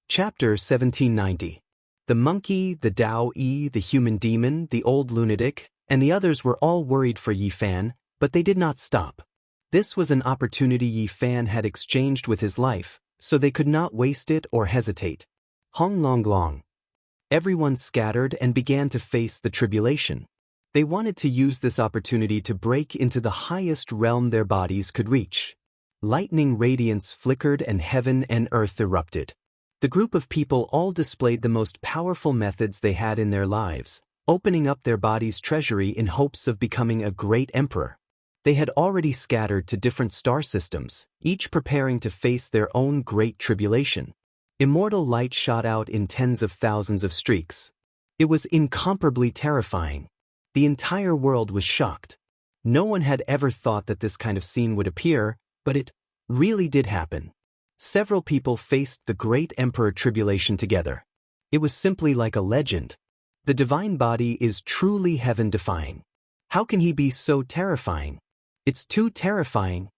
Chapter 1790. The monkey, the Tao Yi, the human demon, the old lunatic, and the others were all worried for Yi Fan, but they did not stop. This was an opportunity Yi Fan had exchanged with his life, so they could not waste it or hesitate. Hong Long Long. Everyone scattered and began to face the tribulation. They wanted to use this opportunity to break into the highest realm their bodies could reach. Lightning radiance flickered and heaven and earth erupted. The group of people all displayed the most powerful methods they had in their lives, opening up their body's treasury in hopes of becoming a great emperor. They had already scattered to different star systems, each preparing to face their own great tribulation. Immortal light shot out in tens of thousands of streaks. It was incomparably terrifying. The entire world was shocked. No one had ever thought that this kind of scene would appear, but it really did happen. Several people faced the great emperor tribulation together. It was simply like a legend. The divine body is truly heaven-defying. How can he be so terrifying? It's too terrifying.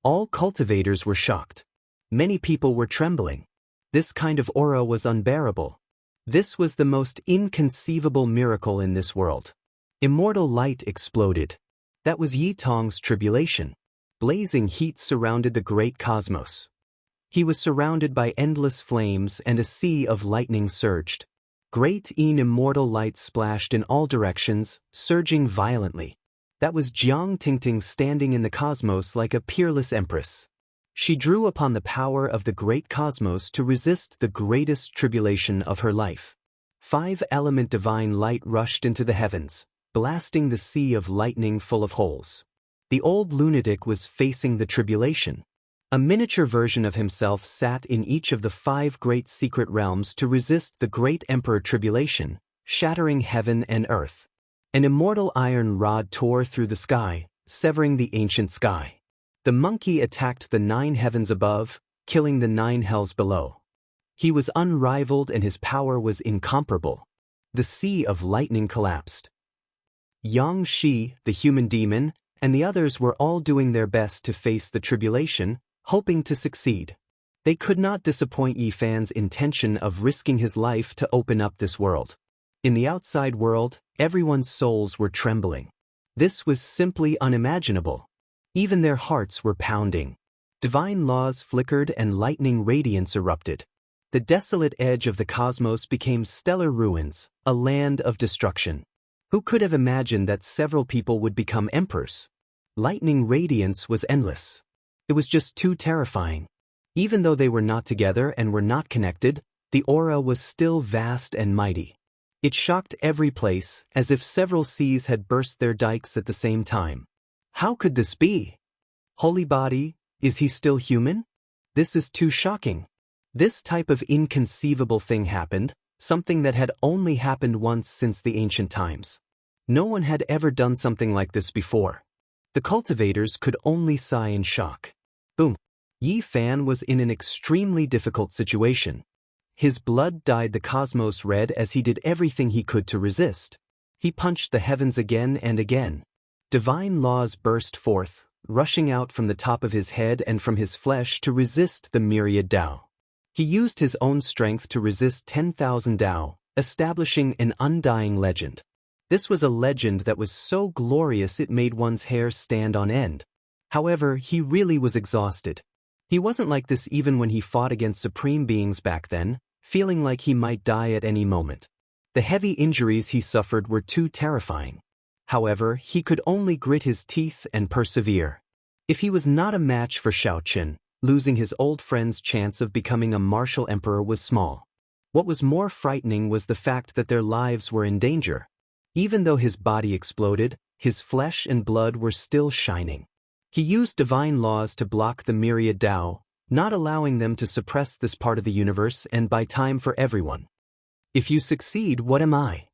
All cultivators were shocked. Many people were trembling. This kind of aura was unbearable. This was the most inconceivable miracle in this world. Immortal light exploded. That was Yi Tong's tribulation. Blazing heat surrounded the great cosmos. He was surrounded by endless flames and a sea of lightning surged. Great immortal light splashed in all directions, surging violently. That was Jiang Tingting standing in the cosmos like a peerless empress. She drew upon the power of the great cosmos to resist the greatest tribulation of her life. 5-element divine light rushed into the heavens, blasting the sea of lightning full of holes. The old lunatic was facing the tribulation. A miniature version of himself sat in each of the 5 great secret realms to resist the great emperor tribulation, shattering heaven and earth. An immortal iron rod tore through the sky, severing the ancient sky. The monkey attacked the 9 heavens above, killing the 9 hells below. He was unrivaled and his power was incomparable. The sea of lightning collapsed. Xianxia, the human demon, and the others were all doing their best to face the tribulation, hoping to succeed. They could not disappoint Yi Fan's intention of risking his life to open up this world. In the outside world, everyone's souls were trembling. This was simply unimaginable. Even their hearts were pounding. Divine laws flickered and lightning radiance erupted. The desolate edge of the cosmos became stellar ruins, a land of destruction. Who could have imagined that several people would become emperors? Lightning radiance was endless. It was just too terrifying. Even though they were not together and were not connected, the aura was still vast and mighty. It shocked every place, as if several seas had burst their dikes at the same time. How could this be? Holy body, is he still human? This is too shocking. This type of inconceivable thing happened, something that had only happened once since the ancient times. No one had ever done something like this before. The cultivators could only sigh in shock. Boom. Yi Fan was in an extremely difficult situation. His blood dyed the cosmos red as he did everything he could to resist. He punched the heavens again and again. Divine laws burst forth, rushing out from the top of his head and from his flesh to resist the myriad Tao. He used his own strength to resist 10,000 Tao, establishing an undying legend. This was a legend that was so glorious it made one's hair stand on end. However, he really was exhausted. He wasn't like this even when he fought against supreme beings back then, feeling like he might die at any moment. The heavy injuries he suffered were too terrifying. However, he could only grit his teeth and persevere. If he was not a match for Xiaoqin, losing his old friend's chance of becoming a martial emperor was small. What was more frightening was the fact that their lives were in danger. Even though his body exploded, his flesh and blood were still shining. He used divine laws to block the myriad Tao, not allowing them to suppress this part of the universe and buy time for everyone. If you succeed, what am I?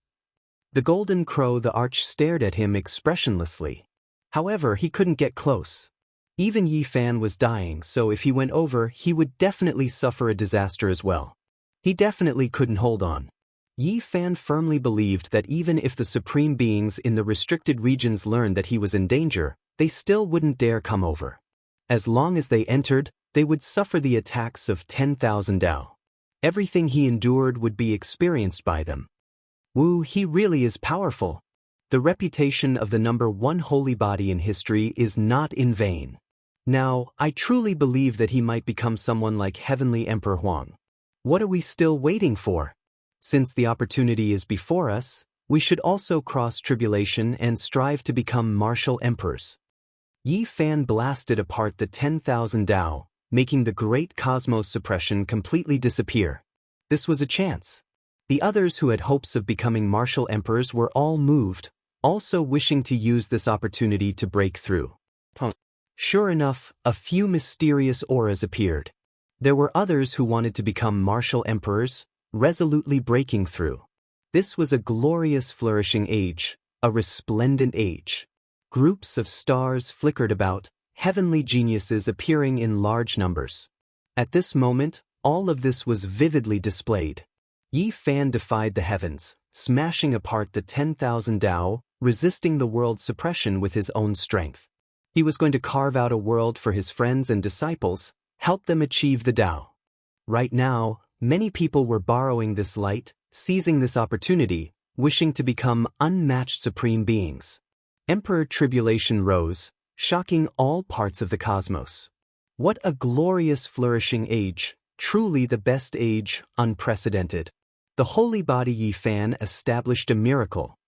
The golden crow the arch stared at him expressionlessly. However, he couldn't get close. Even Yi Fan was dying, so if he went over, he would definitely suffer a disaster as well. He definitely couldn't hold on. Yi Fan firmly believed that even if the supreme beings in the restricted regions learned that he was in danger, they still wouldn't dare come over. As long as they entered, they would suffer the attacks of 10,000 Tao. Everything he endured would be experienced by them. Wu, he really is powerful. The reputation of the #1 holy body in history is not in vain. Now, I truly believe that he might become someone like Heavenly Emperor Huang. What are we still waiting for? Since the opportunity is before us, we should also cross tribulation and strive to become martial emperors. Yi Fan blasted apart the 10,000 Dao, making the great cosmos suppression completely disappear. This was a chance. The others who had hopes of becoming martial emperors were all moved, also wishing to use this opportunity to break through. Sure enough, a few mysterious auras appeared. There were others who wanted to become martial emperors, resolutely breaking through. This was a glorious flourishing age, a resplendent age. Groups of stars flickered about, heavenly geniuses appearing in large numbers. At this moment, all of this was vividly displayed. Yi Fan defied the heavens, smashing apart the 10,000 Dao, resisting the world's suppression with his own strength. He was going to carve out a world for his friends and disciples, help them achieve the Dao. Right now, many people were borrowing this light, seizing this opportunity, wishing to become unmatched supreme beings. Emperor Tribulation rose, shocking all parts of the cosmos. What a glorious flourishing age, truly the best age, unprecedented. The holy body Yi Fan established a miracle.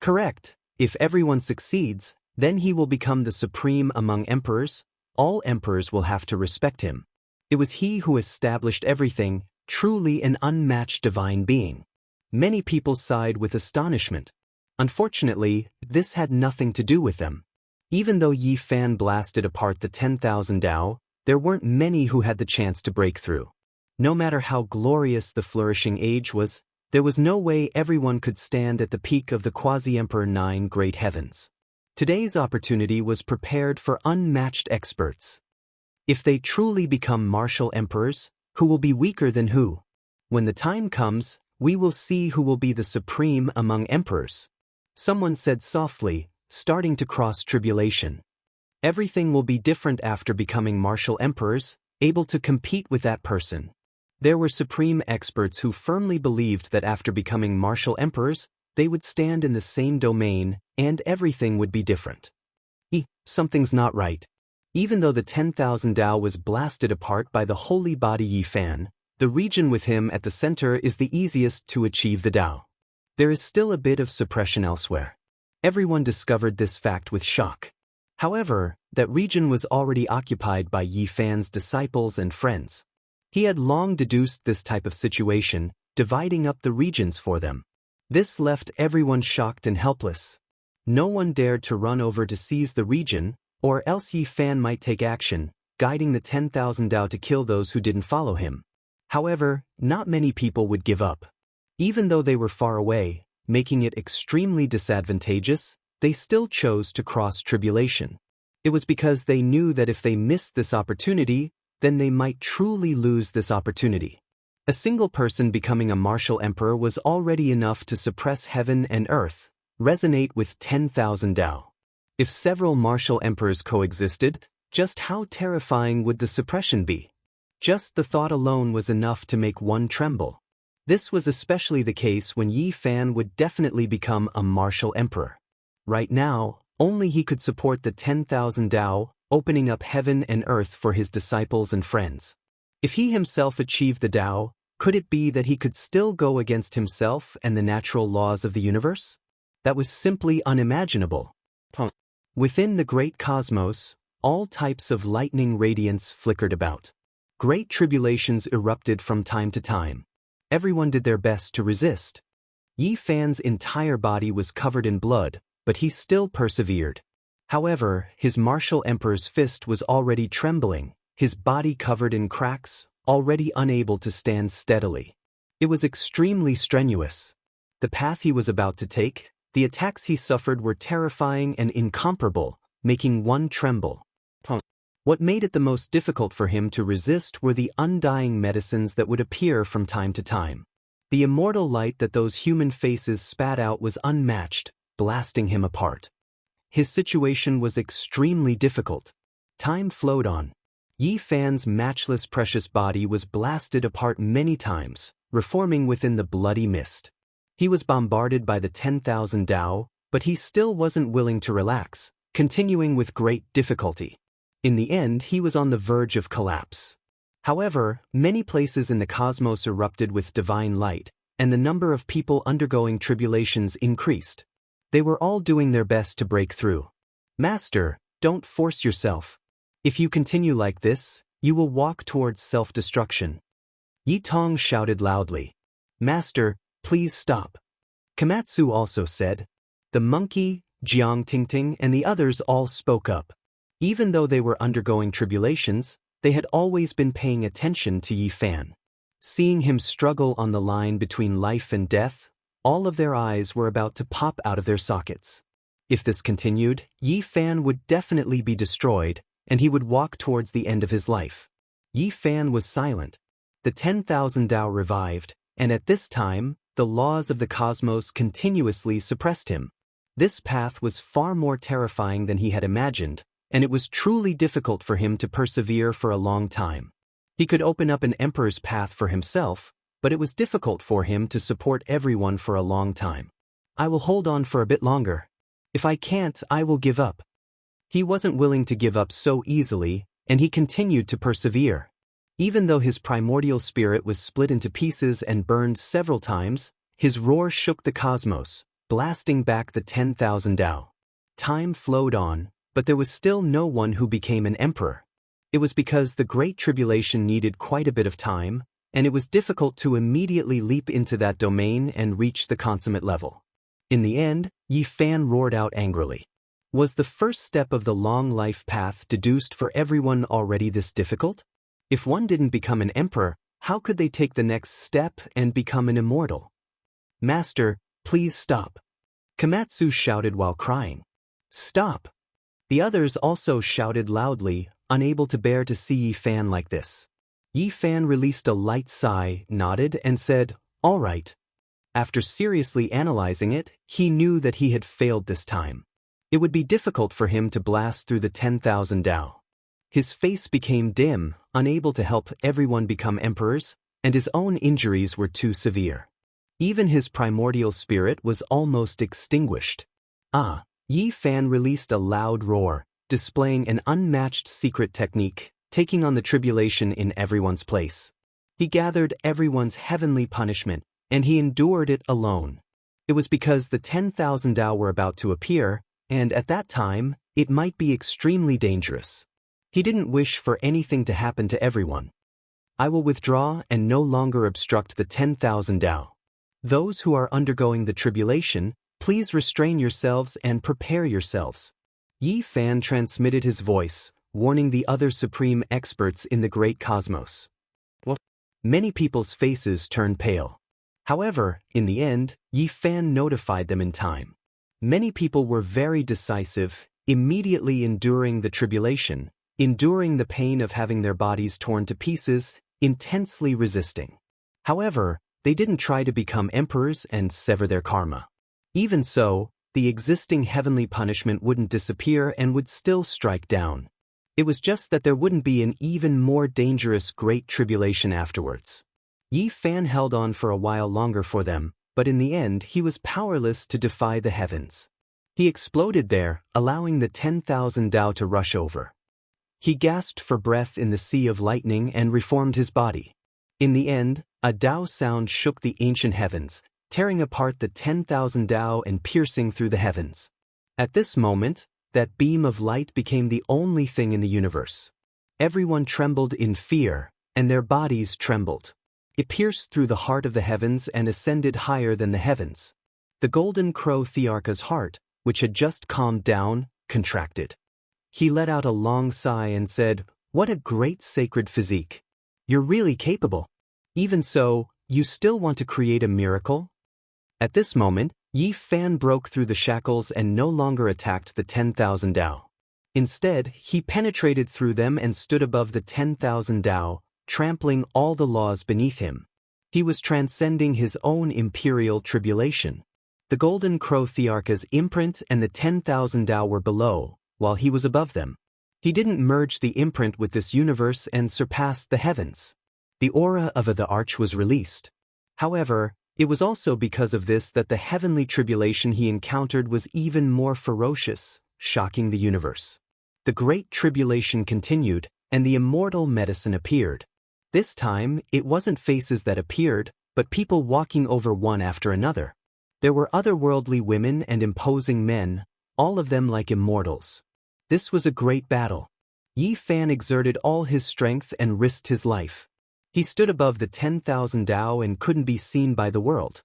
Correct, if everyone succeeds, then he will become the supreme among emperors. All emperors will have to respect him. It was he who established everything, truly an unmatched divine being. Many people sighed with astonishment. Unfortunately, this had nothing to do with them. Even though Yi Fan blasted apart the 10,000 Dao, there weren't many who had the chance to break through. No matter how glorious the flourishing age was, there was no way everyone could stand at the peak of the Quasi-Emperor 9 Great Heavens. Today's opportunity was prepared for unmatched experts. If they truly become martial emperors, who will be weaker than who? When the time comes, we will see who will be the supreme among emperors. Someone said softly, starting to cross tribulation. Everything will be different after becoming martial emperors, able to compete with that person. There were supreme experts who firmly believed that after becoming martial emperors, they would stand in the same domain, and everything would be different. Something's not right. Even though the 10,000 Dao was blasted apart by the holy body Yi Fan, the region with him at the center is the easiest to achieve the Dao. There is still a bit of suppression elsewhere. Everyone discovered this fact with shock. However, that region was already occupied by Yi Fan's disciples and friends. He had long deduced this type of situation, dividing up the regions for them. This left everyone shocked and helpless. No one dared to run over to seize the region, or else Yi Fan might take action, guiding the 10,000 Dao to kill those who didn't follow him. However, not many people would give up. Even though they were far away, making it extremely disadvantageous, they still chose to cross tribulation. It was because they knew that if they missed this opportunity, then they might truly lose this opportunity. A single person becoming a martial emperor was already enough to suppress heaven and earth, resonate with 10,000 Dao. If several martial emperors coexisted, just how terrifying would the suppression be? Just the thought alone was enough to make one tremble. This was especially the case when Yi Fan would definitely become a martial emperor. Right now, only he could support the 10,000 Dao, opening up heaven and earth for his disciples and friends. If he himself achieved the Dao, could it be that he could still go against himself and the natural laws of the universe? That was simply unimaginable. Within the great cosmos, all types of lightning radiance flickered about. Great tribulations erupted from time to time. Everyone did their best to resist. Yi Fan's entire body was covered in blood, but he still persevered. However, his martial emperor's fist was already trembling, his body covered in cracks, already unable to stand steadily. It was extremely strenuous. The path he was about to take, the attacks he suffered were terrifying and incomparable, making one tremble. What made it the most difficult for him to resist were the undying medicines that would appear from time to time. The immortal light that those human faces spat out was unmatched, blasting him apart. His situation was extremely difficult. Time flowed on. Yi Fan's matchless precious body was blasted apart many times, reforming within the bloody mist. He was bombarded by the 10,000 Dao, but he still wasn't willing to relax, continuing with great difficulty. In the end, he was on the verge of collapse. However, many places in the cosmos erupted with divine light, and the number of people undergoing tribulations increased. They were all doing their best to break through. Master, don't force yourself. If you continue like this, you will walk towards self-destruction. Yi Tong shouted loudly. Master, please stop. Komatsu also said. The monkey, Jiang Tingting, and the others all spoke up. Even though they were undergoing tribulations, they had always been paying attention to Yi Fan. Seeing him struggle on the line between life and death, all of their eyes were about to pop out of their sockets. If this continued, Yi Fan would definitely be destroyed, and he would walk towards the end of his life. Yi Fan was silent. The 10,000 Dao revived, and at this time, the laws of the cosmos continuously suppressed him. This path was far more terrifying than he had imagined, and it was truly difficult for him to persevere for a long time. He could open up an emperor's path for himself, but it was difficult for him to support everyone for a long time. I will hold on for a bit longer. If I can't, I will give up. He wasn't willing to give up so easily, and he continued to persevere. Even though his primordial spirit was split into pieces and burned several times, his roar shook the cosmos, blasting back the 10,000 Dao. Time flowed on, but there was still no one who became an emperor. It was because the Great Tribulation needed quite a bit of time, and it was difficult to immediately leap into that domain and reach the consummate level. In the end, Yi Fan roared out angrily. Was the first step of the long life path deduced for everyone already this difficult? If one didn't become an emperor, how could they take the next step and become an immortal? Master, please stop. Komatsu shouted while crying. Stop! The others also shouted loudly, unable to bear to see Yi Fan like this. Yi Fan released a light sigh, nodded, and said, All right. After seriously analyzing it, he knew that he had failed this time. It would be difficult for him to blast through the 10,000 Dao. His face became dim, unable to help everyone become emperors, and his own injuries were too severe. Even his primordial spirit was almost extinguished. Yi Fan released a loud roar, displaying an unmatched secret technique, taking on the tribulation in everyone's place. He gathered everyone's heavenly punishment, and he endured it alone. It was because the 10,000 Dao were about to appear, and at that time, it might be extremely dangerous. He didn't wish for anything to happen to everyone. I will withdraw and no longer obstruct the 10,000 Dao. Those who are undergoing the tribulation, please restrain yourselves and prepare yourselves. Yi Fan transmitted his voice, warning the other supreme experts in the great cosmos. Many people's faces turned pale. However, in the end, Yi Fan notified them in time. Many people were very decisive, immediately enduring the tribulation, enduring the pain of having their bodies torn to pieces, intensely resisting. However, they didn't try to become emperors and sever their karma. Even so, the existing heavenly punishment wouldn't disappear and would still strike down. It was just that there wouldn't be an even more dangerous Great Tribulation afterwards. Yi Fan held on for a while longer for them, but in the end he was powerless to defy the heavens. He exploded there, allowing the 10,000 Dao to rush over. He gasped for breath in the sea of lightning and reformed his body. In the end, a Dao sound shook the ancient heavens, tearing apart the 10,000 Dao and piercing through the heavens. At this moment, that beam of light became the only thing in the universe. Everyone trembled in fear, and their bodies trembled. It pierced through the heart of the heavens and ascended higher than the heavens. The golden crow Thearcha's heart, which had just calmed down, contracted. He let out a long sigh and said, What a great sacred physique. You're really capable. Even so, you still want to create a miracle? At this moment, Yi Fan broke through the shackles and no longer attacked the 10,000 Dao. Instead, he penetrated through them and stood above the 10,000 Dao, trampling all the laws beneath him. He was transcending his own imperial tribulation. The golden crow Thearcha's imprint and the 10,000 Dao were below, while he was above them. He didn't merge the imprint with this universe and surpassed the heavens. The aura of the arch was released. However, it was also because of this that the heavenly tribulation he encountered was even more ferocious, shocking the universe. The great tribulation continued, and the immortal medicine appeared. This time, it wasn't faces that appeared, but people walking over one after another. There were otherworldly women and imposing men, all of them like immortals. This was a great battle. Yi Fan exerted all his strength and risked his life. He stood above the 10,000 Dao and couldn't be seen by the world.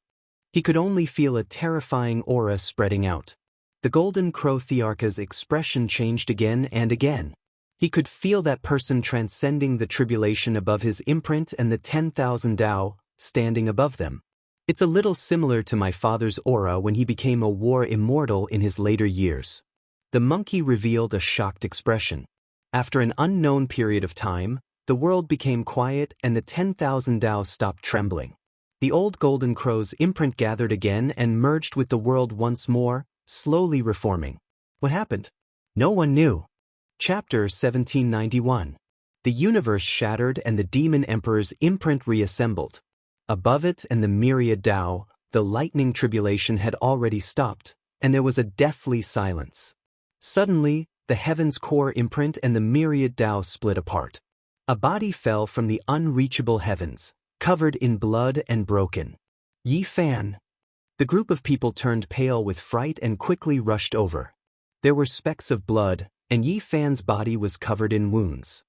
He could only feel a terrifying aura spreading out. The Golden Crow Thearcha's expression changed again and again. He could feel that person transcending the tribulation above his imprint and the 10,000 Dao, standing above them. It's a little similar to my father's aura when he became a war immortal in his later years. The monkey revealed a shocked expression. After an unknown period of time, the world became quiet and the 10,000 Dao stopped trembling. The old Golden Crow's imprint gathered again and merged with the world once more, slowly reforming. What happened? No one knew. Chapter 1791. The universe shattered and the demon emperor's imprint reassembled. Above it and the myriad Dao, the lightning tribulation had already stopped, and there was a deathly silence. Suddenly, the heaven's core imprint and the myriad Dao split apart. A body fell from the unreachable heavens, covered in blood and broken. Yi Fan. The group of people turned pale with fright and quickly rushed over. There were specks of blood, and Yi Fan's body was covered in wounds.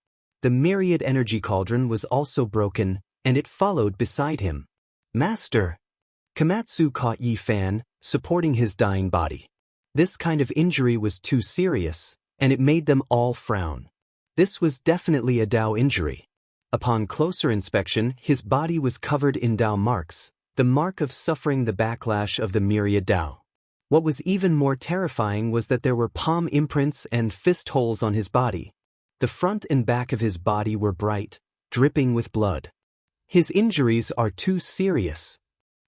The myriad energy cauldron was also broken, and it followed beside him. Master! Komatsu caught Yi Fan, supporting his dying body. This kind of injury was too serious, and it made them all frown. This was definitely a Dao injury. Upon closer inspection, his body was covered in Dao marks, the mark of suffering the backlash of the myriad Dao. What was even more terrifying was that there were palm imprints and fist holes on his body. The front and back of his body were bright, dripping with blood. His injuries are too serious.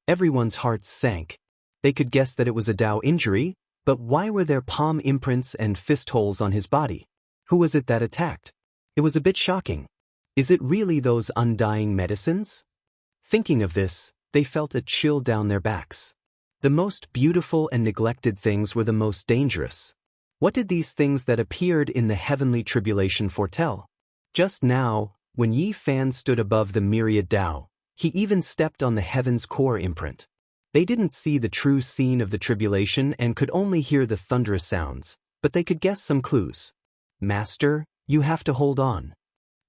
Everyone's hearts sank. They could guess that it was a Dao injury, but why were there palm imprints and fist holes on his body? Who was it that attacked? It was a bit shocking. Is it really those undying medicines? Thinking of this, they felt a chill down their backs. The most beautiful and neglected things were the most dangerous. What did these things that appeared in the heavenly tribulation foretell? Just now, when Yi Fan stood above the myriad Dao, he even stepped on the heaven's core imprint. They didn't see the true scene of the tribulation and could only hear the thunderous sounds, but they could guess some clues. Master, you have to hold on.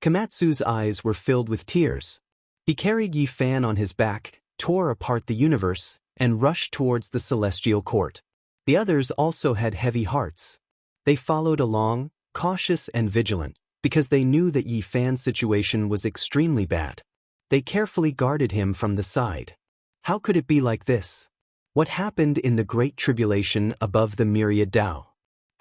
Komatsu's eyes were filled with tears. He carried Yi Fan on his back, tore apart the universe, and rushed towards the celestial court. The others also had heavy hearts. They followed along, cautious and vigilant, because they knew that Yi Fan's situation was extremely bad. They carefully guarded him from the side. How could it be like this? What happened in the Great Tribulation above the myriad Dao?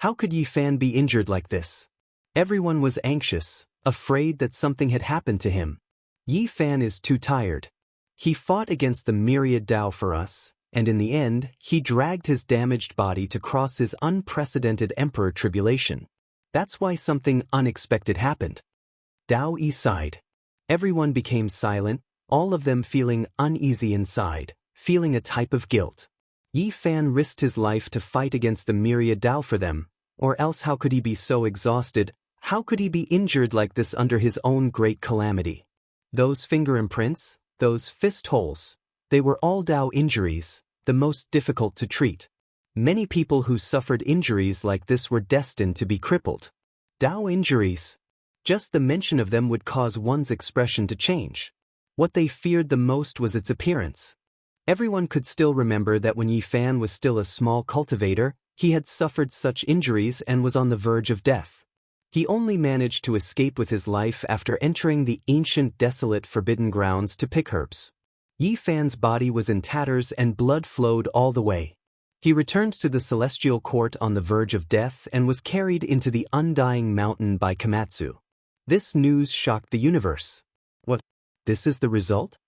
How could Yi Fan be injured like this? Everyone was anxious, afraid that something had happened to him. Yi Fan is too tired. He fought against the myriad Dao for us, and in the end, he dragged his damaged body to cross his unprecedented emperor tribulation. That's why something unexpected happened. Dao Yi sighed. Everyone became silent, all of them feeling uneasy inside, feeling a type of guilt. Yi Fan risked his life to fight against the myriad Dao for them, or else how could he be so exhausted? How could he be injured like this under his own great calamity? Those finger imprints, those fist holes, they were all Dao injuries, the most difficult to treat. Many people who suffered injuries like this were destined to be crippled. Dao injuries. Just the mention of them would cause one's expression to change. What they feared the most was its appearance. Everyone could still remember that when Yi Fan was still a small cultivator, he had suffered such injuries and was on the verge of death. He only managed to escape with his life after entering the ancient desolate forbidden grounds to pick herbs. Yi Fan's body was in tatters and blood flowed all the way. He returned to the celestial court on the verge of death and was carried into the undying mountain by Komatsu. This news shocked the universe. What? This is the result?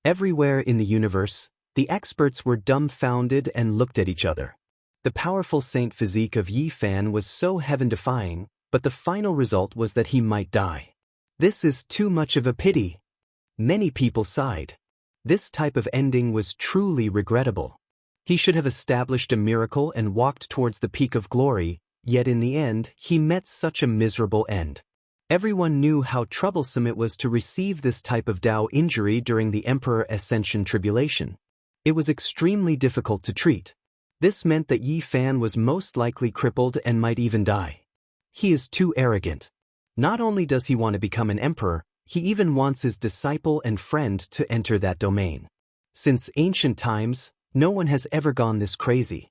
Everywhere in the universe, the experts were dumbfounded and looked at each other. The powerful saint physique of Yi Fan was so heaven-defying, but the final result was that he might die. This is too much of a pity. Many people sighed. This type of ending was truly regrettable. He should have established a miracle and walked towards the peak of glory, yet in the end, he met such a miserable end. Everyone knew how troublesome it was to receive this type of Tao injury during the Emperor Ascension tribulation. It was extremely difficult to treat. This meant that Yi Fan was most likely crippled and might even die. He is too arrogant. Not only does he want to become an emperor, he even wants his disciple and friend to enter that domain. Since ancient times, no one has ever gone this crazy.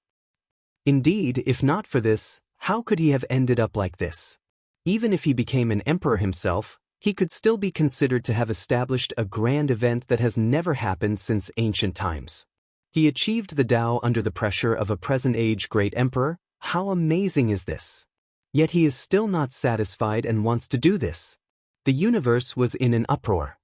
Indeed, if not for this, how could he have ended up like this? Even if he became an emperor himself, he could still be considered to have established a grand event that has never happened since ancient times. He achieved the Tao under the pressure of a present-age great emperor. How amazing is this? Yet he is still not satisfied and wants to do this. The universe was in an uproar.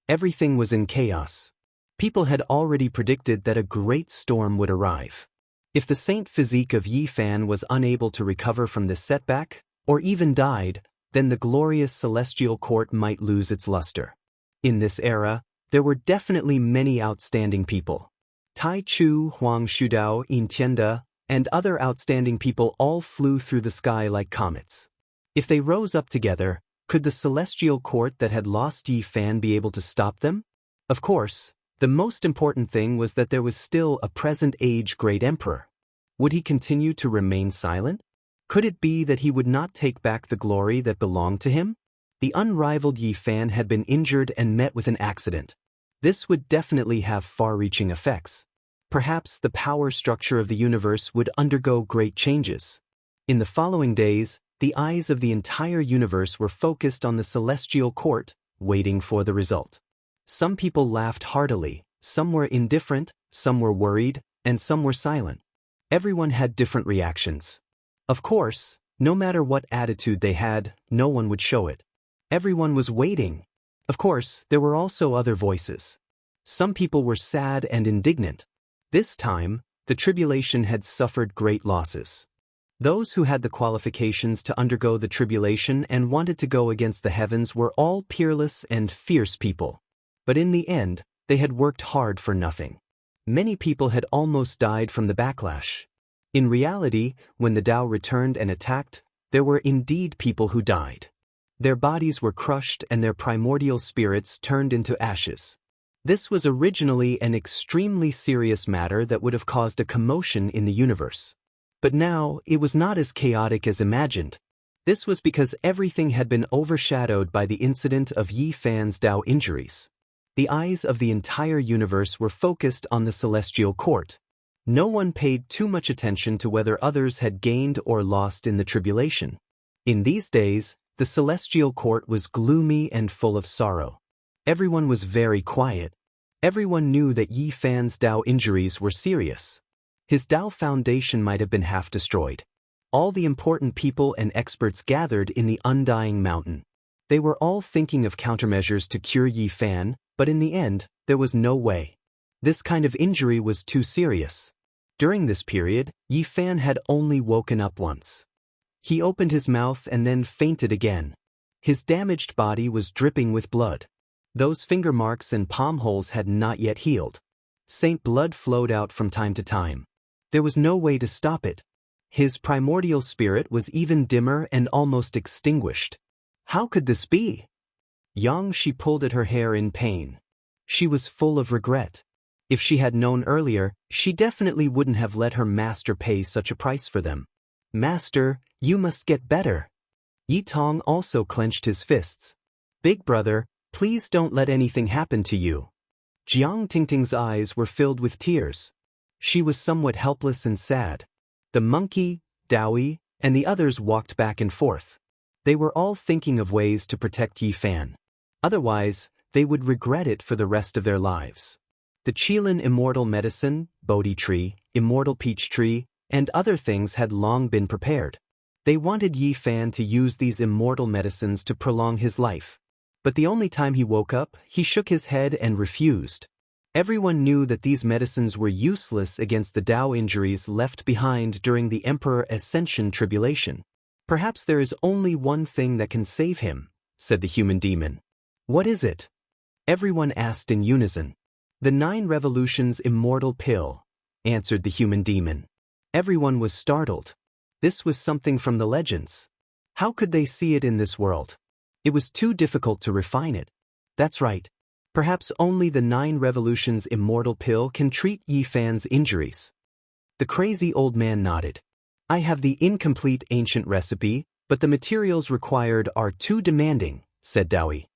Everything was in chaos. People had already predicted that a great storm would arrive. If the saint physique of Yi Fan was unable to recover from this setback, or even died, then the glorious celestial court might lose its luster. In this era, there were definitely many outstanding people. Tai Chu, Huang Shudao, Yin Tianda, and other outstanding people all flew through the sky like comets. If they rose up together, could the celestial court that had lost Yi Fan be able to stop them? Of course, the most important thing was that there was still a present-age great emperor. Would he continue to remain silent? Could it be that he would not take back the glory that belonged to him? The unrivaled Yi Fan had been injured and met with an accident. This would definitely have far-reaching effects. Perhaps the power structure of the universe would undergo great changes. In the following days, the eyes of the entire universe were focused on the celestial court, waiting for the result. Some people laughed heartily, some were indifferent, some were worried, and some were silent. Everyone had different reactions. Of course, no matter what attitude they had, no one would show it. Everyone was waiting. Of course, there were also other voices. Some people were sad and indignant. This time, the tribulation had suffered great losses. Those who had the qualifications to undergo the tribulation and wanted to go against the heavens were all peerless and fierce people. But in the end, they had worked hard for nothing. Many people had almost died from the backlash. In reality, when the Tao returned and attacked, there were indeed people who died. Their bodies were crushed and their primordial spirits turned into ashes. This was originally an extremely serious matter that would have caused a commotion in the universe. But now, it was not as chaotic as imagined. This was because everything had been overshadowed by the incident of Yi Fan's Tao injuries. The eyes of the entire universe were focused on the celestial court. No one paid too much attention to whether others had gained or lost in the tribulation. In these days, the celestial court was gloomy and full of sorrow. Everyone was very quiet. Everyone knew that Yi Fan's Tao injuries were serious. His Tao foundation might have been half destroyed. All the important people and experts gathered in the Undying Mountain. They were all thinking of countermeasures to cure Yi Fan, but in the end, there was no way. This kind of injury was too serious. During this period, Yi Fan had only woken up once. He opened his mouth and then fainted again. His damaged body was dripping with blood. Those finger marks and palm holes had not yet healed. Saint blood flowed out from time to time. There was no way to stop it. His primordial spirit was even dimmer and almost extinguished. How could this be? Xianxia pulled at her hair in pain. She was full of regret. If she had known earlier, she definitely wouldn't have let her master pay such a price for them. Master, you must get better. Yi Tong also clenched his fists. Big brother, please don't let anything happen to you. Jiang Tingting's eyes were filled with tears. She was somewhat helpless and sad. The monkey, Daoi, and the others walked back and forth. They were all thinking of ways to protect Yi Fan. Otherwise, they would regret it for the rest of their lives. The Qilin immortal medicine, Bodhi tree, immortal peach tree, and other things had long been prepared. They wanted Yi Fan to use these immortal medicines to prolong his life. But the only time he woke up, he shook his head and refused. Everyone knew that these medicines were useless against the Tao injuries left behind during the Emperor Ascension tribulation. Perhaps there is only one thing that can save him, said the human demon. What is it? Everyone asked in unison. The 9 Revolutions Immortal Pill, answered the human demon. Everyone was startled. This was something from the legends. How could they see it in this world? It was too difficult to refine it. That's right. Perhaps only the 9 Revolutions Immortal Pill can treat Yi Fan's injuries. The crazy old man nodded. I have the incomplete ancient recipe, but the materials required are too demanding, said Dowie.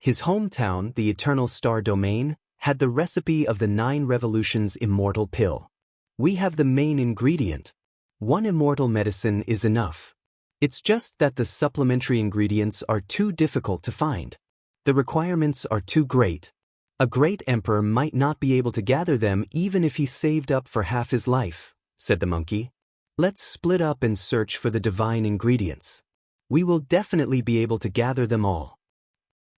His hometown, the Eternal Star Domain, had the recipe of the 9 Revolutions Immortal Pill. We have the main ingredient. 1 immortal medicine is enough. It's just that the supplementary ingredients are too difficult to find. The requirements are too great. A great emperor might not be able to gather them even if he saved up for half his life, said the monkey. Let's split up and search for the divine ingredients. We will definitely be able to gather them all.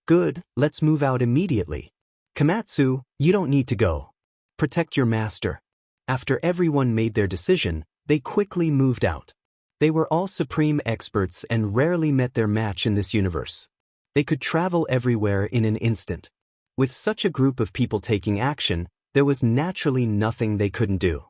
Good, let's move out immediately. Komatsu, you don't need to go. Protect your master. After everyone made their decision, they quickly moved out. They were all supreme experts and rarely met their match in this universe. They could travel everywhere in an instant. With such a group of people taking action, there was naturally nothing they couldn't do.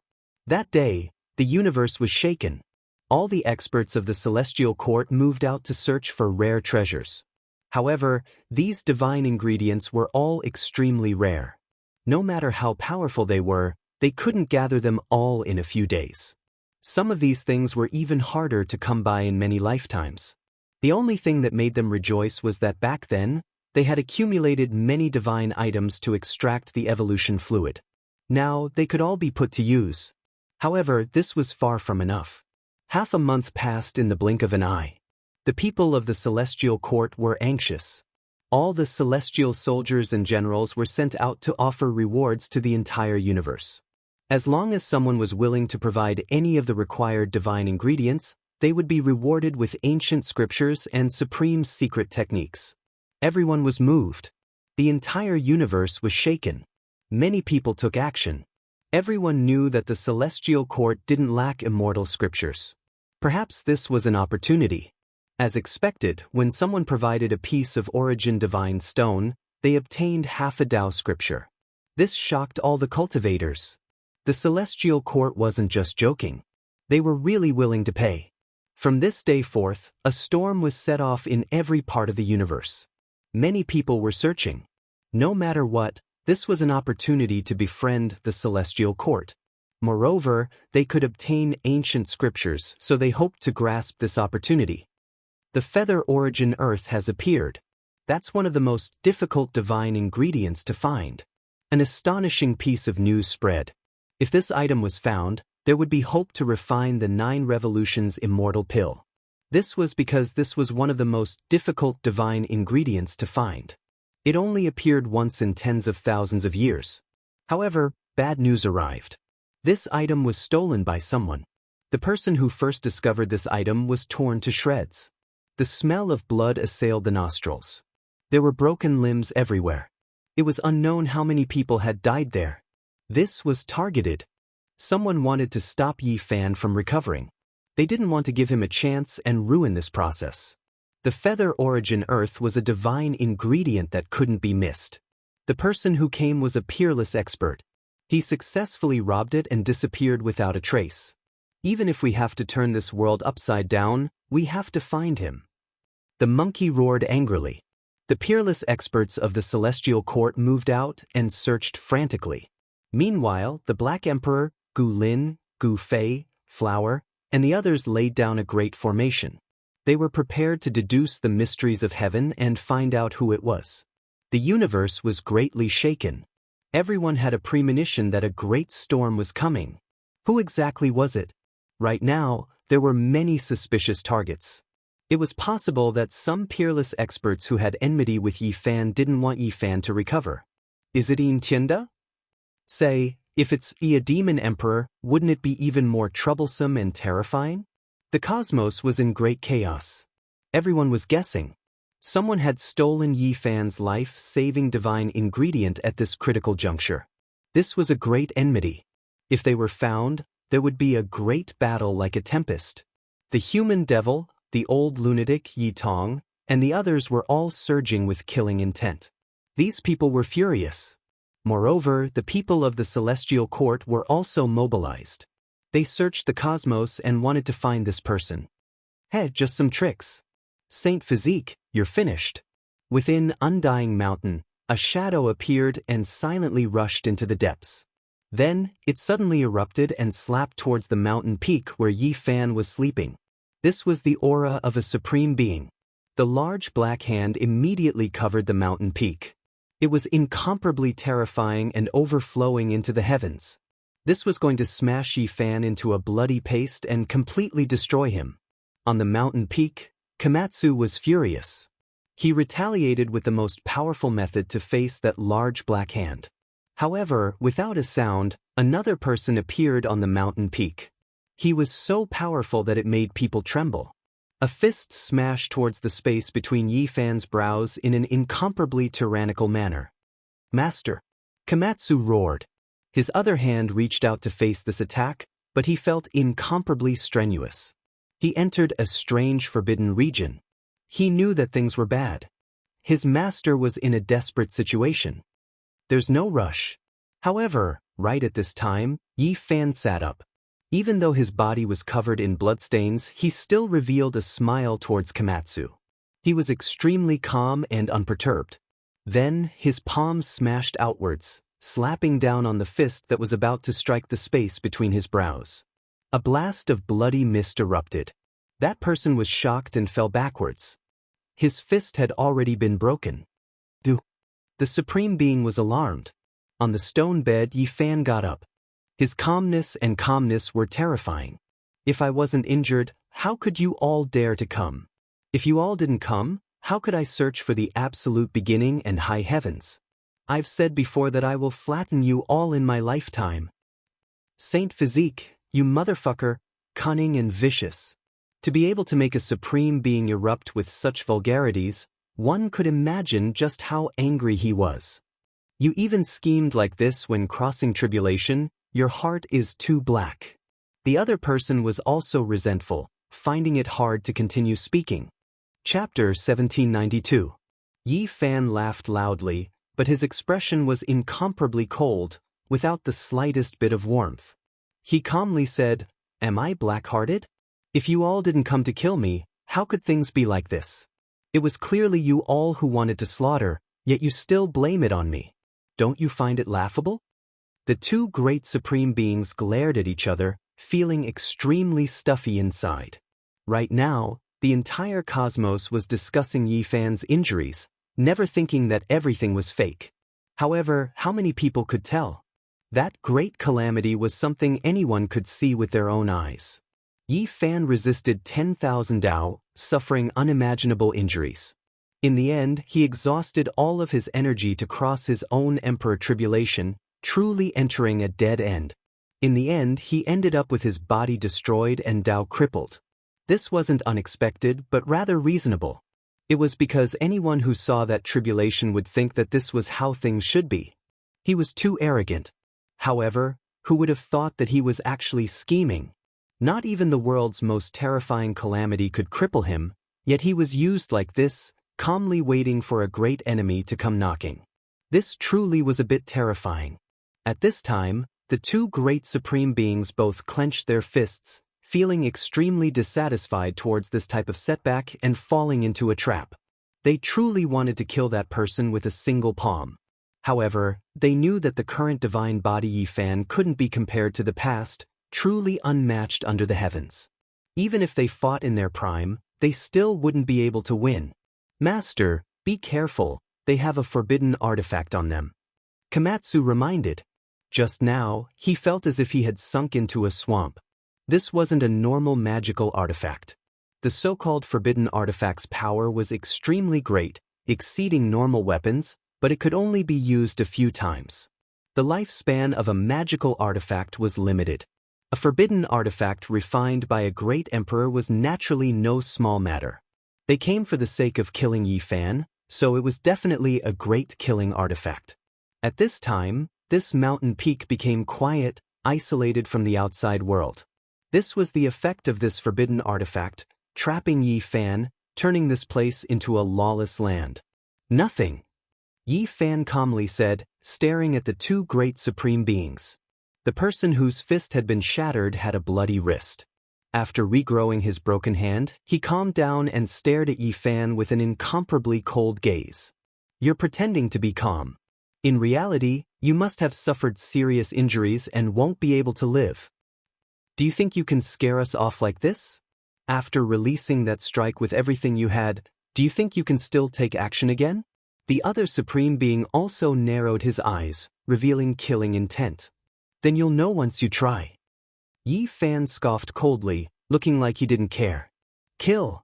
That day, the universe was shaken. All the experts of the Celestial Court moved out to search for rare treasures. However, these divine ingredients were all extremely rare. No matter how powerful they couldn't gather them all in a few days. Some of these things were even harder to come by in many lifetimes. The only thing that made them rejoice was that back then, they had accumulated many divine items to extract the evolution fluid. Now, they could all be put to use. However, this was far from enough. Half a month passed in the blink of an eye. The people of the Celestial Court were anxious. All the celestial soldiers and generals were sent out to offer rewards to the entire universe. As long as someone was willing to provide any of the required divine ingredients, they would be rewarded with ancient scriptures and supreme secret techniques. Everyone was moved. The entire universe was shaken. Many people took action. Everyone knew that the Celestial Court didn't lack immortal scriptures. Perhaps this was an opportunity. As expected, when someone provided a piece of origin divine stone, they obtained half a Tao scripture. This shocked all the cultivators. The Celestial Court wasn't just joking. They were really willing to pay. From this day forth, a storm was set off in every part of the universe. Many people were searching. No matter what, this was an opportunity to befriend the Celestial Court. Moreover, they could obtain ancient scriptures, so they hoped to grasp this opportunity. The feather origin earth has appeared. That's one of the most difficult divine ingredients to find. An astonishing piece of news spread. If this item was found, there would be hope to refine the 9 Revolutions Immortal Pill. This was because this was one of the most difficult divine ingredients to find. It only appeared once in tens of thousands of years. However, bad news arrived. This item was stolen by someone. The person who first discovered this item was torn to shreds. The smell of blood assailed the nostrils. There were broken limbs everywhere. It was unknown how many people had died there. This was targeted. Someone wanted to stop Yi Fan from recovering. They didn't want to give him a chance and ruin this process. The feather origin earth was a divine ingredient that couldn't be missed. The person who came was a peerless expert. He successfully robbed it and disappeared without a trace. Even if we have to turn this world upside down, we have to find him. The monkey roared angrily. The peerless experts of the Celestial Court moved out and searched frantically. Meanwhile, the Black Emperor, Gu Lin, Gu Fei, Flower, and the others laid down a great formation. They were prepared to deduce the mysteries of heaven and find out who it was. The universe was greatly shaken. Everyone had a premonition that a great storm was coming. Who exactly was it? Right now, there were many suspicious targets. It was possible that some peerless experts who had enmity with Yi Fan didn't want Yi Fan to recover. Is it Yin Tianda? Say, if it's a demon emperor, wouldn't it be even more troublesome and terrifying? The cosmos was in great chaos. Everyone was guessing. Someone had stolen Yi Fan's life-saving divine ingredient at this critical juncture. This was a great enmity. If they were found, there would be a great battle like a tempest. The human devil, the old lunatic Yi Tong, and the others were all surging with killing intent. These people were furious. Moreover, the people of the celestial court were also mobilized. They searched the cosmos and wanted to find this person. Hey, just some tricks. Saint Physique, you're finished. Within Undying Mountain, a shadow appeared and silently rushed into the depths. Then, it suddenly erupted and slapped towards the mountain peak where Yi Fan was sleeping. This was the aura of a supreme being. The large black hand immediately covered the mountain peak. It was incomparably terrifying and overflowing into the heavens. This was going to smash Yi Fan into a bloody paste and completely destroy him. On the mountain peak, Komatsu was furious. He retaliated with the most powerful method to face that large black hand. However, without a sound, another person appeared on the mountain peak. He was so powerful that it made people tremble. A fist smashed towards the space between Yi Fan's brows in an incomparably tyrannical manner. Master! Komatsu roared. His other hand reached out to face this attack, but he felt incomparably strenuous. He entered a strange forbidden region. He knew that things were bad. His master was in a desperate situation. There's no rush. However, right at this time, Yi Fan sat up. Even though his body was covered in bloodstains, he still revealed a smile towards Komatsu. He was extremely calm and unperturbed. Then, his palms smashed outwards, slapping down on the fist that was about to strike the space between his brows. A blast of bloody mist erupted. That person was shocked and fell backwards. His fist had already been broken. The Supreme Being was alarmed. On the stone bed, Yi Fan got up. His calmness were terrifying. If I wasn't injured, how could you all dare to come? If you all didn't come, how could I search for the absolute beginning and high heavens? I've said before that I will flatten you all in my lifetime. Saint Physique, you motherfucker, cunning and vicious. To be able to make a supreme being erupt with such vulgarities, one could imagine just how angry he was. You even schemed like this when crossing tribulation. Your heart is too black. The other person was also resentful, finding it hard to continue speaking. Chapter 1792. Yi Fan laughed loudly, but his expression was incomparably cold, without the slightest bit of warmth. He calmly said, "Am I black-hearted? If you all didn't come to kill me, how could things be like this? It was clearly you all who wanted to slaughter, yet you still blame it on me. Don't you find it laughable?" The two great supreme beings glared at each other, feeling extremely stuffy inside. Right now, the entire cosmos was discussing Yi Fan's injuries, never thinking that everything was fake. However, how many people could tell? That great calamity was something anyone could see with their own eyes. Yi Fan resisted 10,000 Dao, suffering unimaginable injuries. In the end, he exhausted all of his energy to cross his own emperor tribulation, truly entering a dead end. In the end, he ended up with his body destroyed and Dao crippled. This wasn't unexpected, but rather reasonable. It was because anyone who saw that tribulation would think that this was how things should be. He was too arrogant. However, who would have thought that he was actually scheming? Not even the world's most terrifying calamity could cripple him, yet he was used like this, calmly waiting for a great enemy to come knocking. This truly was a bit terrifying. At this time, the two great supreme beings both clenched their fists, feeling extremely dissatisfied towards this type of setback and falling into a trap. They truly wanted to kill that person with a single palm. However, they knew that the current divine body Yi Fan couldn't be compared to the past, truly unmatched under the heavens. Even if they fought in their prime, they still wouldn't be able to win. Master, be careful, they have a forbidden artifact on them. Komatsu reminded. Just now, he felt as if he had sunk into a swamp. This wasn't a normal magical artifact. The so-called forbidden artifact's power was extremely great, exceeding normal weapons, but it could only be used a few times. The lifespan of a magical artifact was limited. A forbidden artifact refined by a great emperor was naturally no small matter. They came for the sake of killing Yi Fan, so it was definitely a great killing artifact. At this time, this mountain peak became quiet, isolated from the outside world. This was the effect of this forbidden artifact, trapping Yi Fan, turning this place into a lawless land. Nothing, Yi Fan calmly said, staring at the two great supreme beings. The person whose fist had been shattered had a bloody wrist. After regrowing his broken hand, he calmed down and stared at Yi Fan with an incomparably cold gaze. You're pretending to be calm. In reality, you must have suffered serious injuries and won't be able to live. Do you think you can scare us off like this? After releasing that strike with everything you had, do you think you can still take action again? The other supreme being also narrowed his eyes, revealing killing intent. Then you'll know once you try. Yi Fan scoffed coldly, looking like he didn't care. Kill.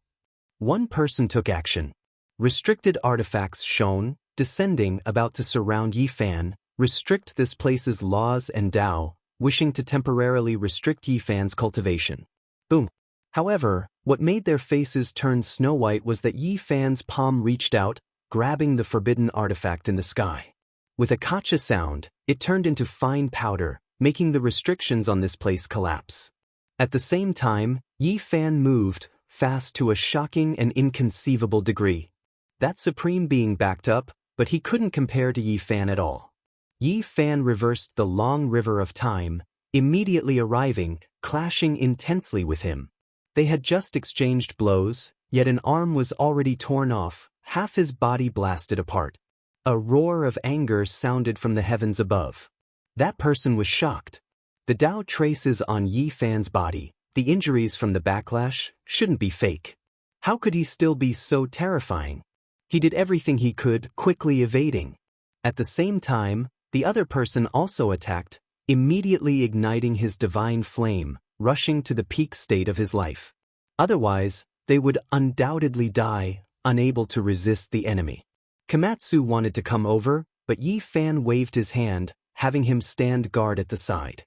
One person took action. Restricted artifacts shone, descending, about to surround Yi Fan, restrict this place's laws and Tao, wishing to temporarily restrict Yi Fan's cultivation. Boom. However, what made their faces turn snow-white was that Yi Fan's palm reached out, grabbing the forbidden artifact in the sky. With a kacha sound, it turned into fine powder, making the restrictions on this place collapse. At the same time, Yi Fan moved, fast to a shocking and inconceivable degree. That supreme being backed up, but he couldn't compare to Yi Fan at all. Yi Fan reversed the long river of time, immediately arriving, clashing intensely with him. They had just exchanged blows, yet an arm was already torn off, half his body blasted apart. A roar of anger sounded from the heavens above. That person was shocked. The Tao traces on Yi Fan's body, the injuries from the backlash, shouldn't be fake. How could he still be so terrifying? He did everything he could, quickly evading. At the same time, the other person also attacked, immediately igniting his divine flame, rushing to the peak state of his life. Otherwise, they would undoubtedly die, unable to resist the enemy. Komatsu wanted to come over, but Yi Fan waved his hand, having him stand guard at the side.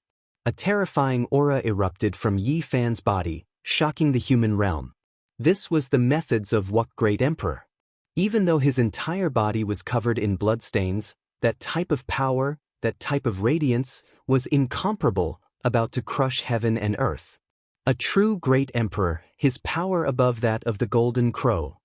A terrifying aura erupted from Yi Fan's body, shocking the human realm. This was the methods of Wuxia Great Emperor. Even though his entire body was covered in bloodstains, that type of power, that type of radiance, was incomparable, about to crush heaven and earth. A true great emperor, his power above that of the golden crow.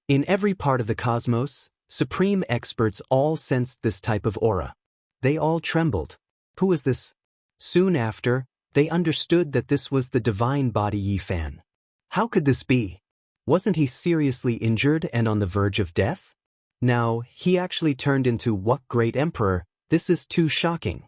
In every part of the cosmos, supreme experts all sensed this type of aura. They all trembled. Who was this? Soon after, they understood that this was the divine body Yi Fan. How could this be? Wasn't he seriously injured and on the verge of death? Now, he actually turned into Wuxia Great Emperor. This is too shocking.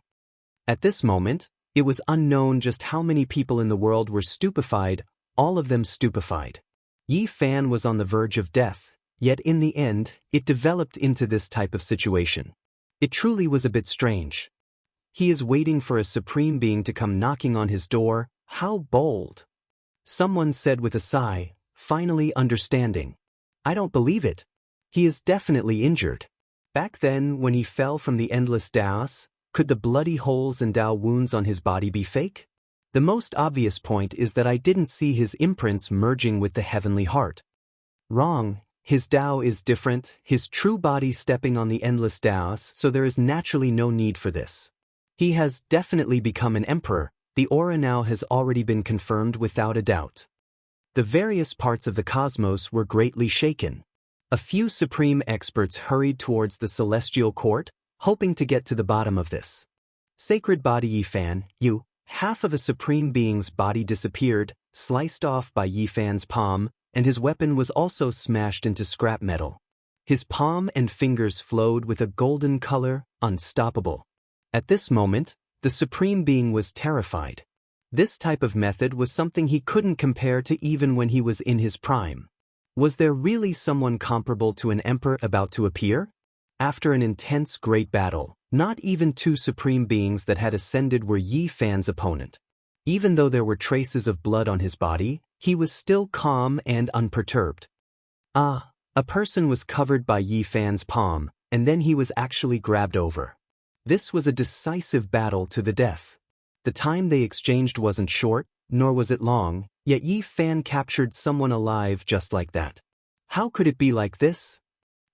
At this moment, it was unknown just how many people in the world were stupefied, all of them stupefied. Yi Fan was on the verge of death, yet in the end, it developed into this type of situation. It truly was a bit strange. He is waiting for a supreme being to come knocking on his door. How bold! Someone said with a sigh, finally understanding. I don't believe it. He is definitely injured. Back then, when he fell from the endless Taos, could the bloody holes and Tao wounds on his body be fake? The most obvious point is that I didn't see his imprints merging with the heavenly heart. Wrong. His Tao is different, his true body stepping on the endless Taos, so there is naturally no need for this. He has definitely become an emperor. The aura now has already been confirmed without a doubt. The various parts of the cosmos were greatly shaken. A few supreme experts hurried towards the celestial court, hoping to get to the bottom of this. Sacred body Yi Fan, half of a supreme being's body disappeared, sliced off by Yi Fan's palm, and his weapon was also smashed into scrap metal. His palm and fingers flowed with a golden color, unstoppable. At this moment, the supreme being was terrified. This type of method was something he couldn't compare to even when he was in his prime. Was there really someone comparable to an emperor about to appear? After an intense great battle, not even two supreme beings that had ascended were Yi Fan's opponent. Even though there were traces of blood on his body, he was still calm and unperturbed. A person was covered by Yi Fan's palm, and then he was actually grabbed over. This was a decisive battle to the death. The time they exchanged wasn't short, nor was it long, yet Yi Fan captured someone alive just like that. How could it be like this?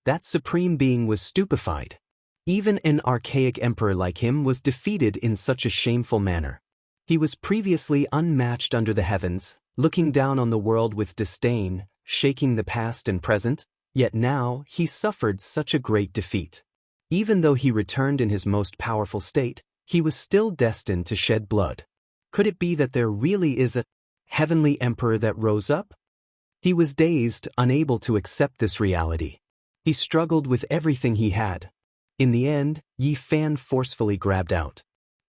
That supreme being was stupefied. Even an archaic emperor like him was defeated in such a shameful manner. He was previously unmatched under the heavens, looking down on the world with disdain, shaking the past and present, yet now he suffered such a great defeat. Even though he returned in his most powerful state, he was still destined to shed blood. Could it be that there really is a heavenly emperor that rose up? He was dazed, unable to accept this reality. He struggled with everything he had. In the end, Yi Fan forcefully grabbed out.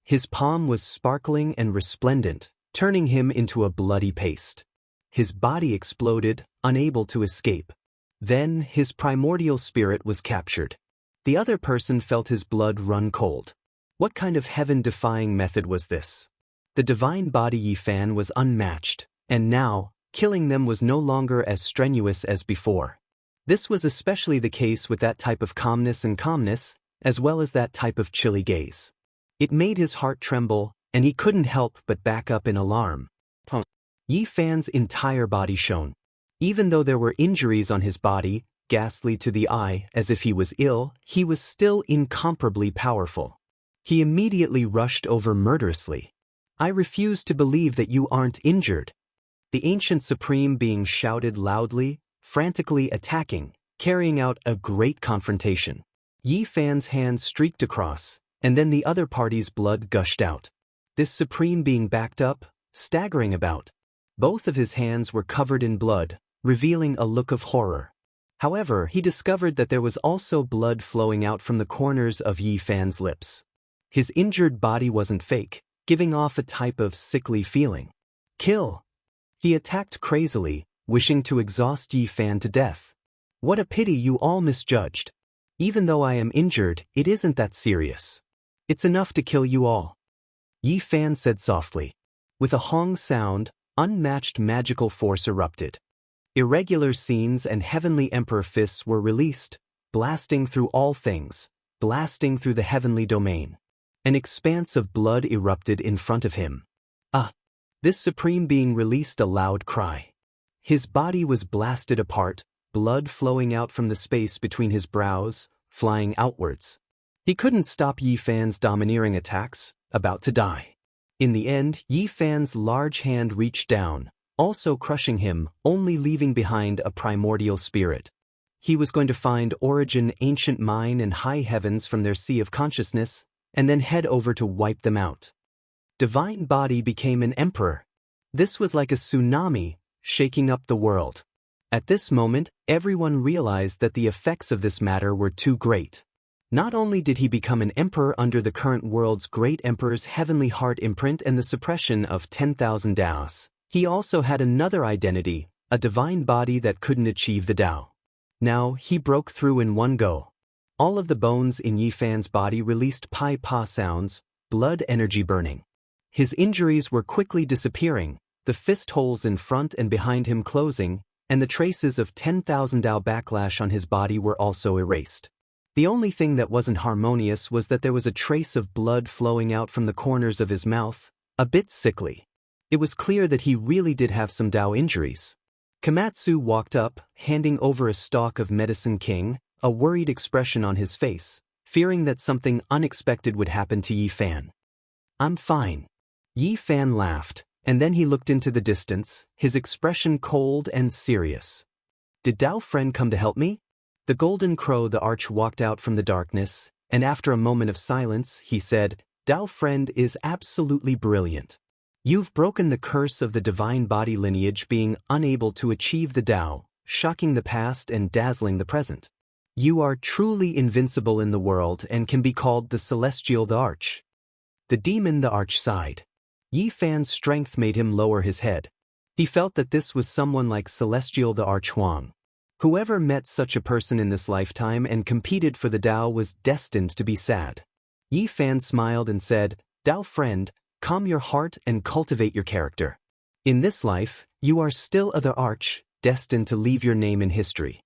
His palm was sparkling and resplendent, turning him into a bloody paste. His body exploded, unable to escape. Then his primordial spirit was captured. The other person felt his blood run cold. What kind of heaven-defying method was this? The divine body Yi Fan was unmatched, and now, killing them was no longer as strenuous as before. This was especially the case with that type of calmness, as well as that type of chilly gaze. It made his heart tremble, and he couldn't help but back up in alarm. Yi Fan's entire body shone. Even though there were injuries on his body, ghastly to the eye, as if he was ill, he was still incomparably powerful. He immediately rushed over murderously. "I refuse to believe that you aren't injured." The ancient supreme being shouted loudly, frantically attacking, carrying out a great confrontation. Yi Fan's hand streaked across, and then the other party's blood gushed out. This supreme being backed up, staggering about. Both of his hands were covered in blood, revealing a look of horror. However, he discovered that there was also blood flowing out from the corners of Yi Fan's lips. His injured body wasn't fake, giving off a type of sickly feeling. "Kill!" He attacked crazily, wishing to exhaust Yi Fan to death. "What a pity you all misjudged. Even though I am injured, it isn't that serious. It's enough to kill you all," Yi Fan said softly. With a Hong sound, unmatched magical force erupted. Irregular scenes and heavenly emperor fists were released, blasting through all things, blasting through the heavenly domain. An expanse of blood erupted in front of him. This supreme being released a loud cry. His body was blasted apart, blood flowing out from the space between his brows, flying outwards. He couldn't stop Yi Fan's domineering attacks, about to die. In the end, Yi Fan's large hand reached down, also crushing him, only leaving behind a primordial spirit. He was going to find origin ancient mine and high heavens from their sea of consciousness, and then head over to wipe them out. Divine body became an emperor. This was like a tsunami, shaking up the world. At this moment, everyone realized that the effects of this matter were too great. Not only did he become an emperor under the current world's great emperor's heavenly heart imprint and the suppression of 10,000 Daos, he also had another identity, a divine body that couldn't achieve the Tao. Now, he broke through in one go. All of the bones in Yi Fan's body released pi-pa sounds, blood energy burning. His injuries were quickly disappearing, the fist holes in front and behind him closing, and the traces of 10,000 Dao backlash on his body were also erased. The only thing that wasn't harmonious was that there was a trace of blood flowing out from the corners of his mouth, a bit sickly. It was clear that he really did have some Dao injuries. Komatsu walked up, handing over a stalk of Medicine King, a worried expression on his face, fearing that something unexpected would happen to Yi Fan. "I'm fine." Yi Fan laughed, and then he looked into the distance, his expression cold and serious. "Did Dao friend come to help me?" The golden crow the arch walked out from the darkness, and after a moment of silence, he said, "Dao friend is absolutely brilliant. You've broken the curse of the divine body lineage being unable to achieve the Tao, shocking the past and dazzling the present. You are truly invincible in the world and can be called the Celestial the Arch." The demon the Arch sighed. Yi Fan's strength made him lower his head. He felt that this was someone like Celestial the Arch Huang. Whoever met such a person in this lifetime and competed for the Tao was destined to be sad. Yi Fan smiled and said, "Dao friend, calm your heart and cultivate your character. In this life, you are still the Arch, destined to leave your name in history."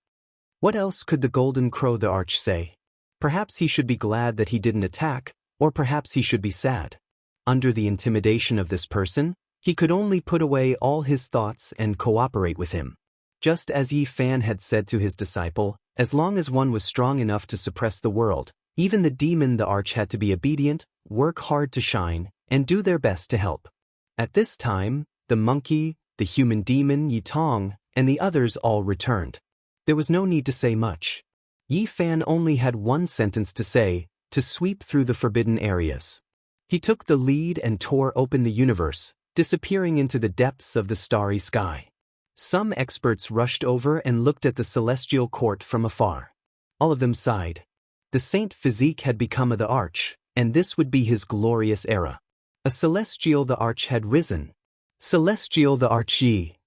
What else could the golden crow the Arch say? Perhaps he should be glad that he didn't attack, or perhaps he should be sad. Under the intimidation of this person, he could only put away all his thoughts and cooperate with him. Just as Yi Fan had said to his disciple, as long as one was strong enough to suppress the world, even the demon the Arch had to be obedient, work hard to shine, and do their best to help. At this time, the monkey, the human demon Yi Tong, and the others all returned. There was no need to say much. Yi Fan only had one sentence to say: to sweep through the forbidden areas. He took the lead and tore open the universe, disappearing into the depths of the starry sky. Some experts rushed over and looked at the celestial court from afar. All of them sighed. The saint physique had become the arch, and this would be his glorious era. A celestial the arch had risen. Celestial the arch Yi.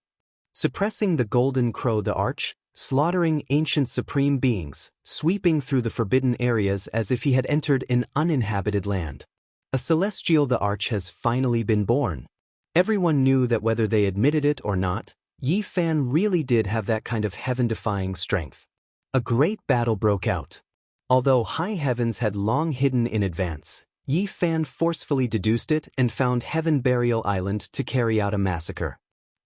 Suppressing the golden crow the arch, slaughtering ancient supreme beings, sweeping through the forbidden areas as if he had entered an uninhabited land. A celestial the arch has finally been born. Everyone knew that whether they admitted it or not, Yi Fan really did have that kind of heaven-defying strength. A great battle broke out. Although high heavens had long hidden in advance, Yi Fan forcefully deduced it and found Heaven Burial Island to carry out a massacre.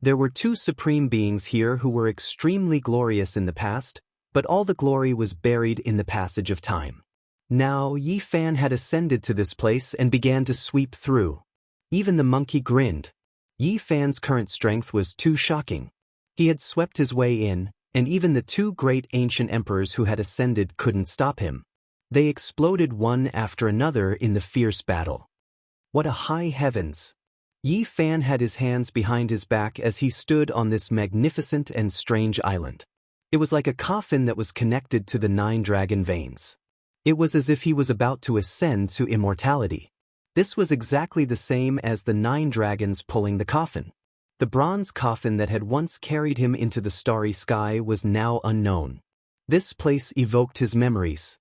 There were two supreme beings here who were extremely glorious in the past, but all the glory was buried in the passage of time. Now Yi Fan had ascended to this place and began to sweep through. Even the monkey grinned. Yi Fan's current strength was too shocking. He had swept his way in, and even the two great ancient emperors who had ascended couldn't stop him. They exploded one after another in the fierce battle. What a high heavens! Yi Fan had his hands behind his back as he stood on this magnificent and strange island. It was like a coffin that was connected to the 9 dragon veins. It was as if he was about to ascend to immortality. This was exactly the same as the 9 dragons pulling the coffin. The bronze coffin that had once carried him into the starry sky was now unknown. This place evoked his memories.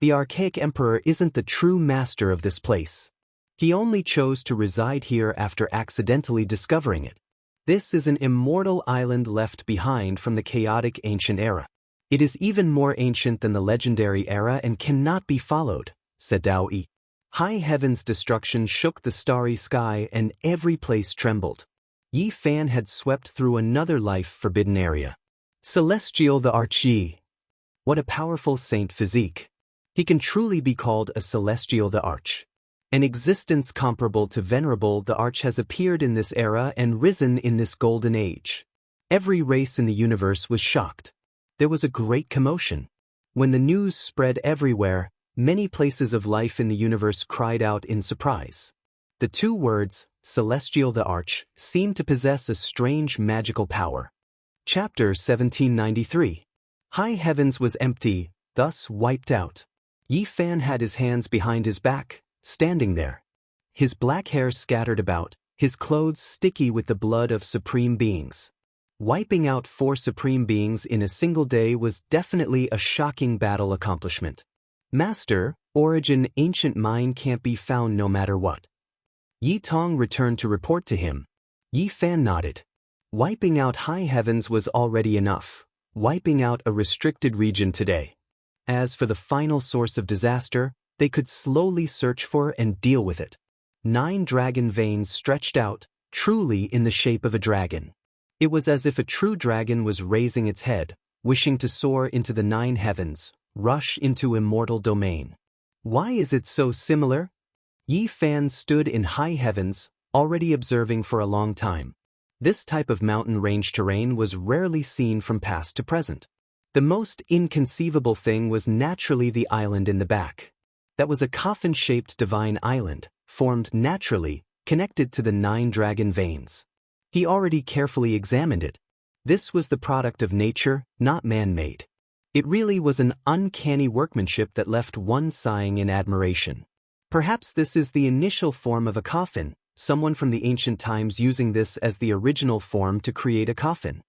The archaic emperor isn't the true master of this place. He only chose to reside here after accidentally discovering it. This is an immortal island left behind from the chaotic ancient era. It is even more ancient than the legendary era and cannot be followed, said Dao Yi. High heaven's destruction shook the starry sky and every place trembled. Yi Fan had swept through another life-forbidden area. Celestial the Arch Yi. What a powerful saint physique. He can truly be called a Celestial the Arch. An existence comparable to Venerable the Arch has appeared in this era and risen in this golden age. Every race in the universe was shocked. There was a great commotion. When the news spread everywhere, many places of life in the universe cried out in surprise. The two words, Celestial the Arch, seemed to possess a strange magical power. Chapter 1793. High heavens was empty, thus wiped out. Yi Fan had his hands behind his back, standing there. His black hair scattered about, his clothes sticky with the blood of supreme beings. Wiping out 4 supreme beings in a single day was definitely a shocking battle accomplishment. Master, origin ancient mine can't be found no matter what. Yi Tong returned to report to him. Yi Fan nodded. Wiping out high heavens was already enough. Wiping out a restricted region today. As for the final source of disaster, they could slowly search for and deal with it. 9 dragon veins stretched out, truly in the shape of a dragon. It was as if a true dragon was raising its head, wishing to soar into the 9 heavens, rush into immortal domain. Why is it so similar? Yi Fan stood in high heavens, already observing for a long time. This type of mountain range terrain was rarely seen from past to present. The most inconceivable thing was naturally the island in the back. That was a coffin-shaped divine island, formed naturally, connected to the 9 dragon veins. He already carefully examined it. This was the product of nature, not man-made. It really was an uncanny workmanship that left one sighing in admiration. Perhaps this is the initial form of a coffin, someone from the ancient times using this as the original form to create a coffin.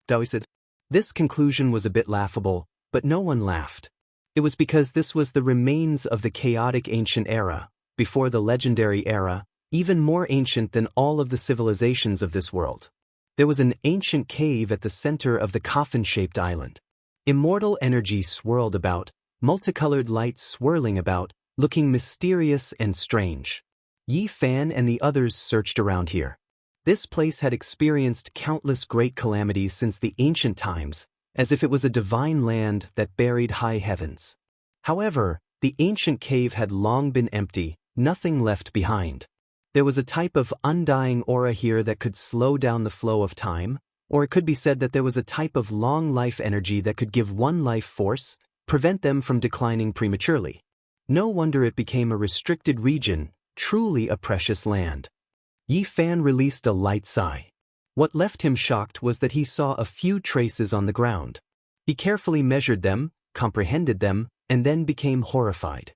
Dao said. This conclusion was a bit laughable, but no one laughed. It was because this was the remains of the chaotic ancient era, before the legendary era, even more ancient than all of the civilizations of this world. There was an ancient cave at the center of the coffin-shaped island. Immortal energy swirled about, multicolored lights swirling about, looking mysterious and strange. Yi Fan and the others searched around here. This place had experienced countless great calamities since the ancient times, as if it was a divine land that buried high heavens. However, the ancient cave had long been empty, nothing left behind. There was a type of undying aura here that could slow down the flow of time, or it could be said that there was a type of long life energy that could give one life force, prevent them from declining prematurely. No wonder it became a restricted region, truly a precious land. Yi Fan released a light sigh. What left him shocked was that he saw a few traces on the ground. He carefully measured them, comprehended them, and then became horrified.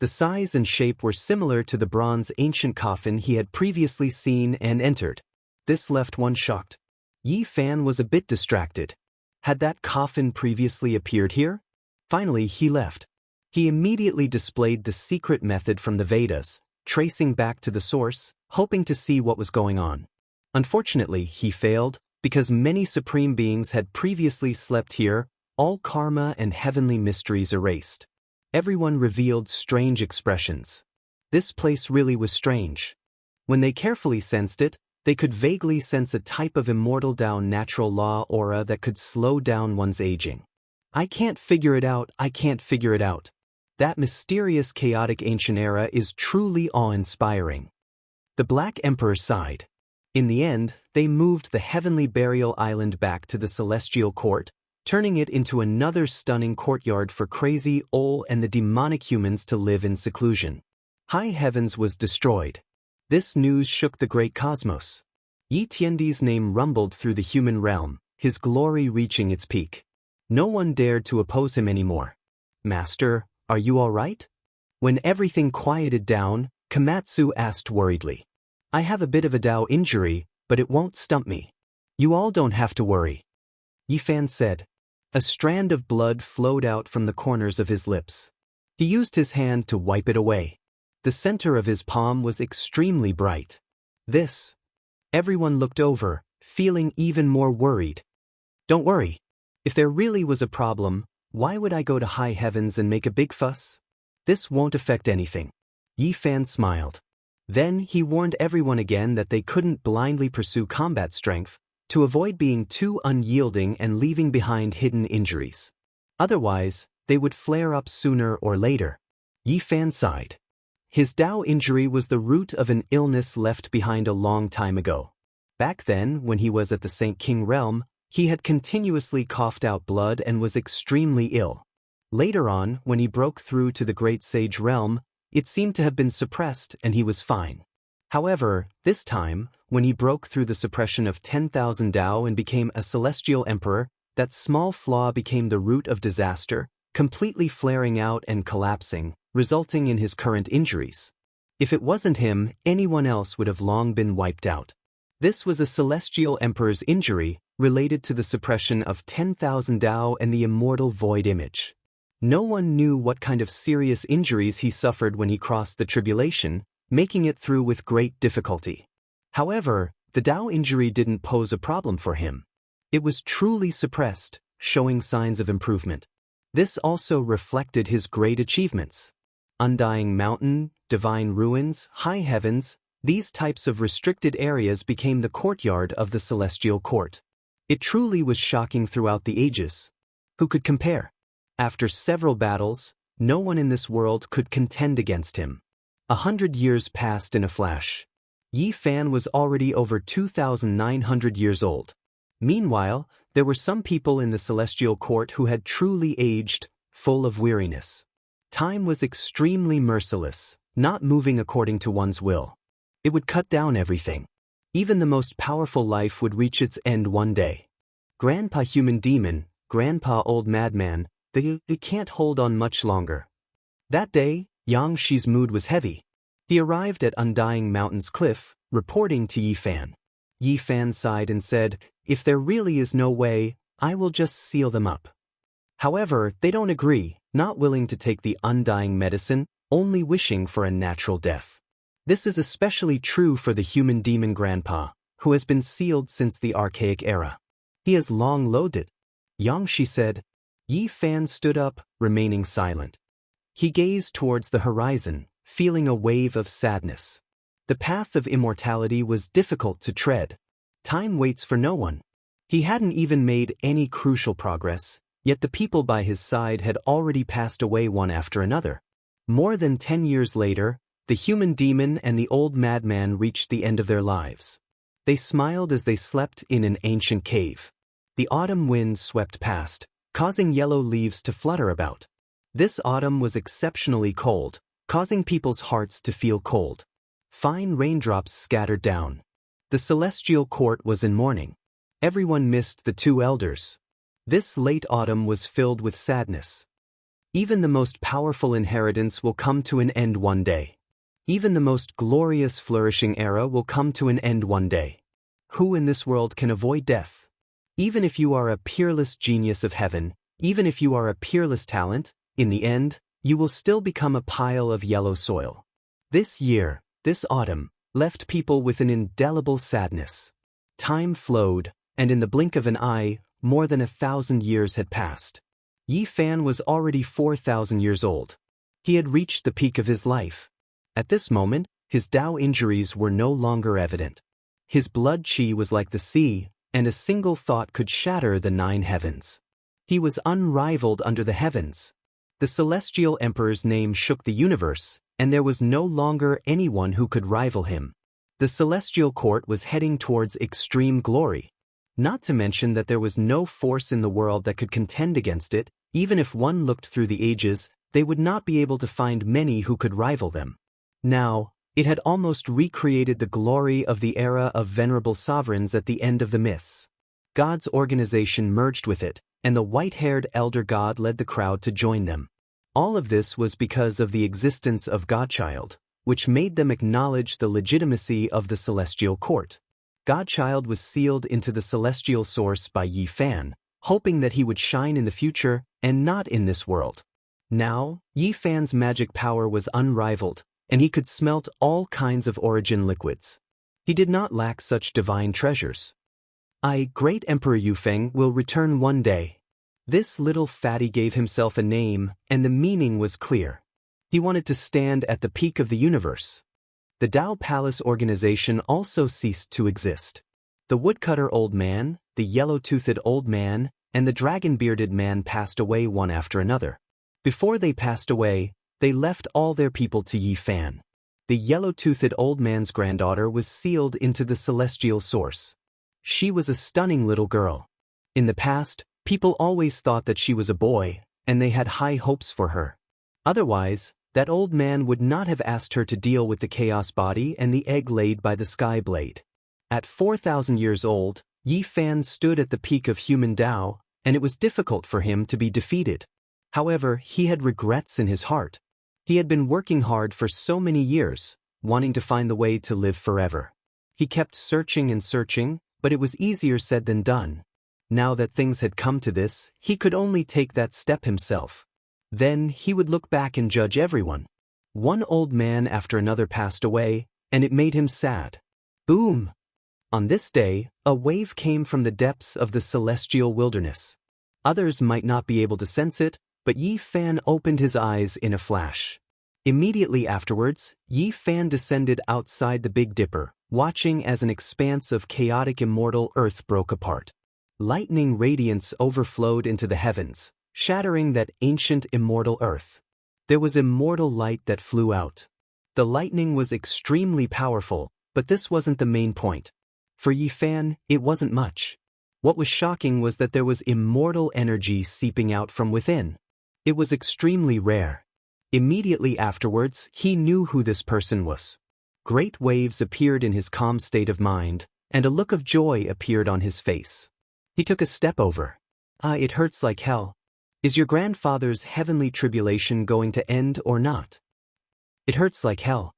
The size and shape were similar to the bronze ancient coffin he had previously seen and entered. This left one shocked. Yi Fan was a bit distracted. Had that coffin previously appeared here? Finally, he left. He immediately displayed the secret method from the Vedas, tracing back to the source, hoping to see what was going on. Unfortunately, he failed, because many supreme beings had previously slept here, all karma and heavenly mysteries erased. Everyone revealed strange expressions. This place really was strange. When they carefully sensed it, they could vaguely sense a type of immortal Tao natural law aura that could slow down one's aging. I can't figure it out, I can't figure it out. That mysterious chaotic ancient era is truly awe-inspiring. The Black Emperor sighed. In the end, they moved the heavenly burial island back to the celestial court, turning it into another stunning courtyard for crazy Ol and the demonic humans to live in seclusion. High heavens was destroyed. This news shook the great cosmos. Yi Tiandi's name rumbled through the human realm, his glory reaching its peak. No one dared to oppose him anymore. Master, are you all right? When everything quieted down, Komatsu asked worriedly. I have a bit of a Tao injury, but it won't stump me. You all don't have to worry. Yi Fan said. A strand of blood flowed out from the corners of his lips. He used his hand to wipe it away. The center of his palm was extremely bright. This. Everyone looked over, feeling even more worried. Don't worry. If there really was a problem, why would I go to high heavens and make a big fuss? This won't affect anything. Yi Fan smiled. Then he warned everyone again that they couldn't blindly pursue combat strength, to avoid being too unyielding and leaving behind hidden injuries. Otherwise, they would flare up sooner or later. Yi Fan sighed. His Tao injury was the root of an illness left behind a long time ago. Back then, when he was at the Saint King realm, he had continuously coughed out blood and was extremely ill. Later on, when he broke through to the Great Sage realm, it seemed to have been suppressed and he was fine. However, this time, when he broke through the suppression of 10,000 Tao and became a celestial emperor, that small flaw became the root of disaster, completely flaring out and collapsing, resulting in his current injuries. If it wasn't him, anyone else would have long been wiped out. This was a celestial emperor's injury, related to the suppression of 10,000 Tao and the immortal void image. No one knew what kind of serious injuries he suffered when he crossed the tribulation, making it through with great difficulty. However, the Tao injury didn't pose a problem for him. It was truly suppressed, showing signs of improvement. This also reflected his great achievements. Undying Mountain, Divine Ruins, High Heavens, these types of restricted areas became the courtyard of the Celestial Court. It truly was shocking throughout the ages. Who could compare? After several battles, no one in this world could contend against him. 100 years passed in a flash. Yi Fan was already over 2,900 years old. Meanwhile, there were some people in the Celestial Court who had truly aged, full of weariness. Time was extremely merciless, not moving according to one's will. It would cut down everything. Even the most powerful life would reach its end one day. Grandpa Human Demon, Grandpa Old Madman, they can't hold on much longer. That day, Xianxia's mood was heavy. He arrived at Undying Mountain's cliff, reporting to Yi Fan. Yi Fan sighed and said, if there really is no way, I will just seal them up. However, they don't agree, not willing to take the undying medicine, only wishing for a natural death. This is especially true for the human demon grandpa, who has been sealed since the archaic era. He has long loathed it. Xianxia said. Yi Fan stood up, remaining silent. He gazed towards the horizon, feeling a wave of sadness. The path of immortality was difficult to tread. Time waits for no one. He hadn't even made any crucial progress, yet the people by his side had already passed away one after another. More than 10 years later, The human demon and the old madman reached the end of their lives. They smiled as they slept in an ancient cave. The autumn wind swept past, causing yellow leaves to flutter about. This autumn was exceptionally cold, causing people's hearts to feel cold. Fine raindrops scattered down. The celestial court was in mourning. Everyone missed the two elders. This late autumn was filled with sadness. Even the most powerful inheritance will come to an end one day. Even the most glorious flourishing era will come to an end one day. Who in this world can avoid death? Even if you are a peerless genius of heaven, even if you are a peerless talent, in the end, you will still become a pile of yellow soil. This year, this autumn, left people with an indelible sadness. Time flowed, and in the blink of an eye, more than 1,000 years had passed. Yi Fan was already 4,000 years old. He had reached the peak of his life. At this moment, his Tao injuries were no longer evident. His blood qi was like the sea, and a single thought could shatter the 9 heavens. He was unrivaled under the heavens. The celestial emperor's name shook the universe, and there was no longer anyone who could rival him. The celestial court was heading towards extreme glory. Not to mention that there was no force in the world that could contend against it. Even if one looked through the ages, they would not be able to find many who could rival them. Now, it had almost recreated the glory of the era of venerable sovereigns at the end of the myths. God's organization merged with it, and the white-haired elder god led the crowd to join them. All of this was because of the existence of Godchild, which made them acknowledge the legitimacy of the celestial court. Godchild was sealed into the celestial source by Yi Fan, hoping that he would shine in the future and not in this world. Now, Yi Fan's magic power was unrivaled, and he could smelt all kinds of origin liquids. He did not lack such divine treasures. Great Emperor Yufeng will return one day. This little fatty gave himself a name, and the meaning was clear. He wanted to stand at the peak of the universe. The Tao Palace organization also ceased to exist. The woodcutter old man, the yellow-toothed old man, and the dragon-bearded man passed away one after another. Before they passed away, they left all their people to Yi Fan. The yellow-toothed old man's granddaughter was sealed into the celestial source. She was a stunning little girl. In the past, people always thought that she was a boy, and they had high hopes for her. Otherwise, that old man would not have asked her to deal with the chaos body and the egg laid by the sky blade. At 4,000 years old, Yi Fan stood at the peak of human Tao, and it was difficult for him to be defeated. However, he had regrets in his heart. He had been working hard for so many years, wanting to find the way to live forever. He kept searching and searching, but it was easier said than done. Now that things had come to this, he could only take that step himself. Then he would look back and judge everyone. One old man after another passed away, and it made him sad. Boom! On this day, a wave came from the depths of the celestial wilderness. Others might not be able to sense it, but Yi Fan opened his eyes in a flash. Immediately afterwards, Yi Fan descended outside the Big Dipper, watching as an expanse of chaotic immortal earth broke apart. Lightning radiance overflowed into the heavens, shattering that ancient immortal earth. There was immortal light that flew out. The lightning was extremely powerful, but this wasn't the main point. For Yi Fan, it wasn't much. What was shocking was that there was immortal energy seeping out from within. It was extremely rare. Immediately afterwards, he knew who this person was. Great waves appeared in his calm state of mind, and a look of joy appeared on his face. He took a step over. It hurts like hell. Is your grandfather's heavenly tribulation going to end or not? It hurts like hell.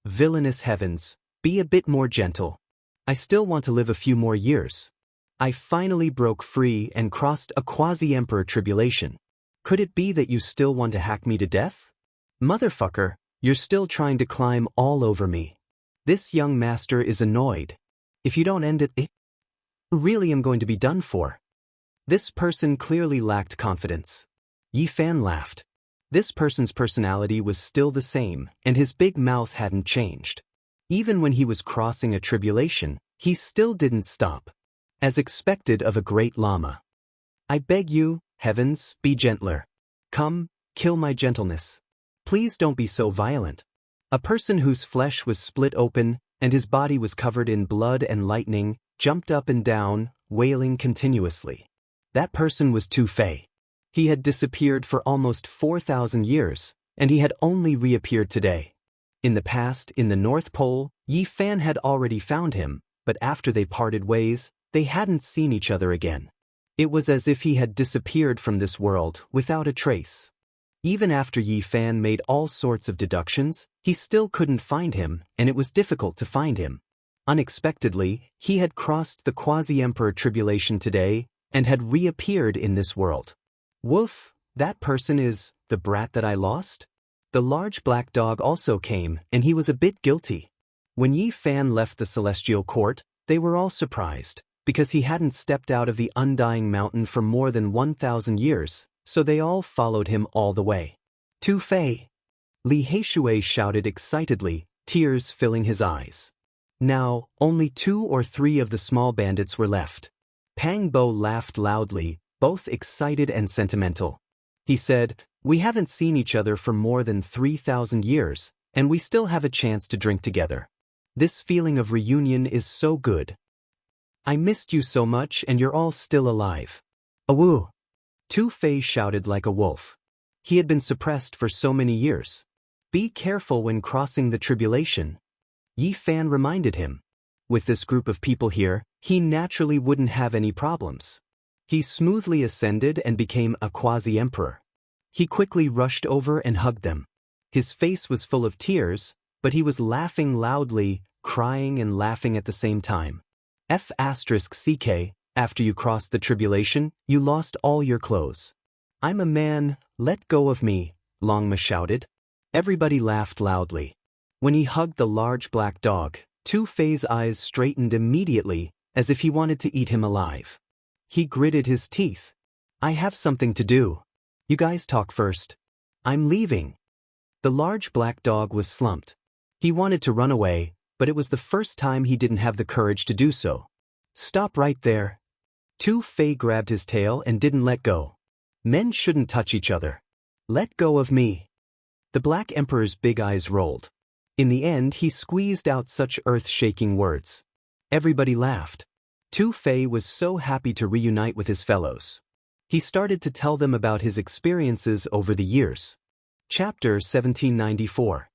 Villainous heavens, be a bit more gentle. I still want to live a few more years. I finally broke free and crossed a quasi-emperor tribulation. Could it be that you still want to hack me to death? Motherfucker, you're still trying to climb all over me. This young master is annoyed. If you don't end it, I really am going to be done for. This person clearly lacked confidence. Yi Fan laughed. This person's personality was still the same, and his big mouth hadn't changed. Even when he was crossing a tribulation, he still didn't stop. As expected of a great Lama. I beg you, heavens, be gentler. Come, kill my gentleness. Please don't be so violent. A person whose flesh was split open and his body was covered in blood and lightning jumped up and down, wailing continuously. That person was Tu Fei. He had disappeared for almost 4,000 years, and he had only reappeared today. In the past, in the North Pole, Yi Fan had already found him, but after they parted ways, they hadn't seen each other again. It was as if he had disappeared from this world without a trace. Even after Yi Fan made all sorts of deductions, he still couldn't find him, and it was difficult to find him. Unexpectedly, he had crossed the Quasi-Emperor tribulation today and had reappeared in this world. Woof, that person is the brat that I lost? The large black dog also came, and he was a bit guilty. When Yi Fan left the celestial court, they were all surprised, because he hadn't stepped out of the undying mountain for more than 1,000 years, so they all followed him all the way. Tu Fei! Li Heishui shouted excitedly, tears filling his eyes. Now, only 2 or 3 of the small bandits were left. Pang Bo laughed loudly, both excited and sentimental. He said, "We haven't seen each other for more than 3,000 years, and we still have a chance to drink together. This feeling of reunion is so good. I missed you so much and you're all still alive." Awoo! Tu Fei shouted like a wolf. He had been suppressed for so many years. Be careful when crossing the tribulation. Yi Fan reminded him. With this group of people here, he naturally wouldn't have any problems. He smoothly ascended and became a quasi-emperor. He quickly rushed over and hugged them. His face was full of tears, but he was laughing loudly, crying and laughing at the same time. F***CK, after you crossed the tribulation, you lost all your clothes. I'm a man, let go of me, Longma shouted. Everybody laughed loudly. When he hugged the large black dog, Tu Fei's eyes straightened immediately, as if he wanted to eat him alive. He gritted his teeth. I have something to do. You guys talk first. I'm leaving. The large black dog was slumped. He wanted to run away, but it was the first time he didn't have the courage to do so. Stop right there. Tu Fei grabbed his tail and didn't let go. Men shouldn't touch each other. Let go of me. The Black Emperor's big eyes rolled. In the end, he squeezed out such earth-shaking words. Everybody laughed. Tu Fei was so happy to reunite with his fellows. He started to tell them about his experiences over the years. Chapter 1794.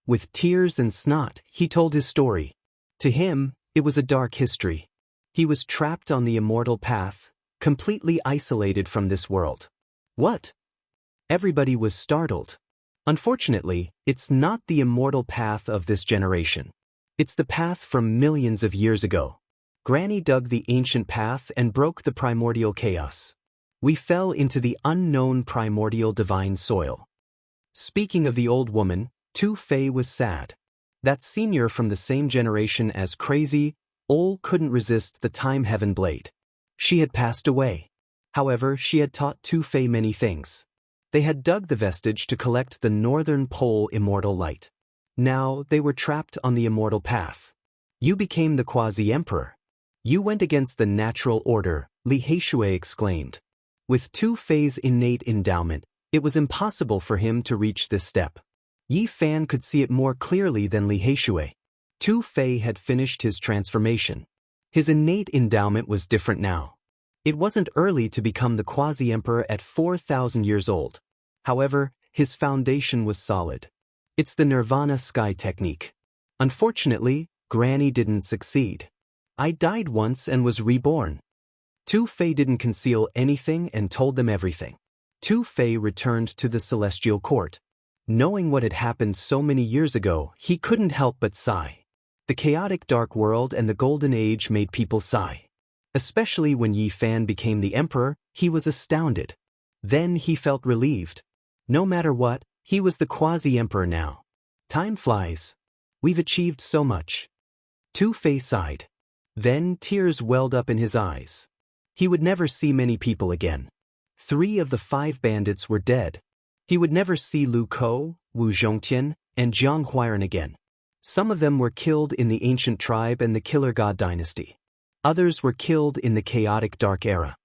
With tears and snot, he told his story. To him, it was a dark history. He was trapped on the immortal path, completely isolated from this world. What? Everybody was startled. Unfortunately, it's not the immortal path of this generation. It's the path from millions of years ago. Granny dug the ancient path and broke the primordial chaos. We fell into the unknown primordial divine soil. Speaking of the old woman, Tu Fei was sad. That senior from the same generation as Crazy Ol couldn't resist the time heaven blade. She had passed away. However, she had taught Tu Fei many things. They had dug the vestige to collect the northern pole immortal light. Now they were trapped on the immortal path. You became the quasi-emperor. You went against the natural order, Li Heishui exclaimed. With Tu Fei's innate endowment, it was impossible for him to reach this step. Yi Fan could see it more clearly than Li Heishui. Tu Fei had finished his transformation. His innate endowment was different now. It wasn't early to become the quasi-emperor at 4,000 years old. However, his foundation was solid. It's the Nirvana sky technique. Unfortunately, Granny didn't succeed. I died once and was reborn. Tu Fei didn't conceal anything and told them everything. Tu Fei returned to the celestial court. Knowing what had happened so many years ago, he couldn't help but sigh. The chaotic dark world and the golden age made people sigh. Especially when Yi Fan became the emperor, he was astounded. Then he felt relieved. No matter what, he was the quasi-emperor now. Time flies. We've achieved so much. Tu Fei sighed. Then tears welled up in his eyes. He would never see many people again. 3 of the 5 bandits were dead. He would never see Lu Kou, Wu Zhongtian, and Jiang Huairan again. Some of them were killed in the ancient tribe and the Killer God dynasty. Others were killed in the chaotic dark era.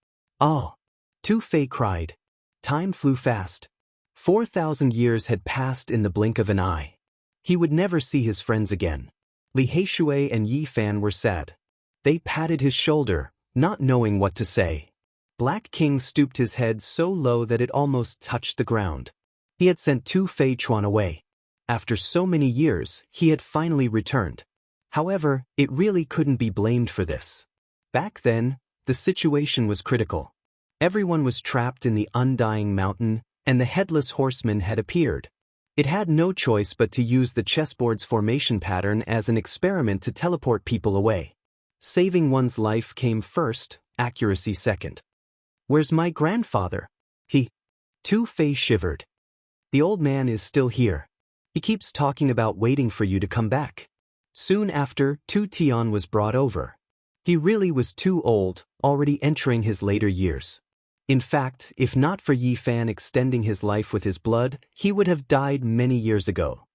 Oh! Tu Fei cried. Time flew fast. 4,000 years had passed in the blink of an eye. He would never see his friends again. Li Heishui and Yi Fan were sad. They patted his shoulder, not knowing what to say. Black King stooped his head so low that it almost touched the ground. He had sent Tu Fei Chuan away. After so many years, he had finally returned. However, it really couldn't be blamed for this. Back then, the situation was critical. Everyone was trapped in the undying mountain, and the headless horseman had appeared. It had no choice but to use the chessboard's formation pattern as an experiment to teleport people away. Saving one's life came first, accuracy second. "Where's my grandfather?" Tu Fei shivered. "The old man is still here. He keeps talking about waiting for you to come back." Soon after, Tu Tian was brought over. He really was too old, already entering his later years. In fact, if not for Yi Fan extending his life with his blood, he would have died many years ago.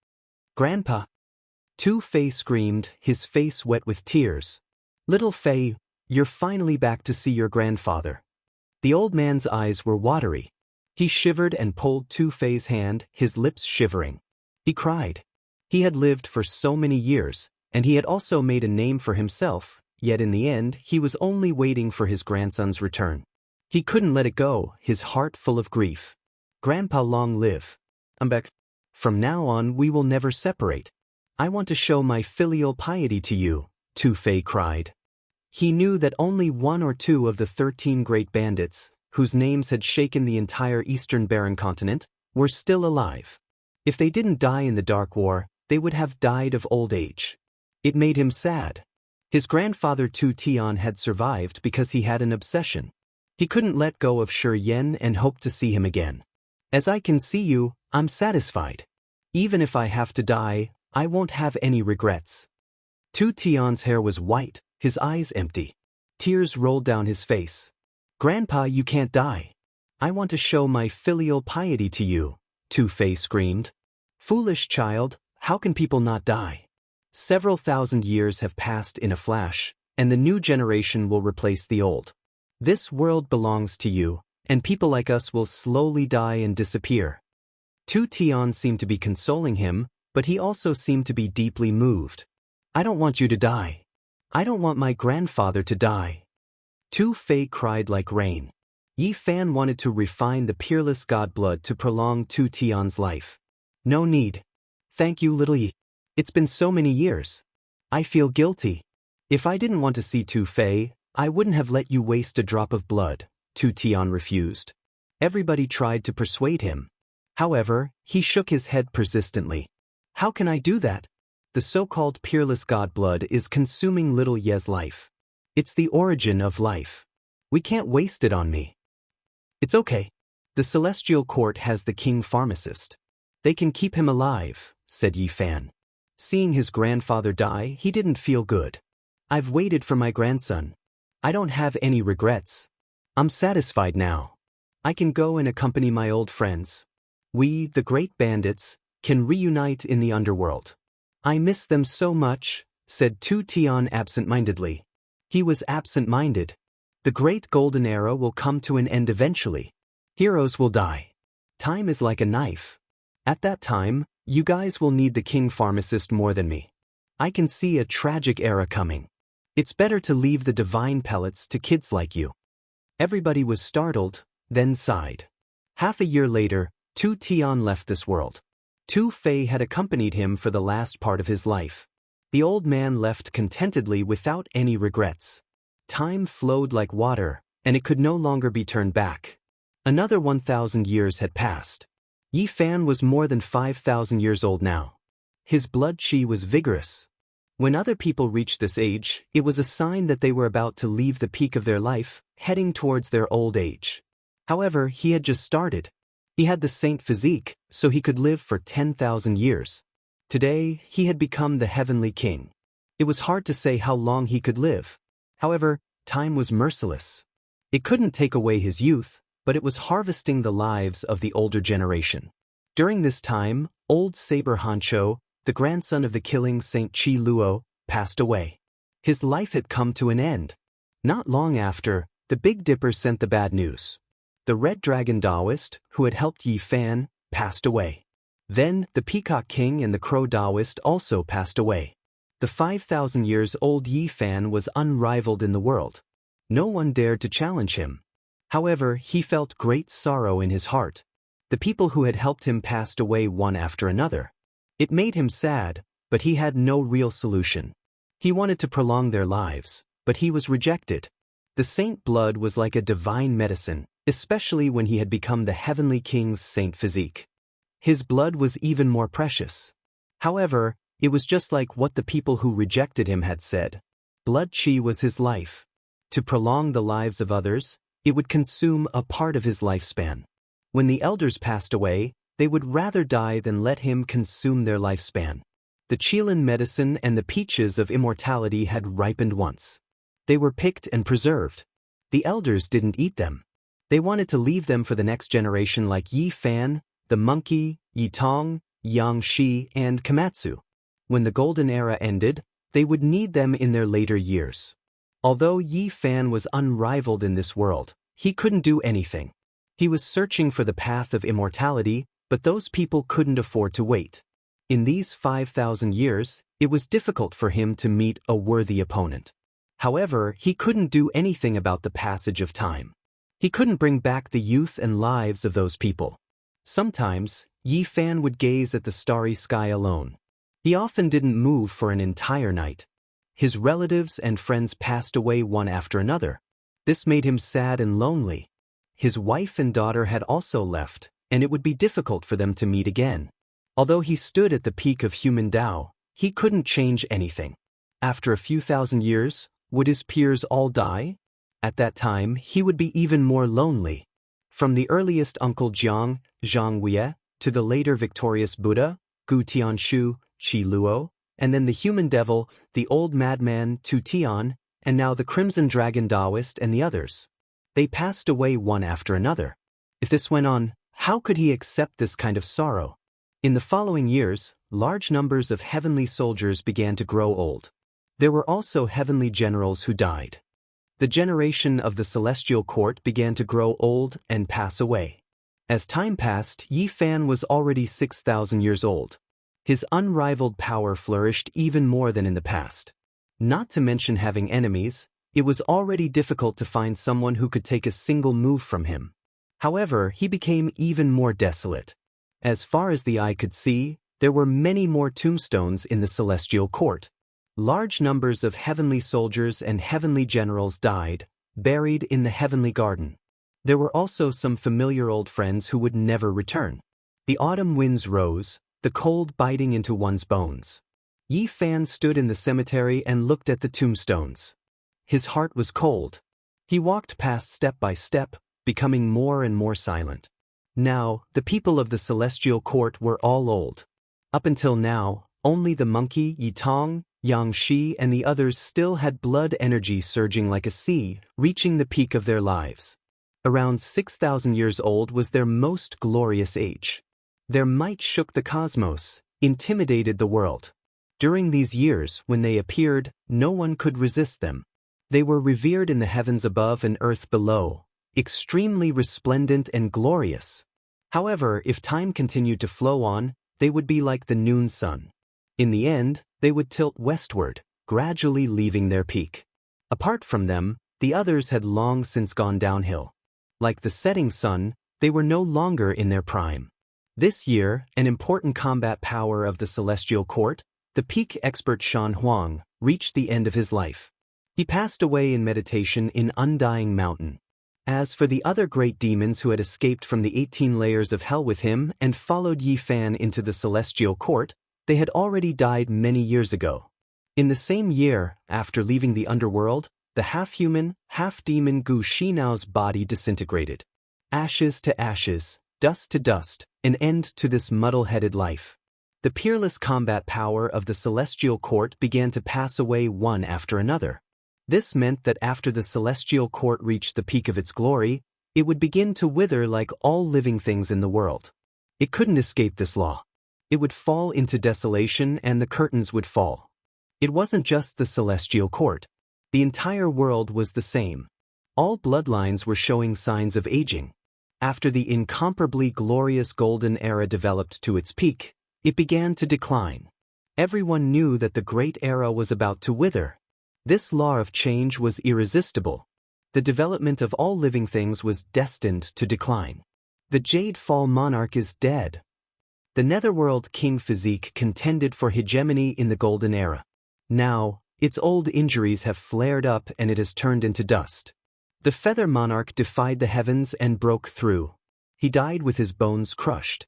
"Grandpa!" Tu Fei screamed, his face wet with tears. "Little Fei, you're finally back to see your grandfather." The old man's eyes were watery. He shivered and pulled Tu Fei's hand, his lips shivering. He cried. He had lived for so many years, and he had also made a name for himself, yet in the end he was only waiting for his grandson's return. He couldn't let it go, his heart full of grief. "Grandpa, long live. I'm back. From now on we will never separate. I want to show my filial piety to you," Tu Fei cried. He knew that only one or two of the 13 great bandits, whose names had shaken the entire Eastern Barren continent, were still alive. If they didn't die in the Dark War, they would have died of old age. It made him sad. His grandfather Tu Tian had survived because he had an obsession. He couldn't let go of Shi Yan and hoped to see him again. "As I can see you, I'm satisfied. Even if I have to die, I won't have any regrets." Tu Tian's hair was white, his eyes empty. Tears rolled down his face. "Grandpa, you can't die. I want to show my filial piety to you," Tu Fei screamed. "Foolish child, how can people not die? Several thousand years have passed in a flash, and the new generation will replace the old. This world belongs to you, and people like us will slowly die and disappear." Tu Tian seemed to be consoling him, but he also seemed to be deeply moved. "I don't want you to die. I don't want my grandfather to die." Tu Fei cried like rain. Yi Fan wanted to refine the peerless god blood to prolong Tu Tian's life. "No need. Thank you, little Yi. It's been so many years. I feel guilty. If I didn't want to see Tu Fei, I wouldn't have let you waste a drop of blood," Tu Tian refused. Everybody tried to persuade him. However, he shook his head persistently. "How can I do that? The so-called peerless god blood is consuming little Ye's life. It's the origin of life. We can't waste it on me." "It's okay. The Celestial Court has the king pharmacist. They can keep him alive," said Yi Fan. Seeing his grandfather die, he didn't feel good. "I've waited for my grandson. I don't have any regrets. I'm satisfied now. I can go and accompany my old friends. We, the great bandits, can reunite in the underworld. I miss them so much," said Tu Tian absent-mindedly. He was absent-minded. The great golden era will come to an end eventually. Heroes will die. Time is like a knife. At that time, you guys will need the king pharmacist more than me. I can see a tragic era coming. It's better to leave the divine pellets to kids like you." Everybody was startled, then sighed. Half a year later, Tu Tian left this world. Tu Fei had accompanied him for the last part of his life. The old man left contentedly without any regrets. Time flowed like water, and it could no longer be turned back. Another 1,000 years had passed. Yi Fan was more than 5,000 years old now. His blood qi was vigorous. When other people reached this age, it was a sign that they were about to leave the peak of their life, heading towards their old age. However, he had just started. He had the saint physique, so he could live for 10,000 years. Today, he had become the heavenly king. It was hard to say how long he could live. However, time was merciless. It couldn't take away his youth, but it was harvesting the lives of the older generation. During this time, old Saber Hancho, the grandson of the killing Saint Qi Luo, passed away. His life had come to an end. Not long after, the Big Dipper sent the bad news. The Red Dragon Taoist, who had helped Yi Fan, passed away. Then, the Peacock King and the Crow Taoist also passed away. The 5,000 years old Yi Fan was unrivaled in the world. No one dared to challenge him. However, he felt great sorrow in his heart. The people who had helped him passed away one after another. It made him sad, but he had no real solution. He wanted to prolong their lives, but he was rejected. The saint blood was like a divine medicine, especially when he had become the heavenly king's saint physique. His blood was even more precious. However, it was just like what the people who rejected him had said. Blood qi was his life. To prolong the lives of others, it would consume a part of his lifespan. When the elders passed away, they would rather die than let him consume their lifespan. The qilin medicine and the peaches of immortality had ripened once. They were picked and preserved. The elders didn't eat them. They wanted to leave them for the next generation like Yi Fan, the monkey, Yi Tong, Xianxia, and Komatsu. When the golden era ended, they would need them in their later years. Although Yi Fan was unrivaled in this world, he couldn't do anything. He was searching for the path of immortality, but those people couldn't afford to wait. In these 5,000 years, it was difficult for him to meet a worthy opponent. However, he couldn't do anything about the passage of time. He couldn't bring back the youth and lives of those people. Sometimes, Yi Fan would gaze at the starry sky alone. He often didn't move for an entire night. His relatives and friends passed away one after another. This made him sad and lonely. His wife and daughter had also left, and it would be difficult for them to meet again. Although he stood at the peak of human Tao, he couldn't change anything. After a few thousand years, would his peers all die? At that time, he would be even more lonely. From the earliest Uncle Jiang, Zhang Wei, to the later victorious Buddha, Gu Tianshu, Qi Luo, and then the human devil, the old madman Tu Tian, and now the Crimson Dragon Taoist and the others. They passed away one after another. If this went on, how could he accept this kind of sorrow? In the following years, large numbers of heavenly soldiers began to grow old. There were also heavenly generals who died. The generation of the celestial court began to grow old and pass away. As time passed, Yi Fan was already 6,000 years old. His unrivaled power flourished even more than in the past. Not to mention having enemies, it was already difficult to find someone who could take a single move from him. However, he became even more desolate. As far as the eye could see, there were many more tombstones in the celestial court. Large numbers of heavenly soldiers and heavenly generals died, buried in the heavenly garden. There were also some familiar old friends who would never return. The autumn winds rose, the cold biting into one's bones. Yi Fan stood in the cemetery and looked at the tombstones. His heart was cold. He walked past step by step, becoming more and more silent. Now, the people of the celestial court were all old. Up until now, only the monkey, Yi Tong, Xianxia, and the others still had blood energy surging like a sea, reaching the peak of their lives. Around 6,000 years old was their most glorious age. Their might shook the cosmos, intimidated the world. During these years, when they appeared, no one could resist them. They were revered in the heavens above and earth below, extremely resplendent and glorious. However, if time continued to flow on, they would be like the noon sun. In the end, they would tilt westward, gradually leaving their peak. Apart from them, the others had long since gone downhill. Like the setting sun, they were no longer in their prime. This year, an important combat power of the celestial court, the peak expert Shan Huang, reached the end of his life. He passed away in meditation in Undying Mountain. As for the other great demons who had escaped from the 18 layers of hell with him and followed Yi Fan into the celestial court, they had already died many years ago. In the same year, after leaving the underworld, the half-human, half-demon Gu Shinao's body disintegrated. Ashes to ashes, dust to dust, an end to this muddle-headed life. The peerless combat power of the celestial court began to pass away one after another. This meant that after the celestial court reached the peak of its glory, it would begin to wither like all living things in the world. It couldn't escape this law. It would fall into desolation and the curtains would fall. It wasn't just the celestial court. The entire world was the same. All bloodlines were showing signs of aging. After the incomparably glorious golden era developed to its peak, it began to decline. Everyone knew that the great era was about to wither. This law of change was irresistible. The development of all living things was destined to decline. The Jade Fall monarch is dead. The Netherworld king Physique contended for hegemony in the golden era. Now, its old injuries have flared up and it has turned into dust. The Feather monarch defied the heavens and broke through. He died with his bones crushed.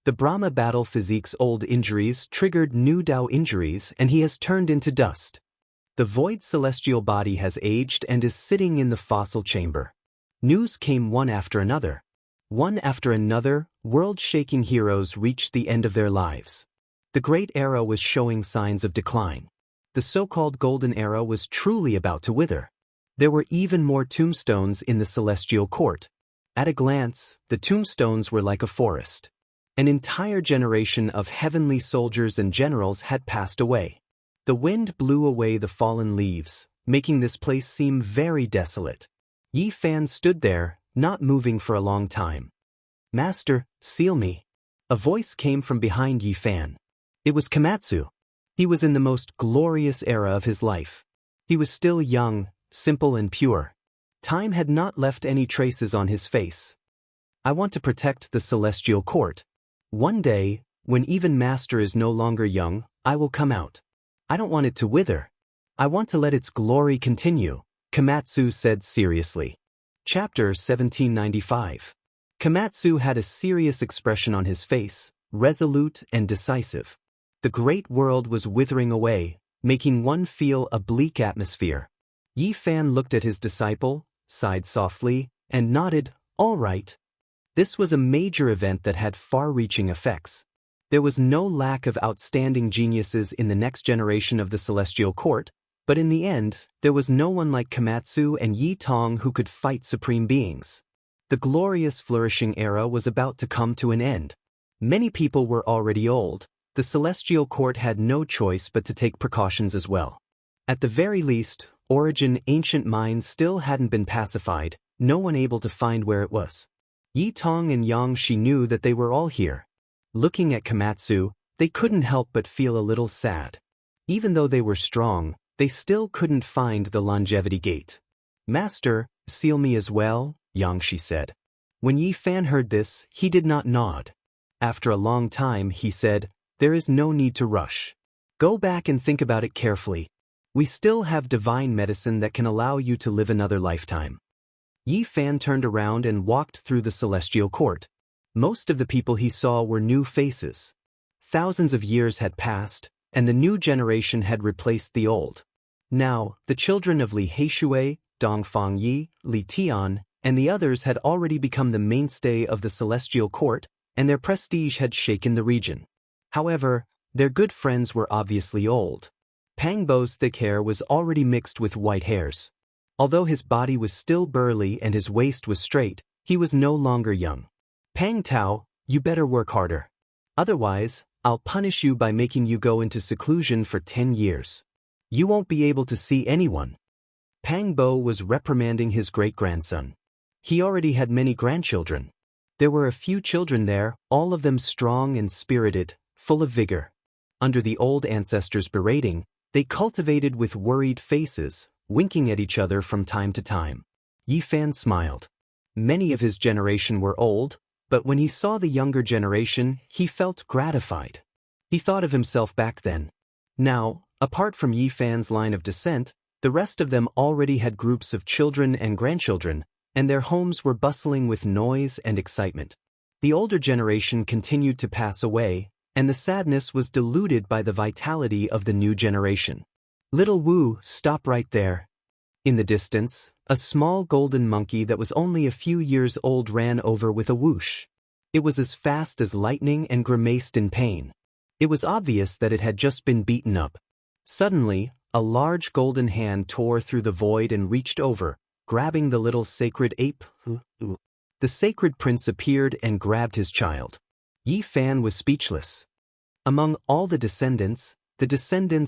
The Brahma battle Physique's old injuries triggered new Tao injuries and he has turned into dust. The void celestial body has aged and is sitting in the fossil chamber. News came one after another. One after another, world-shaking heroes reached the end of their lives. The great era was showing signs of decline. The so-called golden era was truly about to wither. There were even more tombstones in the celestial court. At a glance, the tombstones were like a forest. An entire generation of heavenly soldiers and generals had passed away. The wind blew away the fallen leaves, making this place seem very desolate. Yi Fan stood there, not moving for a long time. "Master, seal me." A voice came from behind Yi Fan. It was Komatsu. He was in the most glorious era of his life. He was still young, simple and pure. Time had not left any traces on his face. "I want to protect the celestial court. One day, when even Master is no longer young, I will come out. I don't want it to wither. I want to let its glory continue," Komatsu said seriously. Chapter 1795. Komatsu had a serious expression on his face, resolute and decisive. The great world was withering away, making one feel a bleak atmosphere. Yi Fan looked at his disciple, sighed softly, and nodded, "All right." This was a major event that had far-reaching effects. There was no lack of outstanding geniuses in the next generation of the Celestial Court, but in the end, there was no one like Komatsu and Yi Tong who could fight supreme beings. The glorious flourishing era was about to come to an end. Many people were already old. The Celestial Court had no choice but to take precautions as well. At the very least, Origin ancient mines still hadn't been pacified, no one able to find where it was. Yi Tong and Xianxia knew that they were all here. Looking at Komatsu, they couldn't help but feel a little sad. Even though they were strong, they still couldn't find the longevity gate. "Master, seal me as well," Xianxia said. When Yi Fan heard this, he did not nod. After a long time, he said, "There is no need to rush. Go back and think about it carefully. We still have divine medicine that can allow you to live another lifetime." Yi Fan turned around and walked through the celestial court. Most of the people he saw were new faces. Thousands of years had passed, and the new generation had replaced the old. Now, the children of Li Heishui, Dongfang Yi, Li Tian, and the others had already become the mainstay of the celestial court, and their prestige had shaken the region. However, their good friends were obviously old. Pang Bo's thick hair was already mixed with white hairs. Although his body was still burly and his waist was straight, he was no longer young. "Pang Tao, you better work harder. Otherwise, I'll punish you by making you go into seclusion for 10 years. You won't be able to see anyone." Pang Bo was reprimanding his great-grandson. He already had many grandchildren. There were a few children there, all of them strong and spirited, full of vigor. Under the old ancestors' berating, they cultivated with worried faces, winking at each other from time to time. Yi Fan smiled. Many of his generation were old, but when he saw the younger generation, he felt gratified. He thought of himself back then. Now, apart from Yi Fan's line of descent, the rest of them already had groups of children and grandchildren, and their homes were bustling with noise and excitement. The older generation continued to pass away, and the sadness was diluted by the vitality of the new generation. "Little Wu, stop right there." In the distance, a small golden monkey that was only a few years old ran over with a whoosh. It was as fast as lightning and grimaced in pain. It was obvious that it had just been beaten up. Suddenly, a large golden hand tore through the void and reached over, grabbing the little sacred ape. The sacred prince appeared and grabbed his child. Yi Fan was speechless. Among all the descendants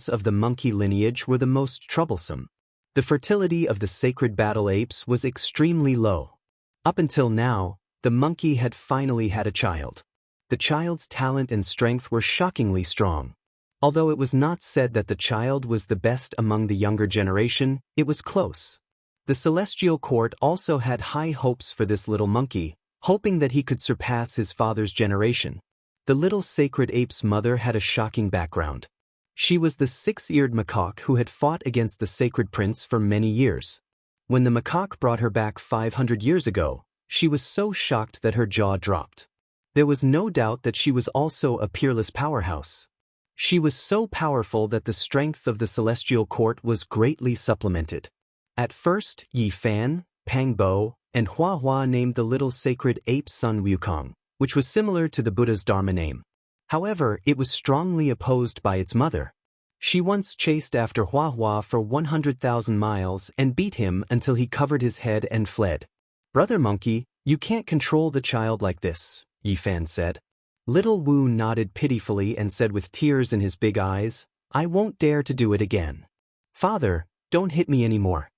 of the monkey lineage were the most troublesome. The fertility of the sacred battle apes was extremely low. Up until now, the monkey had finally had a child. The child's talent and strength were shockingly strong. Although it was not said that the child was the best among the younger generation, it was close. The celestial court also had high hopes for this little monkey, hoping that he could surpass his father's generation. The little sacred ape's mother had a shocking background. She was the six-eared macaque who had fought against the sacred prince for many years. When the macaque brought her back 500 years ago, she was so shocked that her jaw dropped. There was no doubt that she was also a peerless powerhouse. She was so powerful that the strength of the celestial court was greatly supplemented. At first, Yi Fan, Pang Bo, and Hua Hua named the little sacred ape son Wukong, which was similar to the Buddha's Dharma name. However, it was strongly opposed by its mother. She once chased after Hua Hua for 100,000 miles and beat him until he covered his head and fled. "Brother monkey, you can't control the child like this," Yi Fan said. Little Wu nodded pitifully and said with tears in his big eyes, "I won't dare to do it again. Father, don't hit me anymore."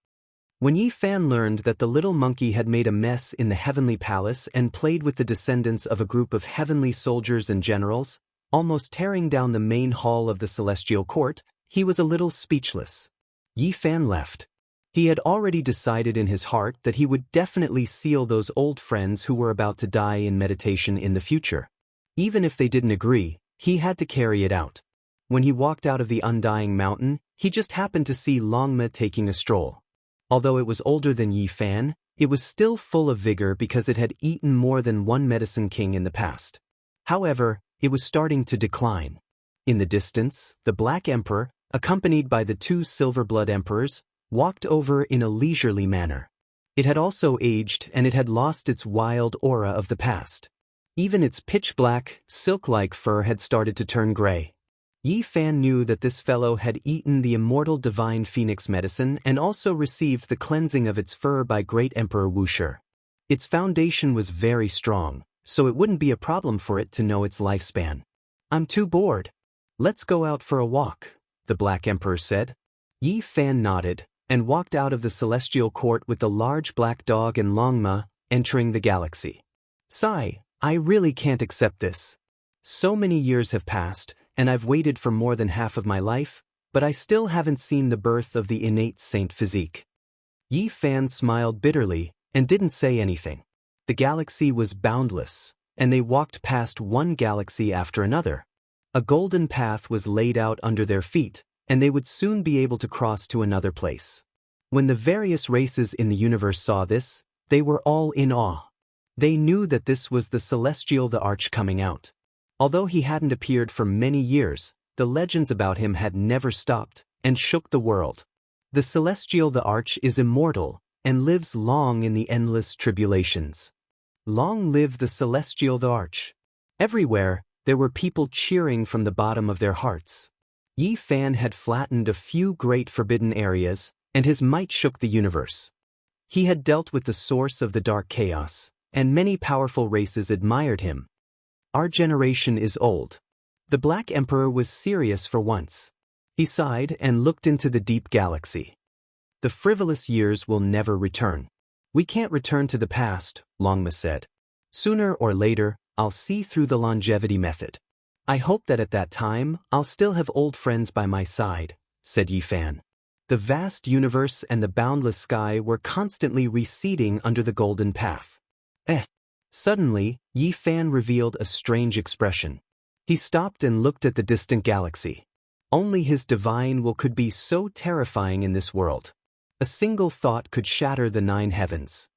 When Yi Fan learned that the little monkey had made a mess in the heavenly palace and played with the descendants of a group of heavenly soldiers and generals, almost tearing down the main hall of the celestial court, he was a little speechless. Yi Fan left. He had already decided in his heart that he would definitely seal those old friends who were about to die in meditation in the future. Even if they didn't agree, he had to carry it out. When he walked out of the Undying Mountain, he just happened to see Longma taking a stroll. Although it was older than Yi Fan, it was still full of vigor because it had eaten more than one medicine king in the past. However, it was starting to decline. In the distance, the Black Emperor, accompanied by the two Silver Blood Emperors, walked over in a leisurely manner. It had also aged and it had lost its wild aura of the past. Even its pitch-black, silk-like fur had started to turn gray. Yi Fan knew that this fellow had eaten the immortal divine phoenix medicine and also received the cleansing of its fur by Great Emperor Wuxia. Its foundation was very strong, so it wouldn't be a problem for it to know its lifespan. "I'm too bored. Let's go out for a walk," the Black Emperor said. Yi Fan nodded and walked out of the celestial court with the large black dog and Longma, entering the galaxy. "Sigh, I really can't accept this. So many years have passed, and I've waited for more than half of my life, but I still haven't seen the birth of the innate saint physique." Yi Fan smiled bitterly and didn't say anything. The galaxy was boundless, and they walked past one galaxy after another. A golden path was laid out under their feet, and they would soon be able to cross to another place. When the various races in the universe saw this, they were all in awe. They knew that this was the Celestial the Arch coming out. Although he hadn't appeared for many years, the legends about him had never stopped and shook the world. The Celestial the Arch is immortal and lives long in the endless tribulations. Long live the Celestial the Arch. Everywhere, there were people cheering from the bottom of their hearts. Yi Fan had flattened a few great forbidden areas, and his might shook the universe. He had dealt with the source of the dark chaos, and many powerful races admired him. "Our generation is old." The Black Emperor was serious for once. He sighed and looked into the deep galaxy. "The frivolous years will never return. We can't return to the past," Longma said. "Sooner or later, I'll see through the longevity method. I hope that at that time, I'll still have old friends by my side," said Yi Fan. The vast universe and the boundless sky were constantly receding under the golden path. Suddenly, Yi Fan revealed a strange expression. He stopped and looked at the distant galaxy. Only his divine will could be so terrifying in this world. A single thought could shatter the 9 heavens.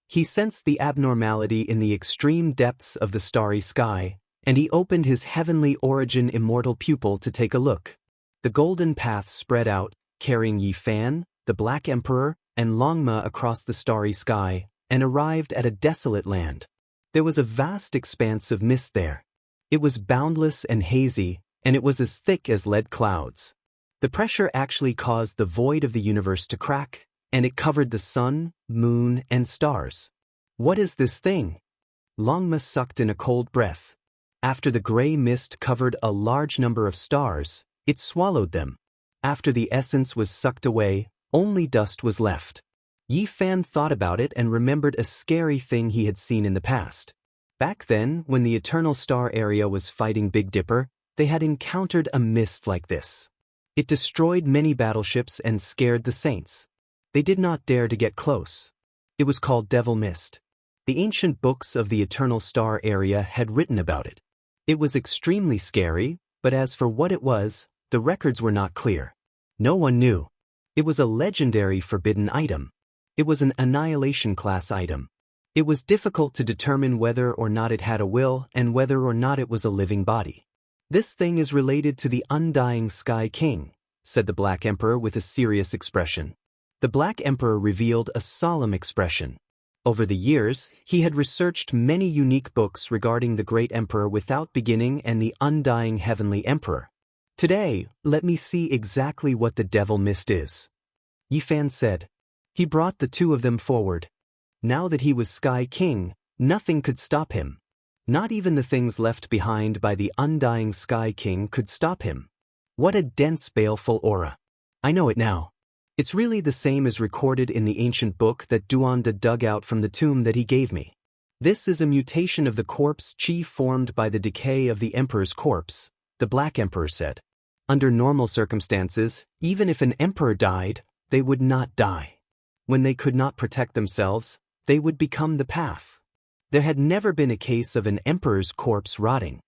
He sensed the abnormality in the extreme depths of the starry sky, and he opened his heavenly origin immortal pupil to take a look. The golden path spread out, carrying Yi Fan, the Black Emperor, and Longma across the starry sky, and arrived at a desolate land. There was a vast expanse of mist there. It was boundless and hazy, and it was as thick as lead clouds. The pressure actually caused the void of the universe to crack, and it covered the sun, moon, and stars. "What is this thing?" Longma sucked in a cold breath. After the gray mist covered a large number of stars, it swallowed them. After the essence was sucked away, only dust was left. Yi Fan thought about it and remembered a scary thing he had seen in the past. Back then, when the Eternal Star area was fighting Big Dipper, they had encountered a mist like this. It destroyed many battleships and scared the saints. They did not dare to get close. It was called Devil Mist. The ancient books of the Eternal Star area had written about it. It was extremely scary, but as for what it was, the records were not clear. No one knew. It was a legendary forbidden item. It was an annihilation class item. It was difficult to determine whether or not it had a will and whether or not it was a living body. This thing is related to the undying Sky King, said the Black Emperor with a serious expression. The Black Emperor revealed a solemn expression. Over the years, he had researched many unique books regarding the Great Emperor without beginning and the undying Heavenly Emperor. Today, let me see exactly what the Devil Mist is. Yi Fan said. He brought the two of them forward. Now that he was Sky King, nothing could stop him. Not even the things left behind by the undying Sky King could stop him. What a dense, baleful aura. I know it now. It's really the same as recorded in the ancient book that Duanda dug out from the tomb that he gave me. This is a mutation of the corpse chi formed by the decay of the Emperor's corpse, the Black Emperor said. Under normal circumstances, even if an emperor died, they would not die. When they could not protect themselves, they would become the path. There had never been a case of an emperor's corpse rotting.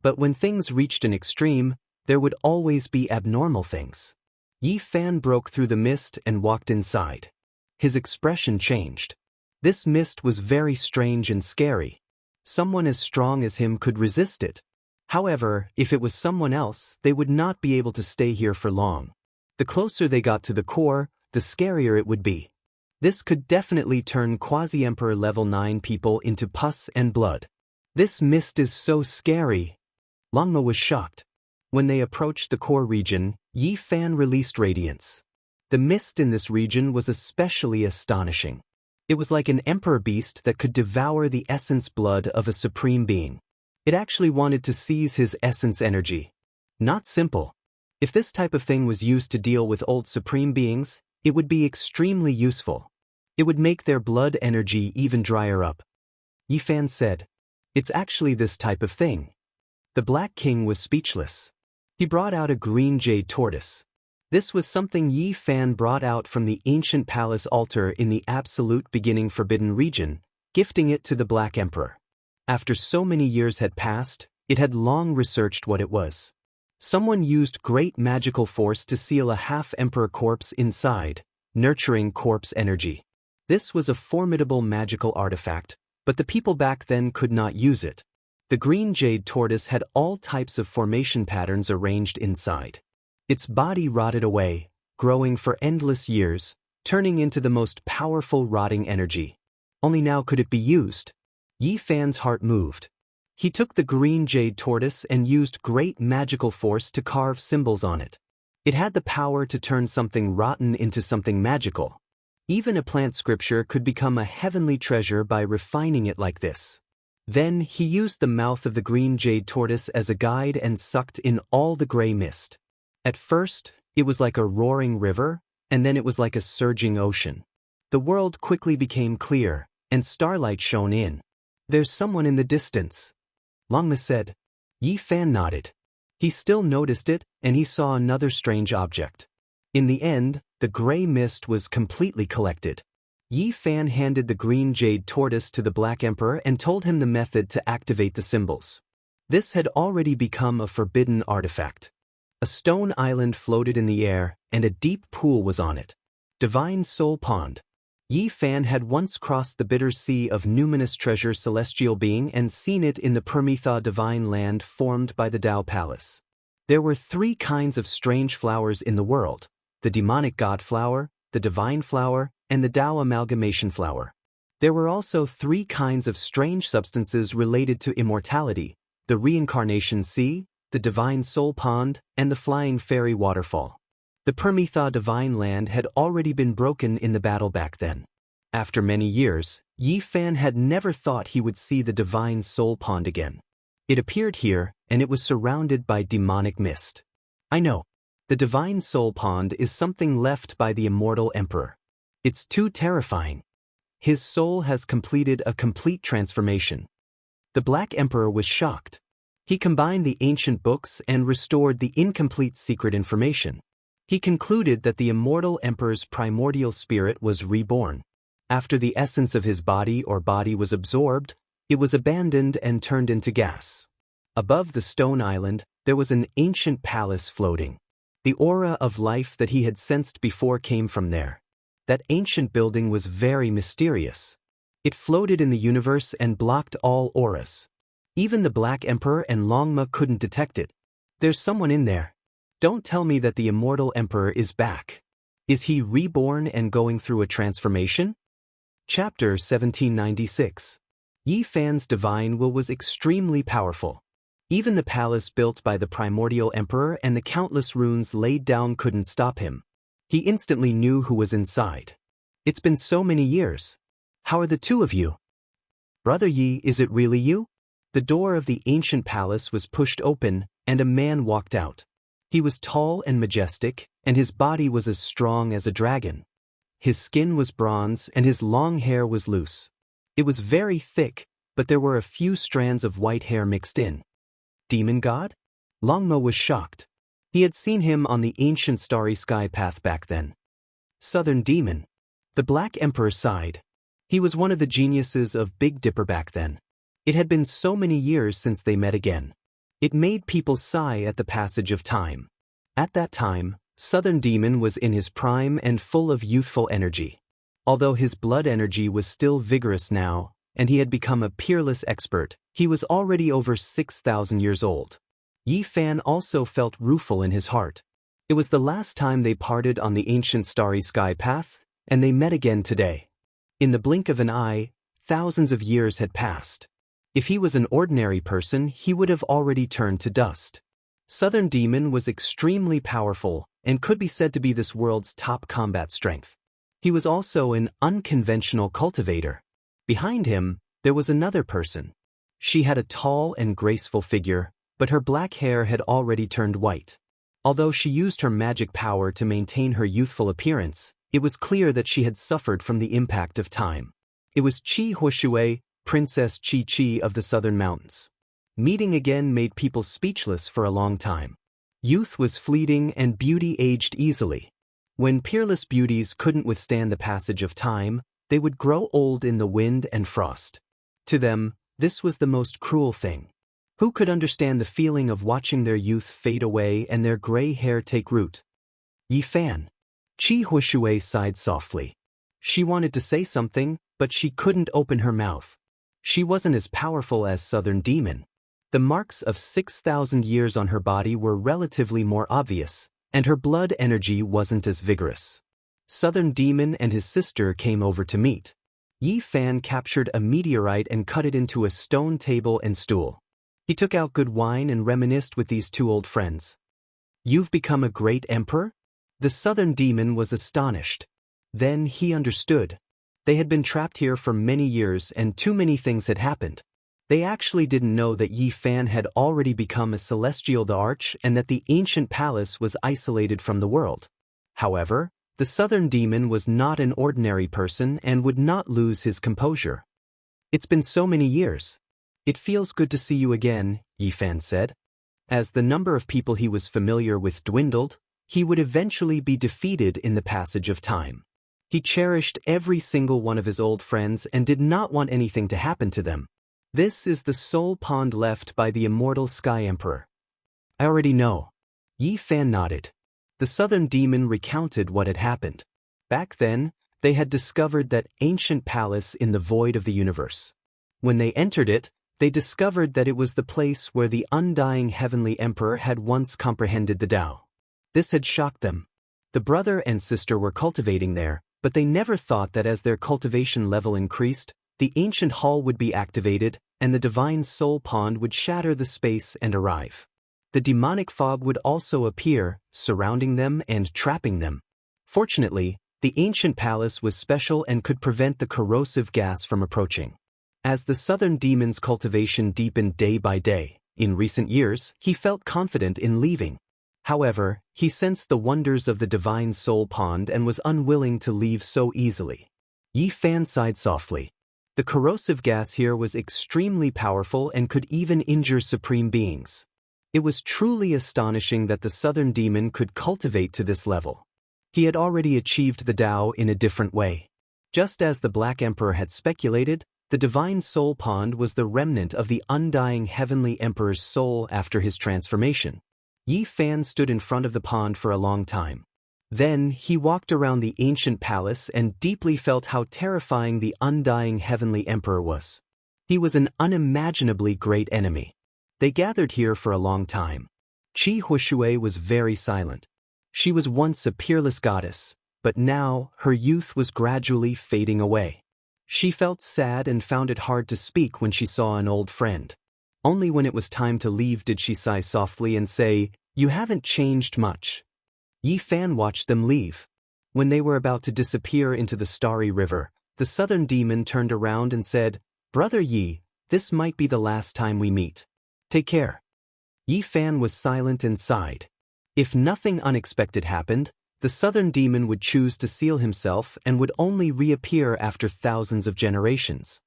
But when things reached an extreme, there would always be abnormal things. Yi Fan broke through the mist and walked inside. His expression changed. This mist was very strange and scary. Someone as strong as him could resist it. However, if it was someone else, they would not be able to stay here for long. The closer they got to the core, the scarier it would be. This could definitely turn Quasi-Emperor level 9 people into pus and blood. This mist is so scary. Longma was shocked. When they approached the core region, Yi Fan released radiance. The mist in this region was especially astonishing. It was like an emperor beast that could devour the essence blood of a supreme being. It actually wanted to seize his essence energy. Not simple. If this type of thing was used to deal with old supreme beings, it would be extremely useful. It would make their blood energy even drier up. Yi Fan said, "It's actually this type of thing." The Black King was speechless. He brought out a green jade tortoise. This was something Yi Fan brought out from the ancient palace altar in the absolute beginning forbidden region, gifting it to the Black Emperor. After so many years had passed, it had long researched what it was. Someone used great magical force to seal a half-emperor corpse inside, nurturing corpse energy. This was a formidable magical artifact, but the people back then could not use it. The green jade tortoise had all types of formation patterns arranged inside. Its body rotted away, growing for endless years, turning into the most powerful rotting energy. Only now could it be used. Yi Fan's heart moved. He took the green jade tortoise and used great magical force to carve symbols on it. It had the power to turn something rotten into something magical. Even a plant scripture could become a heavenly treasure by refining it like this. Then he used the mouth of the green jade tortoise as a guide and sucked in all the gray mist. At first, it was like a roaring river, and then it was like a surging ocean. The world quickly became clear, and starlight shone in. "There's someone in the distance," Longma said. Yi Fan nodded. He still noticed it, and he saw another strange object. In the end, the gray mist was completely collected. Yi Fan handed the green jade tortoise to the Black Emperor and told him the method to activate the symbols. This had already become a forbidden artifact. A stone island floated in the air, and a deep pool was on it. Divine Soul Pond. Yi Fan had once crossed the bitter sea of numinous treasure celestial being and seen it in the Permitha divine land formed by the Tao Palace. There were 3 kinds of strange flowers in the world: the demonic god flower, the divine flower, and the Tao amalgamation flower. There were also 3 kinds of strange substances related to immortality: the reincarnation sea, the divine soul pond, and the flying fairy waterfall. The Permitha divine land had already been broken in the battle back then. After many years, Yi Fan had never thought he would see the divine soul pond again. It appeared here, and it was surrounded by demonic mist. I know. The divine soul pond is something left by the immortal emperor. It's too terrifying. His soul has completed a complete transformation. The Black Emperor was shocked. He combined the ancient books and restored the incomplete secret information. He concluded that the immortal emperor's primordial spirit was reborn. After the essence of his body was absorbed, it was abandoned and turned into gas. Above the stone island, there was an ancient palace floating. The aura of life that he had sensed before came from there. That ancient building was very mysterious. It floated in the universe and blocked all auras. Even the Black Emperor and Longma couldn't detect it. There's someone in there. Don't tell me that the immortal emperor is back. Is he reborn and going through a transformation? Chapter 1796. Yi Fan's divine will was extremely powerful. Even the palace built by the primordial emperor and the countless runes laid down couldn't stop him. He instantly knew who was inside. It's been so many years. How are the two of you? Brother Yi, is it really you? The door of the ancient palace was pushed open, and a man walked out. He was tall and majestic, and his body was as strong as a dragon. His skin was bronze, and his long hair was loose. It was very thick, but there were a few strands of white hair mixed in. Demon God? Longmo was shocked. He had seen him on the ancient starry sky path back then. Southern Demon. The Black Emperor sighed. He was one of the geniuses of Big Dipper back then. It had been so many years since they met again. It made people sigh at the passage of time. At that time, Southern Demon was in his prime and full of youthful energy. Although his blood energy was still vigorous now, and he had become a peerless expert, he was already over 6,000 years old. Yi Fan also felt rueful in his heart. It was the last time they parted on the ancient starry sky path, and they met again today. In the blink of an eye, thousands of years had passed. If he was an ordinary person, he would have already turned to dust. Southern Demon was extremely powerful and could be said to be this world's top combat strength. He was also an unconventional cultivator. Behind him, there was another person. She had a tall and graceful figure, but her black hair had already turned white. Although she used her magic power to maintain her youthful appearance, it was clear that she had suffered from the impact of time. It was Qi Huishui, Princess Qi of the Southern Mountains. Meeting again made people speechless for a long time. Youth was fleeting and beauty aged easily. When peerless beauties couldn't withstand the passage of time, they would grow old in the wind and frost. To them, this was the most cruel thing. Who could understand the feeling of watching their youth fade away and their gray hair take root? Yi Fan. Qi Huishui sighed softly. She wanted to say something, but she couldn't open her mouth. She wasn't as powerful as Southern Demon. The marks of 6,000 years on her body were relatively more obvious, and her blood energy wasn't as vigorous. Southern Demon and his sister came over to meet. Yi Fan captured a meteorite and cut it into a stone table and stool. He took out good wine and reminisced with these two old friends. You've become a great emperor? The Southern Demon was astonished. Then he understood. They had been trapped here for many years and too many things had happened. They actually didn't know that Yi Fan had already become a celestial the Arch and that the ancient palace was isolated from the world. However, the Southern Demon was not an ordinary person and would not lose his composure. It's been so many years. It feels good to see you again, Yi Fan said. As the number of people he was familiar with dwindled, he would eventually be defeated in the passage of time. He cherished every single one of his old friends and did not want anything to happen to them. This is the sole pond left by the immortal Sky Emperor. I already know. Yi Fan nodded. The Southern Demon recounted what had happened. Back then, they had discovered that ancient palace in the void of the universe. When they entered it, they discovered that it was the place where the undying heavenly emperor had once comprehended the Tao. This had shocked them. The brother and sister were cultivating there, but they never thought that as their cultivation level increased, the ancient hall would be activated, and the divine soul pond would shatter the space and arrive. The demonic fog would also appear, surrounding them and trapping them. Fortunately, the ancient palace was special and could prevent the corrosive gas from approaching. As the Southern Demon's cultivation deepened day by day, in recent years, he felt confident in leaving. However, he sensed the wonders of the divine soul pond and was unwilling to leave so easily. Yi Fan sighed softly. The corrosive gas here was extremely powerful and could even injure supreme beings. It was truly astonishing that the southern demon could cultivate to this level. He had already achieved the Tao in a different way. Just as the Black Emperor had speculated, the divine soul pond was the remnant of the undying heavenly emperor's soul after his transformation. Yi Fan stood in front of the pond for a long time. Then, he walked around the ancient palace and deeply felt how terrifying the undying heavenly emperor was. He was an unimaginably great enemy. They gathered here for a long time. Qi Huishui was very silent. She was once a peerless goddess, but now her youth was gradually fading away. She felt sad and found it hard to speak when she saw an old friend. Only when it was time to leave did she sigh softly and say, "You haven't changed much." Yi Fan watched them leave. When they were about to disappear into the starry river, the southern demon turned around and said, "Brother Yi, this might be the last time we meet. Take care." Yi Fan was silent and sighed. If nothing unexpected happened, the southern demon would choose to seal himself and would only reappear after thousands of generations.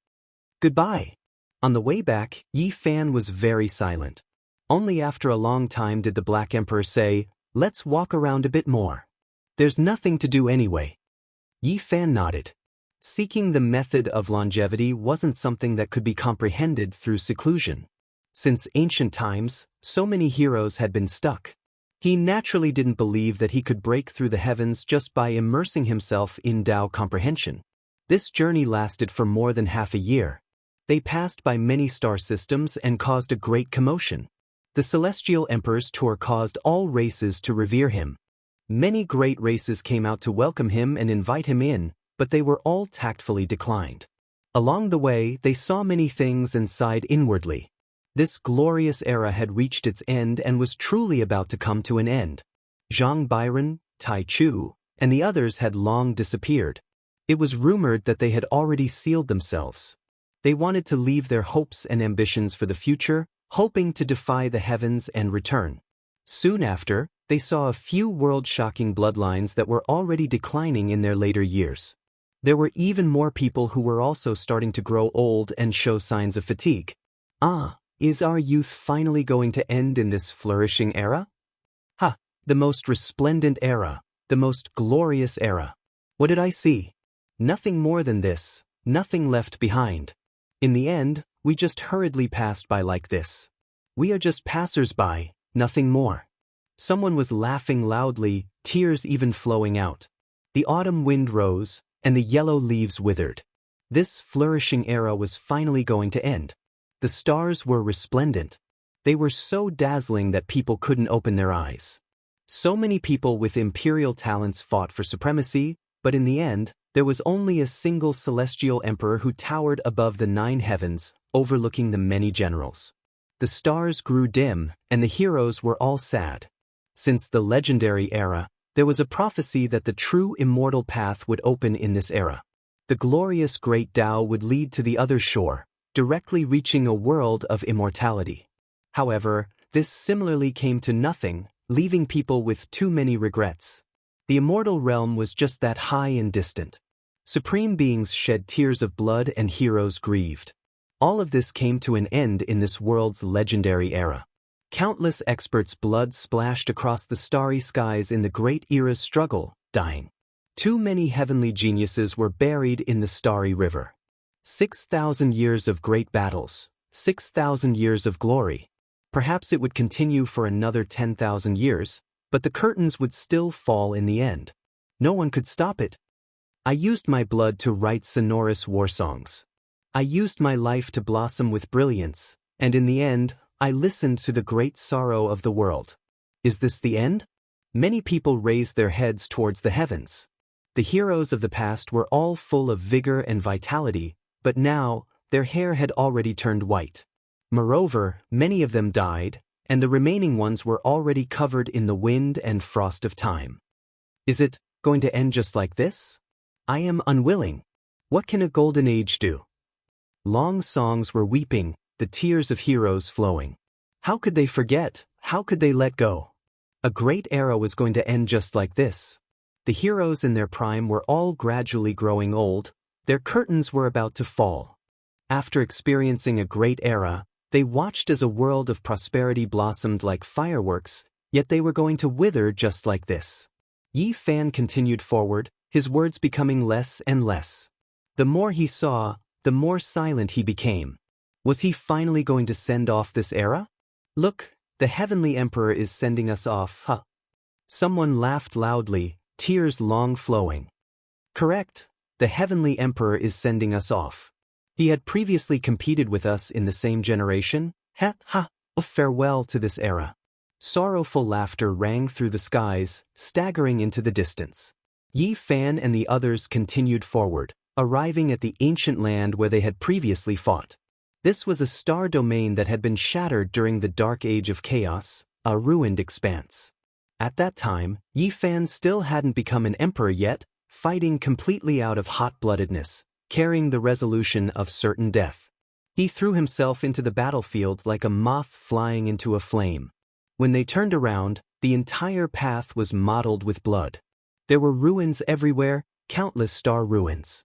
Goodbye. On the way back, Yi Fan was very silent. Only after a long time did the Black Emperor say, "Let's walk around a bit more. There's nothing to do anyway." Yi Fan nodded. Seeking the method of longevity wasn't something that could be comprehended through seclusion. Since ancient times, so many heroes had been stuck. He naturally didn't believe that he could break through the heavens just by immersing himself in Tao comprehension. This journey lasted for more than half a year. They passed by many star systems and caused a great commotion. The Celestial Emperor's tour caused all races to revere him. Many great races came out to welcome him and invite him in, but they were all tactfully declined. Along the way, they saw many things and sighed inwardly. This glorious era had reached its end and was truly about to come to an end. Zhang Byron, Tai Chu, and the others had long disappeared. It was rumored that they had already sealed themselves. They wanted to leave their hopes and ambitions for the future, hoping to defy the heavens and return. Soon after, they saw a few world-shocking bloodlines that were already declining in their later years. There were even more people who were also starting to grow old and show signs of fatigue. Is our youth finally going to end in this flourishing era? The most resplendent era, the most glorious era. What did I see? Nothing more than this, nothing left behind. In the end, we just hurriedly passed by like this. We are just passers-by, nothing more. Someone was laughing loudly, tears even flowing out. The autumn wind rose, and the yellow leaves withered. This flourishing era was finally going to end. The stars were resplendent. They were so dazzling that people couldn't open their eyes. So many people with imperial talents fought for supremacy, but in the end, there was only a single celestial emperor who towered above the 9 heavens, overlooking the many generals. The stars grew dim, and the heroes were all sad. Since the legendary era, there was a prophecy that the true immortal path would open in this era. The glorious great Tao would lead to the other shore, directly reaching a world of immortality. However, this similarly came to nothing, leaving people with too many regrets. The immortal realm was just that high and distant. Supreme beings shed tears of blood and heroes grieved. All of this came to an end in this world's legendary era. Countless experts' blood splashed across the starry skies in the great era's struggle, dying. Too many heavenly geniuses were buried in the starry river. 6,000 years of great battles, 6,000 years of glory. Perhaps it would continue for another 10,000 years, but the curtains would still fall in the end. No one could stop it. I used my blood to write sonorous war songs. I used my life to blossom with brilliance, and in the end, I listened to the great sorrow of the world. Is this the end? Many people raised their heads towards the heavens. The heroes of the past were all full of vigor and vitality, but now, their hair had already turned white. Moreover, many of them died, and the remaining ones were already covered in the wind and frost of time. Is it going to end just like this? I am unwilling. What can a golden age do? Long songs were weeping, the tears of heroes flowing. How could they forget? How could they let go? A great era was going to end just like this. The heroes in their prime were all gradually growing old, their curtains were about to fall. After experiencing a great era, they watched as a world of prosperity blossomed like fireworks, yet they were going to wither just like this. Yi Fan continued forward, his words becoming less and less. The more he saw, the more silent he became. Was he finally going to send off this era? Look, the Heavenly Emperor is sending us off, huh? Someone laughed loudly, tears long flowing. Correct, the Heavenly Emperor is sending us off. He had previously competed with us in the same generation. Ha ha, farewell to this era. Sorrowful laughter rang through the skies, staggering into the distance. Yi Fan and the others continued forward, arriving at the ancient land where they had previously fought. This was a star domain that had been shattered during the Dark Age of Chaos, a ruined expanse. At that time, Yi Fan still hadn't become an emperor yet, fighting completely out of hot-bloodedness, carrying the resolution of certain death. He threw himself into the battlefield like a moth flying into a flame. When they turned around, the entire path was mottled with blood. There were ruins everywhere, countless star ruins.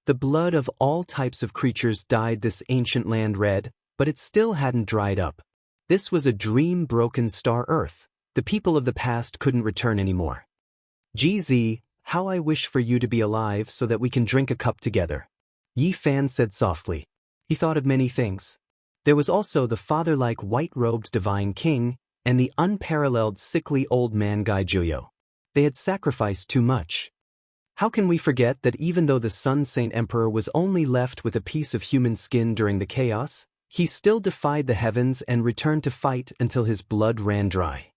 The blood of all types of creatures dyed this ancient land red, but it still hadn't dried up. This was a dream-broken star Earth. The people of the past couldn't return anymore. GZ, how I wish for you to be alive so that we can drink a cup together. Yi Fan said softly. He thought of many things. There was also the father-like white-robed divine king, and the unparalleled sickly old man Gai Juyo. They had sacrificed too much. How can we forget that even though the Sun Saint Emperor was only left with a piece of human skin during the chaos, he still defied the heavens and returned to fight until his blood ran dry.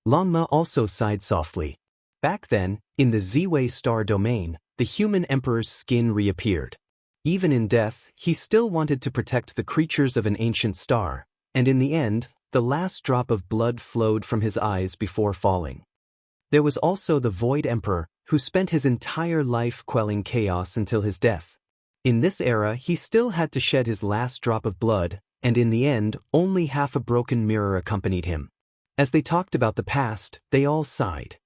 Longma also sighed softly. Back then, in the Ziwei star domain, the human emperor's skin reappeared. Even in death, he still wanted to protect the creatures of an ancient star, and in the end, the last drop of blood flowed from his eyes before falling. There was also the Void Emperor, who spent his entire life quelling chaos until his death. In this era, he still had to shed his last drop of blood, and in the end, only half a broken mirror accompanied him. As they talked about the past, they all sighed.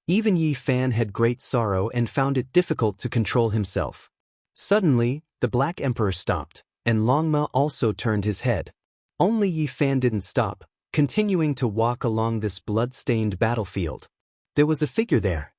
Even Yi Fan had great sorrow and found it difficult to control himself. Suddenly, the Black Emperor stopped, and Longma also turned his head. Only Yi Fan didn't stop, continuing to walk along this blood-stained battlefield. There was a figure there.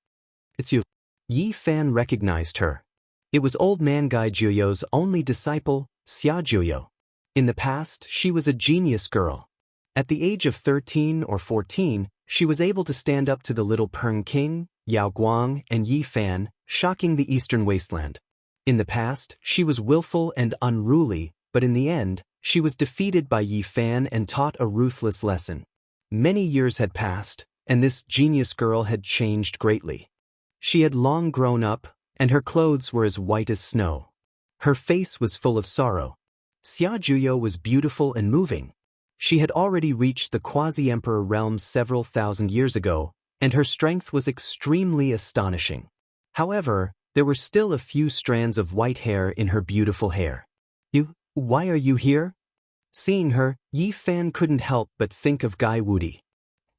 It's you. Yi Fan recognized her. It was old man Gai Juyo's only disciple, Xia Juyo. In the past, she was a genius girl. At the age of 13 or 14, she was able to stand up to the little Peng King, Yao Guang, and Yi Fan, shocking the eastern wasteland. In the past, she was willful and unruly, but in the end, she was defeated by Yi Fan and taught a ruthless lesson. Many years had passed, and this genius girl had changed greatly. She had long grown up, and her clothes were as white as snow. Her face was full of sorrow. Xia Juyo was beautiful and moving. She had already reached the quasi-emperor realms several thousand years ago, and her strength was extremely astonishing. However, there were still a few strands of white hair in her beautiful hair. Why are you here? Seeing her, Yi Fan couldn't help but think of Gai Wudi.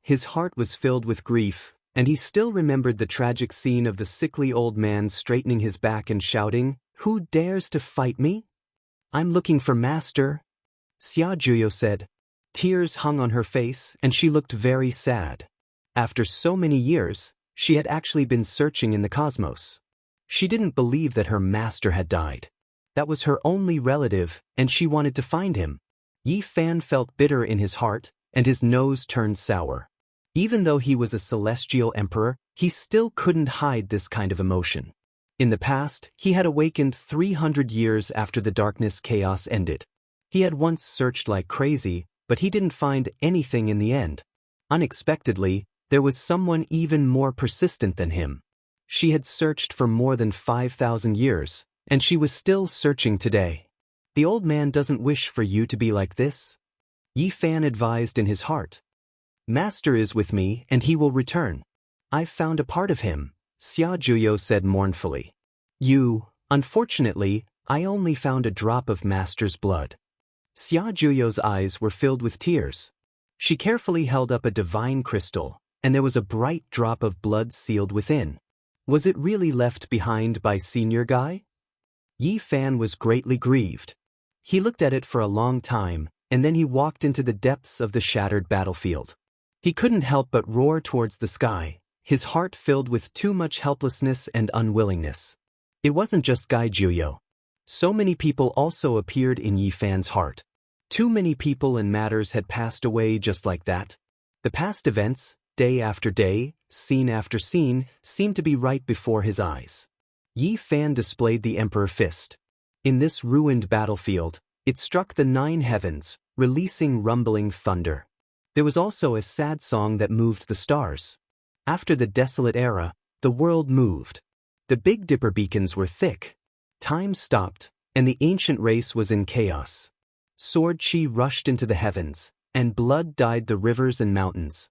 His heart was filled with grief, and he still remembered the tragic scene of the sickly old man straightening his back and shouting, "Who dares to fight me? I'm looking for Master." Xia Juyo said. Tears hung on her face, and she looked very sad. After so many years, she had actually been searching in the cosmos. She didn't believe that her master had died. That was her only relative, and she wanted to find him. Yi Fan felt bitter in his heart, and his nose turned sour. Even though he was a celestial emperor, he still couldn't hide this kind of emotion. In the past, he had awakened 300 years after the darkness chaos ended. He had once searched like crazy, but he didn't find anything in the end. Unexpectedly, there was someone even more persistent than him. She had searched for more than 5,000 years, and she was still searching today. The old man doesn't wish for you to be like this. Yi Fan advised in his heart. Master is with me, and he will return. I've found a part of him, Xia Juyo said mournfully. Unfortunately, I only found a drop of Master's blood. Xia Juyo's eyes were filled with tears. She carefully held up a divine crystal, and there was a bright drop of blood sealed within. Was it really left behind by Senior Guy? Yi Fan was greatly grieved. He looked at it for a long time, and then he walked into the depths of the shattered battlefield. He couldn't help but roar towards the sky, his heart filled with too much helplessness and unwillingness. It wasn't just Gai Juyo. So many people also appeared in Yi Fan's heart. Too many people and matters had passed away just like that. The past events, day after day, scene after scene, seemed to be right before his eyes. Yi Fan displayed the Emperor Fist. In this ruined battlefield, it struck the 9 heavens, releasing rumbling thunder. There was also a sad song that moved the stars. After the desolate era, the world moved. The Big Dipper beacons were thick. Time stopped, and the ancient race was in chaos. Sword chi rushed into the heavens, and blood dyed the rivers and mountains.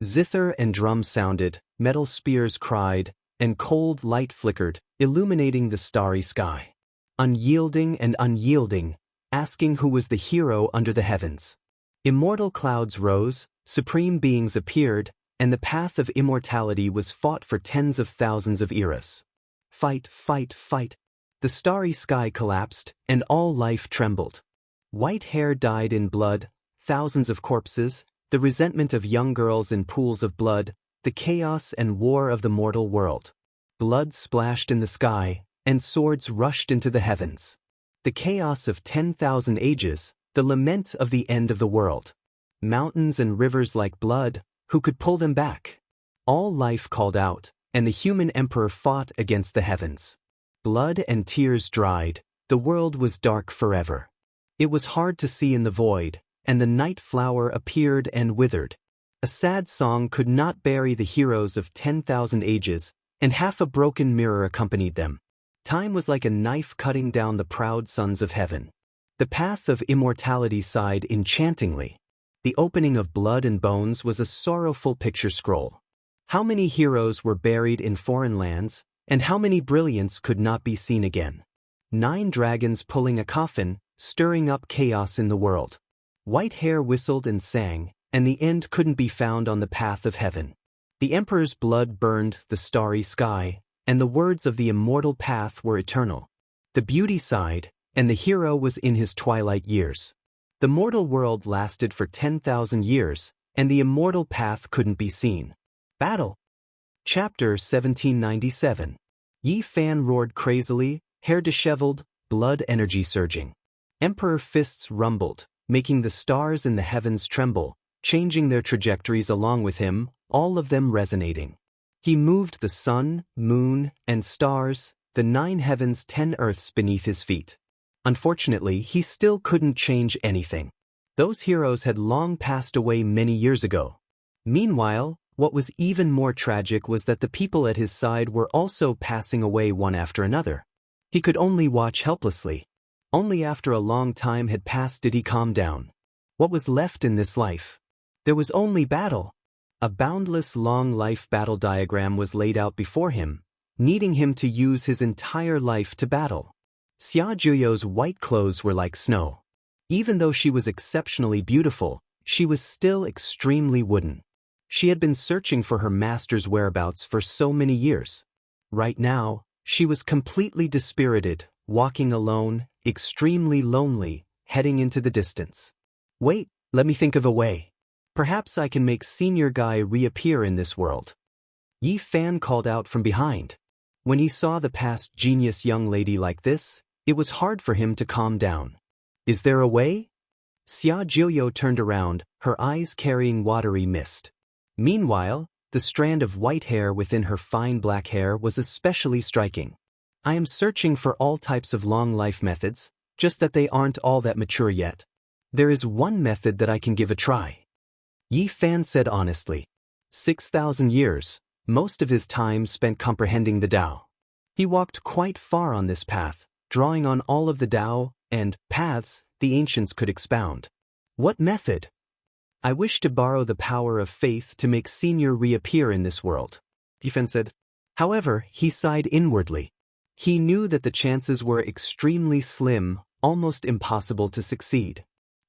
Zither and drum sounded, metal spears cried, and cold light flickered, illuminating the starry sky. Unyielding and unyielding, asking who was the hero under the heavens. Immortal clouds rose, supreme beings appeared, and the path of immortality was fought for tens of thousands of eras. Fight, fight, fight. The starry sky collapsed, and all life trembled. White hair dyed in blood, thousands of corpses, the resentment of young girls in pools of blood, the chaos and war of the mortal world. Blood splashed in the sky, and swords rushed into the heavens. The chaos of 10,000 ages, the lament of the end of the world. Mountains and rivers like blood, who could pull them back? All life called out, and the human emperor fought against the heavens. Blood and tears dried, the world was dark forever. It was hard to see in the void, and the night flower appeared and withered. A sad song could not bury the heroes of 10,000 ages, and half a broken mirror accompanied them. Time was like a knife cutting down the proud sons of heaven. The path of immortality sighed enchantingly. The opening of blood and bones was a sorrowful picture scroll. How many heroes were buried in foreign lands, and how many brilliants could not be seen again? 9 dragons pulling a coffin, stirring up chaos in the world. White hair whistled and sang, and the end couldn't be found on the path of heaven. The emperor's blood burned the starry sky, and the words of the immortal path were eternal. The beauty sighed, and the hero was in his twilight years. The mortal world lasted for 10,000 years, and the immortal path couldn't be seen. Battle. Chapter 1797. Yi Fan roared crazily, hair disheveled, blood energy surging. Emperor fists rumbled, making the stars in the heavens tremble, changing their trajectories along with him, all of them resonating. He moved the sun, moon, and stars, the 9 heavens, 10 earths beneath his feet. Unfortunately, he still couldn't change anything. Those heroes had long passed away many years ago. Meanwhile, what was even more tragic was that the people at his side were also passing away one after another. He could only watch helplessly. Only after a long time had passed did he calm down. What was left in this life? There was only battle. A boundless long life battle diagram was laid out before him, needing him to use his entire life to battle. Xia Juyo's white clothes were like snow. Even though she was exceptionally beautiful, she was still extremely wooden. She had been searching for her master's whereabouts for so many years. Right now, she was completely dispirited, walking alone, extremely lonely, heading into the distance. Wait, let me think of a way. Perhaps I can make Senior Guy reappear in this world. Yi Fan called out from behind. When he saw the past genius young lady like this, it was hard for him to calm down. Is there a way? Xia Juyo turned around, her eyes carrying watery mist. Meanwhile, the strand of white hair within her fine black hair was especially striking. I am searching for all types of long life methods, just that they aren't all that mature yet. There is one method that I can give a try. Yi Fan said honestly. 6,000 years, most of his time spent comprehending the Tao. He walked quite far on this path, drawing on all of the Tao and paths the ancients could expound. What method? I wish to borrow the power of faith to make Senior reappear in this world, Yi Fan said. However, he sighed inwardly. He knew that the chances were extremely slim, almost impossible to succeed.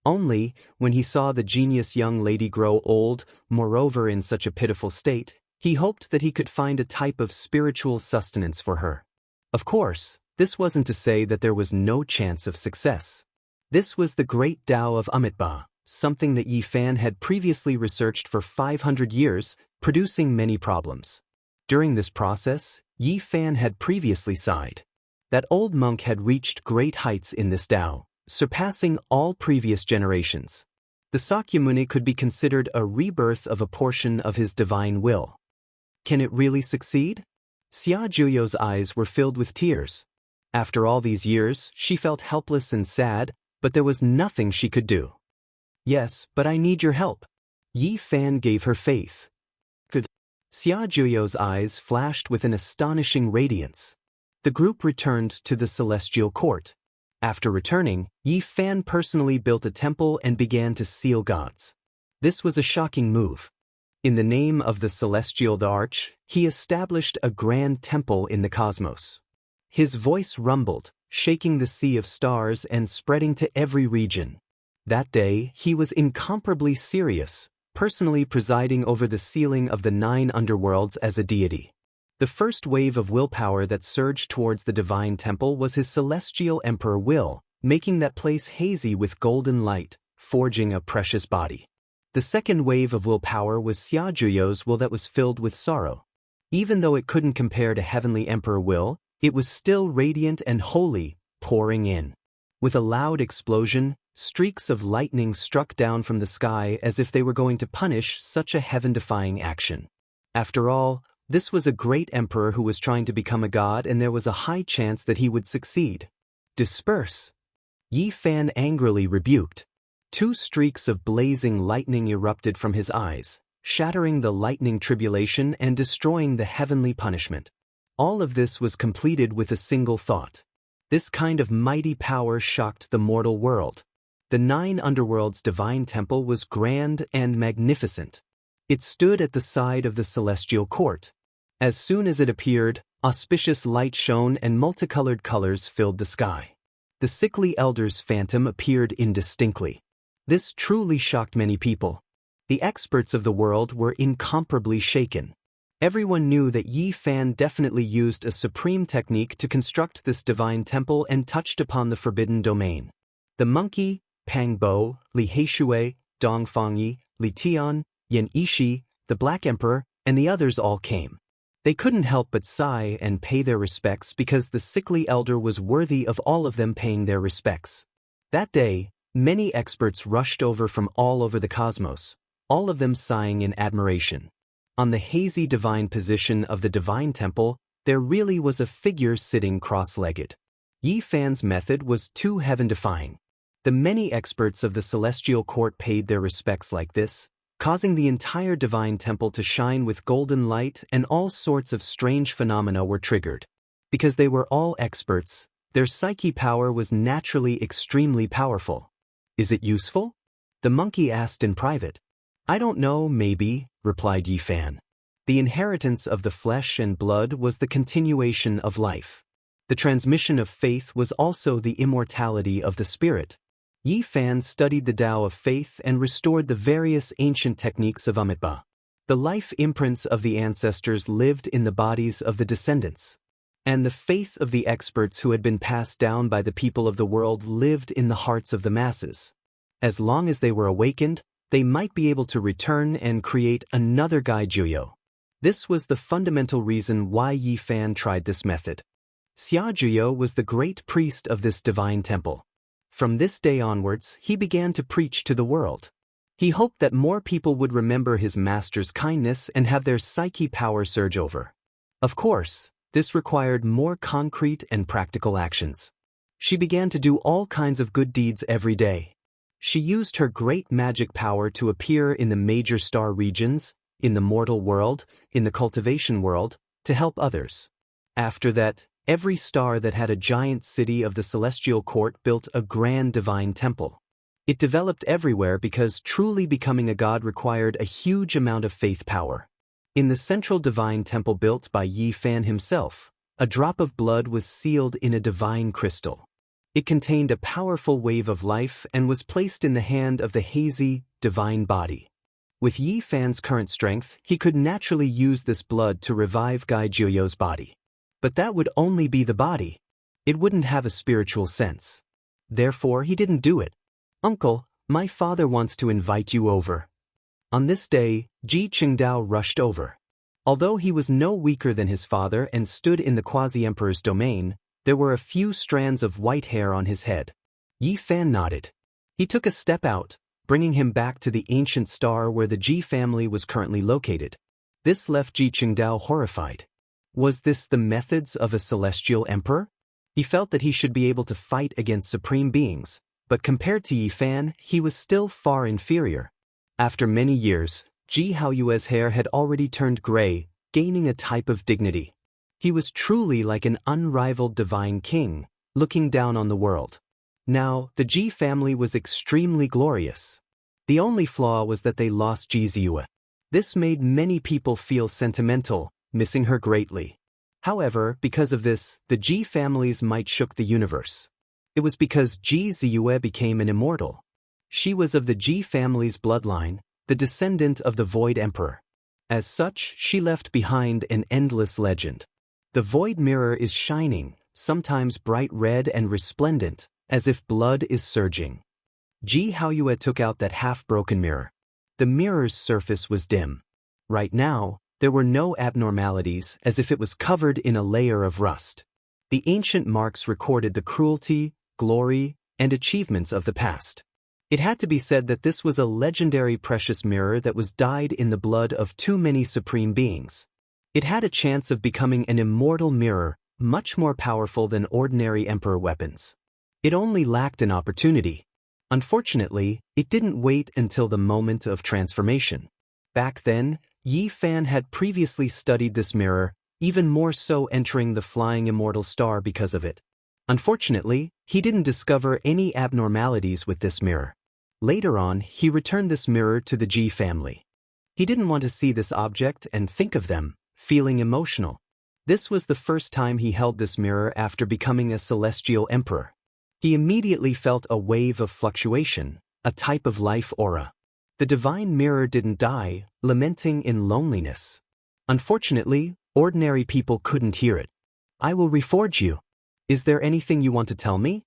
Only, when he saw the genius young lady grow old, moreover in such a pitiful state, he hoped that he could find a type of spiritual sustenance for her. Of course, this wasn't to say that there was no chance of success. This was the great Tao of Amitabha, something that Yi Fan had previously researched for 500 years, producing many problems. During this process, Yi Fan had previously sighed. That old monk had reached great heights in this Tao, surpassing all previous generations. The Sakyamuni could be considered a rebirth of a portion of his divine will. Can it really succeed? Xia Juyo's eyes were filled with tears. After all these years, she felt helpless and sad, but there was nothing she could do. Yes, but I need your help. Yi Fan gave her faith. Good. Xia Juyo's eyes flashed with an astonishing radiance. The group returned to the celestial court. After returning, Yi Fan personally built a temple and began to seal gods. This was a shocking move. In the name of the celestial arch, he established a grand temple in the cosmos. His voice rumbled, shaking the sea of stars and spreading to every region. That day, he was incomparably serious, personally presiding over the sealing of the 9 underworlds as a deity. The first wave of willpower that surged towards the divine temple was his celestial emperor will, making that place hazy with golden light, forging a precious body. The second wave of willpower was Xia Juyo's will that was filled with sorrow. Even though it couldn't compare to heavenly emperor will, it was still radiant and holy, pouring in. With a loud explosion, streaks of lightning struck down from the sky as if they were going to punish such a heaven-defying action. After all, this was a great emperor who was trying to become a god, and there was a high chance that he would succeed. Disperse! Yi Fan angrily rebuked. 2 streaks of blazing lightning erupted from his eyes, shattering the lightning tribulation and destroying the heavenly punishment. All of this was completed with a single thought. This kind of mighty power shocked the mortal world. The 9 underworlds' divine temple was grand and magnificent. It stood at the side of the celestial court. As soon as it appeared, auspicious light shone and multicolored colors filled the sky. The sickly elder's phantom appeared indistinctly. This truly shocked many people. The experts of the world were incomparably shaken. Everyone knew that Yi Fan definitely used a supreme technique to construct this divine temple and touched upon the forbidden domain. The monkey, Pang Bo, Li Heishui, Dong Fangyi, Li Tian, Yan Yishi, the Black Emperor, and the others all came. They couldn't help but sigh and pay their respects because the sickly elder was worthy of all of them paying their respects. That day, many experts rushed over from all over the cosmos, all of them sighing in admiration. On the hazy divine position of the divine temple, there really was a figure sitting cross-legged. Yi Fan's method was too heaven-defying. The many experts of the celestial court paid their respects like this, causing the entire divine temple to shine with golden light, and all sorts of strange phenomena were triggered. Because they were all experts, their psyche power was naturally extremely powerful. Is it useful? The monkey asked in private. I don't know, maybe, replied Yi Fan. The inheritance of the flesh and blood was the continuation of life. The transmission of faith was also the immortality of the spirit. Yi Fan studied the Tao of faith and restored the various ancient techniques of Amitabha. The life imprints of the ancestors lived in the bodies of the descendants. And the faith of the experts who had been passed down by the people of the world lived in the hearts of the masses. As long as they were awakened, they might be able to return and create another Gai Juyo. This was the fundamental reason why Yi Fan tried this method. Xia Juyo was the great priest of this divine temple. From this day onwards, he began to preach to the world. He hoped that more people would remember his master's kindness and have their psyche power surge over. Of course, this required more concrete and practical actions. She began to do all kinds of good deeds every day. She used her great magic power to appear in the major star regions, in the mortal world, in the cultivation world, to help others. After that, every star that had a giant city of the celestial court built a grand divine temple. It developed everywhere because truly becoming a god required a huge amount of faith power. In the central divine temple built by Yi Fan himself, a drop of blood was sealed in a divine crystal. It contained a powerful wave of life and was placed in the hand of the hazy, divine body. With Yi Fan's current strength, he could naturally use this blood to revive Gai Jiuyo's body. But that would only be the body. It wouldn't have a spiritual sense. Therefore, he didn't do it. "Uncle, my father wants to invite you over." On this day, Ji Qingdao rushed over. Although he was no weaker than his father and stood in the quasi-emperor's domain, there were a few strands of white hair on his head. Yi Fan nodded. He took a step out, bringing him back to the ancient star where the Ji family was currently located. This left Ji Qingdao horrified. Was this the methods of a celestial emperor? He felt that he should be able to fight against supreme beings, but compared to Yi Fan, he was still far inferior. After many years, Ji Haoyue's hair had already turned gray, gaining a type of dignity. He was truly like an unrivaled divine king, looking down on the world. Now, the Ji family was extremely glorious. The only flaw was that they lost Ji Ziyue. This made many people feel sentimental, missing her greatly. However, because of this, the Ji families might shook the universe. It was because Ji Ziyue became an immortal. She was of the Ji family's bloodline, the descendant of the Void Emperor. As such, she left behind an endless legend. The void mirror is shining, sometimes bright red and resplendent, as if blood is surging. Ji Haoyue took out that half-broken mirror. The mirror's surface was dim. Right now, there were no abnormalities, as if it was covered in a layer of rust. The ancient marks recorded the cruelty, glory, and achievements of the past. It had to be said that this was a legendary precious mirror that was dyed in the blood of too many supreme beings. It had a chance of becoming an immortal mirror, much more powerful than ordinary emperor weapons. It only lacked an opportunity. Unfortunately, it didn't wait until the moment of transformation. Back then, Yi Fan had previously studied this mirror, even more so entering the flying immortal star because of it. Unfortunately, he didn't discover any abnormalities with this mirror. Later on, he returned this mirror to the Ji family. He didn't want to see this object and think of them, feeling emotional. This was the first time he held this mirror after becoming a celestial emperor. He immediately felt a wave of fluctuation, a type of life aura. The divine mirror didn't die, lamenting in loneliness. Unfortunately, ordinary people couldn't hear it. "I will reforge you. Is there anything you want to tell me?"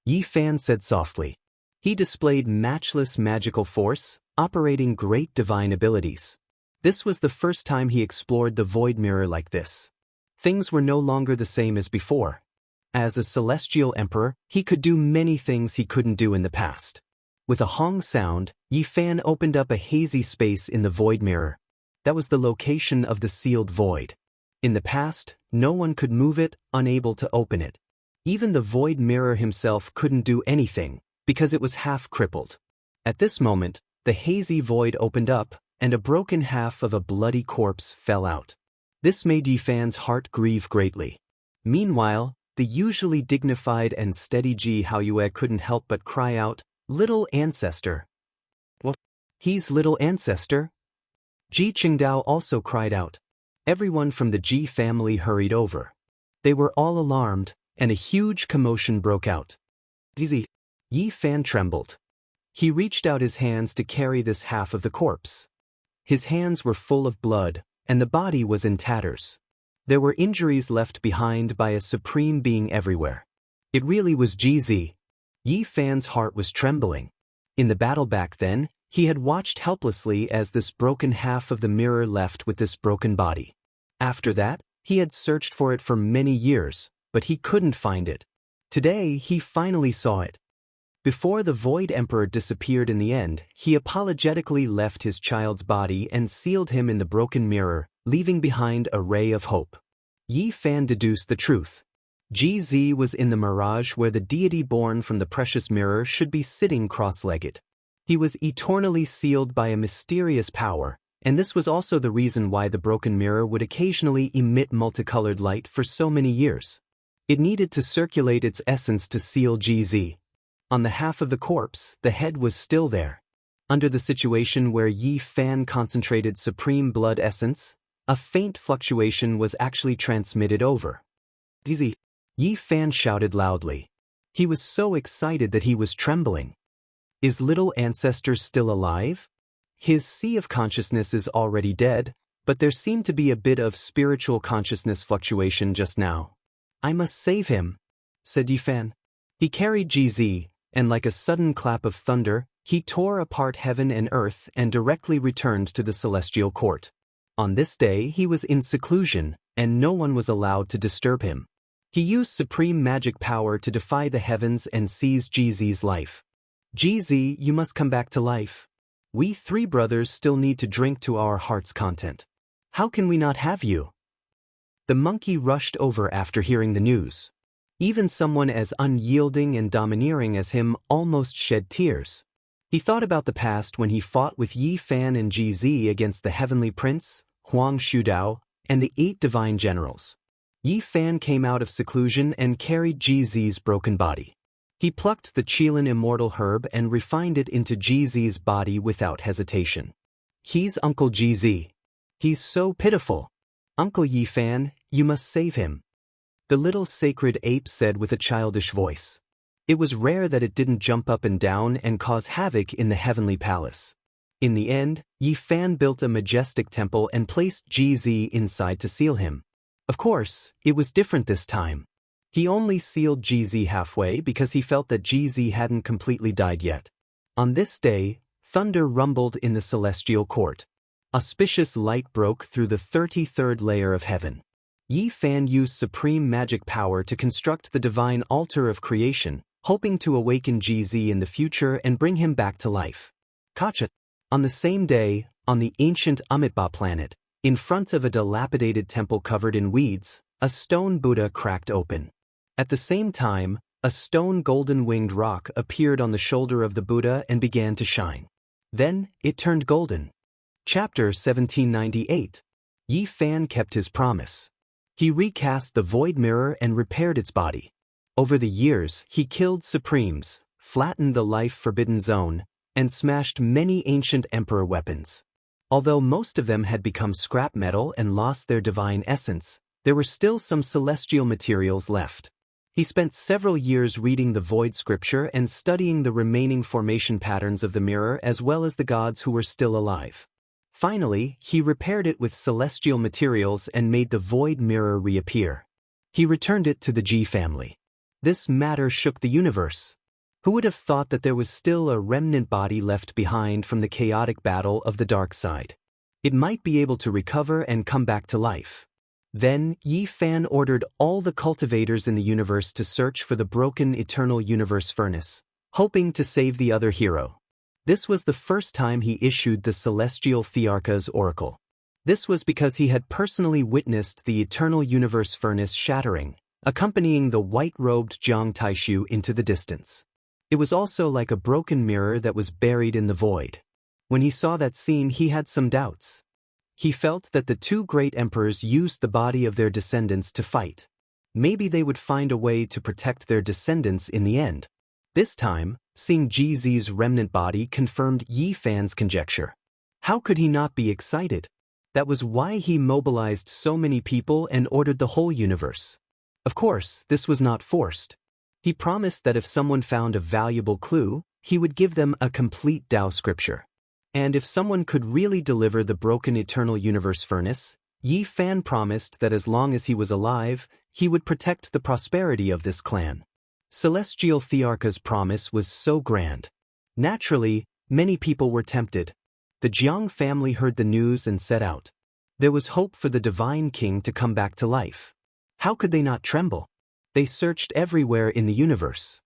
Yi Fan said softly. He displayed matchless magical force, operating great divine abilities. This was the first time he explored the void mirror like this. Things were no longer the same as before. As a celestial emperor, he could do many things he couldn't do in the past. With a hong sound, Yi Fan opened up a hazy space in the void mirror. That was the location of the sealed void. In the past, no one could move it, unable to open it. Even the void mirror himself couldn't do anything, because it was half crippled. At this moment, the hazy void opened up, and a broken half of a bloody corpse fell out. This made Yi Fan's heart grieve greatly. Meanwhile, the usually dignified and steady Ji Haoyue couldn't help but cry out, "Little ancestor." "What? He's little ancestor?" Ji Qingdao also cried out. Everyone from the Ji family hurried over. They were all alarmed, and a huge commotion broke out. Yi Fan trembled. He reached out his hands to carry this half of the corpse. His hands were full of blood, and the body was in tatters. There were injuries left behind by a supreme being everywhere. It really was Ji Zi. Yi Fan's heart was trembling. In the battle back then, he had watched helplessly as this broken half of the mirror left with this broken body. After that, he had searched for it for many years, but he couldn't find it. Today, he finally saw it. Before the Void Emperor disappeared in the end, he apologetically left his child's body and sealed him in the broken mirror, leaving behind a ray of hope. Yi Fan deduced the truth. Ji Zi was in the mirage where the deity born from the precious mirror should be sitting cross-legged. He was eternally sealed by a mysterious power, and this was also the reason why the broken mirror would occasionally emit multicolored light for so many years. It needed to circulate its essence to seal Ji Zi. On the half of the corpse, the head was still there. Under the situation where Yi Fan concentrated supreme blood essence, a faint fluctuation was actually transmitted over. Yi Fan shouted loudly. He was so excited that he was trembling. Is little ancestor still alive? His sea of consciousness is already dead, but there seemed to be a bit of spiritual consciousness fluctuation just now. I must save him, said Yifan. He carried GZ, and like a sudden clap of thunder, he tore apart heaven and earth and directly returned to the celestial court. On this day he was in seclusion, and no one was allowed to disturb him. He used supreme magic power to defy the heavens and seize GZ's life. GZ, you must come back to life. We three brothers still need to drink to our heart's content. How can we not have you? The monkey rushed over after hearing the news. Even someone as unyielding and domineering as him almost shed tears. He thought about the past when he fought with Yifan and GZ against the Heavenly Prince, Huang Shudao, and the 8 divine generals. Yifan came out of seclusion and carried GZ's broken body. He plucked the Qilin immortal herb and refined it into GZ's body without hesitation. He's Uncle GZ. He's so pitiful. Uncle Yifan, you must save him. The little sacred ape said with a childish voice. It was rare that it didn't jump up and down and cause havoc in the heavenly palace. In the end, Yifan built a majestic temple and placed GZ inside to seal him. Of course, it was different this time. He only sealed GZ halfway because he felt that GZ hadn't completely died yet. On this day, thunder rumbled in the celestial court. Auspicious light broke through the 33rd layer of heaven. Yifan used supreme magic power to construct the divine altar of creation, hoping to awaken GZ in the future and bring him back to life. Kacha. On the same day, on the ancient Amitba planet, in front of a dilapidated temple covered in weeds, a stone Buddha cracked open. At the same time, a stone golden-winged rock appeared on the shoulder of the Buddha and began to shine. Then, it turned golden. Chapter 1798. Yifan kept his promise. He recast the void mirror and repaired its body. Over the years, he killed supremes, flattened the life-forbidden zone, and smashed many ancient emperor weapons. Although most of them had become scrap metal and lost their divine essence, there were still some celestial materials left. He spent several years reading the void scripture and studying the remaining formation patterns of the mirror as well as the gods who were still alive. Finally, he repaired it with celestial materials and made the void mirror reappear. He returned it to the G family. This matter shook the universe. Who would have thought that there was still a remnant body left behind from the chaotic battle of the dark side? It might be able to recover and come back to life. Then, Yifan ordered all the cultivators in the universe to search for the broken eternal universe furnace, hoping to save the other hero. This was the first time he issued the celestial Thearcha's oracle. This was because he had personally witnessed the eternal universe furnace shattering, accompanying the white-robed Jiang Taishu into the distance. It was also like a broken mirror that was buried in the void. When he saw that scene, he had some doubts. He felt that the 2 great emperors used the body of their descendants to fight. Maybe they would find a way to protect their descendants in the end. This time, seeing GZ's remnant body confirmed Yifan's conjecture. How could he not be excited? That was why he mobilized so many people and ordered the whole universe. Of course, this was not forced. He promised that if someone found a valuable clue, he would give them a complete Tao scripture. And if someone could really deliver the broken eternal universe furnace, Yifan promised that as long as he was alive, he would protect the prosperity of this clan. Celestial Thearcha's promise was so grand. Naturally, many people were tempted. The Jiang family heard the news and set out. There was hope for the divine king to come back to life. How could they not tremble? They searched everywhere in the universe.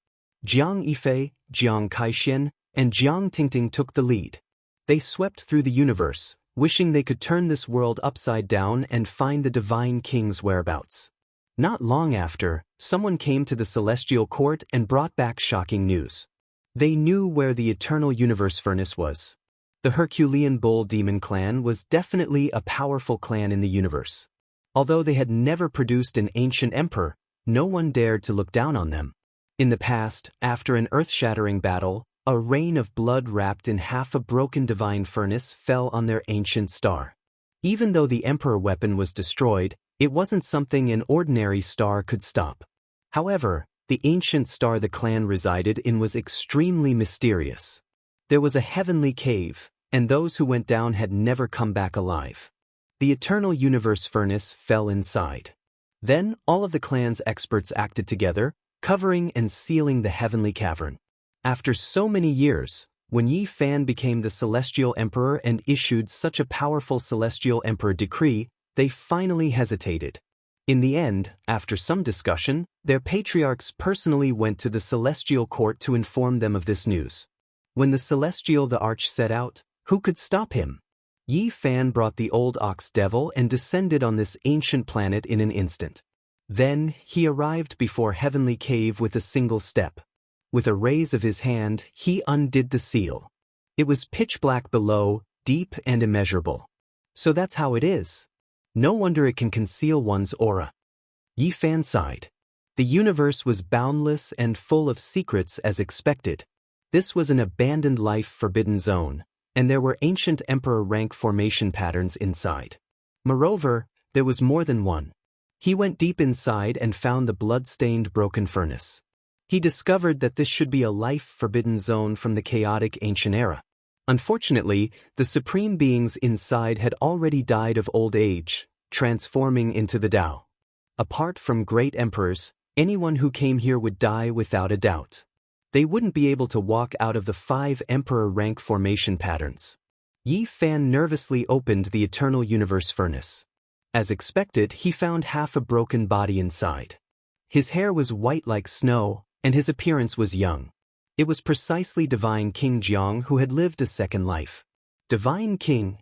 Jiang Yifei, Jiang Kaixin, and Jiang Tingting took the lead. They swept through the universe, wishing they could turn this world upside down and find the divine king's whereabouts. Not long after, someone came to the celestial court and brought back shocking news. They knew where the eternal universe furnace was. The Herculean Bull Demon clan was definitely a powerful clan in the universe. Although they had never produced an ancient emperor, no one dared to look down on them. In the past, after an earth-shattering battle, a rain of blood wrapped in half a broken divine furnace fell on their ancient star. Even though the emperor weapon was destroyed, it wasn't something an ordinary star could stop. However, The ancient star the clan resided in was extremely mysterious. There was a heavenly cave, and those who went down had never come back alive. The eternal universe furnace fell inside. Then all of the clan's experts acted together, covering and sealing the heavenly cavern. After so many years, when Yi Fan became the Celestial Emperor and issued such a powerful Celestial Emperor decree, they finally hesitated. In the end, after some discussion, their patriarchs personally went to the Celestial Court to inform them of this news. When the Celestial the Arch set out, who could stop him? Yi Fan brought the old ox devil and descended on this ancient planet in an instant. Then he arrived before Heavenly Cave with a single step. With a raise of his hand, he undid the seal. It was pitch black below, deep and immeasurable. So that's how it is. No wonder it can conceal one's aura. Yi Fan sighed. The universe was boundless and full of secrets as expected. This was an abandoned life forbidden zone, and there were ancient emperor rank formation patterns inside. Moreover, there was more than one. He went deep inside and found the blood-stained broken furnace. He discovered that this should be a life-forbidden zone from the chaotic ancient era. Unfortunately, the supreme beings inside had already died of old age, transforming into the Tao. Apart from great emperors, anyone who came here would die without a doubt. They wouldn't be able to walk out of the 5 emperor rank formation patterns. Yi Fan nervously opened the eternal universe furnace. As expected, he found half a broken body inside. His hair was white like snow, and his appearance was young. It was precisely Divine King Jiang who had lived a second life. Divine King?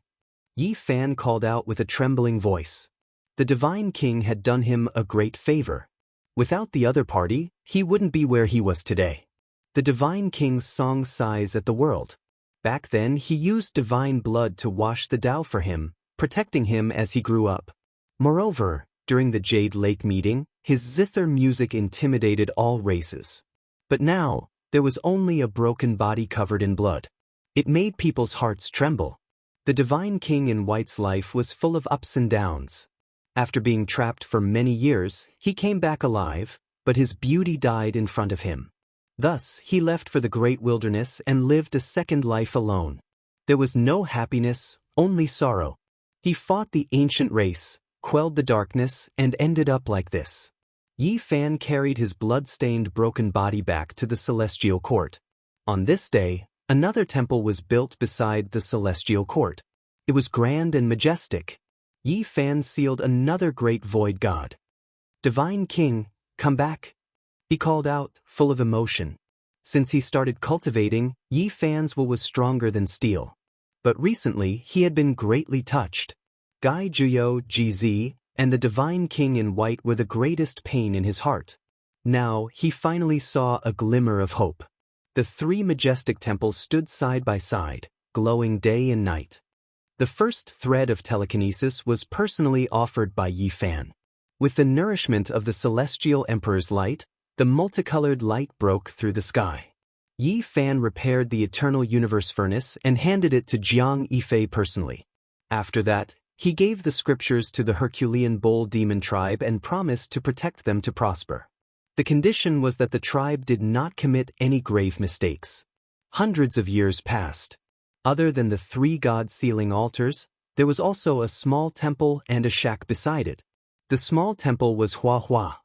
Yi Fan called out with a trembling voice. The Divine King had done him a great favor. Without the other party, he wouldn't be where he was today. The Divine King's song sighs at the world. Back then he used divine blood to wash the Tao for him, protecting him as he grew up. Moreover, during the Jade Lake meeting, his zither music intimidated all races. But now, there was only a broken body covered in blood. It made people's hearts tremble. The Divine King in White's life was full of ups and downs. After being trapped for many years, he came back alive, but his beauty died in front of him. Thus, he left for the great wilderness and lived a second life alone. There was no happiness, only sorrow. He fought the ancient race, quelled the darkness, and ended up like this. Yi Fan carried his blood-stained broken body back to the Celestial Court. On this day, another temple was built beside the Celestial Court. It was grand and majestic. Yi Fan sealed another great void god. Divine King, come back. He called out, full of emotion. Since he started cultivating, Yi Fan's will was stronger than steel. But recently, he had been greatly touched. Gai Juyo GZ and the Divine King in White were the greatest pain in his heart. Now, he finally saw a glimmer of hope. The 3 majestic temples stood side by side, glowing day and night. The first thread of telekinesis was personally offered by Yi Fan. With the nourishment of the Celestial Emperor's light, the multicolored light broke through the sky. Yi Fan repaired the Eternal Universe furnace and handed it to Jiang Yifei personally. After that, he gave the scriptures to the Herculean Bull Demon tribe and promised to protect them to prosper. The condition was that the tribe did not commit any grave mistakes. Hundreds of years passed. Other than the 3 god-sealing altars, there was also a small temple and a shack beside it. The small temple was Hua Hua.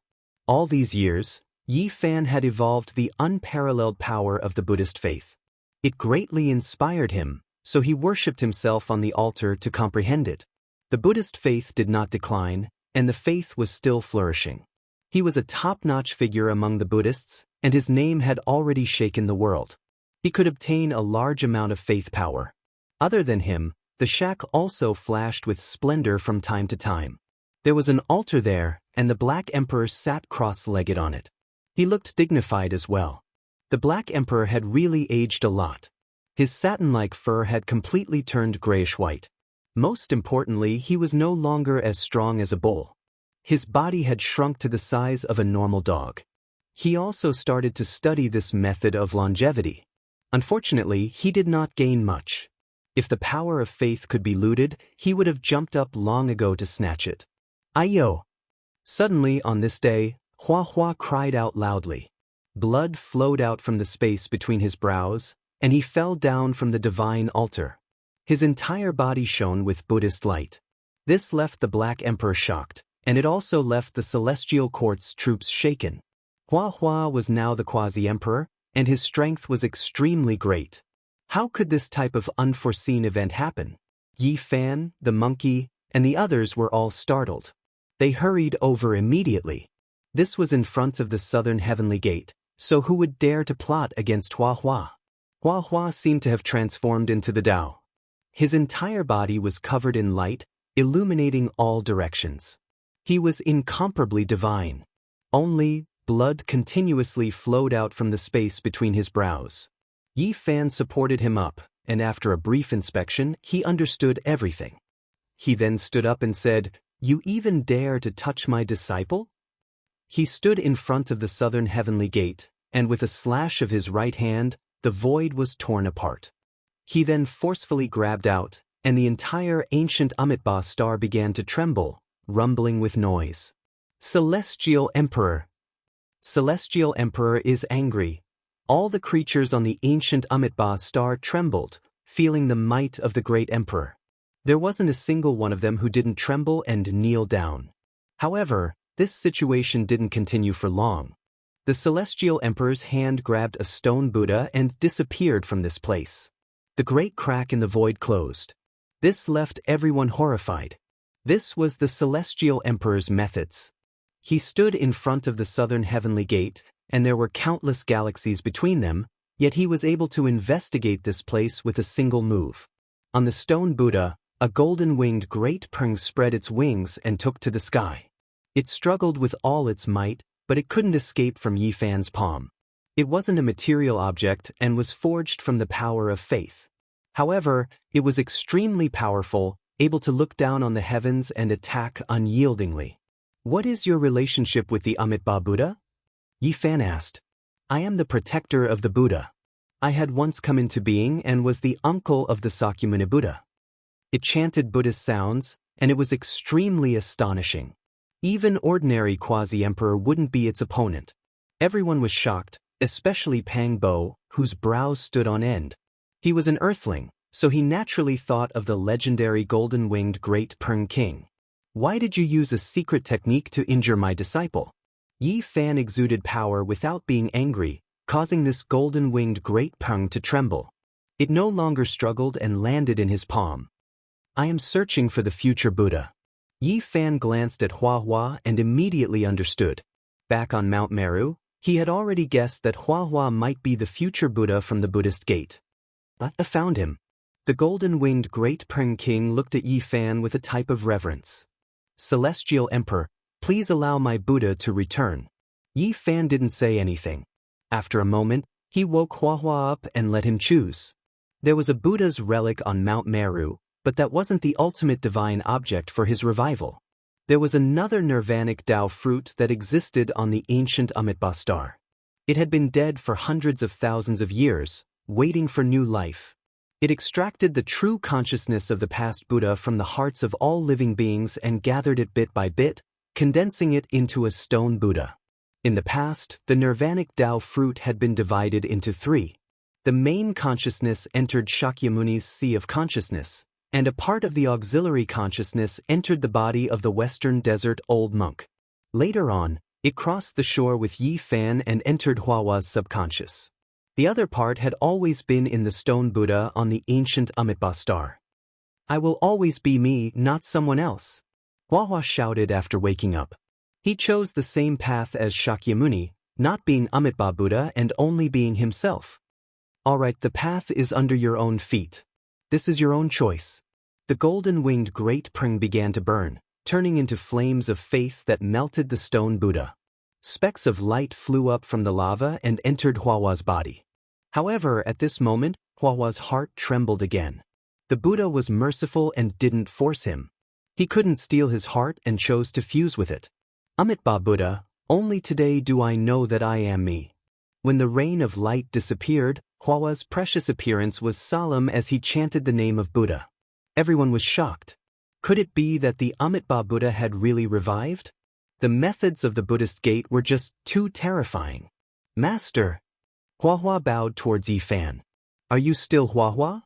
All these years, Yi Fan had evolved the unparalleled power of the Buddhist faith. It greatly inspired him, so he worshipped himself on the altar to comprehend it. The Buddhist faith did not decline, and the faith was still flourishing. He was a top-notch figure among the Buddhists, and his name had already shaken the world. He could obtain a large amount of faith power. Other than him, the shack also flashed with splendor from time to time. There was an altar there, and the Black Emperor sat cross-legged on it. He looked dignified as well. The Black Emperor had really aged a lot. His satin-like fur had completely turned grayish-white. Most importantly, he was no longer as strong as a bull. His body had shrunk to the size of a normal dog. He also started to study this method of longevity. Unfortunately, he did not gain much. If the power of faith could be looted, he would have jumped up long ago to snatch it. Ayo! Suddenly, on this day, Hua Hua cried out loudly. Blood flowed out from the space between his brows, and he fell down from the divine altar. His entire body shone with Buddhist light. This left the Black Emperor shocked, and it also left the Celestial Court's troops shaken. Hua Hua was now the Quasi-Emperor, and his strength was extremely great. How could this type of unforeseen event happen? Yi Fan, the monkey, and the others were all startled. They hurried over immediately. This was in front of the southern heavenly gate, so who would dare to plot against Hua Hua? Hua Hua seemed to have transformed into the Tao. His entire body was covered in light, illuminating all directions. He was incomparably divine. Only blood continuously flowed out from the space between his brows. Yi Fan supported him up, and after a brief inspection, he understood everything. He then stood up and said, "You even dare to touch my disciple?" He stood in front of the southern heavenly gate, and with a slash of his right hand, the void was torn apart. He then forcefully grabbed out, and the entire ancient Amitabha star began to tremble, rumbling with noise. Celestial Emperor. Celestial Emperor is angry. All the creatures on the ancient Amitabha star trembled, feeling the might of the great emperor. There wasn't a single one of them who didn't tremble and kneel down. However, this situation didn't continue for long. The Celestial Emperor's hand grabbed a stone Buddha and disappeared from this place. The great crack in the void closed. This left everyone horrified. This was the Celestial Emperor's methods. He stood in front of the southern heavenly gate, and there were countless galaxies between them, yet he was able to investigate this place with a single move. On the stone Buddha, a golden-winged great prng spread its wings and took to the sky. It struggled with all its might, but it couldn't escape from Yi Fan's palm. It wasn't a material object and was forged from the power of faith. However, it was extremely powerful, able to look down on the heavens and attack unyieldingly. "What is your relationship with the Amitabha Buddha?" Yi Fan asked. "I am the protector of the Buddha. I had once come into being and was the uncle of the Sakyamuni Buddha." It chanted Buddhist sounds, and it was extremely astonishing. Even ordinary Quasi-Emperor wouldn't be its opponent. Everyone was shocked, especially Pang Bo, whose brows stood on end. He was an earthling, so he naturally thought of the legendary golden-winged Great Prng King. "Why did you use a secret technique to injure my disciple?" Yi Fan exuded power without being angry, causing this golden-winged Great Prng to tremble. It no longer struggled and landed in his palm. "I am searching for the future Buddha." Yi Fan glanced at Hua Hua and immediately understood. Back on Mount Meru, he had already guessed that Hua Hua might be the future Buddha from the Buddhist gate. "I found him." The golden-winged Great Prng King looked at Yi Fan with a type of reverence. "Celestial Emperor, please allow my Buddha to return." Yi Fan didn't say anything. After a moment, he woke Hua Hua up and let him choose. There was a Buddha's relic on Mount Meru, but that wasn't the ultimate divine object for his revival. There was another nirvanic Tao fruit that existed on the ancient Amitabha star. It had been dead for hundreds of thousands of years, waiting for new life. It extracted the true consciousness of the past Buddha from the hearts of all living beings and gathered it bit by bit, condensing it into a stone Buddha. In the past, the nirvanic Tao fruit had been divided into three. The main consciousness entered Shakyamuni's sea of consciousness, and a part of the auxiliary consciousness entered the body of the Western Desert old monk. Later on, it crossed the shore with Yi Fan and entered Hua Hua's subconscious. The other part had always been in the stone Buddha on the ancient Amitabha star. "I will always be me, not someone else," Hua Hua shouted after waking up. He chose the same path as Shakyamuni, not being Amitabha Buddha and only being himself. "Alright, the path is under your own feet. This is your own choice." The golden-winged Great Prng began to burn, turning into flames of faith that melted the stone Buddha. Specks of light flew up from the lava and entered Hua Hua's body. However, at this moment, Hua Hua's heart trembled again. The Buddha was merciful and didn't force him. He couldn't steal his heart and chose to fuse with it. "Amitabha Buddha, only today do I know that I am me." When the rain of light disappeared, Hua Hua's precious appearance was solemn as he chanted the name of Buddha. Everyone was shocked. Could it be that the Amitabha Buddha had really revived? The methods of the Buddhist gate were just too terrifying. Master. Huahua bowed towards Yi Fan. Are you still Huahua?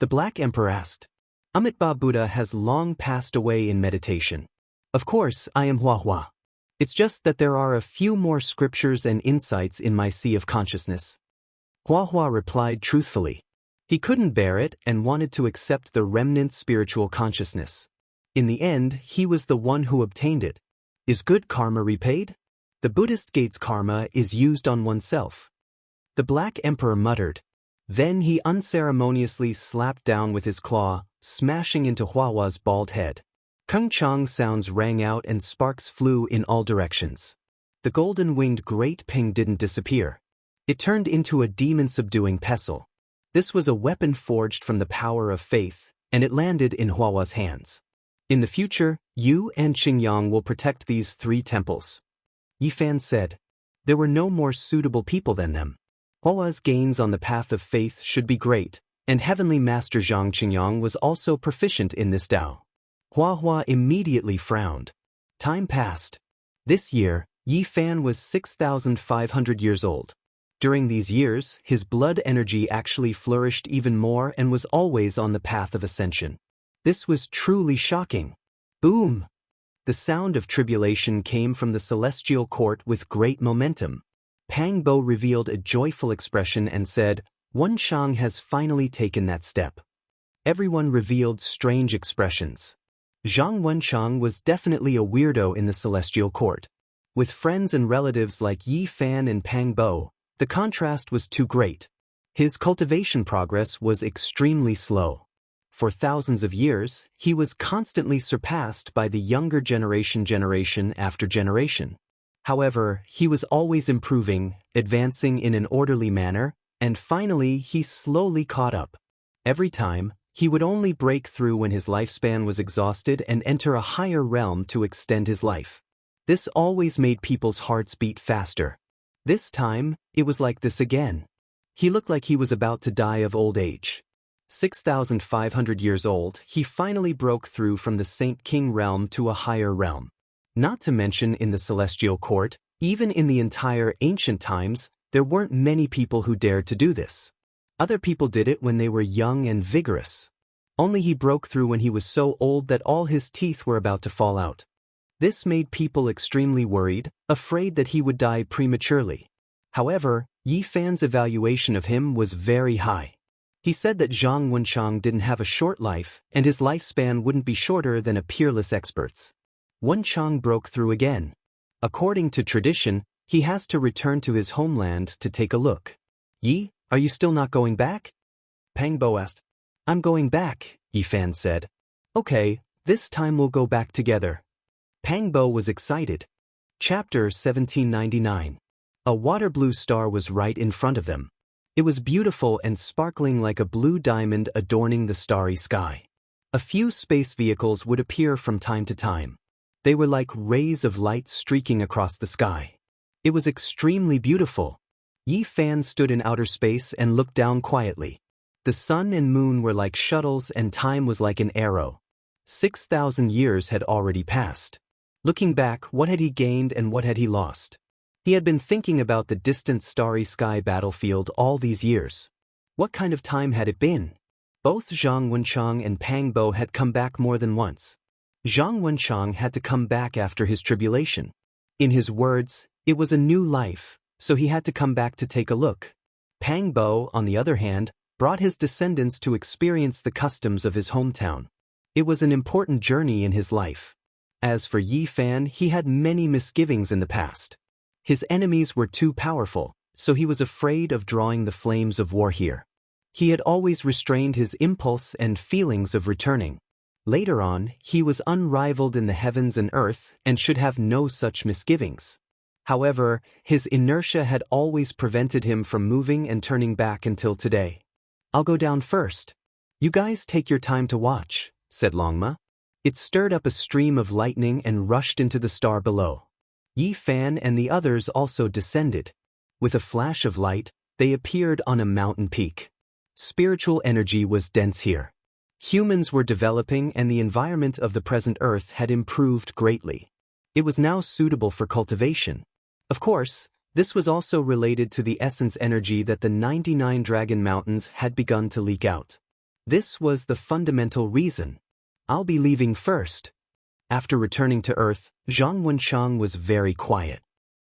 The Black Emperor asked. Amitabha Buddha has long passed away in meditation. Of course, I am Huahua. It's just that there are a few more scriptures and insights in my sea of consciousness. Huahua replied truthfully. He couldn't bear it and wanted to accept the remnant spiritual consciousness. In the end, he was the one who obtained it. Is good karma repaid? The Buddhist gate's karma is used on oneself. The Black Emperor muttered. Then he unceremoniously slapped down with his claw, smashing into Huahua's bald head. Kung Chang sounds rang out and sparks flew in all directions. The golden-winged Great Ping didn't disappear. It turned into a demon-subduing pestle. This was a weapon forged from the power of faith, and it landed in Huahua's hands. In the future, you and Xingyang will protect these 3 temples. Yi Fan said. There were no more suitable people than them. Huahua's gains on the path of faith should be great, and Heavenly Master Zhang Qingyang was also proficient in this Tao. Huahua immediately frowned. Time passed. This year, Yi Fan was 6,500 years old. During these years, his blood energy actually flourished even more and was always on the path of ascension. This was truly shocking. Boom! The sound of tribulation came from the celestial court with great momentum. Pang Bo revealed a joyful expression and said, Wen Shang has finally taken that step. Everyone revealed strange expressions. Zhang Wenshang was definitely a weirdo in the celestial court. With friends and relatives like Yi Fan and Pang Bo, the contrast was too great. His cultivation progress was extremely slow. For thousands of years, he was constantly surpassed by the younger generation after generation. However, he was always improving, advancing in an orderly manner, and finally he slowly caught up. Every time, he would only break through when his lifespan was exhausted and enter a higher realm to extend his life. This always made people's hearts beat faster. This time, it was like this again. He looked like he was about to die of old age. 6,500 years old, he finally broke through from the Saint King realm to a higher realm. Not to mention in the celestial court, even in the entire ancient times, there weren't many people who dared to do this. Other people did it when they were young and vigorous. Only he broke through when he was so old that all his teeth were about to fall out. This made people extremely worried, afraid that he would die prematurely. However, Yi Fan's evaluation of him was very high. He said that Zhang Wenshang didn't have a short life, and his lifespan wouldn't be shorter than a peerless expert's. Wenshang broke through again. According to tradition, he has to return to his homeland to take a look. Yi, are you still not going back? Pang Bo asked. I'm going back, Yi Fan said. Okay, this time we'll go back together. Pang Bo was excited. Chapter 1799. A water blue star was right in front of them. It was beautiful and sparkling like a blue diamond adorning the starry sky. A few space vehicles would appear from time to time. They were like rays of light streaking across the sky. It was extremely beautiful. Yi Fan stood in outer space and looked down quietly. The sun and moon were like shuttles and time was like an arrow. 6,000 years had already passed. Looking back, what had he gained and what had he lost? He had been thinking about the distant starry sky battlefield all these years. What kind of time had it been? Both Zhang Wenshang and Pang Bo had come back more than once. Zhang Wenshang had to come back after his tribulation. In his words, it was a new life, so he had to come back to take a look. Pang Bo, on the other hand, brought his descendants to experience the customs of his hometown. It was an important journey in his life. As for Yi Fan, he had many misgivings in the past. His enemies were too powerful, so he was afraid of drawing the flames of war here. He had always restrained his impulse and feelings of returning. Later on, he was unrivaled in the heavens and earth and should have no such misgivings. However, his inertia had always prevented him from moving and turning back until today. I'll go down first. You guys take your time to watch, said Longma. It stirred up a stream of lightning and rushed into the star below. Yi Fan and the others also descended. With a flash of light, they appeared on a mountain peak. Spiritual energy was dense here. Humans were developing and the environment of the present Earth had improved greatly. It was now suitable for cultivation. Of course, this was also related to the essence energy that the 99 Dragon Mountains had begun to leak out. This was the fundamental reason. I'll be leaving first. After returning to Earth, Zhang Wenshang was very quiet.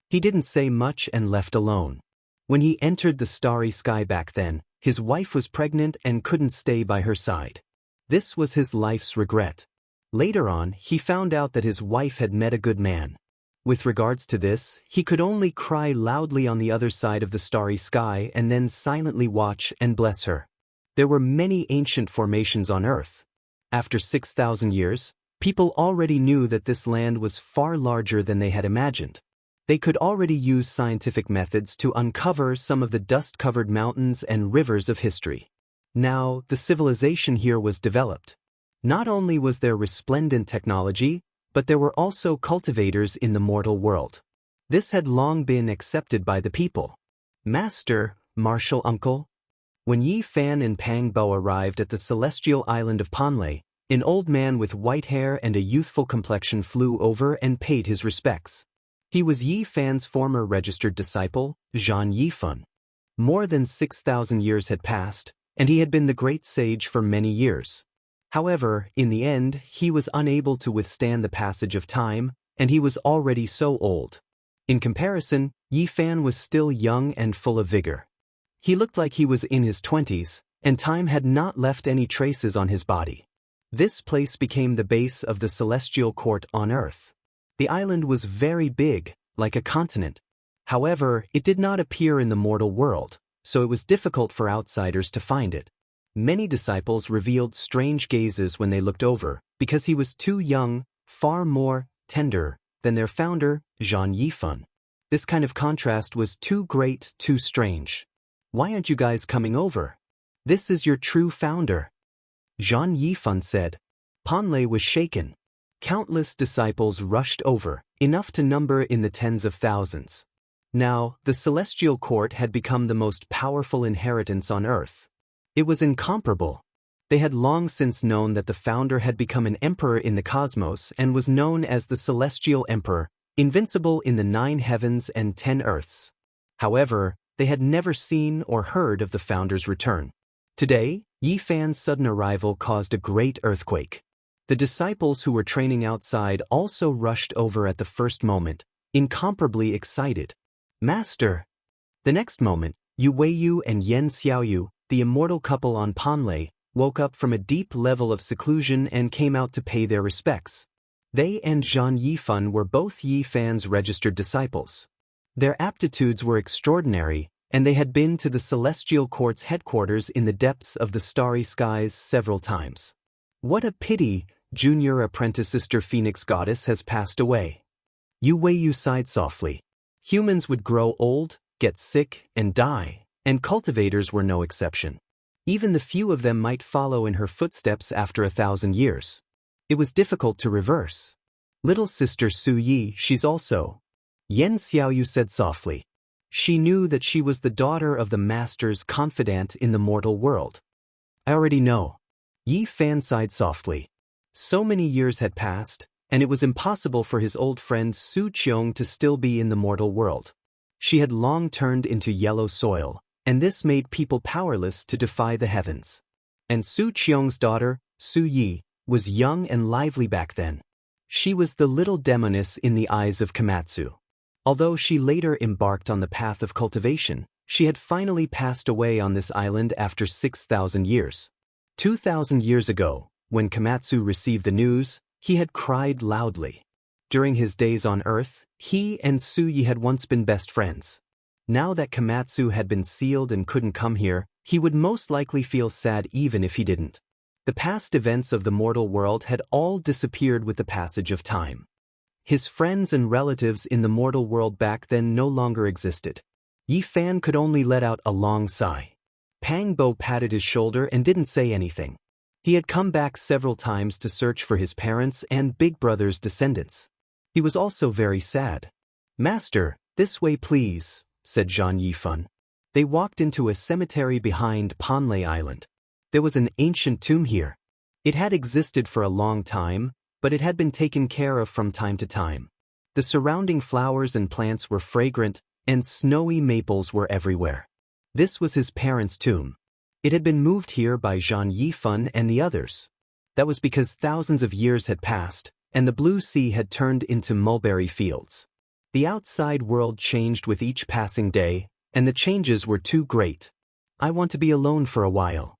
He didn't say much and left alone. When he entered the starry sky back then, his wife was pregnant and couldn't stay by her side. This was his life's regret. Later on, he found out that his wife had met a good man. With regards to this, he could only cry loudly on the other side of the starry sky and then silently watch and bless her. There were many ancient formations on Earth. After 6,000 years, people already knew that this land was far larger than they had imagined. They could already use scientific methods to uncover some of the dust-covered mountains and rivers of history. Now, the civilization here was developed. Not only was there resplendent technology, but there were also cultivators in the mortal world. This had long been accepted by the people. Master, martial uncle. When Yi Fan and Pang Bo arrived at the celestial island of Panlei, an old man with white hair and a youthful complexion flew over and paid his respects. He was Yi Fan's former registered disciple, Zhan Yifan. More than 6,000 years had passed, and he had been the great sage for many years. However, in the end, he was unable to withstand the passage of time, and he was already so old. In comparison, Yi Fan was still young and full of vigor. He looked like he was in his 20s, and time had not left any traces on his body. This place became the base of the celestial court on Earth. The island was very big, like a continent. However, it did not appear in the mortal world, so it was difficult for outsiders to find it. Many disciples revealed strange gazes when they looked over, because he was too young, far more tender than their founder, Zhan Yifan. This kind of contrast was too great, too strange. Why aren't you guys coming over? This is your true founder. Zhan Yifan said. Panlei was shaken. Countless disciples rushed over, enough to number in the tens of thousands. Now, the celestial court had become the most powerful inheritance on Earth. It was incomparable. They had long since known that the founder had become an emperor in the cosmos and was known as the Celestial Emperor, invincible in the 9 heavens and 10 earths. However, they had never seen or heard of the founder's return. Today, Yi Fan's sudden arrival caused a great earthquake. The disciples who were training outside also rushed over at the first moment, incomparably excited. Master! The next moment, Yu Weiyu and Yan Xiaoyu, the immortal couple on Panlei, woke up from a deep level of seclusion and came out to pay their respects. They and Zhan Yifan were both Yi Fan's registered disciples. Their aptitudes were extraordinary, and they had been to the Celestial Court's headquarters in the depths of the starry skies several times. What a pity, junior apprentice Sister Phoenix Goddess has passed away. Yu Weiyu sighed softly. Humans would grow old, get sick, and die, and cultivators were no exception. Even the few of them might follow in her footsteps after 1,000 years. It was difficult to reverse. Little sister Su Yi, she's also. Yan Xiaoyu said softly. She knew that she was the daughter of the master's confidant in the mortal world. I already know. Yi Fan sighed softly. So many years had passed, and it was impossible for his old friend Su Qiong to still be in the mortal world. She had long turned into yellow soil, and this made people powerless to defy the heavens. And Su Qiong's daughter, Su Yi, was young and lively back then. She was the little demoness in the eyes of Komatsu. Although she later embarked on the path of cultivation, she had finally passed away on this island after 6,000 years. 2,000 years ago, when Komatsu received the news, he had cried loudly. During his days on Earth, he and Su Yi had once been best friends. Now that Komatsu had been sealed and couldn't come here, he would most likely feel sad even if he didn't. The past events of the mortal world had all disappeared with the passage of time. His friends and relatives in the mortal world back then no longer existed. Yi Fan could only let out a long sigh. Pang Bo patted his shoulder and didn't say anything. He had come back several times to search for his parents and big brother's descendants. He was also very sad. Master, this way please, said Zhan Yifan. They walked into a cemetery behind Panlei Island. There was an ancient tomb here. It had existed for a long time, but it had been taken care of from time to time. The surrounding flowers and plants were fragrant, and snowy maples were everywhere. This was his parents' tomb. It had been moved here by Zhang Yifan and the others. That was because thousands of years had passed, and the blue sea had turned into mulberry fields. The outside world changed with each passing day, and the changes were too great. I want to be alone for a while,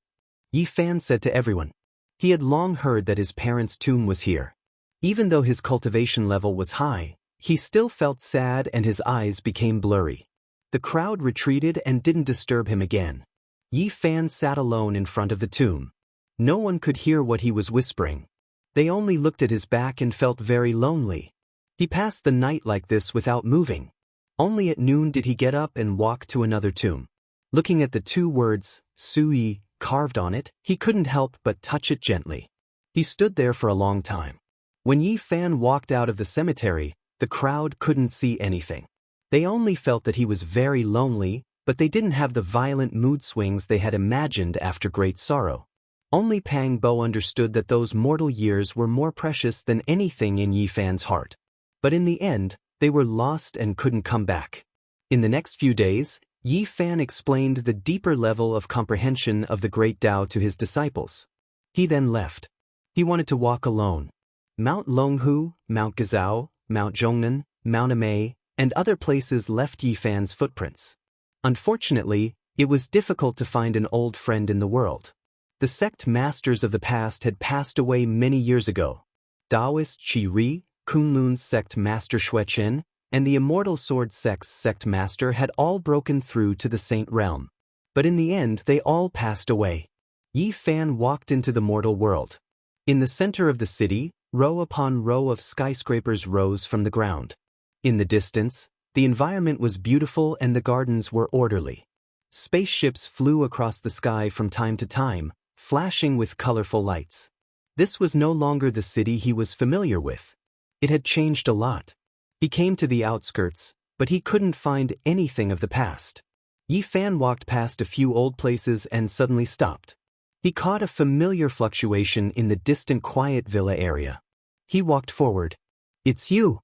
Yifan said to everyone. He had long heard that his parents' tomb was here. Even though his cultivation level was high, he still felt sad and his eyes became blurry. The crowd retreated and didn't disturb him again. Yifan sat alone in front of the tomb. No one could hear what he was whispering. They only looked at his back and felt very lonely. He passed the night like this without moving. Only at noon did he get up and walk to another tomb. Looking at the two words, Sui, carved on it, he couldn't help but touch it gently. He stood there for a long time. When Yifan walked out of the cemetery, the crowd couldn't see anything. They only felt that he was very lonely, but they didn't have the violent mood swings they had imagined after great sorrow. Only Pang Bo understood that those mortal years were more precious than anything in Yifan's heart. But in the end, they were lost and couldn't come back. In the next few days, Yifan explained the deeper level of comprehension of the great Tao to his disciples. He then left. He wanted to walk alone. Mount Longhu, Mount Gazao, Mount Zhongnan, Mount Amei, and other places left Yifan's footprints. Unfortunately, it was difficult to find an old friend in the world. The sect masters of the past had passed away many years ago. Taoist Qi Ri, Kunlun's sect master Xuechen, and the Immortal Sword sect's sect master had all broken through to the Saint realm. But in the end they all passed away. Yifan walked into the mortal world. In the center of the city, row upon row of skyscrapers rose from the ground. In the distance, the environment was beautiful and the gardens were orderly. Spaceships flew across the sky from time to time, flashing with colorful lights. This was no longer the city he was familiar with. It had changed a lot. He came to the outskirts, but he couldn't find anything of the past. Yifan walked past a few old places and suddenly stopped. He caught a familiar fluctuation in the distant quiet villa area. He walked forward. "It's you."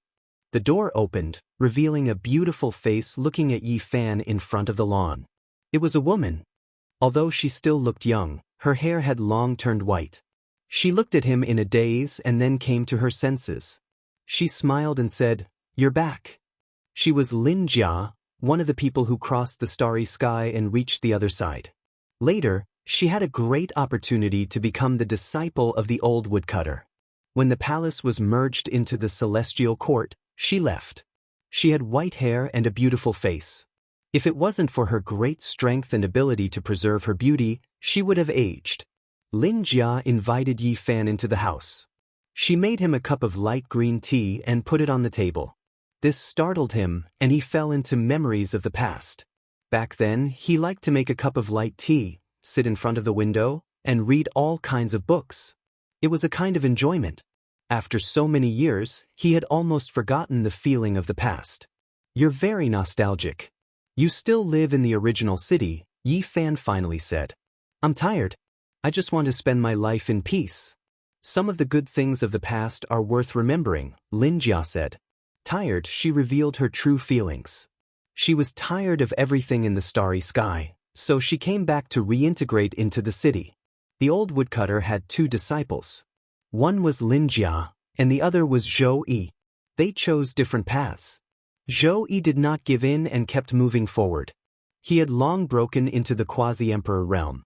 The door opened, revealing a beautiful face looking at Yifan in front of the lawn. It was a woman. Although she still looked young, her hair had long turned white. She looked at him in a daze and then came to her senses. She smiled and said, "You're back." She was Lin Jia, one of the people who crossed the starry sky and reached the other side. Later, she had a great opportunity to become the disciple of the old woodcutter. When the palace was merged into the celestial court, she left. She had white hair and a beautiful face. If it wasn't for her great strength and ability to preserve her beauty, she would have aged. Lin Jia invited Yifan into the house. She made him a cup of light green tea and put it on the table. This startled him, and he fell into memories of the past. Back then, he liked to make a cup of light tea, sit in front of the window, and read all kinds of books. It was a kind of enjoyment. After so many years, he had almost forgotten the feeling of the past. "You're very nostalgic. You still live in the original city," Yifan finally said. "I'm tired. I just want to spend my life in peace." "Some of the good things of the past are worth remembering," Lin Jia said. Tired, she revealed her true feelings. She was tired of everything in the starry sky, so she came back to reintegrate into the city. The old woodcutter had two disciples. One was Lin Jia, and the other was Zhou Yi. They chose different paths. Zhou Yi did not give in and kept moving forward. He had long broken into the quasi-emperor realm.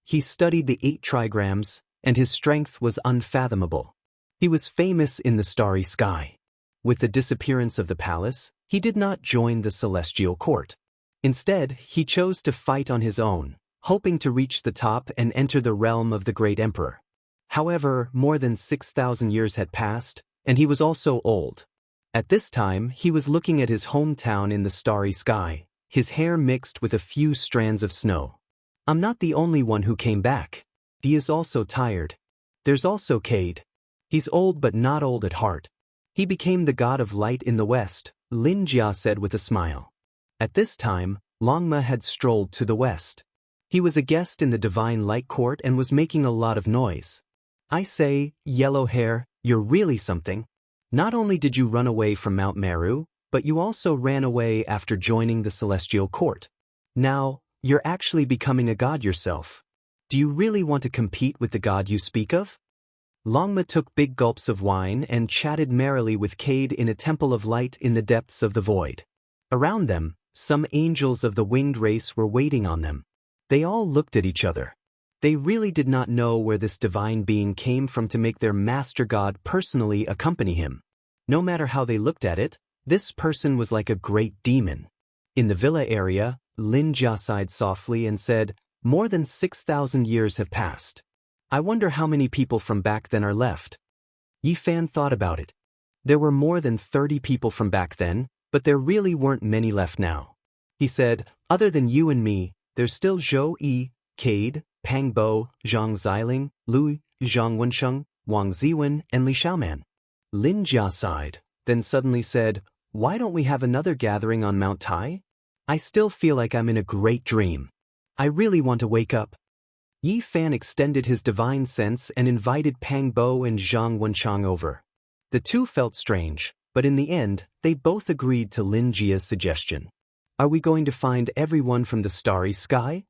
He studied the 8 trigrams, and his strength was unfathomable. He was famous in the starry sky. With the disappearance of the palace, he did not join the celestial court. Instead, he chose to fight on his own, hoping to reach the top and enter the realm of the great emperor. However, more than 6,000 years had passed, and he was also old. At this time, he was looking at his hometown in the starry sky, his hair mixed with a few strands of snow. "I'm not the only one who came back. He is also tired. There's also Cade. He's old but not old at heart. He became the god of light in the west," Lin Jia said with a smile. At this time, Longma had strolled to the west. He was a guest in the divine light court and was making a lot of noise. "I say, yellow hair, you're really something." Not only did you run away from Mount Meru, but you also ran away after joining the celestial court. Now, you're actually becoming a god yourself. Do you really want to compete with the god you speak of? Longma took big gulps of wine and chatted merrily with Cade in a temple of light in the depths of the void. Around them, some angels of the winged race were waiting on them. They all looked at each other. They really did not know where this divine being came from to make their master god personally accompany him. No matter how they looked at it, this person was like a great demon. In the villa area, Lin Jia sighed softly and said, "More than 6,000 years have passed. I wonder how many people from back then are left." Yi Fan thought about it. There were more than 30 people from back then, but there really weren't many left now. He said, "Other than you and me, there's still Zhou Yi, Cade, Pang Bo, Zhang Xiling, Lu, Zhang Wensheng, Wang Ziwen, and Li Xiaoman." Lin Jia sighed, then suddenly said, "Why don't we have another gathering on Mount Tai? I still feel like I'm in a great dream. I really want to wake up." Yi Fan extended his divine sense and invited Pang Bo and Zhang Wensheng over. The two felt strange, but in the end, they both agreed to Lin Jia's suggestion. "Are we going to find everyone from the starry sky?"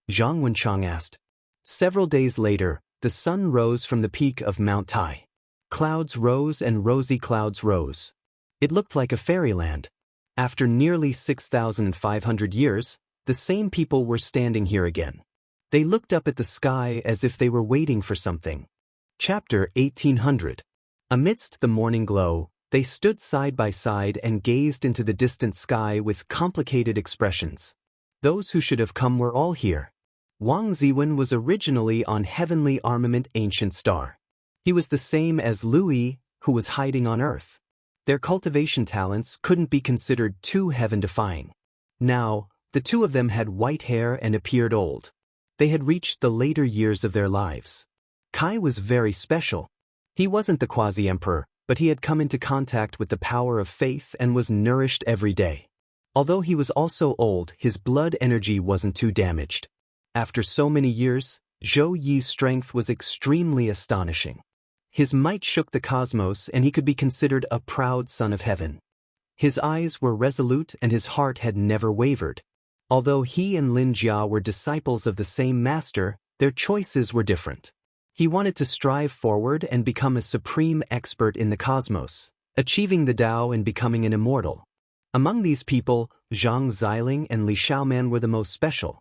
Zhang Wensheng asked. Several days later, the sun rose from the peak of Mount Tai. Clouds rose and rosy clouds rose. It looked like a fairyland. After nearly 6,500 years, the same people were standing here again. They looked up at the sky as if they were waiting for something. Chapter 1800. Amidst the morning glow, they stood side by side and gazed into the distant sky with complicated expressions. Those who should have come were all here. Wang Ziwen was originally on Heavenly Armament Ancient Star. He was the same as Lui, who was hiding on Earth. Their cultivation talents couldn't be considered too heaven-defying. Now, the two of them had white hair and appeared old. They had reached the later years of their lives. Kai was very special. He wasn't the quasi-emperor, but he had come into contact with the power of faith and was nourished every day. Although he was also old, his blood energy wasn't too damaged. After so many years, Zhou Yi's strength was extremely astonishing. His might shook the cosmos and he could be considered a proud son of heaven. His eyes were resolute and his heart had never wavered. Although he and Lin Jia were disciples of the same master, their choices were different. He wanted to strive forward and become a supreme expert in the cosmos, achieving the Tao and becoming an immortal. Among these people, Zhang Xiling and Li Xiaoman were the most special.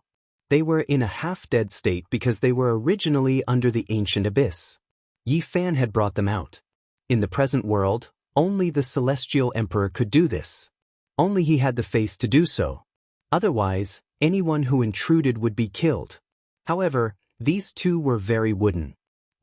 They were in a half-dead state because they were originally under the ancient abyss. Yi Fan had brought them out. In the present world, only the celestial emperor could do this. Only he had the face to do so. Otherwise, anyone who intruded would be killed. However, these two were very wooden.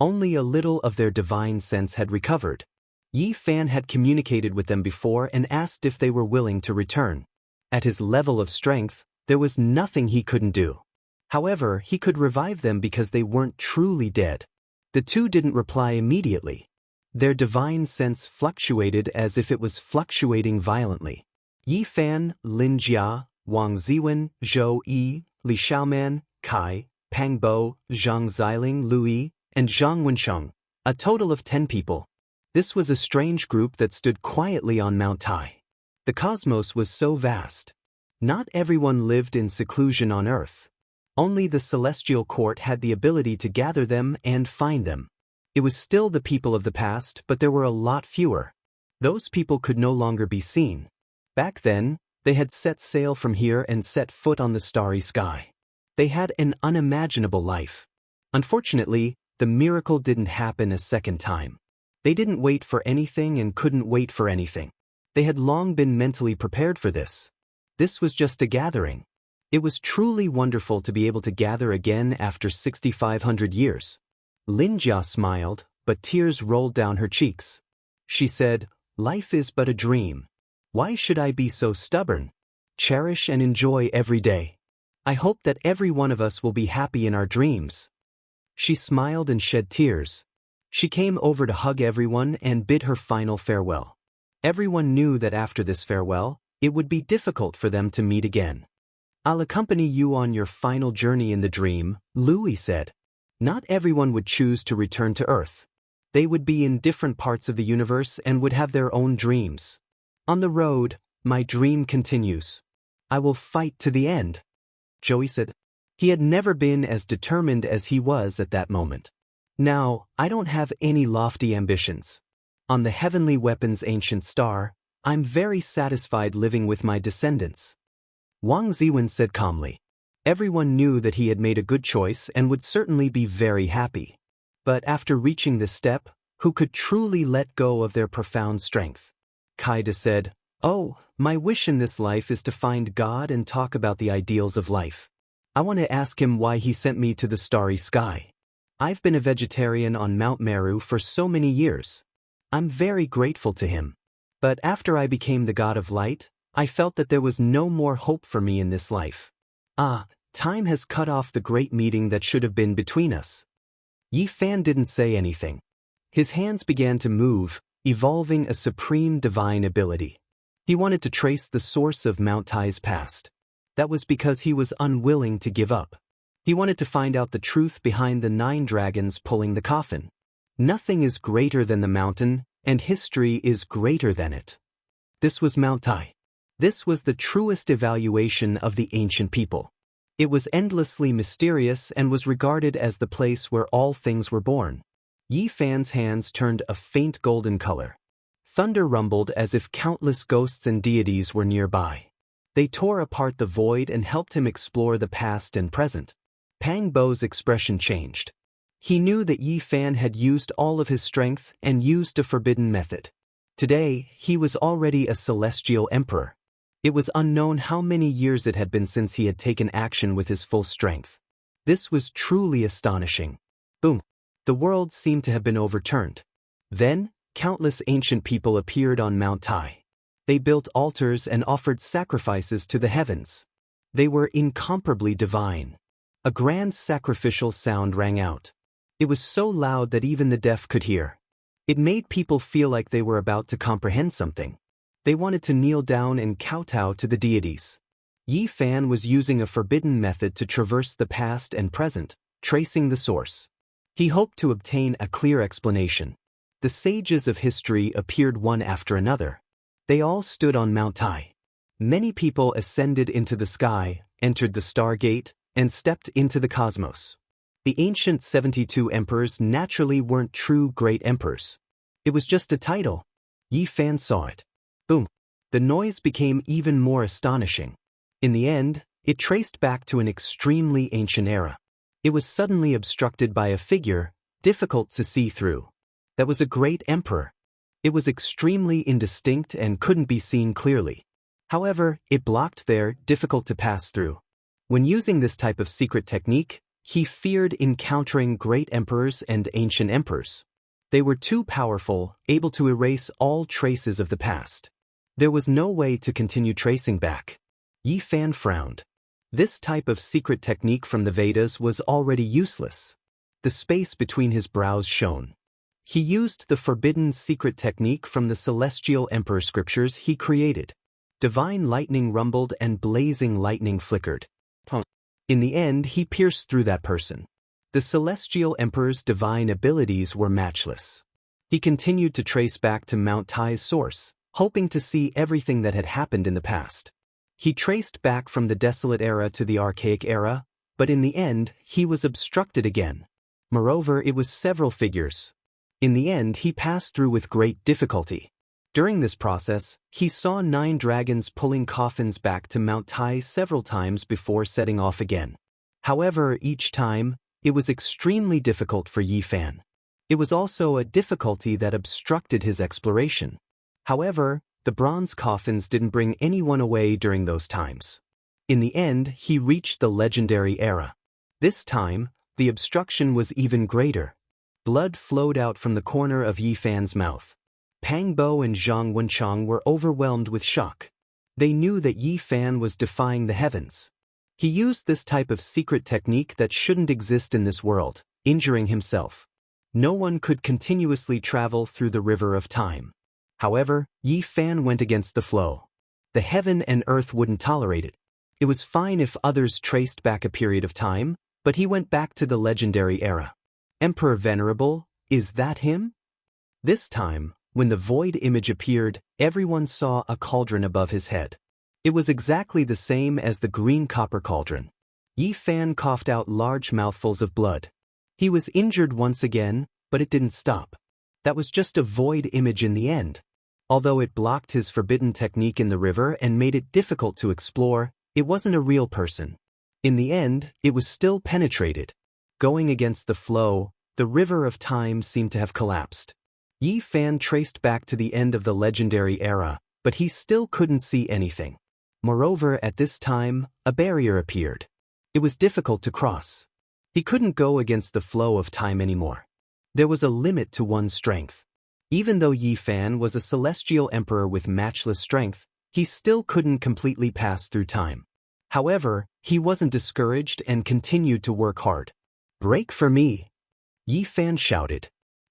Only a little of their divine sense had recovered. Yi Fan had communicated with them before and asked if they were willing to return. At his level of strength, there was nothing he couldn't do. However, he could revive them because they weren't truly dead. The two didn't reply immediately. Their divine sense fluctuated as if it was fluctuating violently. Yi Fan, Lin Jia, Wang Ziwen, Zhou Yi, Li Xiaoman, Kai, Pang Bo, Zhang Xiling, Lui, and Zhang Wensheng, a total of 10 people. This was a strange group that stood quietly on Mount Tai. The cosmos was so vast. Not everyone lived in seclusion on Earth. Only the celestial court had the ability to gather them and find them. It was still the people of the past, but there were a lot fewer. Those people could no longer be seen. Back then, they had set sail from here and set foot on the starry sky. They had an unimaginable life. Unfortunately, the miracle didn't happen a second time. They didn't wait for anything and couldn't wait for anything. They had long been mentally prepared for this. This was just a gathering. It was truly wonderful to be able to gather again after 6,500 years. Lin Jia smiled, but tears rolled down her cheeks. She said, "Life is but a dream. Why should I be so stubborn? Cherish and enjoy every day. I hope that every one of us will be happy in our dreams." She smiled and shed tears. She came over to hug everyone and bid her final farewell. Everyone knew that after this farewell, it would be difficult for them to meet again. "I'll accompany you on your final journey in the dream," Louis said. Not everyone would choose to return to Earth. They would be in different parts of the universe and would have their own dreams. On the road, my dream continues. I will fight to the end, Joey said. He had never been as determined as he was at that moment. Now, I don't have any lofty ambitions. On the heavenly weapon's ancient star, I'm very satisfied living with my descendants. Wang Ziwen said calmly. Everyone knew that he had made a good choice and would certainly be very happy. But after reaching this step, who could truly let go of their profound strength? Kaida said, "Oh, my wish in this life is to find God and talk about the ideals of life. I want to ask him why he sent me to the starry sky. I've been a vegetarian on Mount Meru for so many years. I'm very grateful to him. But after I became the god of light, I felt that there was no more hope for me in this life. Time has cut off the great meeting that should have been between us." Yi Fan didn't say anything. His hands began to move, evolving a supreme divine ability. He wanted to trace the source of Mount Tai's past. That was because he was unwilling to give up. He wanted to find out the truth behind the 9 dragons pulling the coffin. Nothing is greater than the mountain, and history is greater than it. This was Mount Tai. This was the truest evaluation of the ancient people. It was endlessly mysterious and was regarded as the place where all things were born. Yi Fan's hands turned a faint golden color. Thunder rumbled as if countless ghosts and deities were nearby. They tore apart the void and helped him explore the past and present. Pang Bo's expression changed. He knew that Yi Fan had used all of his strength and used a forbidden method. Today, he was already a celestial emperor. It was unknown how many years it had been since he had taken action with his full strength. This was truly astonishing. Boom! The world seemed to have been overturned. Then, countless ancient people appeared on Mount Tai. They built altars and offered sacrifices to the heavens. They were incomparably divine. A grand sacrificial sound rang out. It was so loud that even the deaf could hear. It made people feel like they were about to comprehend something. They wanted to kneel down and kowtow to the deities. Yi Fan was using a forbidden method to traverse the past and present, tracing the source. He hoped to obtain a clear explanation. The sages of history appeared one after another. They all stood on Mount Tai. Many people ascended into the sky, entered the Stargate, and stepped into the cosmos. The ancient 72 emperors naturally weren't true great emperors. It was just a title. Yi Fan saw it. Boom! The noise became even more astonishing. In the end, it traced back to an extremely ancient era. It was suddenly obstructed by a figure, difficult to see through. That was a great emperor. It was extremely indistinct and couldn't be seen clearly. However, it blocked there, difficult to pass through. When using this type of secret technique, he feared encountering great emperors and ancient emperors. They were too powerful, able to erase all traces of the past. There was no way to continue tracing back. Yi Fan frowned. This type of secret technique from the Vedas was already useless. The space between his brows shone. He used the forbidden secret technique from the celestial emperor scriptures he created. Divine lightning rumbled and blazing lightning flickered. In the end, he pierced through that person. The celestial emperor's divine abilities were matchless. He continued to trace back to Mount Tai's source, hoping to see everything that had happened in the past. He traced back from the desolate era to the archaic era, but in the end, he was obstructed again. Moreover, it was several figures. In the end, he passed through with great difficulty. During this process, he saw 9 dragons pulling coffins back to Mount Tai several times before setting off again. However, each time, it was extremely difficult for Yi Fan. It was also a difficulty that obstructed his exploration. However, the bronze coffins didn't bring anyone away during those times. In the end, he reached the legendary era. This time, the obstruction was even greater. Blood flowed out from the corner of Yi Fan's mouth. Pang Bo and Zhang Wenchang were overwhelmed with shock. They knew that Yi Fan was defying the heavens. He used this type of secret technique that shouldn't exist in this world, injuring himself. No one could continuously travel through the river of time. However, Yi Fan went against the flow. The heaven and earth wouldn't tolerate it. It was fine if others traced back a period of time, but he went back to the legendary era. Emperor Venerable, is that him? This time, when the void image appeared, everyone saw a cauldron above his head. It was exactly the same as the green copper cauldron. Yi Fan coughed out large mouthfuls of blood. He was injured once again, but it didn't stop. That was just a void image in the end. Although it blocked his forbidden technique in the river and made it difficult to explore, it wasn't a real person. In the end, it was still penetrated. Going against the flow, the river of time seemed to have collapsed. Yi Fan traced back to the end of the legendary era, but he still couldn't see anything. Moreover, at this time, a barrier appeared. It was difficult to cross. He couldn't go against the flow of time anymore. There was a limit to one's strength. Even though Yi Fan was a celestial emperor with matchless strength, he still couldn't completely pass through time. However, he wasn't discouraged and continued to work hard. "Break for me!" Yi Fan shouted.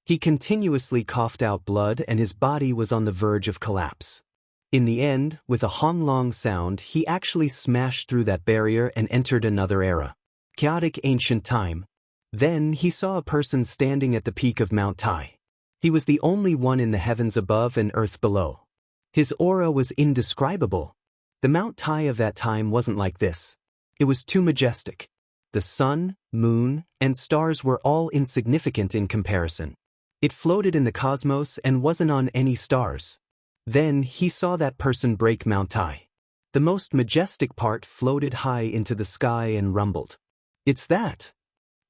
He continuously coughed out blood and his body was on the verge of collapse. In the end, with a honglong sound, he actually smashed through that barrier and entered another era. Chaotic ancient time. Then he saw a person standing at the peak of Mount Tai. He was the only one in the heavens above and earth below. His aura was indescribable. The Mount Tai of that time wasn't like this. It was too majestic. The sun, moon, and stars were all insignificant in comparison. It floated in the cosmos and wasn't on any stars. Then he saw that person break Mount Tai. The most majestic part floated high into the sky and rumbled. "It's that!"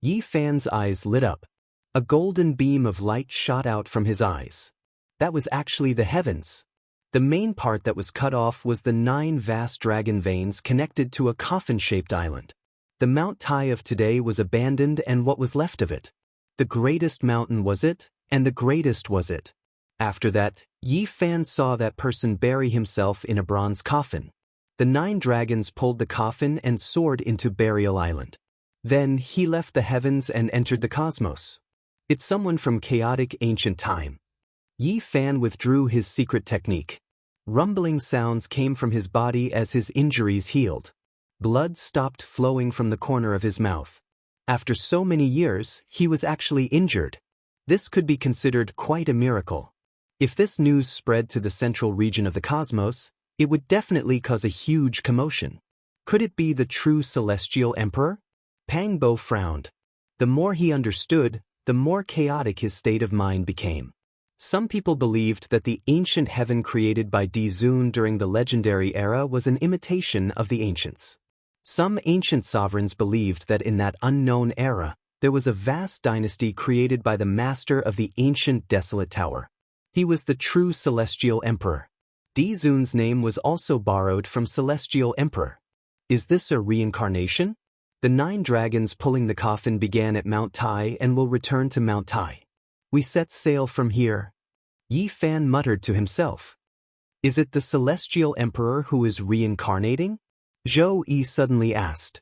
Yi Fan's eyes lit up. A golden beam of light shot out from his eyes. That was actually the heavens. The main part that was cut off was the 9 vast dragon veins connected to a coffin-shaped island. The Mount Tai of today was abandoned and what was left of it. The greatest mountain was it, and the greatest was it. After that, Yi Fan saw that person bury himself in a bronze coffin. The 9 dragons pulled the coffin and soared into Burial Island. Then he left the heavens and entered the cosmos. It's someone from chaotic ancient time. Yi Fan withdrew his secret technique. Rumbling sounds came from his body as his injuries healed. Blood stopped flowing from the corner of his mouth. After so many years, he was actually injured. This could be considered quite a miracle. If this news spread to the central region of the cosmos, it would definitely cause a huge commotion. Could it be the true celestial emperor? Pang Bo frowned. The more he understood, the more chaotic his state of mind became. Some people believed that the ancient heaven created by Di Zun during the legendary era was an imitation of the ancients. Some ancient sovereigns believed that in that unknown era, there was a vast dynasty created by the master of the ancient desolate tower. He was the true celestial emperor. Di Zun's name was also borrowed from celestial emperor. Is this a reincarnation? The 9 dragons pulling the coffin began at Mount Tai and will return to Mount Tai. We set sail from here. Yi Fan muttered to himself. Is it the celestial emperor who is reincarnating? Zhou Yi suddenly asked.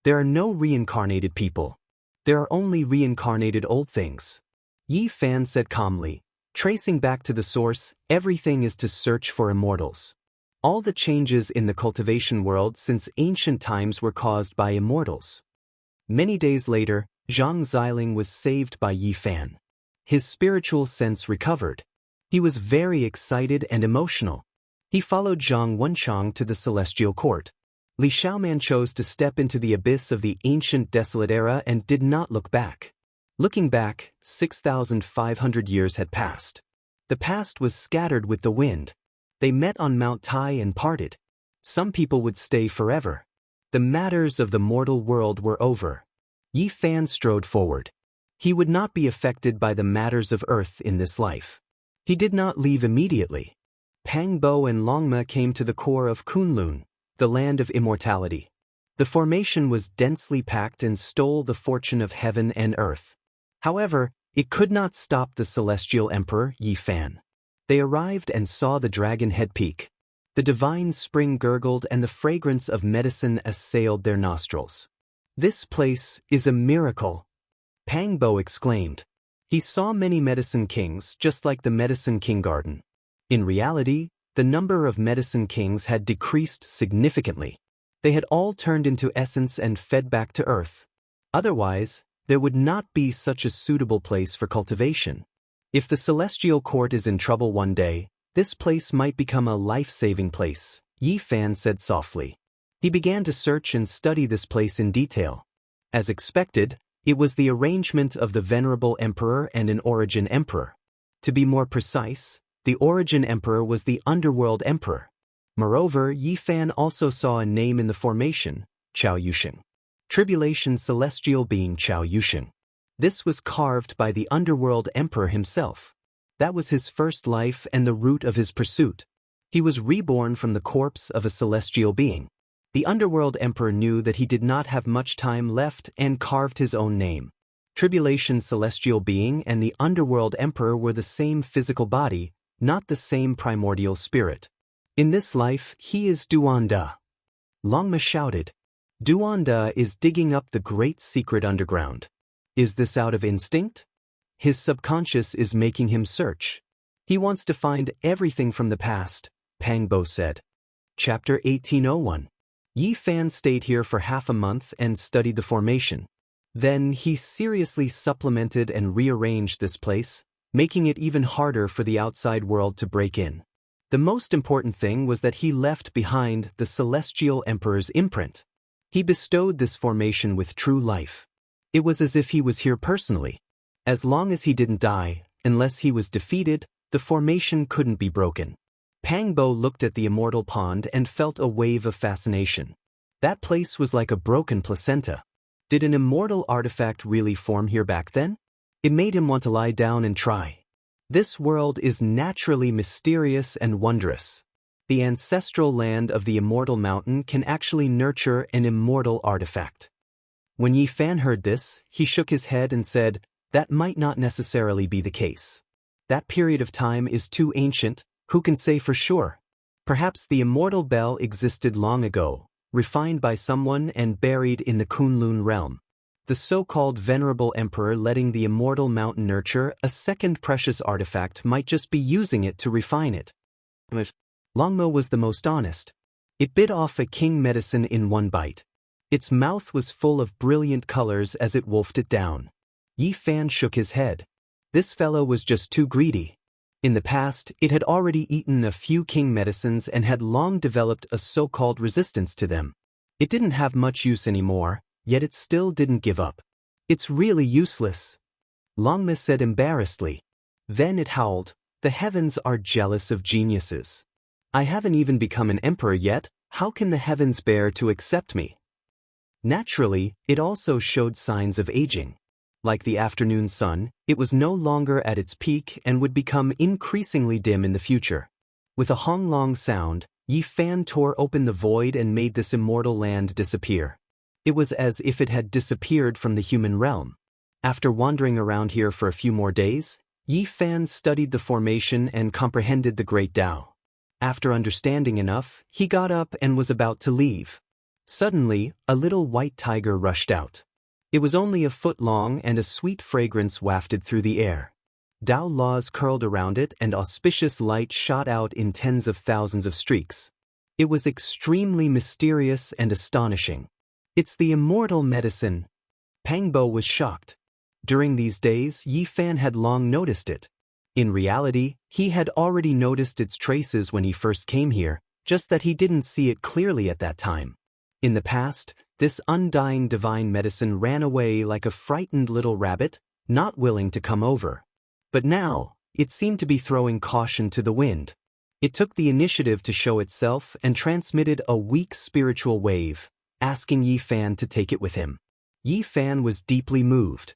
There are no reincarnated people. There are only reincarnated old things. Yi Fan said calmly. Tracing back to the source, everything is to search for immortals. All the changes in the cultivation world since ancient times were caused by immortals. Many days later, Zhang Xiling was saved by Yi Fan. His spiritual sense recovered. He was very excited and emotional. He followed Zhang Wenchang to the celestial court. Li Xiaoman chose to step into the abyss of the ancient desolate era and did not look back. Looking back, 6,500 years had passed. The past was scattered with the wind. They met on Mount Tai and parted. Some people would stay forever. The matters of the mortal world were over. Yi Fan strode forward. He would not be affected by the matters of earth in this life. He did not leave immediately. Pang Bo and Longma came to the core of Kunlun, the land of immortality. The formation was densely packed and stole the fortune of heaven and earth. However, it could not stop the celestial emperor, Yi Fan. They arrived and saw the dragon head peak. The divine spring gurgled and the fragrance of medicine assailed their nostrils. This place is a miracle, Pang Bo exclaimed. He saw many medicine kings just like the Medicine King Garden. In reality, the number of medicine kings had decreased significantly. They had all turned into essence and fed back to earth. Otherwise, there would not be such a suitable place for cultivation. If the celestial court is in trouble one day, this place might become a life-saving place, Yi Fan said softly. He began to search and study this place in detail. As expected, it was the arrangement of the venerable emperor and an origin emperor. To be more precise, the origin emperor was the underworld emperor. Moreover, Yi Fan also saw a name in the formation, Chao Yusheng. Tribulation celestial being Chao Yusheng. This was carved by the underworld emperor himself. That was his first life and the root of his pursuit. He was reborn from the corpse of a celestial being. The underworld emperor knew that he did not have much time left and carved his own name. Tribulation celestial being and the underworld emperor were the same physical body, not the same primordial spirit. In this life, he is Duanda. Longma shouted. Duanda is digging up the great secret underground. Is this out of instinct? His subconscious is making him search. He wants to find everything from the past, Pangbo said. Chapter 1801. Yi Fan stayed here for half a month and studied the formation. Then he seriously supplemented and rearranged this place, making it even harder for the outside world to break in. The most important thing was that he left behind the celestial emperor's imprint. He bestowed this formation with true life. It was as if he was here personally. As long as he didn't die, unless he was defeated, the formation couldn't be broken. Pangbo looked at the immortal pond and felt a wave of fascination. That place was like a broken placenta. Did an immortal artifact really form here back then? It made him want to lie down and try. This world is naturally mysterious and wondrous. The ancestral land of the immortal mountain can actually nurture an immortal artifact. When Yi Fan heard this, he shook his head and said, that might not necessarily be the case. That period of time is too ancient, who can say for sure? Perhaps the immortal bell existed long ago, refined by someone and buried in the Kunlun realm. The so-called venerable emperor letting the immortal mountain nurture a second precious artifact might just be using it to refine it. Longmo was the most honest. It bit off a king medicine in one bite. Its mouth was full of brilliant colors as it wolfed it down. Yi Fan shook his head. This fellow was just too greedy. In the past, it had already eaten a few king medicines and had long developed a so-called resistance to them. It didn't have much use anymore, yet it still didn't give up. It's really useless, Longma said embarrassedly. Then it howled, the heavens are jealous of geniuses. I haven't even become an emperor yet, how can the heavens bear to accept me? Naturally, it also showed signs of aging. Like the afternoon sun, it was no longer at its peak and would become increasingly dim in the future. With a honglong sound, Yi Fan tore open the void and made this immortal land disappear. It was as if it had disappeared from the human realm. After wandering around here for a few more days, Yi Fan studied the formation and comprehended the great Tao. After understanding enough, he got up and was about to leave. Suddenly, a little white tiger rushed out. It was only a foot long and a sweet fragrance wafted through the air. Tao laws curled around it and auspicious light shot out in tens of thousands of streaks. It was extremely mysterious and astonishing. It's the immortal medicine. Pangbo was shocked. During these days, Yi Fan had long noticed it. In reality, he had already noticed its traces when he first came here, just that he didn't see it clearly at that time. In the past, this undying divine medicine ran away like a frightened little rabbit, not willing to come over. But now, it seemed to be throwing caution to the wind. It took the initiative to show itself and transmitted a weak spiritual wave, asking Yi Fan to take it with him. Yi Fan was deeply moved.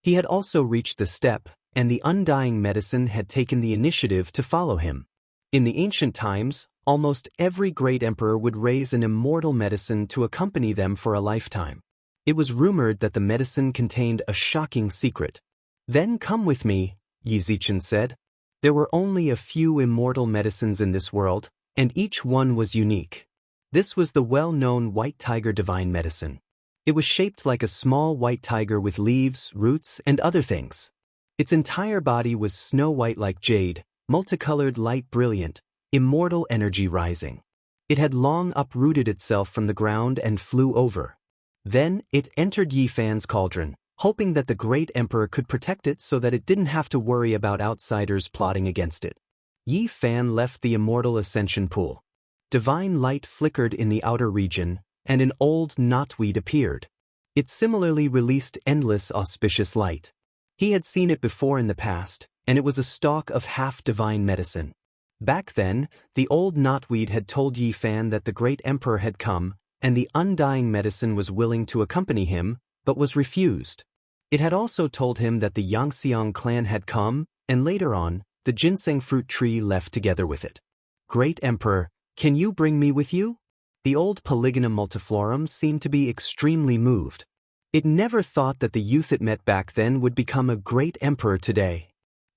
He had also reached the step, and the undying medicine had taken the initiative to follow him. In the ancient times, almost every great emperor would raise an immortal medicine to accompany them for a lifetime. It was rumored that the medicine contained a shocking secret. Then come with me, Yi Zichen said. There were only a few immortal medicines in this world, and each one was unique. This was the well-known white tiger divine medicine. It was shaped like a small white tiger with leaves, roots, and other things. Its entire body was snow-white like jade, multicolored light brilliant, immortal energy rising. It had long uprooted itself from the ground and flew over. Then it entered Yi Fan's cauldron, hoping that the great emperor could protect it so that it didn't have to worry about outsiders plotting against it. Yi Fan left the immortal ascension pool. Divine light flickered in the outer region, and an old knotweed appeared. It similarly released endless auspicious light. He had seen it before in the past, and it was a stalk of half-divine medicine. Back then, the old knotweed had told Yi Fan that the great emperor had come, and the undying medicine was willing to accompany him, but was refused. It had also told him that the Xianxia clan had come, and later on, the ginseng fruit tree left together with it. Great Emperor, can you bring me with you? The old Polygonum multiflorum seemed to be extremely moved. It never thought that the youth it met back then would become a great emperor today.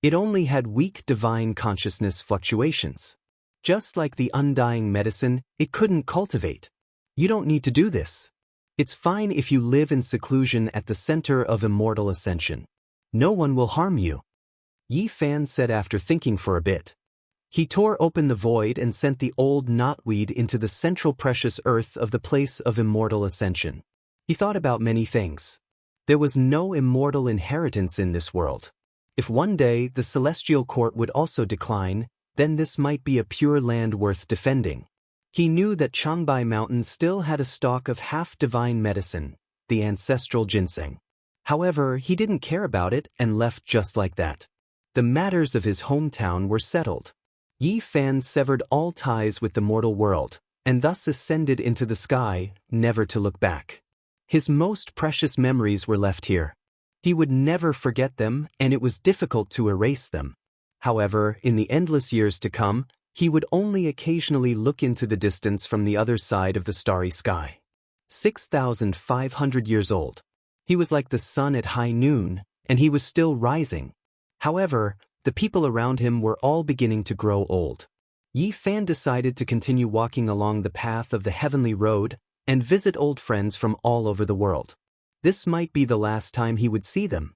It only had weak divine consciousness fluctuations. Just like the undying medicine, it couldn't cultivate. You don't need to do this. It's fine if you live in seclusion at the center of immortal ascension. No one will harm you. Yi Fan said after thinking for a bit. He tore open the void and sent the old knotweed into the central precious earth of the place of immortal ascension. He thought about many things. There was no immortal inheritance in this world. If one day the celestial court would also decline, then this might be a pure land worth defending. He knew that Changbai Mountain still had a stock of half-divine medicine, the ancestral ginseng. However, he didn't care about it and left just like that. The matters of his hometown were settled. Yi Fan severed all ties with the mortal world, and thus ascended into the sky, never to look back. His most precious memories were left here. He would never forget them, and it was difficult to erase them. However, in the endless years to come, he would only occasionally look into the distance from the other side of the starry sky. 6,500 years old. He was like the sun at high noon, and he was still rising. However, the people around him were all beginning to grow old. Yi Fan decided to continue walking along the path of the heavenly road and visit old friends from all over the world. This might be the last time he would see them.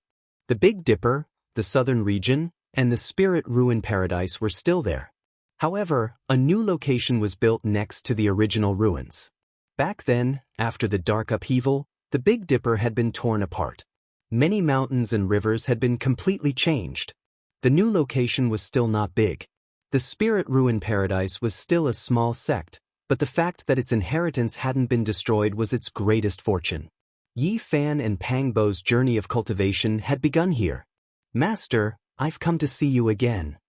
The Big Dipper, the southern region, and the Spirit Ruin Paradise were still there. However, a new location was built next to the original ruins. Back then, after the dark upheaval, the Big Dipper had been torn apart. Many mountains and rivers had been completely changed. The new location was still not big. The Spirit Ruin Paradise was still a small sect, but the fact that its inheritance hadn't been destroyed was its greatest fortune. Yi Fan and Pang Bo's journey of cultivation had begun here. Master, I've come to see you again.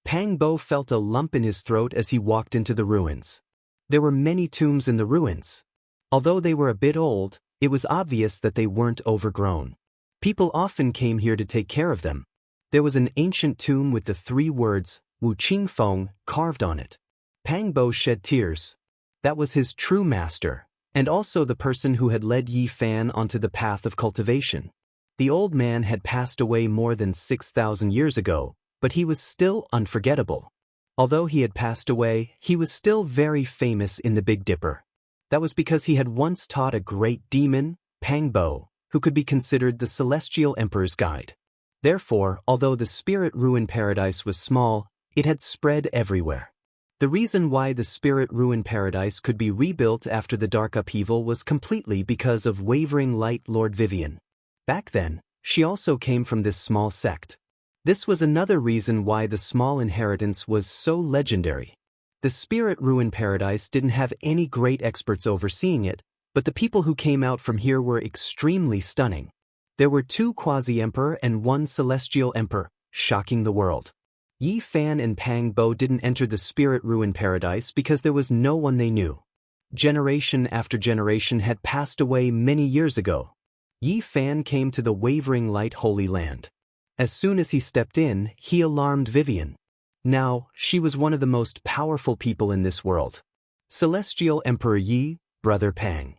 Pang Bo felt a lump in his throat as he walked into the ruins. There were many tombs in the ruins. Although they were a bit old, it was obvious that they weren't overgrown. People often came here to take care of them. There was an ancient tomb with the 3 words, Wu Qingfeng, carved on it. Pang Bo shed tears. That was his true master, and also the person who had led Yi Fan onto the path of cultivation. The old man had passed away more than 6,000 years ago, but he was still unforgettable. Although he had passed away, he was still very famous in the Big Dipper. That was because he had once taught a great demon, Pang Bo, who could be considered the celestial emperor's guide. Therefore, although the Spirit Ruin Paradise was small, it had spread everywhere. The reason why the Spirit Ruin Paradise could be rebuilt after the dark upheaval was completely because of Wavering Light Lord Vivian. Back then, she also came from this small sect. This was another reason why the small inheritance was so legendary. The Spirit Ruin Paradise didn't have any great experts overseeing it, but the people who came out from here were extremely stunning. There were 2 quasi-emperor and 1 celestial emperor, shocking the world. Yi Fan and Pang Bo didn't enter the Spirit Ruin Paradise because there was no one they knew. Generation after generation had passed away many years ago. Yi Fan came to the Wavering Light Holy Land. As soon as he stepped in, he alarmed Vivian. Now, she was one of the most powerful people in this world. Celestial Emperor Yi, Brother Pang.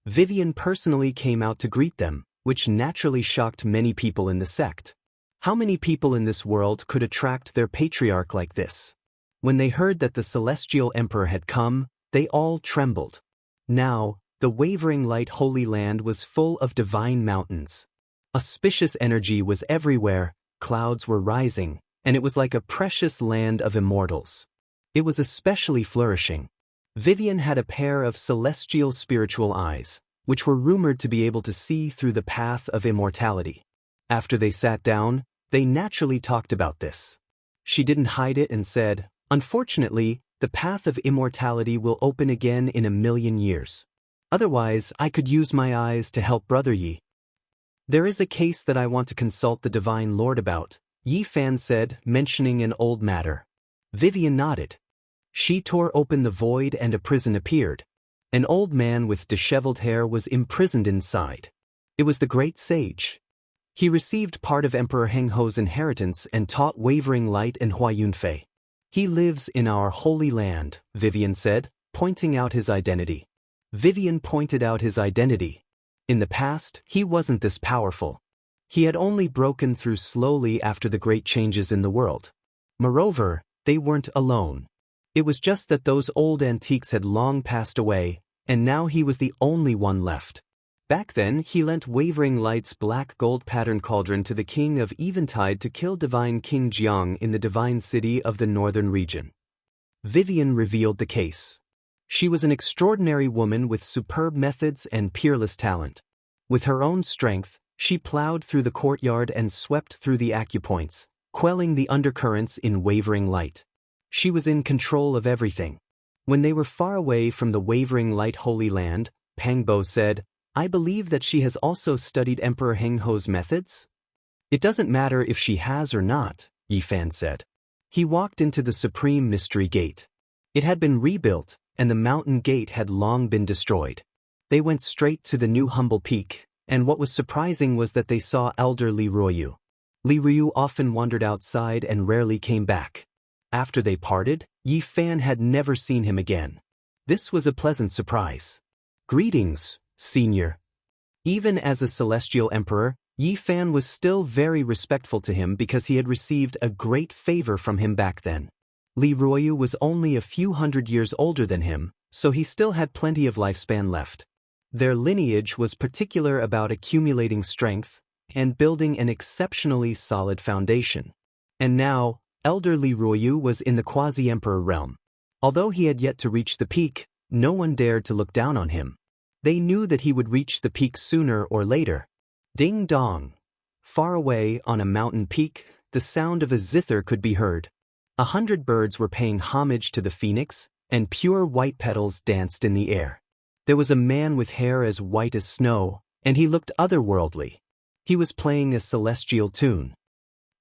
Vivian personally came out to greet them, which naturally shocked many people in the sect. How many people in this world could attract their patriarch like this? When they heard that the celestial emperor had come, they all trembled. Now, the Wavering Light Holy Land was full of divine mountains. Auspicious energy was everywhere, clouds were rising, and it was like a precious land of immortals. It was especially flourishing. Vivian had a pair of celestial spiritual eyes, which were rumored to be able to see through the path of immortality. After they sat down, they naturally talked about this. She didn't hide it and said, "Unfortunately, the path of immortality will open again in 1,000,000 years. Otherwise, I could use my eyes to help Brother Yi. There is a case that I want to consult the Divine Lord about," Yi Fan said, mentioning an old matter. Vivian nodded. She tore open the void and a prison appeared. An old man with disheveled hair was imprisoned inside. It was the great sage. He received part of Emperor Heng Ho's inheritance and taught Wavering Light and Hua Yunfei. "He lives in our holy land," Vivian said, pointing out his identity. Vivian pointed out his identity. In the past, he wasn't this powerful. He had only broken through slowly after the great changes in the world. Moreover, they weren't alone. It was just that those old antiques had long passed away, and now he was the only one left. Back then, he lent Wavering Light's black gold pattern cauldron to the king of Eventide to kill divine King Jiang in the divine city of the northern region. Vivian revealed the case. She was an extraordinary woman with superb methods and peerless talent. With her own strength, she plowed through the courtyard and swept through the acupoints, quelling the undercurrents in Wavering Light. She was in control of everything. When they were far away from the Wavering Light Holy Land, Pangbo said, "I believe that she has also studied Emperor Heng Ho's methods?" "It doesn't matter if she has or not," Yi Fan said. He walked into the Supreme Mystery Gate. It had been rebuilt, and the mountain gate had long been destroyed. They went straight to the new humble peak, and what was surprising was that they saw elder Li Ruoyu. Li Ruoyu often wandered outside and rarely came back. After they parted, Yi Fan had never seen him again. This was a pleasant surprise. "Greetings, Senior." Even as a celestial emperor, Yi Fan was still very respectful to him because he had received a great favor from him back then. Li Ruoyu was only a few hundred years older than him, so he still had plenty of lifespan left. Their lineage was particular about accumulating strength and building an exceptionally solid foundation. And now, elder Li Ruoyu was in the quasi-emperor realm. Although he had yet to reach the peak, no one dared to look down on him. They knew that he would reach the peak sooner or later. Ding dong. Far away on a mountain peak, the sound of a zither could be heard. 100 birds were paying homage to the phoenix, and pure white petals danced in the air. There was a man with hair as white as snow, and he looked otherworldly. He was playing a celestial tune.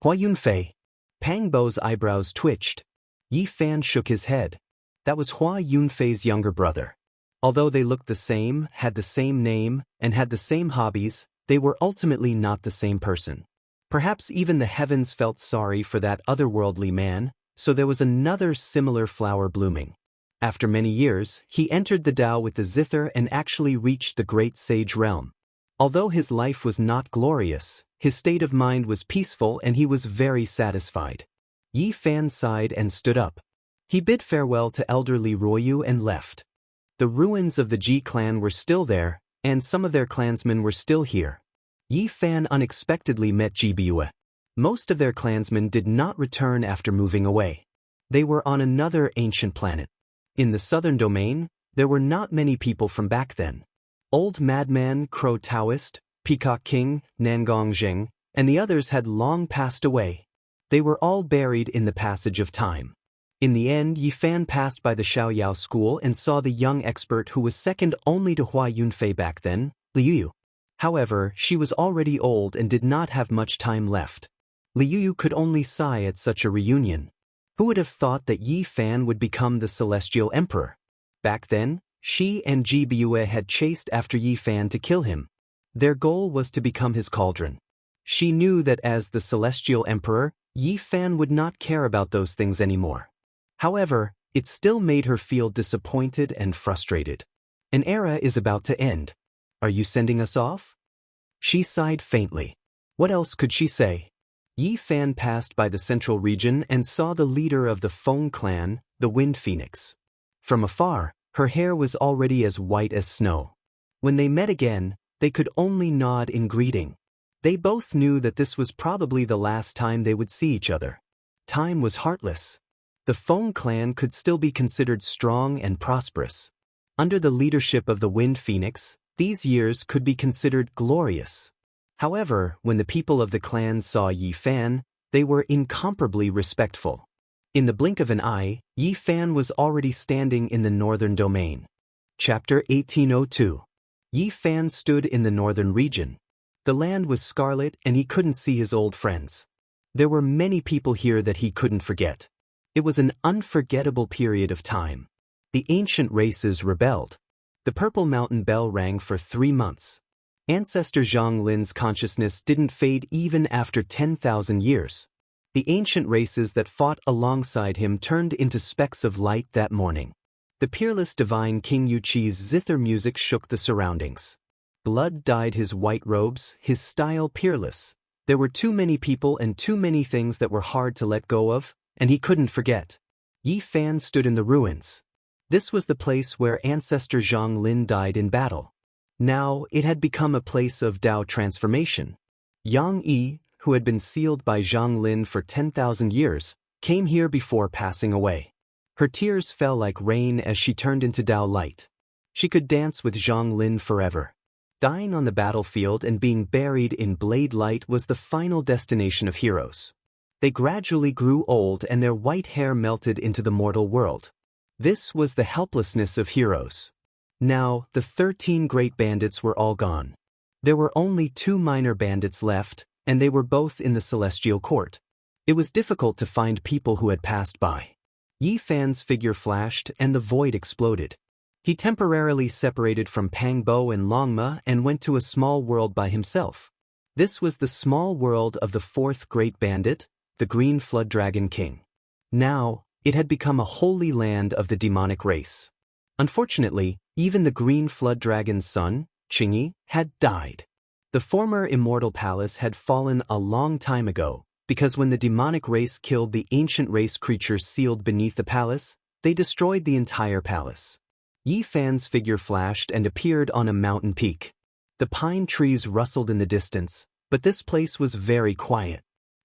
"Hua Yunfei." Pangbo's eyebrows twitched. Yi Fan shook his head. That was Hua Yunfei's younger brother. Although they looked the same, had the same name, and had the same hobbies, they were ultimately not the same person. Perhaps even the heavens felt sorry for that otherworldly man, so there was another similar flower blooming. After many years, he entered the Tao with the zither and actually reached the great sage realm. Although his life was not glorious, his state of mind was peaceful and he was very satisfied. Yi Fan sighed and stood up. He bid farewell to elder Li Ruoyu and left. The ruins of the Ji clan were still there, and some of their clansmen were still here. Yi Fan unexpectedly met Ji Bue. Most of their clansmen did not return after moving away. They were on another ancient planet. In the southern domain, there were not many people from back then. Old Madman, Crow Taoist, Peacock King, Nangong Zheng, and the others had long passed away. They were all buried in the passage of time. In the end, Yi Fan passed by the Xiaoyao school and saw the young expert who was second only to Hua Yunfei back then, Li Yuyu. However, she was already old and did not have much time left. Li Yuyu could only sigh at such a reunion. Who would have thought that Yi Fan would become the celestial emperor? Back then, she and Ji Bue had chased after Yi Fan to kill him. Their goal was to become his cauldron. She knew that as the celestial emperor, Yi Fan would not care about those things anymore. However, it still made her feel disappointed and frustrated. An era is about to end. Are you sending us off? She sighed faintly. What else could she say? Yi Fan passed by the central region and saw the leader of the Feng clan, the Wind Phoenix. From afar, her hair was already as white as snow. When they met again, they could only nod in greeting. They both knew that this was probably the last time they would see each other. Time was heartless. The Feng clan could still be considered strong and prosperous. Under the leadership of the Wind Phoenix, These years could be considered glorious. However, when the people of the clan saw Yi Fan, they were incomparably respectful. In the blink of an eye, Yi Fan was already standing in the northern domain. Chapter 1802. Yi Fan stood in the northern region. The land was scarlet and he couldn't see his old friends. There were many people here that he couldn't forget. It was an unforgettable period of time. The ancient races rebelled. The Purple Mountain Bell rang for 3 months. Ancestor Zhang Lin's consciousness didn't fade even after 10,000 years. The ancient races that fought alongside him turned into specks of light that morning. The peerless divine King Yuqi's zither music shook the surroundings. Blood dyed his white robes, his style peerless. There were too many people and too many things that were hard to let go of, and he couldn't forget. Yi Fan stood in the ruins. This was the place where Ancestor Zhang Lin died in battle. Now, it had become a place of Dao transformation. Yang Yi, who had been sealed by Zhang Lin for 10,000 years, came here before passing away. Her tears fell like rain as she turned into Dao light. She could dance with Zhang Lin forever. Dying on the battlefield and being buried in blade light was the final destination of heroes. They gradually grew old and their white hair melted into the mortal world. This was the helplessness of heroes. Now, the 13 great bandits were all gone. There were only 2 minor bandits left, and they were both in the celestial court. It was difficult to find people who had passed by. Yi Fan's figure flashed and the void exploded. He temporarily separated from Pang Bo and Longma and went to a small world by himself. This was the small world of the 4th great bandit, the Green Flood Dragon King. Now, it had become a holy land of the demonic race. Unfortunately, even the Green Flood Dragon's son, Qingyi, had died. The former immortal palace had fallen a long time ago, because when the demonic race killed the ancient race creatures sealed beneath the palace, they destroyed the entire palace. Yi Fan's figure flashed and appeared on a mountain peak. The pine trees rustled in the distance, but this place was very quiet.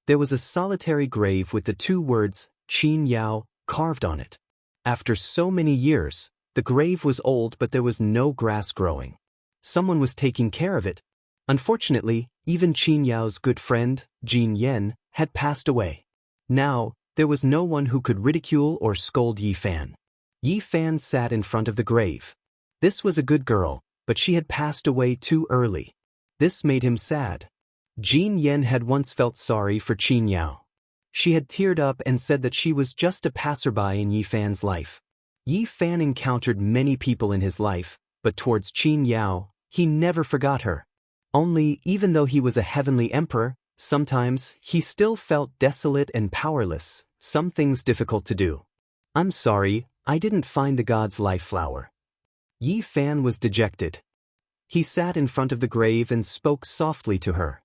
There was a solitary grave with the 2 words, Qin Yao, carved on it. After so many years, the grave was old but there was no grass growing. Someone was taking care of it. Unfortunately, even Qin Yao's good friend, Jin Yen, had passed away. Now, there was no one who could ridicule or scold Yi Fan. Yi Fan sat in front of the grave. This was a good girl, but she had passed away too early. This made him sad. Jin Yen had once felt sorry for Qin Yao. She had teared up and said that she was just a passerby in Yi Fan's life. Yi Fan encountered many people in his life, but towards Qin Yao, he never forgot her. Only, even though he was a heavenly emperor, sometimes he still felt desolate and powerless, some things difficult to do. "I'm sorry, I didn't find the god's life flower." Yi Fan was dejected. He sat in front of the grave and spoke softly to her.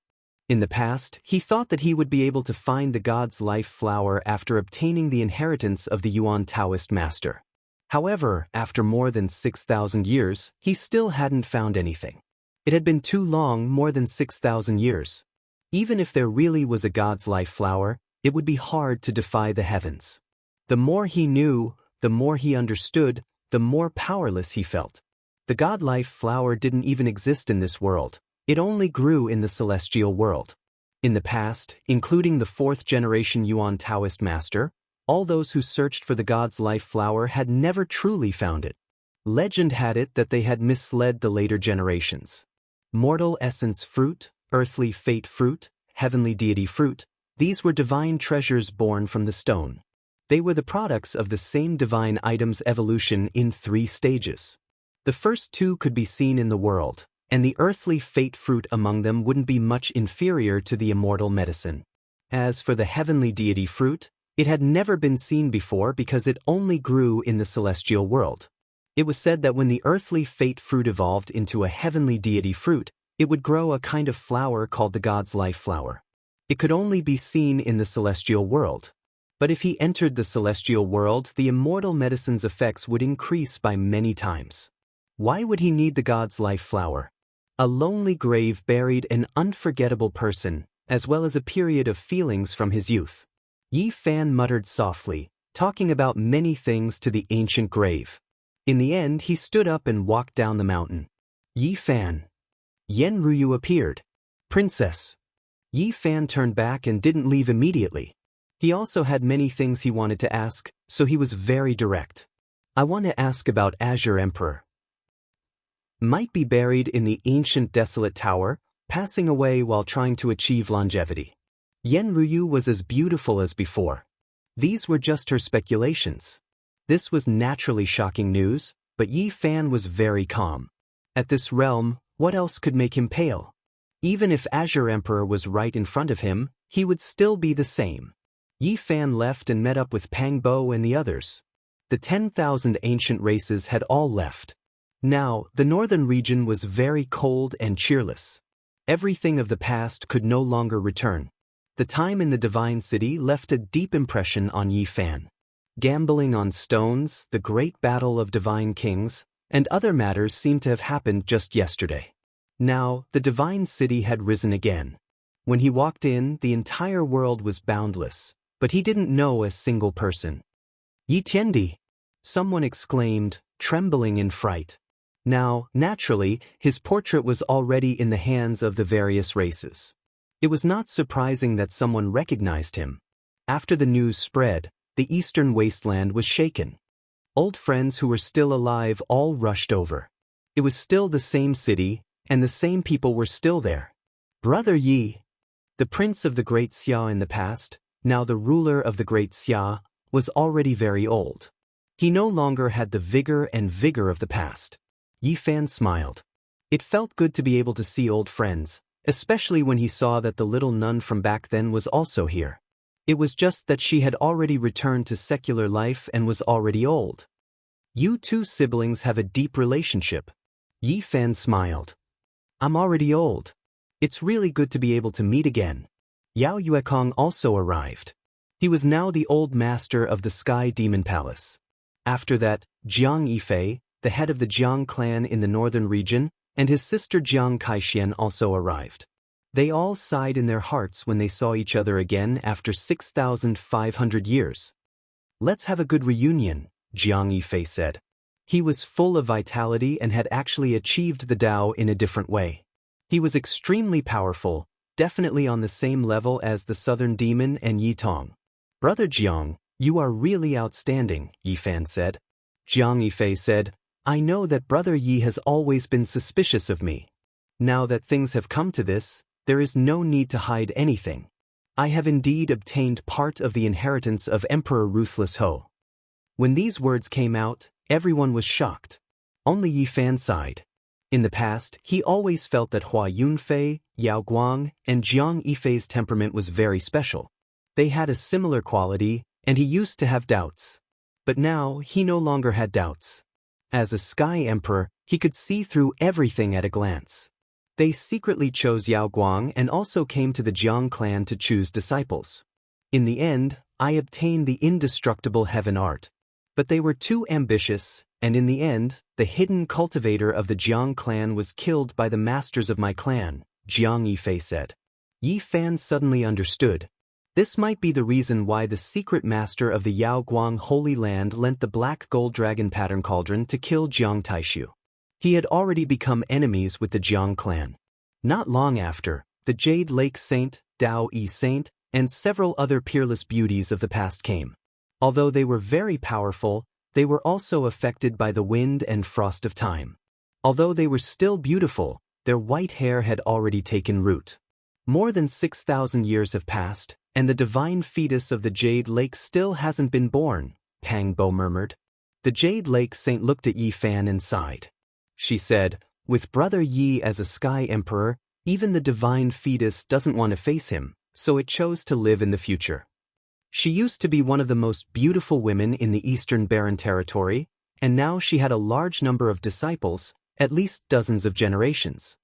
In the past, he thought that he would be able to find the god's life flower after obtaining the inheritance of the Yuan Taoist master. However, after more than 6,000 years, he still hadn't found anything. It had been too long, more than 6,000 years. Even if there really was a god's life flower, it would be hard to defy the heavens. The more he knew, the more he understood, the more powerless he felt. The god-life flower didn't even exist in this world. It only grew in the celestial world. In the past, including the 4th generation Yuan Taoist master, all those who searched for the god's life flower had never truly found it. Legend had it that they had misled the later generations. Mortal essence fruit, earthly fate fruit, heavenly deity fruit, these were divine treasures born from the stone. They were the products of the same divine item's evolution in 3 stages. The first 2 could be seen in the world, and the earthly fate fruit among them wouldn't be much inferior to the immortal medicine. As for the heavenly deity fruit, it had never been seen before because it only grew in the celestial world. It was said that when the earthly fate fruit evolved into a heavenly deity fruit, it would grow a kind of flower called the god's life flower. It could only be seen in the celestial world. But if he entered the celestial world, the immortal medicine's effects would increase by many times. Why would he need the god's life flower? A lonely grave buried an unforgettable person, as well as a period of feelings from his youth. Yi Fan muttered softly, talking about many things to the ancient grave. In the end, he stood up and walked down the mountain. Yi Fan. Yen Ruyu appeared. Princess. Yi Fan turned back and didn't leave immediately. He also had many things he wanted to ask, so he was very direct. I want to ask about Azure Emperor. Might be buried in the ancient desolate tower, passing away while trying to achieve longevity. Yen Ruyu was as beautiful as before. These were just her speculations. This was naturally shocking news, but Yi Fan was very calm. At this realm, what else could make him pale? Even if Azure Emperor was right in front of him, he would still be the same. Yi Fan left and met up with Pang Bo and the others. The 10,000 ancient races had all left. Now, the northern region was very cold and cheerless. Everything of the past could no longer return. The time in the Divine City left a deep impression on Yi Fan. Gambling on stones, the great battle of divine kings, and other matters seemed to have happened just yesterday. Now, the Divine City had risen again. When he walked in, the entire world was boundless, but he didn't know a single person. Yi Tiandi! Someone exclaimed, trembling in fright. Now, naturally, his portrait was already in the hands of the various races. It was not surprising that someone recognized him. After the news spread, the eastern wasteland was shaken. Old friends who were still alive all rushed over. It was still the same city, and the same people were still there. Brother Yi, the prince of the Great Xia in the past, now the ruler of the Great Xia, was already very old. He no longer had the vigor of the past. Yi Fan smiled. It felt good to be able to see old friends, especially when he saw that the little nun from back then was also here. It was just that she had already returned to secular life and was already old. You two siblings have a deep relationship. Yi Fan smiled. I'm already old. It's really good to be able to meet again. Yao Yuekong also arrived. He was now the old master of the Sky Demon Palace. After that, Jiang Yifei, the head of the Jiang clan in the northern region, and his sister Jiang Kaixian also arrived. They all sighed in their hearts when they saw each other again after 6,500 years. Let's have a good reunion, Jiang Yifei said. He was full of vitality and had actually achieved the Tao in a different way. He was extremely powerful, definitely on the same level as the Southern Demon and Yi Tong. Brother Jiang, you are really outstanding, Yi Fan said. Jiang Yifei said, I know that Brother Yi has always been suspicious of me. Now that things have come to this, there is no need to hide anything. I have indeed obtained part of the inheritance of Emperor Ruthless Ho. When these words came out, everyone was shocked. Only Yi Fan sighed. In the past, he always felt that Hua Yunfei, Yao Guang, and Jiang Yifei's temperament was very special. They had a similar quality, and he used to have doubts. But now, he no longer had doubts. As a Sky Emperor, he could see through everything at a glance. They secretly chose Yao Guang and also came to the Jiang clan to choose disciples. In the end, I obtained the indestructible heaven art. But they were too ambitious, and in the end, the hidden cultivator of the Jiang clan was killed by the masters of my clan, Jiang Yifei said. Yi Fan suddenly understood. This might be the reason why the secret master of the Yao Guang Holy Land lent the black gold dragon pattern cauldron to kill Jiang Taishu. He had already become enemies with the Jiang clan. Not long after, the Jade Lake Saint, Dao Yi Saint, and several other peerless beauties of the past came. Although they were very powerful, they were also affected by the wind and frost of time. Although they were still beautiful, their white hair had already taken root. More than 6,000 years have passed, and the divine fetus of the Jade Lake still hasn't been born, Pang Bo murmured. The Jade Lake Saint looked at Yi Fan and sighed. She said, with Brother Yi as a Sky Emperor, even the divine fetus doesn't want to face him, so it chose to live in the future. She used to be one of the most beautiful women in the Eastern Barren Territory, and now she had a large number of disciples, at least dozens of generations.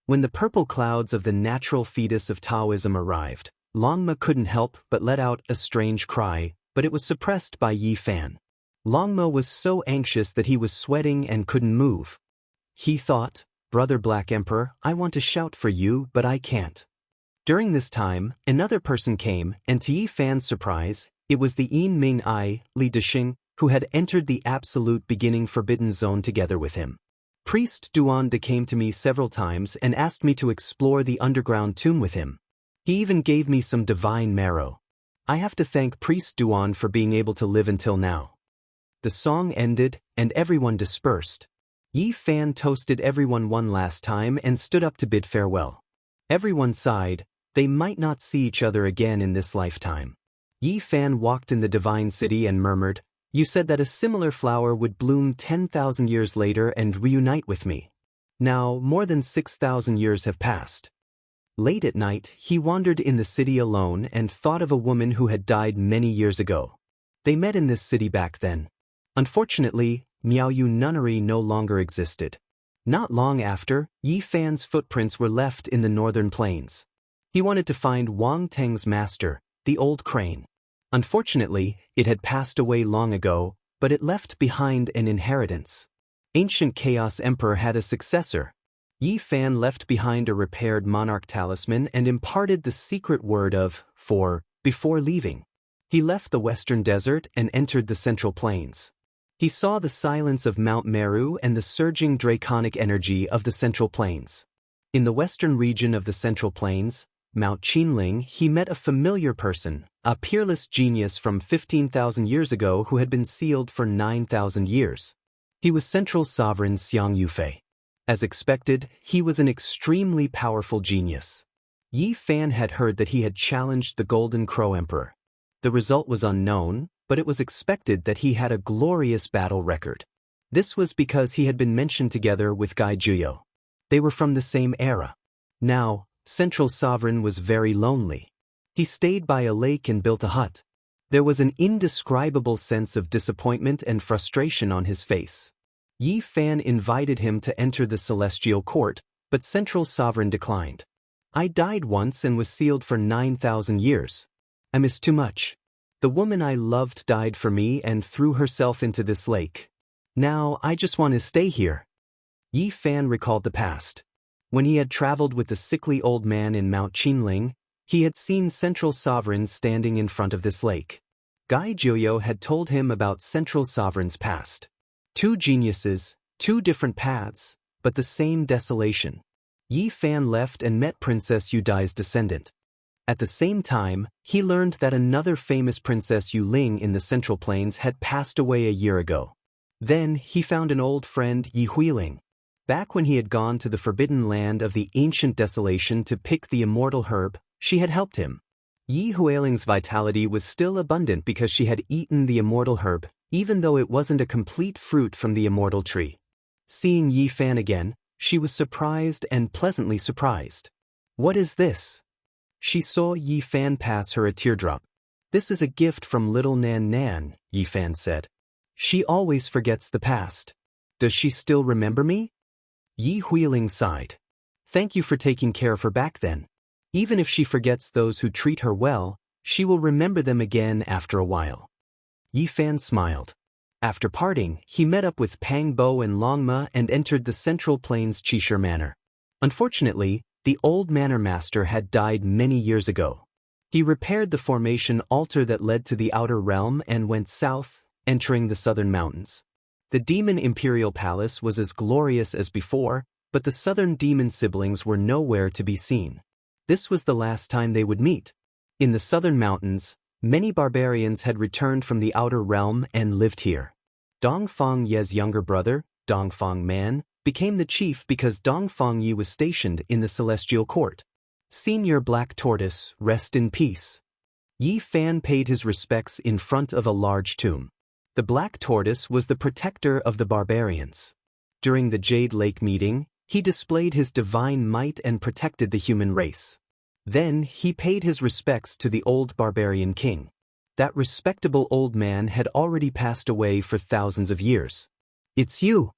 When the purple clouds of the natural fetus of Taoism arrived, Longma couldn't help but let out a strange cry, but it was suppressed by Yi Fan. Longma was so anxious that he was sweating and couldn't move. He thought, Brother Black Emperor, I want to shout for you, but I can't. During this time, another person came, and to Yi Fan's surprise, it was the Yin Ming Ai, Li Dexing, who had entered the absolute beginning forbidden zone together with him. Priest Duande came to me several times and asked me to explore the underground tomb with him. He even gave me some divine marrow. I have to thank Priest Duan for being able to live until now." The song ended, and everyone dispersed. Yi Fan toasted everyone one last time and stood up to bid farewell. Everyone sighed. They might not see each other again in this lifetime. Yi Fan walked in the divine city and murmured, "You said that a similar flower would bloom 10,000 years later and reunite with me. Now, more than 6,000 years have passed." Late at night, he wandered in the city alone and thought of a woman who had died many years ago. They met in this city back then. Unfortunately, Miaoyu Nunnery no longer existed. Not long after, Yi Fan's footprints were left in the northern plains. He wanted to find Wang Teng's master, the old crane. Unfortunately, it had passed away long ago, but it left behind an inheritance. Ancient Chaos Emperor had a successor. Yi Fan left behind a repaired monarch talisman and imparted the secret word of "for" before leaving. He left the western desert and entered the central plains. He saw the silence of Mount Meru and the surging draconic energy of the central plains. In the western region of the central plains, Mount Qinling, he met a familiar person, a peerless genius from 15,000 years ago who had been sealed for 9,000 years. He was Central Sovereign Xianxia. As expected, he was an extremely powerful genius. Yi Fan had heard that he had challenged the Golden Crow Emperor. The result was unknown, but it was expected that he had a glorious battle record. This was because he had been mentioned together with Gai Juyo. They were from the same era. Now, Central Sovereign was very lonely. He stayed by a lake and built a hut. There was an indescribable sense of disappointment and frustration on his face. Yi Fan invited him to enter the celestial court, but Central Sovereign declined. "I died once and was sealed for 9,000 years. I miss too much. The woman I loved died for me and threw herself into this lake. Now I just want to stay here." Yi Fan recalled the past. When he had traveled with the sickly old man in Mount Qinling, he had seen Central Sovereign standing in front of this lake. Gai Juyo had told him about Central Sovereign's past. Two geniuses, two different paths, but the same desolation. Yi Fan left and met Princess Yu Dai's descendant. At the same time, he learned that another famous Princess Yu Ling in the Central Plains had passed away a year ago. Then he found an old friend, Yi Huiling. Back when he had gone to the forbidden land of the ancient desolation to pick the immortal herb, she had helped him. Yi Huiling's vitality was still abundant because she had eaten the immortal herb, even though it wasn't a complete fruit from the immortal tree. Seeing Yi Fan again, she was surprised and pleasantly surprised. "What is this?" She saw Yi Fan pass her a teardrop. "This is a gift from little Nan Nan," Yi Fan said. "She always forgets the past. Does she still remember me?" Yi Huiling sighed. "Thank you for taking care of her back then. Even if she forgets those who treat her well, she will remember them again after a while." Yi Fan smiled. After parting, he met up with Pang Bo and Long Ma and entered the Central Plains Qishir Manor. Unfortunately, the old manor master had died many years ago. He repaired the formation altar that led to the outer realm and went south, entering the southern mountains. The demon imperial palace was as glorious as before, but the southern demon siblings were nowhere to be seen. This was the last time they would meet. In the southern mountains, many barbarians had returned from the outer realm and lived here. Dongfang Ye's younger brother, Dongfang Man, became the chief because Dongfang Yi was stationed in the celestial court. Senior Black Tortoise, rest in peace. Yi Fan paid his respects in front of a large tomb. The Black Tortoise was the protector of the barbarians. During the Jade Lake meeting, he displayed his divine might and protected the human race. Then he paid his respects to the old barbarian king. That respectable old man had already passed away for thousands of years. "It's you!"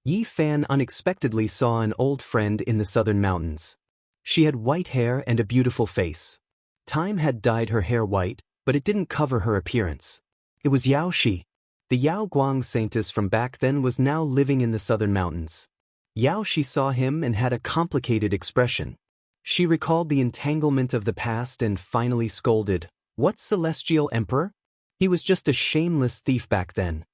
Yi Fan unexpectedly saw an old friend in the southern mountains. She had white hair and a beautiful face. Time had dyed her hair white, but it didn't cover her appearance. It was Yao Shi. The Yao Guang saintess from back then was now living in the southern mountains. Yao Shi saw him and had a complicated expression. She recalled the entanglement of the past and finally scolded, "What celestial emperor? He was just a shameless thief back then."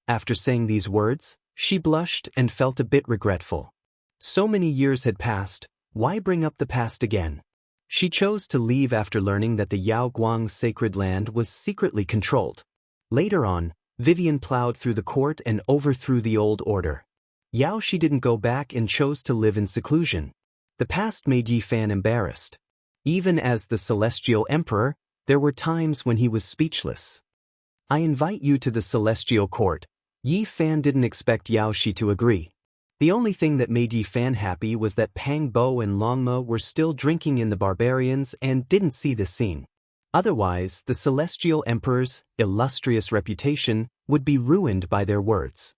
After saying these words, She blushed and felt a bit regretful. So many years had passed, why bring up the past again? She chose to leave after learning that the Yao Guang's sacred land was secretly controlled. Later on, Vivian plowed through the court and overthrew the old order. Yao Shi didn't go back and chose to live in seclusion. The past made Yi Fan embarrassed. Even as the Celestial Emperor, there were times when he was speechless. I invite you to the Celestial Court. Yi Fan didn't expect Yao Shi to agree. The only thing that made Yi Fan happy was that Pang Bo and Longma were still drinking in the barbarians and didn't see the scene. Otherwise, the Celestial Emperor's illustrious reputation would be ruined by their words.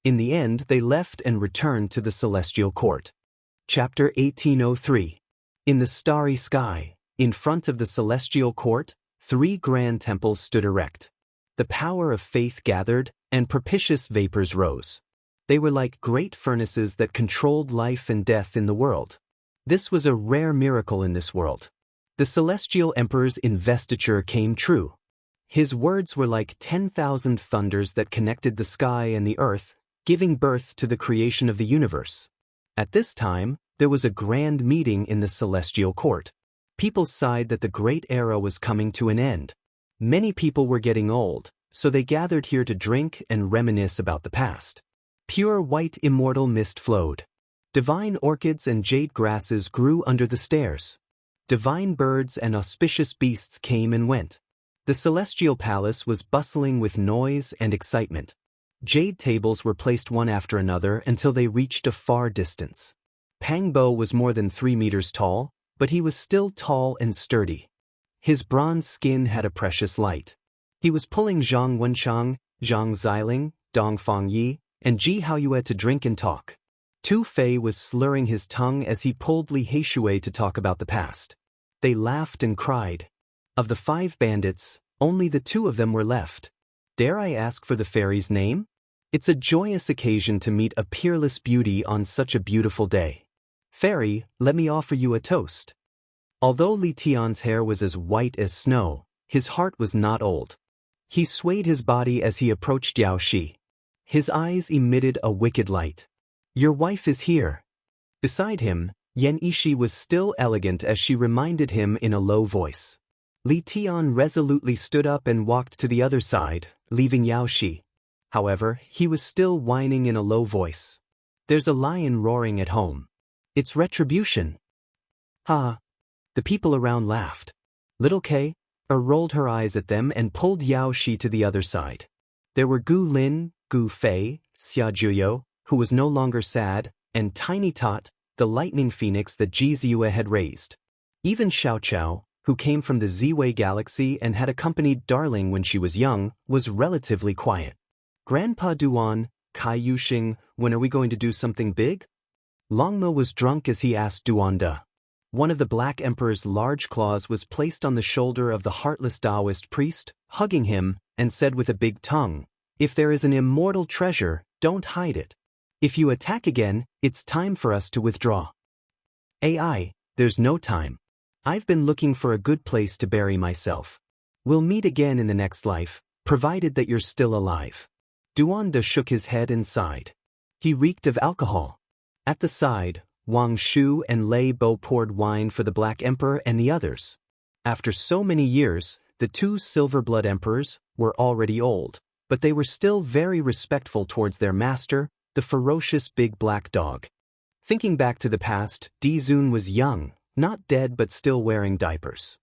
In the end, they left and returned to the Celestial Court. Chapter 1803. In the starry sky, in front of the Celestial Court, 3 grand temples stood erect. The power of faith gathered, and propitious vapors rose. They were like great furnaces that controlled life and death in the world. This was a rare miracle in this world. The Celestial Emperor's investiture came true. His words were like 10,000 thunders that connected the sky and the earth, giving birth to the creation of the universe. At this time, there was a grand meeting in the Celestial Court. People sighed that the great era was coming to an end. Many people were getting old, so they gathered here to drink and reminisce about the past. Pure white immortal mist flowed. Divine orchids and jade grasses grew under the stairs. Divine birds and auspicious beasts came and went. The celestial palace was bustling with noise and excitement. Jade tables were placed one after another until they reached a far distance. Pang Bo was more than 3 meters tall, but he was still tall and sturdy. His bronze skin had a precious light. He was pulling Zhang Wenchang, Zhang Xiling, Dong Fangyi, and Ji Haoyue to drink and talk. Tu Fei was slurring his tongue as he pulled Li Heishui to talk about the past. They laughed and cried. Of the 5 bandits, only the 2 of them were left. Dare I ask for the fairy's name? It's a joyous occasion to meet a peerless beauty on such a beautiful day. Fairy, let me offer you a toast. Although Li Tian's hair was as white as snow, his heart was not old. He swayed his body as he approached Yao Shi. His eyes emitted a wicked light. Your wife is here. Beside him, Yan Yishi was still elegant as she reminded him in a low voice. Li Tian resolutely stood up and walked to the other side, leaving Yao Shi. However, he was still whining in a low voice. There's a lion roaring at home. It's retribution. Ha! The people around laughed. Little Kay rolled her eyes at them and pulled Yao Shi to the other side. There were Gu Lin, Gu Fei, Xia Juyo, who was no longer sad, and Tiny Tot, the lightning phoenix that Ji Ziyue had raised. Even Xiao Chao, who came from the Ziwei galaxy and had accompanied Darling when she was young, was relatively quiet. Grandpa Duan, Kai Yuxing, when are we going to do something big? Longmo was drunk as he asked Duanda. One of the Black Emperor's large claws was placed on the shoulder of the heartless Taoist priest, hugging him, and said with a big tongue, if there is an immortal treasure, don't hide it. If you attack again, it's time for us to withdraw. AI, there's no time. I've been looking for a good place to bury myself. We'll meet again in the next life, provided that you're still alive. Duanda shook his head and sighed. He reeked of alcohol. At the side, Wang Shu and Lei Bo poured wine for the Black Emperor and the others. After so many years, the 2 Silver-Blood Emperors were already old, but they were still very respectful towards their master, the ferocious big black dog. Thinking back to the past, Dizun was young, not dead but still wearing diapers.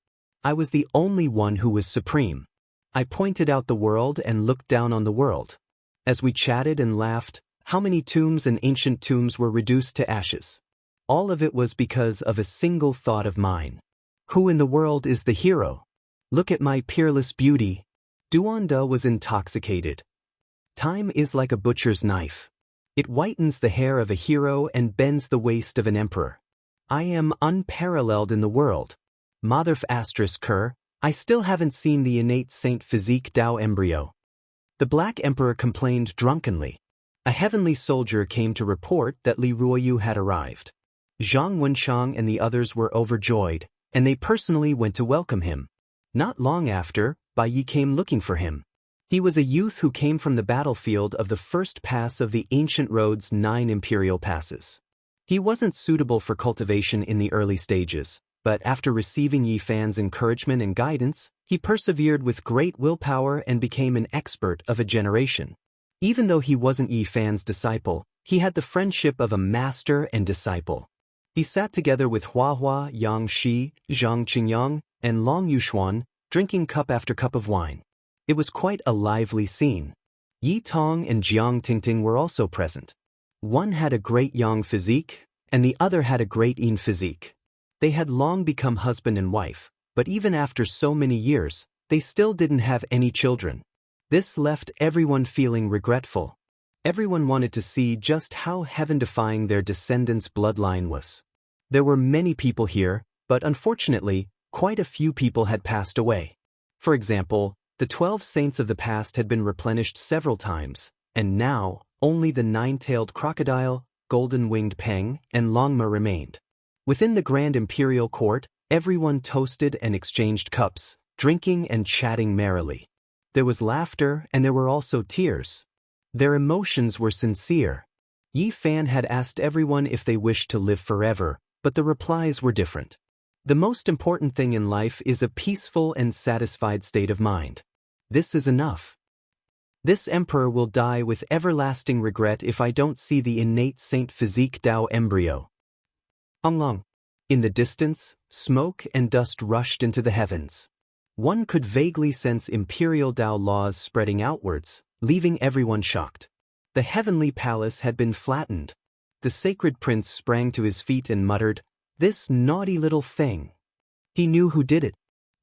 I was the only one who was supreme. I pointed out the world and looked down on the world. As we chatted and laughed, how many tombs and ancient tombs were reduced to ashes? All of it was because of a single thought of mine. Who in the world is the hero? Look at my peerless beauty. Duanda was intoxicated. Time is like a butcher's knife. It whitens the hair of a hero and bends the waist of an emperor. I am unparalleled in the world. Motherf Ker, I still haven't seen the innate saint physique Dao embryo. The Black Emperor complained drunkenly. A heavenly soldier came to report that Li Ruoyu had arrived. Zhang Wenchang and the others were overjoyed, and they personally went to welcome him. Not long after, Bai Yi came looking for him. He was a youth who came from the battlefield of the first pass of the ancient road's 9 imperial passes. He wasn't suitable for cultivation in the early stages, but after receiving Yi Fan's encouragement and guidance, he persevered with great willpower and became an expert of a generation. Even though he wasn't Yi Fan's disciple, he had the friendship of a master and disciple. He sat together with Hua, Yang Shi, Zhang Qingyang, and Long Yuxuan, drinking cup after cup of wine. It was quite a lively scene. Yi Tong and Jiang Tingting were also present. One had a great yang physique, and the other had a great yin physique. They had long become husband and wife, but even after so many years, they still didn't have any children. This left everyone feeling regretful. Everyone wanted to see just how heaven-defying their descendants' bloodline was. There were many people here, but unfortunately, quite a few people had passed away. For example, the 12 saints of the past had been replenished several times, and now, only the 9-tailed crocodile, golden-winged Peng, and Longma remained. Within the Grand Imperial Court, everyone toasted and exchanged cups, drinking and chatting merrily. There was laughter and there were also tears. Their emotions were sincere. Yi Fan had asked everyone if they wished to live forever, but the replies were different. The most important thing in life is a peaceful and satisfied state of mind. This is enough. This emperor will die with everlasting regret if I don't see the innate saint physique Dao embryo. Onglong. In the distance, smoke and dust rushed into the heavens. One could vaguely sense imperial Dao laws spreading outwards, leaving everyone shocked. The heavenly palace had been flattened. The sacred prince sprang to his feet and muttered, "This naughty little thing." He knew who did it.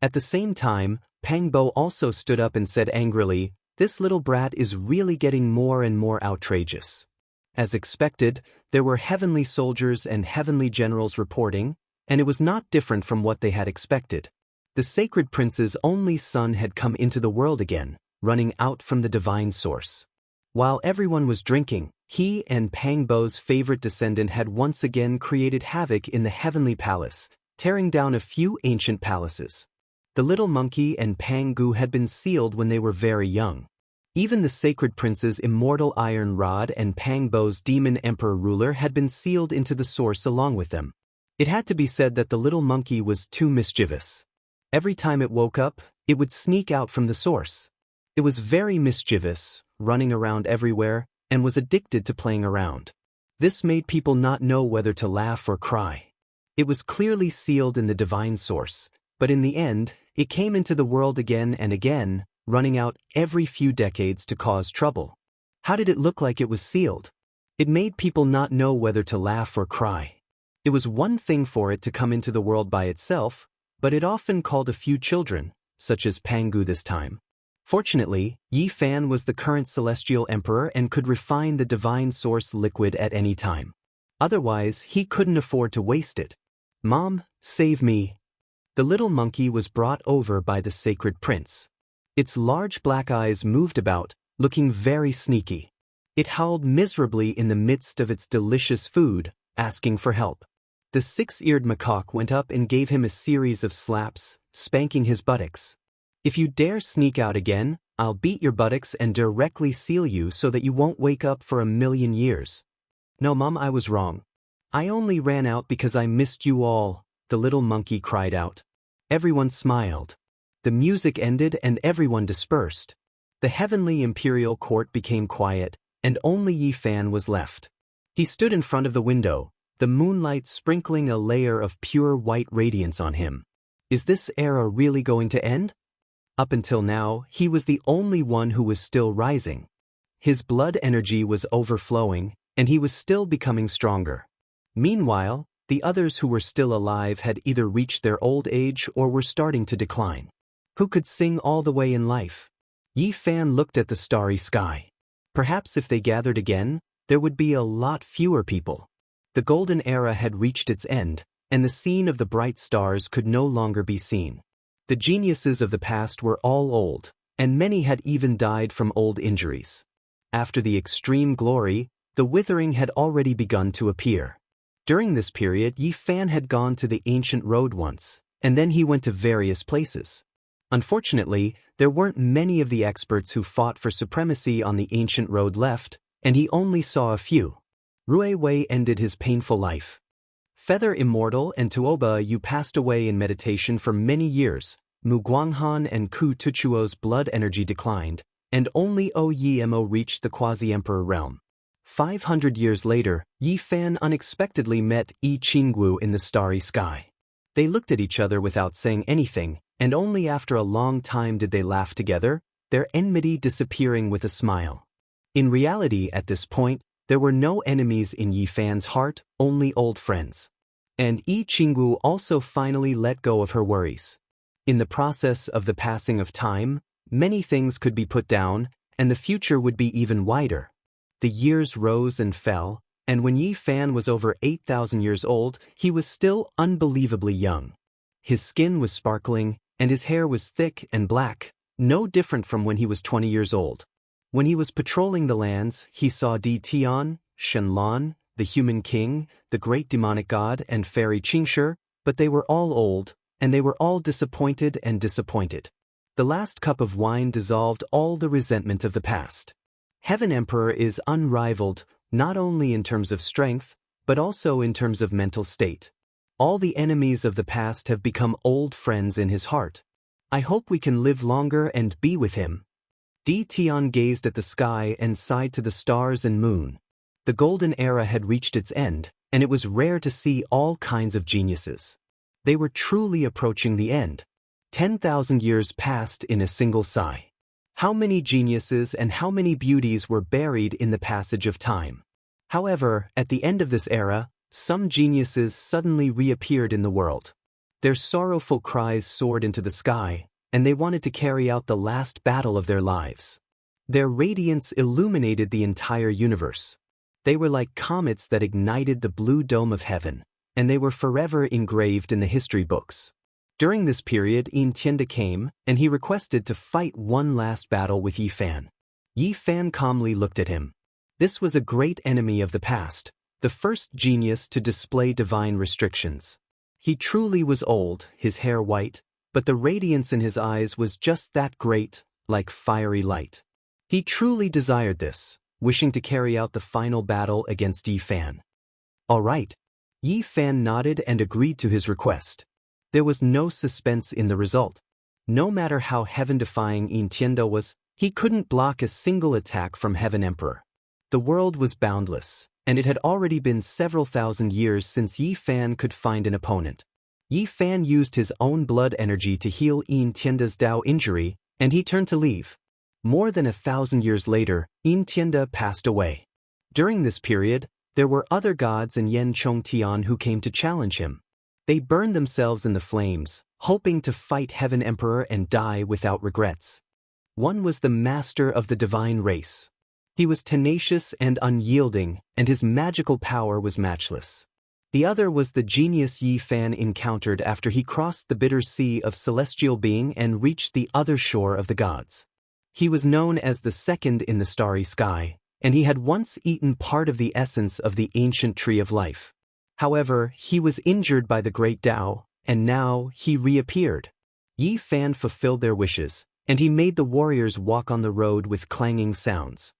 At the same time, Pang Bo also stood up and said angrily, "This little brat is really getting more and more outrageous." As expected, there were heavenly soldiers and heavenly generals reporting, and it was not different from what they had expected. The sacred prince's only son had come into the world again, running out from the divine source. While everyone was drinking, he and Pang Bo's favorite descendant had once again created havoc in the heavenly palace, tearing down a few ancient palaces. The little monkey and Pang Gu had been sealed when they were very young. Even the sacred prince's immortal iron rod and Pang Bo's demon emperor ruler had been sealed into the source along with them. It had to be said that the little monkey was too mischievous. Every time it woke up, it would sneak out from the source. It was very mischievous, running around everywhere, and was addicted to playing around. This made people not know whether to laugh or cry. It was clearly sealed in the divine source, but in the end, it came into the world again and again, running out every few decades to cause trouble. How did it look like it was sealed? It made people not know whether to laugh or cry. It was one thing for it to come into the world by itself, but it often called a few children, such as Pangu this time. Fortunately, Yi Fan was the current celestial emperor and could refine the divine source liquid at any time. Otherwise, he couldn't afford to waste it. "Mom, save me." The little monkey was brought over by the sacred prince. Its large black eyes moved about, looking very sneaky. It howled miserably in the midst of its delicious food, asking for help. The 6-eared macaque went up and gave him a series of slaps, spanking his buttocks. "If you dare sneak out again, I'll beat your buttocks and directly seal you so that you won't wake up for 1,000,000 years. "No, Mom, I was wrong. I only ran out because I missed you all," the little monkey cried out. Everyone smiled. The music ended and everyone dispersed. The heavenly imperial court became quiet, and only Yi Fan was left. He stood in front of the window, the moonlight sprinkling a layer of pure white radiance on him. Is this era really going to end? Up until now, he was the only one who was still rising. His blood energy was overflowing, and he was still becoming stronger. Meanwhile, the others who were still alive had either reached their old age or were starting to decline. Who could sing all the way in life? Yi Fan looked at the starry sky. Perhaps if they gathered again, there would be a lot fewer people. The golden era had reached its end, and the scene of the bright stars could no longer be seen. The geniuses of the past were all old, and many had even died from old injuries. After the extreme glory, the withering had already begun to appear. During this period, Yi Fan had gone to the ancient road once, and then he went to various places. Unfortunately, there weren't many of the experts who fought for supremacy on the ancient road left, and he only saw a few. Rui Wei ended his painful life. Feather Immortal and Tuoba Yu passed away in meditation for many years. Mu Guanghan and Ku Tuchuo's blood energy declined, and only Oyemo reached the quasi-emperor realm. 500 years later, Yi Fan unexpectedly met Yi Qinggu in the starry sky. They looked at each other without saying anything, and only after a long time did they laugh together, their enmity disappearing with a smile. In reality, at this point, there were no enemies in Yi Fan's heart, only old friends. And Yi Qinggu also finally let go of her worries. In the process of the passing of time, many things could be put down, and the future would be even wider. The years rose and fell, and when Yi Fan was over 8,000 years old, he was still unbelievably young. His skin was sparkling, and his hair was thick and black, no different from when he was 20 years old. When he was patrolling the lands, he saw Di Tian, Shenlan, the human king, the great demonic god, and fairy Qingshi, but they were all old, and they were all disappointed and disappointed. The last cup of wine dissolved all the resentment of the past. Heaven Emperor is unrivaled, not only in terms of strength, but also in terms of mental state. All the enemies of the past have become old friends in his heart. I hope we can live longer and be with him. Di Tian gazed at the sky and sighed to the stars and moon. The golden era had reached its end, and it was rare to see all kinds of geniuses. They were truly approaching the end. 10,000 years passed in a single sigh. How many geniuses and how many beauties were buried in the passage of time. However, at the end of this era, some geniuses suddenly reappeared in the world. Their sorrowful cries soared into the sky, and they wanted to carry out the last battle of their lives. Their radiance illuminated the entire universe. They were like comets that ignited the blue dome of heaven, and they were forever engraved in the history books. During this period, Yin Tianda came, and he requested to fight one last battle with Yi Fan. Yi Fan calmly looked at him. This was a great enemy of the past, the first genius to display divine restrictions. He truly was old, his hair white, but the radiance in his eyes was just that great, like fiery light. He truly desired this, wishing to carry out the final battle against Yi Fan. All right. Yi Fan nodded and agreed to his request. There was no suspense in the result. No matter how heaven-defying Yin Tianda was, he couldn't block a single attack from Heaven Emperor. The world was boundless, and it had already been several thousand years since Yi Fan could find an opponent. Yi Fan used his own blood energy to heal Yin Tianda's Dao injury, and he turned to leave. More than 1,000 years later, Yin Tianda passed away. During this period, there were other gods and Yan Chongtian who came to challenge him. They burned themselves in the flames, hoping to fight Heaven Emperor and die without regrets. One was the master of the divine race. He was tenacious and unyielding, and his magical power was matchless. The other was the genius Yi Fan encountered after he crossed the bitter sea of celestial being and reached the other shore of the gods. He was known as the second in the starry sky, and he had once eaten part of the essence of the ancient tree of life. However, he was injured by the great Tao, and now he reappeared. Yi Fan fulfilled their wishes, and he made the warriors walk on the road with clanging sounds.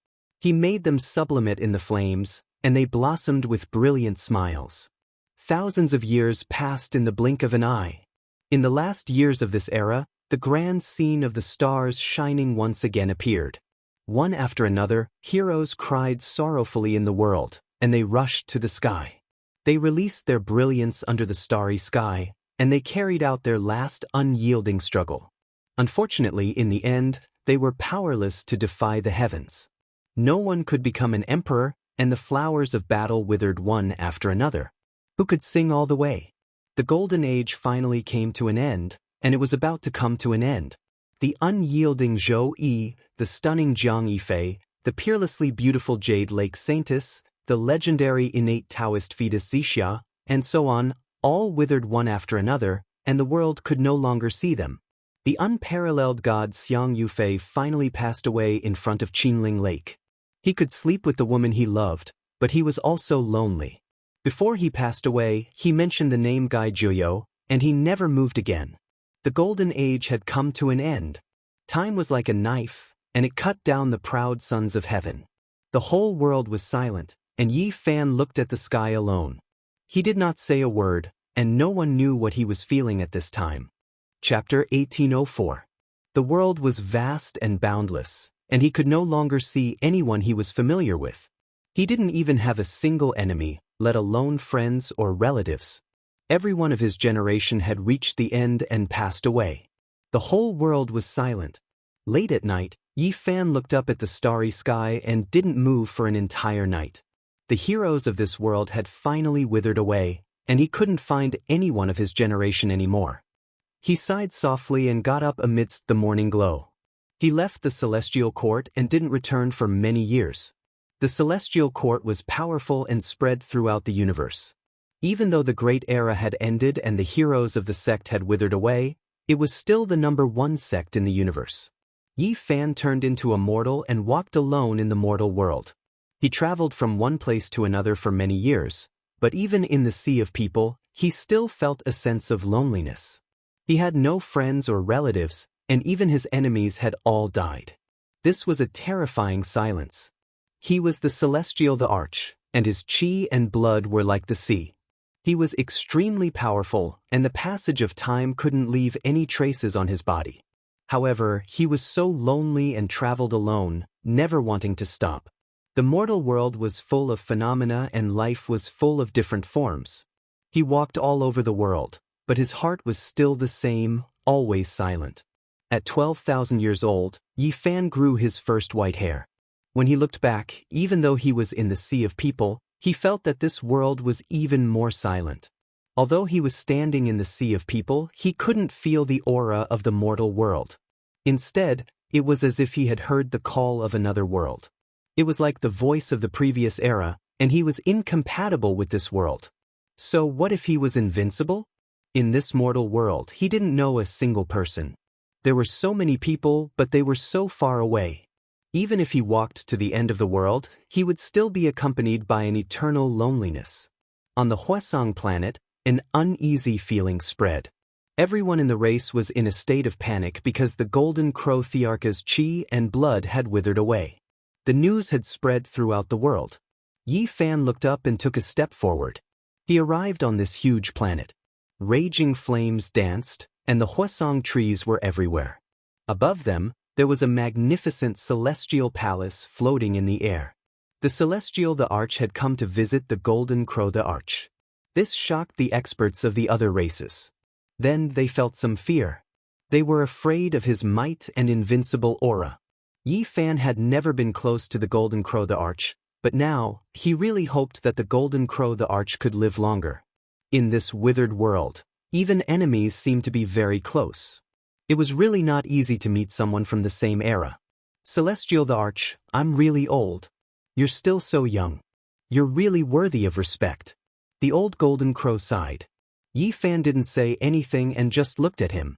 He made them sublimate in the flames, and they blossomed with brilliant smiles. Thousands of years passed in the blink of an eye. In the last years of this era, the grand scene of the stars shining once again appeared. One after another, heroes cried sorrowfully in the world, and they rushed to the sky. They released their brilliance under the starry sky, and they carried out their last unyielding struggle. Unfortunately, in the end, they were powerless to defy the heavens. No one could become an emperor, and the flowers of battle withered one after another. Who could sing all the way? The golden age finally came to an end, and it was about to come to an end. The unyielding Zhou Yi, the stunning Jiang Yifei, the peerlessly beautiful Jade Lake Saintess, the legendary innate Taoist fetus Xianxia, and so on, all withered one after another, and the world could no longer see them. The unparalleled god Xiang Yufei finally passed away in front of Qinling Lake. He could sleep with the woman he loved, but he was also lonely. Before he passed away, he mentioned the name Gai Juyo, and he never moved again. The golden age had come to an end. Time was like a knife, and it cut down the proud sons of heaven. The whole world was silent, and Yi Fan looked at the sky alone. He did not say a word, and no one knew what he was feeling at this time. Chapter 1804. The world was vast and boundless, and he could no longer see anyone he was familiar with. He didn't even have a single enemy, let alone friends or relatives. Everyone of his generation had reached the end and passed away. The whole world was silent. Late at night, Yi Fan looked up at the starry sky and didn't move for an entire night. The heroes of this world had finally withered away, and he couldn't find anyone of his generation anymore. He sighed softly and got up amidst the morning glow. He left the celestial court and didn't return for many years. The celestial court was powerful and spread throughout the universe. Even though the great era had ended and the heroes of the sect had withered away, it was still the #1 sect in the universe. Yi Fan turned into a mortal and walked alone in the mortal world. He traveled from one place to another for many years, but even in the sea of people, he still felt a sense of loneliness. He had no friends or relatives, and even his enemies had all died. This was a terrifying silence. He was the celestial the Arch, and his chi and blood were like the sea. He was extremely powerful, and the passage of time couldn't leave any traces on his body. However, he was so lonely and traveled alone, never wanting to stop. The mortal world was full of phenomena and life was full of different forms. He walked all over the world, but his heart was still the same, always silent. At 12,000 years old, Yi Fan grew his first white hair. When he looked back, even though he was in the sea of people, he felt that this world was even more silent. Although he was standing in the sea of people, he couldn't feel the aura of the mortal world. Instead, it was as if he had heard the call of another world. It was like the voice of the previous era, and he was incompatible with this world. So what if he was invincible? In this mortal world, he didn't know a single person. There were so many people, but they were so far away. Even if he walked to the end of the world, he would still be accompanied by an eternal loneliness. On the Huasong planet, an uneasy feeling spread. Everyone in the race was in a state of panic because the Golden Crow Thearcha's chi and blood had withered away. The news had spread throughout the world. Yi Fan looked up and took a step forward. He arrived on this huge planet. Raging flames danced, and the Huasong trees were everywhere. Above them, there was a magnificent celestial palace floating in the air. The celestial the Arch had come to visit the Golden Crow the Arch. This shocked the experts of the other races. Then they felt some fear. They were afraid of his might and invincible aura. Yi Fan had never been close to the Golden Crow the Arch, but now, he really hoped that the Golden Crow the Arch could live longer. In this withered world, even enemies seemed to be very close. It was really not easy to meet someone from the same era. Celestial the Arch, I'm really old. You're still so young. You're really worthy of respect. The old Golden Crow sighed. Yi Fan didn't say anything and just looked at him.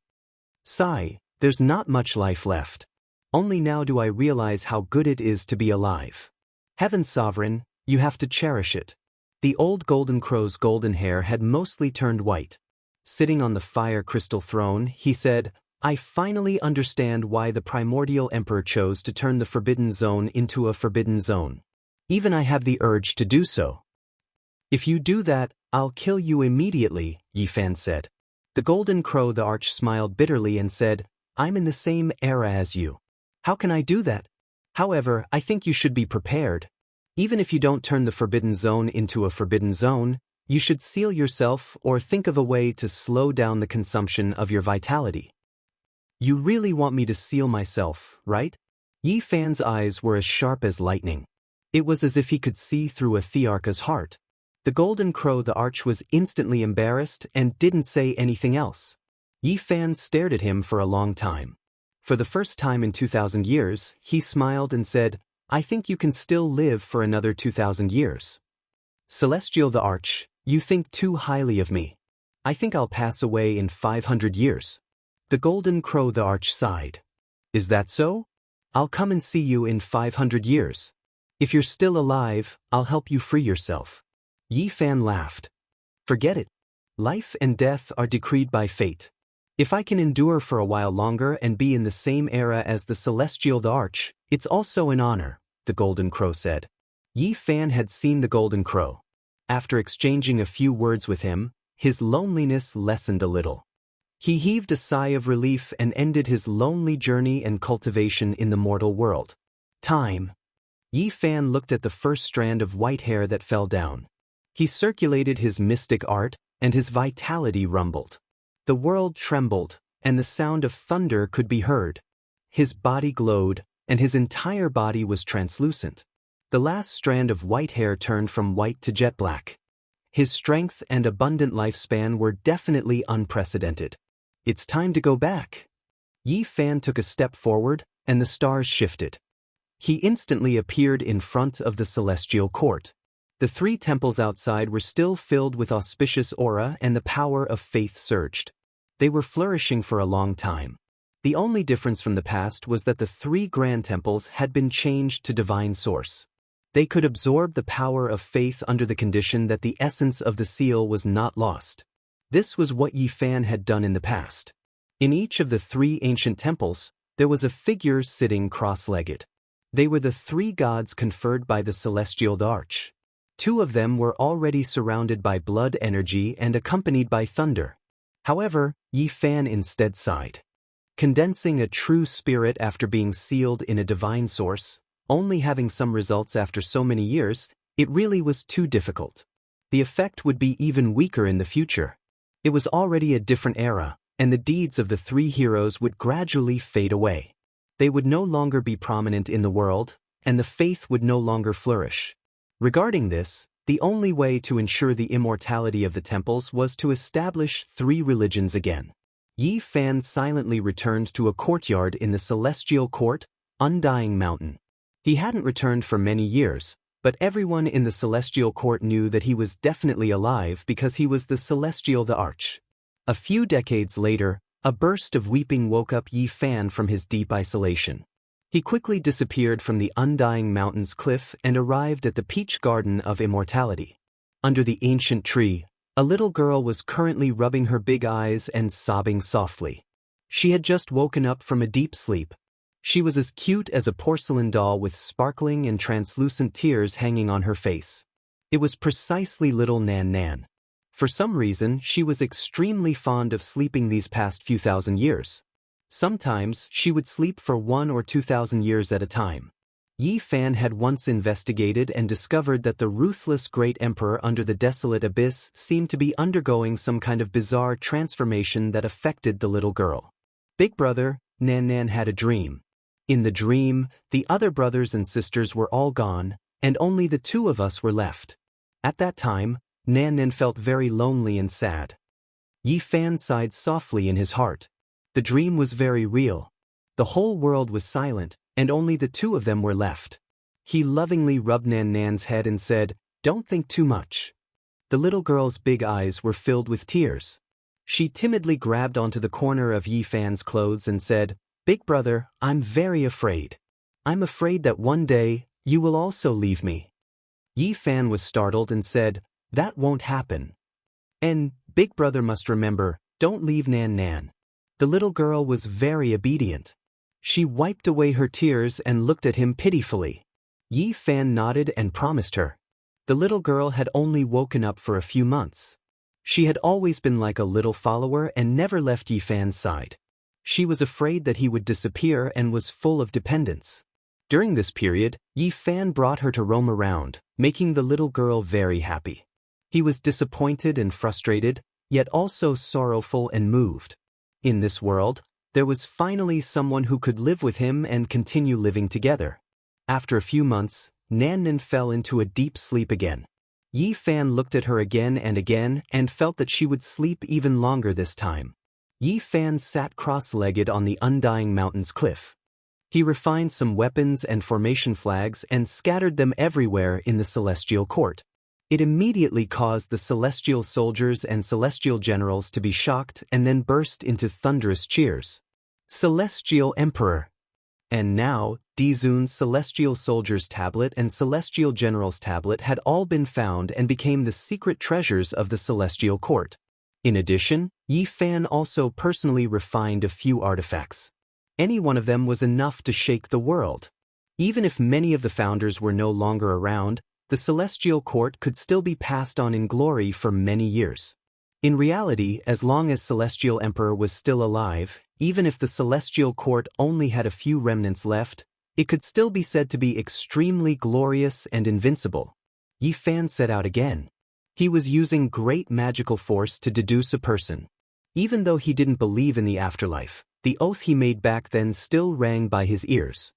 Sigh, there's not much life left. Only now do I realize how good it is to be alive. Heaven's sovereign, you have to cherish it. The old Golden Crow's golden hair had mostly turned white. Sitting on the fire crystal throne, he said, I finally understand why the primordial emperor chose to turn the forbidden zone into a forbidden zone. Even I have the urge to do so. If you do that, I'll kill you immediately, Yi Fan said. The Golden Crow the Arch smiled bitterly and said, I'm in the same era as you. How can I do that? However, I think you should be prepared. Even if you don't turn the forbidden zone into a forbidden zone, you should seal yourself or think of a way to slow down the consumption of your vitality. You really want me to seal myself, right? Yi Fan's eyes were as sharp as lightning. It was as if he could see through a Thearcha's heart. The Golden Crow the Arch was instantly embarrassed and didn't say anything else. Yi Fan stared at him for a long time. For the first time in 2,000 years, he smiled and said, I think you can still live for another 2,000 years. Celestial the Arch, you think too highly of me. I think I'll pass away in 500 years. The Golden Crow the Arch sighed. Is that so? I'll come and see you in 500 years. If you're still alive, I'll help you free yourself. Yi Fan laughed. Forget it. Life and death are decreed by fate. If I can endure for a while longer and be in the same era as the Celestial Arch, it's also an honor, the Golden Crow said. Yi Fan had seen the Golden Crow. After exchanging a few words with him, his loneliness lessened a little. He heaved a sigh of relief and ended his lonely journey and cultivation in the mortal world. Time. Yi Fan looked at the first strand of white hair that fell down. He circulated his mystic art, and his vitality rumbled. The world trembled, and the sound of thunder could be heard. His body glowed, and his entire body was translucent. The last strand of white hair turned from white to jet black. His strength and abundant lifespan were definitely unprecedented. It's time to go back. Yi Fan took a step forward, and the stars shifted. He instantly appeared in front of the celestial court. The three temples outside were still filled with auspicious aura, and the power of faith surged. They were flourishing for a long time. The only difference from the past was that the three grand temples had been changed to divine source. They could absorb the power of faith under the condition that the essence of the seal was not lost. This was what Yi Fan had done in the past. In each of the three ancient temples, there was a figure sitting cross-legged. They were the three gods conferred by the Celestial Arch. Two of them were already surrounded by blood energy and accompanied by thunder. However, Yi Fan instead sighed. Condensing a true spirit after being sealed in a divine source, only having some results after so many years, it really was too difficult. The effect would be even weaker in the future. It was already a different era, and the deeds of the three heroes would gradually fade away. They would no longer be prominent in the world, and the faith would no longer flourish. Regarding this, the only way to ensure the immortality of the temples was to establish three religions again. Yi Fan silently returned to a courtyard in the Celestial Court, Undying Mountain. He hadn't returned for many years, but everyone in the Celestial Court knew that he was definitely alive because he was the Celestial Arch. A few decades later, a burst of weeping woke up Yi Fan from his deep isolation. He quickly disappeared from the Undying Mountain's cliff and arrived at the Peach Garden of Immortality. Under the ancient tree, a little girl was currently rubbing her big eyes and sobbing softly. She had just woken up from a deep sleep. She was as cute as a porcelain doll with sparkling and translucent tears hanging on her face. It was precisely little Nan Nan. For some reason, she was extremely fond of sleeping these past few thousand years. Sometimes, she would sleep for 1,000 or 2,000 years at a time. Yi Fan had once investigated and discovered that the ruthless great emperor under the desolate abyss seemed to be undergoing some kind of bizarre transformation that affected the little girl. Big brother, Nan Nan had a dream. In the dream, the other brothers and sisters were all gone, and only the two of us were left. At that time, Nan Nan felt very lonely and sad. Yi Fan sighed softly in his heart. The dream was very real. The whole world was silent, and only the two of them were left. He lovingly rubbed Nan Nan's head and said, "Don't think too much." The little girl's big eyes were filled with tears. She timidly grabbed onto the corner of Yi Fan's clothes and said, "Big brother, I'm very afraid. I'm afraid that one day, you will also leave me." Yi Fan was startled and said, "That won't happen. And, big brother must remember, don't leave Nan Nan." The little girl was very obedient. She wiped away her tears and looked at him pitifully. Yi Fan nodded and promised her. The little girl had only woken up for a few months. She had always been like a little follower and never left Yi Fan's side. She was afraid that he would disappear and was full of dependence. During this period, Yi Fan brought her to roam around, making the little girl very happy. He was disappointed and frustrated, yet also sorrowful and moved. In this world, there was finally someone who could live with him and continue living together. After a few months, Nan Nan fell into a deep sleep again. Yi Fan looked at her again and felt that she would sleep even longer this time. Yi Fan sat cross-legged on the Undying Mountain's cliff. He refined some weapons and formation flags and scattered them everywhere in the Celestial Court. It immediately caused the Celestial soldiers and Celestial generals to be shocked and then burst into thunderous cheers. Celestial Emperor! And now, Dizun's Celestial Soldier's Tablet and Celestial General's Tablet had all been found and became the secret treasures of the Celestial Court. In addition, Yi Fan also personally refined a few artifacts. Any one of them was enough to shake the world. Even if many of the founders were no longer around, the celestial court could still be passed on in glory for many years. In reality, as long as Celestial Emperor was still alive, even if the celestial court only had a few remnants left, it could still be said to be extremely glorious and invincible. Yi Fan set out again. He was using great magical force to deduce a person. Even though he didn't believe in the afterlife, the oath he made back then still rang by his ears.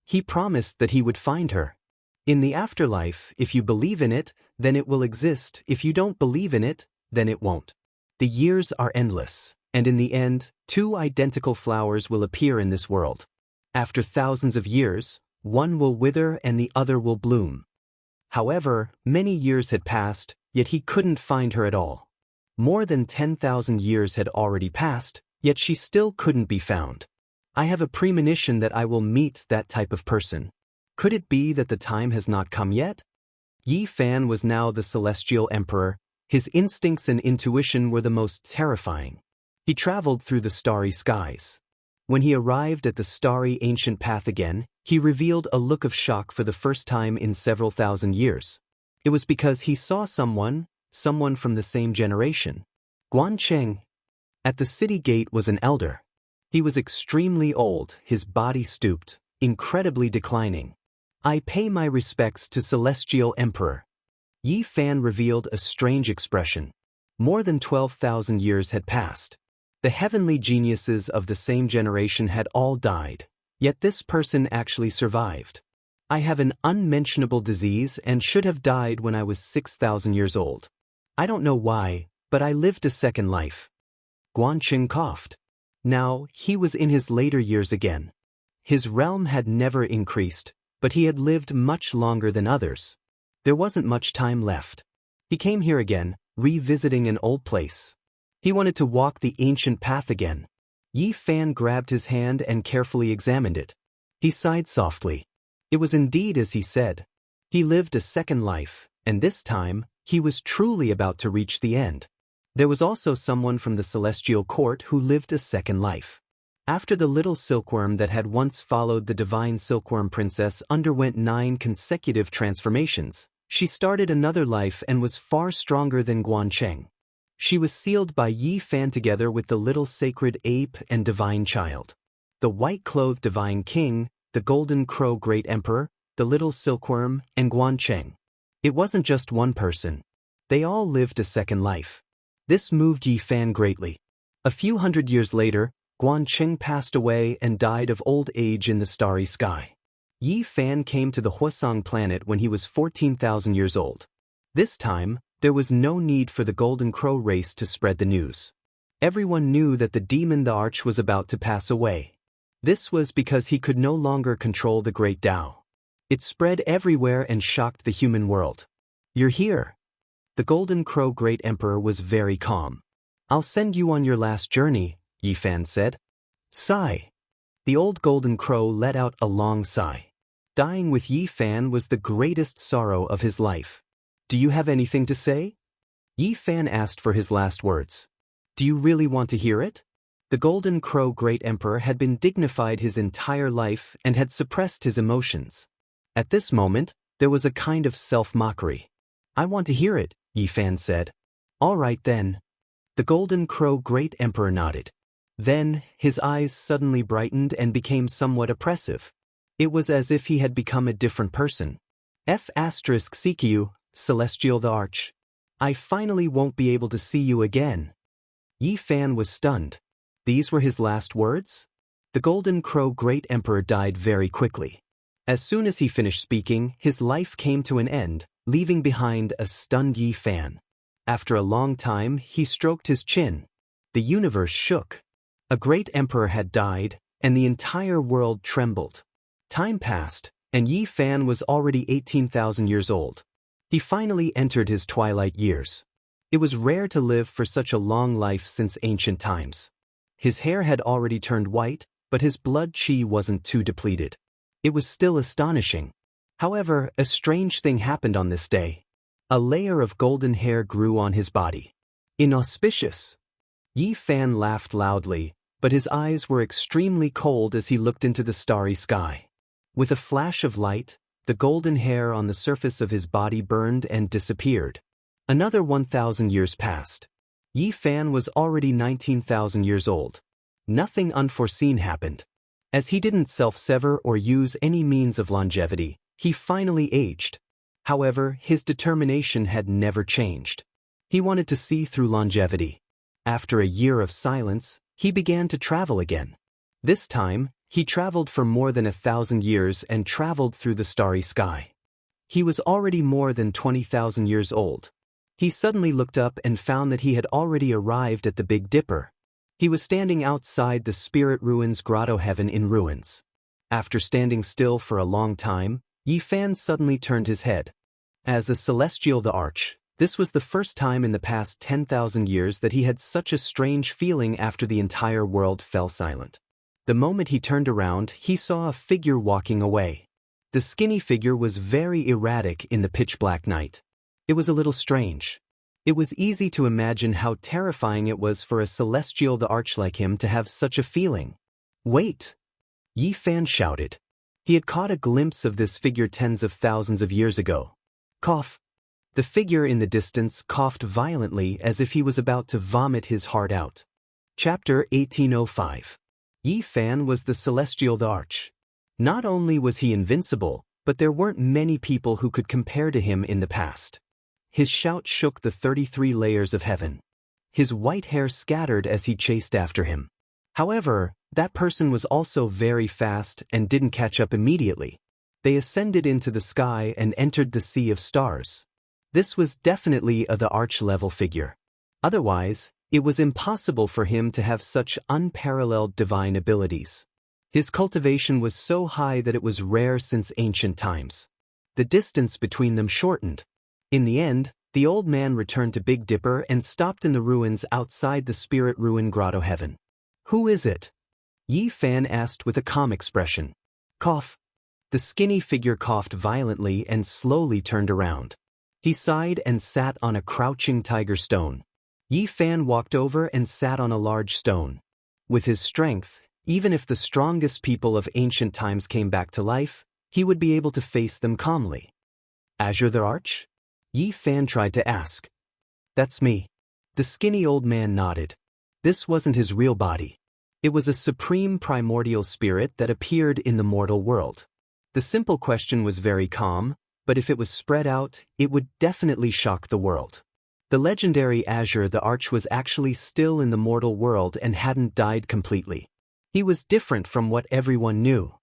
He promised that he would find her. In the afterlife, if you believe in it, then it will exist. If you don't believe in it, then it won't. The years are endless, and in the end, two identical flowers will appear in this world. After thousands of years, one will wither and the other will bloom. However, many years had passed, yet he couldn't find her at all. More than 10,000 years had already passed, yet she still couldn't be found. I have a premonition that I will meet that type of person. Could it be that the time has not come yet? Yi Fan was now the Celestial Emperor. His instincts and intuition were the most terrifying. He traveled through the starry skies. When he arrived at the starry ancient path again, he revealed a look of shock for the first time in several thousand years. It was because he saw someone from the same generation. Guancheng. At the city gate was an elder. He was extremely old, his body stooped, incredibly declining. I pay my respects to Celestial Emperor. Yi Fan revealed a strange expression. More than 12,000 years had passed. The heavenly geniuses of the same generation had all died, yet this person actually survived. I have an unmentionable disease and should have died when I was 6,000 years old. I don't know why, but I lived a second life. Guanqing coughed. Now, he was in his later years again. His realm had never increased, but he had lived much longer than others. There wasn't much time left. He came here again, revisiting an old place. He wanted to walk the ancient path again. Yi Fan grabbed his hand and carefully examined it. He sighed softly. It was indeed as he said. He lived a second life, and this time, he was truly about to reach the end. There was also someone from the celestial court who lived a second life. After the little silkworm that had once followed the divine silkworm princess underwent 9 consecutive transformations, she started another life and was far stronger than Guancheng. She was sealed by Yi Fan together with the little sacred ape and divine child. The white-clothed divine king, the golden crow great emperor, the little silkworm, and Guancheng. It wasn't just one person. They all lived a second life. This moved Yi Fan greatly. A few hundred years later, Guancheng passed away and died of old age in the starry sky. Yi Fan came to the Huasong planet when he was 14,000 years old. This time, there was no need for the Golden Crow race to spread the news. Everyone knew that the demon the Arch was about to pass away. This was because he could no longer control the Great Tao. It spread everywhere and shocked the human world. You're here. The Golden Crow Great Emperor was very calm. I'll send you on your last journey, Yi Fan said. Sigh. The old Golden Crow let out a long sigh. Dying with Yi Fan was the greatest sorrow of his life. Do you have anything to say? Yi Fan asked for his last words. Do you really want to hear it? The Golden Crow Great Emperor had been dignified his entire life and had suppressed his emotions. At this moment, there was a kind of self-mockery. I want to hear it, Yi Fan said. All right then. The Golden Crow Great Emperor nodded. Then, his eyes suddenly brightened and became somewhat oppressive. It was as if he had become a different person. F***CQ, Celestial the Arch. I finally won't be able to see you again. Yi Fan was stunned. These were his last words? The Golden Crow Great Emperor died very quickly. As soon as he finished speaking, his life came to an end, leaving behind a stunned Yi Fan. After a long time, he stroked his chin. The universe shook. A great emperor had died, and the entire world trembled. Time passed, and Yi Fan was already 18,000 years old. He finally entered his twilight years. It was rare to live for such a long life since ancient times. His hair had already turned white, but his blood qi wasn't too depleted. It was still astonishing. However, a strange thing happened on this day. A layer of golden hair grew on his body. Inauspicious. Yi Fan laughed loudly, but his eyes were extremely cold as he looked into the starry sky. With a flash of light, the golden hair on the surface of his body burned and disappeared. Another 1,000 years passed. Yi Fan was already 19,000 years old. Nothing unforeseen happened. As he didn't self-sever or use any means of longevity, he finally aged. However, his determination had never changed. He wanted to see through longevity. After a year of silence, he began to travel again. This time, he traveled for more than 1,000 years and traveled through the starry sky. He was already more than 20,000 years old. He suddenly looked up and found that he had already arrived at the Big Dipper. He was standing outside the Spirit Ruins Grotto Heaven in ruins. After standing still for a long time, Yi Fan suddenly turned his head. As a celestial the Arch, this was the first time in the past 10,000 years that he had such a strange feeling after the entire world fell silent. The moment he turned around, he saw a figure walking away. The skinny figure was very erratic in the pitch-black night. It was a little strange. It was easy to imagine how terrifying it was for a celestial the Arch like him to have such a feeling. "Wait!" Yi Fan shouted. He had caught a glimpse of this figure tens of thousands of years ago. Cough. The figure in the distance coughed violently as if he was about to vomit his heart out. Chapter 1805. Yi Fan was the celestial the Arch. Not only was he invincible, but there weren't many people who could compare to him in the past. His shout shook the 33 layers of heaven. His white hair scattered as he chased after him. However, that person was also very fast and didn't catch up immediately. They ascended into the sky and entered the sea of stars. This was definitely the Arch-level figure. Otherwise, it was impossible for him to have such unparalleled divine abilities. His cultivation was so high that it was rare since ancient times. The distance between them shortened. In the end, the old man returned to Big Dipper and stopped in the ruins outside the Spirit Ruin Grotto Heaven. "Who is it?" Yi Fan asked with a calm expression. Cough. The skinny figure coughed violently and slowly turned around. He sighed and sat on a crouching tiger stone. Yi Fan walked over and sat on a large stone. With his strength, even if the strongest people of ancient times came back to life, he would be able to face them calmly. "Azure the Arch?" Yi Fan tried to ask. "That's me." The skinny old man nodded. This wasn't his real body. It was a supreme primordial spirit that appeared in the mortal world. The simple question was very calm, but if it was spread out, it would definitely shock the world. The legendary Azure the Arch was actually still in the mortal world and hadn't died completely. He was different from what everyone knew.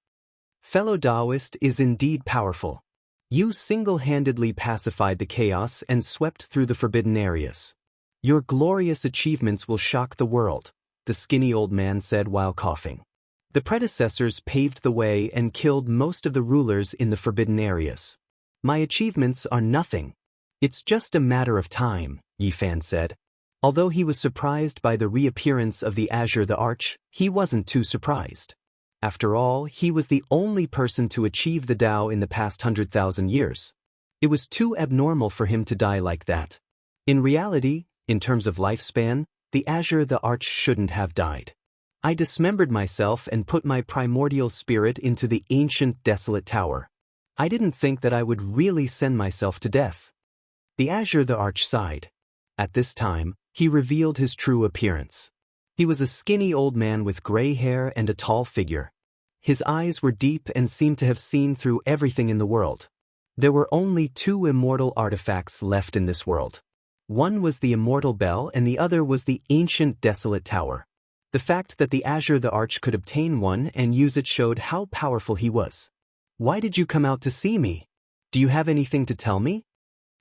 Fellow Taoist is indeed powerful. You single-handedly pacified the chaos and swept through the forbidden areas. Your glorious achievements will shock the world, the skinny old man said while coughing. The predecessors paved the way and killed most of the rulers in the forbidden areas. My achievements are nothing. It's just a matter of time, Yi Fan said. Although he was surprised by the reappearance of the Azure the Arch, he wasn't too surprised. After all, he was the only person to achieve the Tao in the past 100,000 years. It was too abnormal for him to die like that. In reality, in terms of lifespan, the Azure the Arch shouldn't have died. I dismembered myself and put my primordial spirit into the ancient desolate tower. I didn't think that I would really send myself to death. The Azure the Arch sighed. At this time, he revealed his true appearance. He was a skinny old man with gray hair and a tall figure. His eyes were deep and seemed to have seen through everything in the world. There were only two immortal artifacts left in this world. One was the immortal bell and the other was the ancient desolate tower. The fact that the Azure the Arch could obtain one and use it showed how powerful he was. "Why did you come out to see me? Do you have anything to tell me?"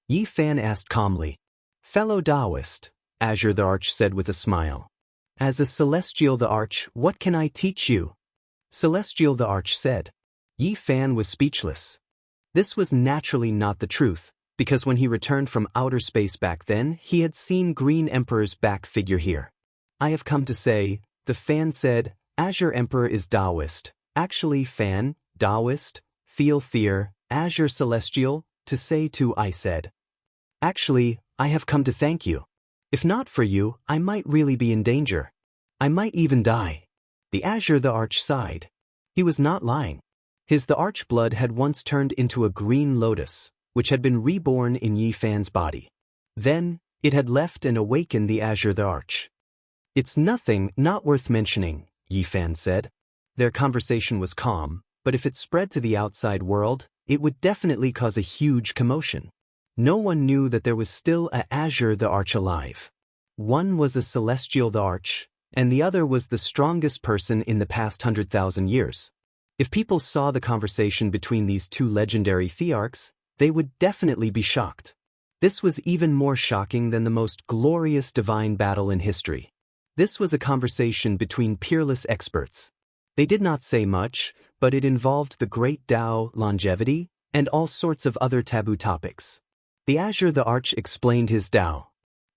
Yi Fan asked calmly. "Fellow Taoist," Azure the Arch said with a smile. "As a Celestial the Arch, what can I teach you?" Celestial the Arch said. Yi Fan was speechless. This was naturally not the truth, because when he returned from outer space back then, he had seen Green Emperor's back figure here. "I have come to say," the Fan said, "Azure Emperor is Taoist. Actually, Fan, Taoist, feel fear, Azure Celestial, to say to I said. Actually, I have come to thank you." If not for you, I might really be in danger. I might even die. The Azure the Arch sighed. He was not lying. The arch blood had once turned into a green lotus, which had been reborn in Yi Fan's body. Then, it had left and awakened the Azure the Arch. It's nothing, not worth mentioning, Yi Fan said. Their conversation was calm, but if it spread to the outside world, it would definitely cause a huge commotion. No one knew that there was still a Azure the Arch alive. One was a Celestial the Arch, and the other was the strongest person in the past 100,000 years. If people saw the conversation between these two legendary thearchs, they would definitely be shocked. This was even more shocking than the most glorious divine battle in history. This was a conversation between peerless experts. They did not say much, but it involved the great Tao, longevity, and all sorts of other taboo topics. The Azure the Arch explained his Tao.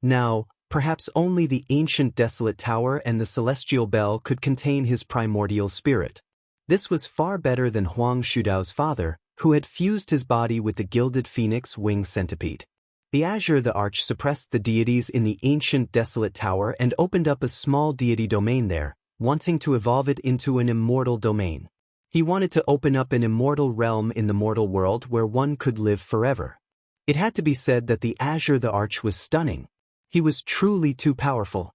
Now, perhaps only the ancient desolate tower and the celestial bell could contain his primordial spirit. This was far better than Huang Shudao's father, who had fused his body with the gilded phoenix wing centipede. The Azure the Arch suppressed the deities in the ancient desolate tower and opened up a small deity domain there, wanting to evolve it into an immortal domain. He wanted to open up an immortal realm in the mortal world where one could live forever. It had to be said that the Azure the Arch was stunning. He was truly too powerful.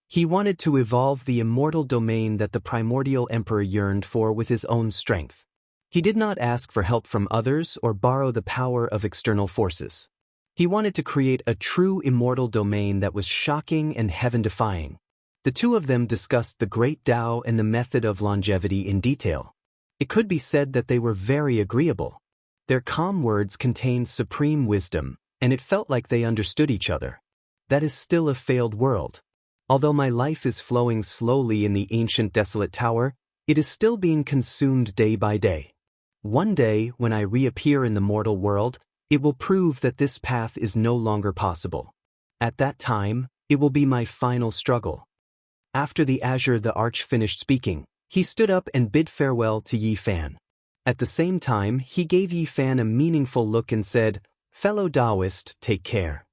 He wanted to evolve the immortal domain that the primordial emperor yearned for with his own strength. He did not ask for help from others or borrow the power of external forces. He wanted to create a true immortal domain that was shocking and heaven-defying. The two of them discussed the great Tao and the method of longevity in detail. It could be said that they were very agreeable. Their calm words contained supreme wisdom, and it felt like they understood each other. That is still a failed world. Although my life is flowing slowly in the ancient desolate tower, it is still being consumed day by day. One day, when I reappear in the mortal world, it will prove that this path is no longer possible. At that time, it will be my final struggle. After the Azure the Arch finished speaking, he stood up and bid farewell to Yi Fan. At the same time, he gave Yi Fan a meaningful look and said, "Fellow Taoist, take care."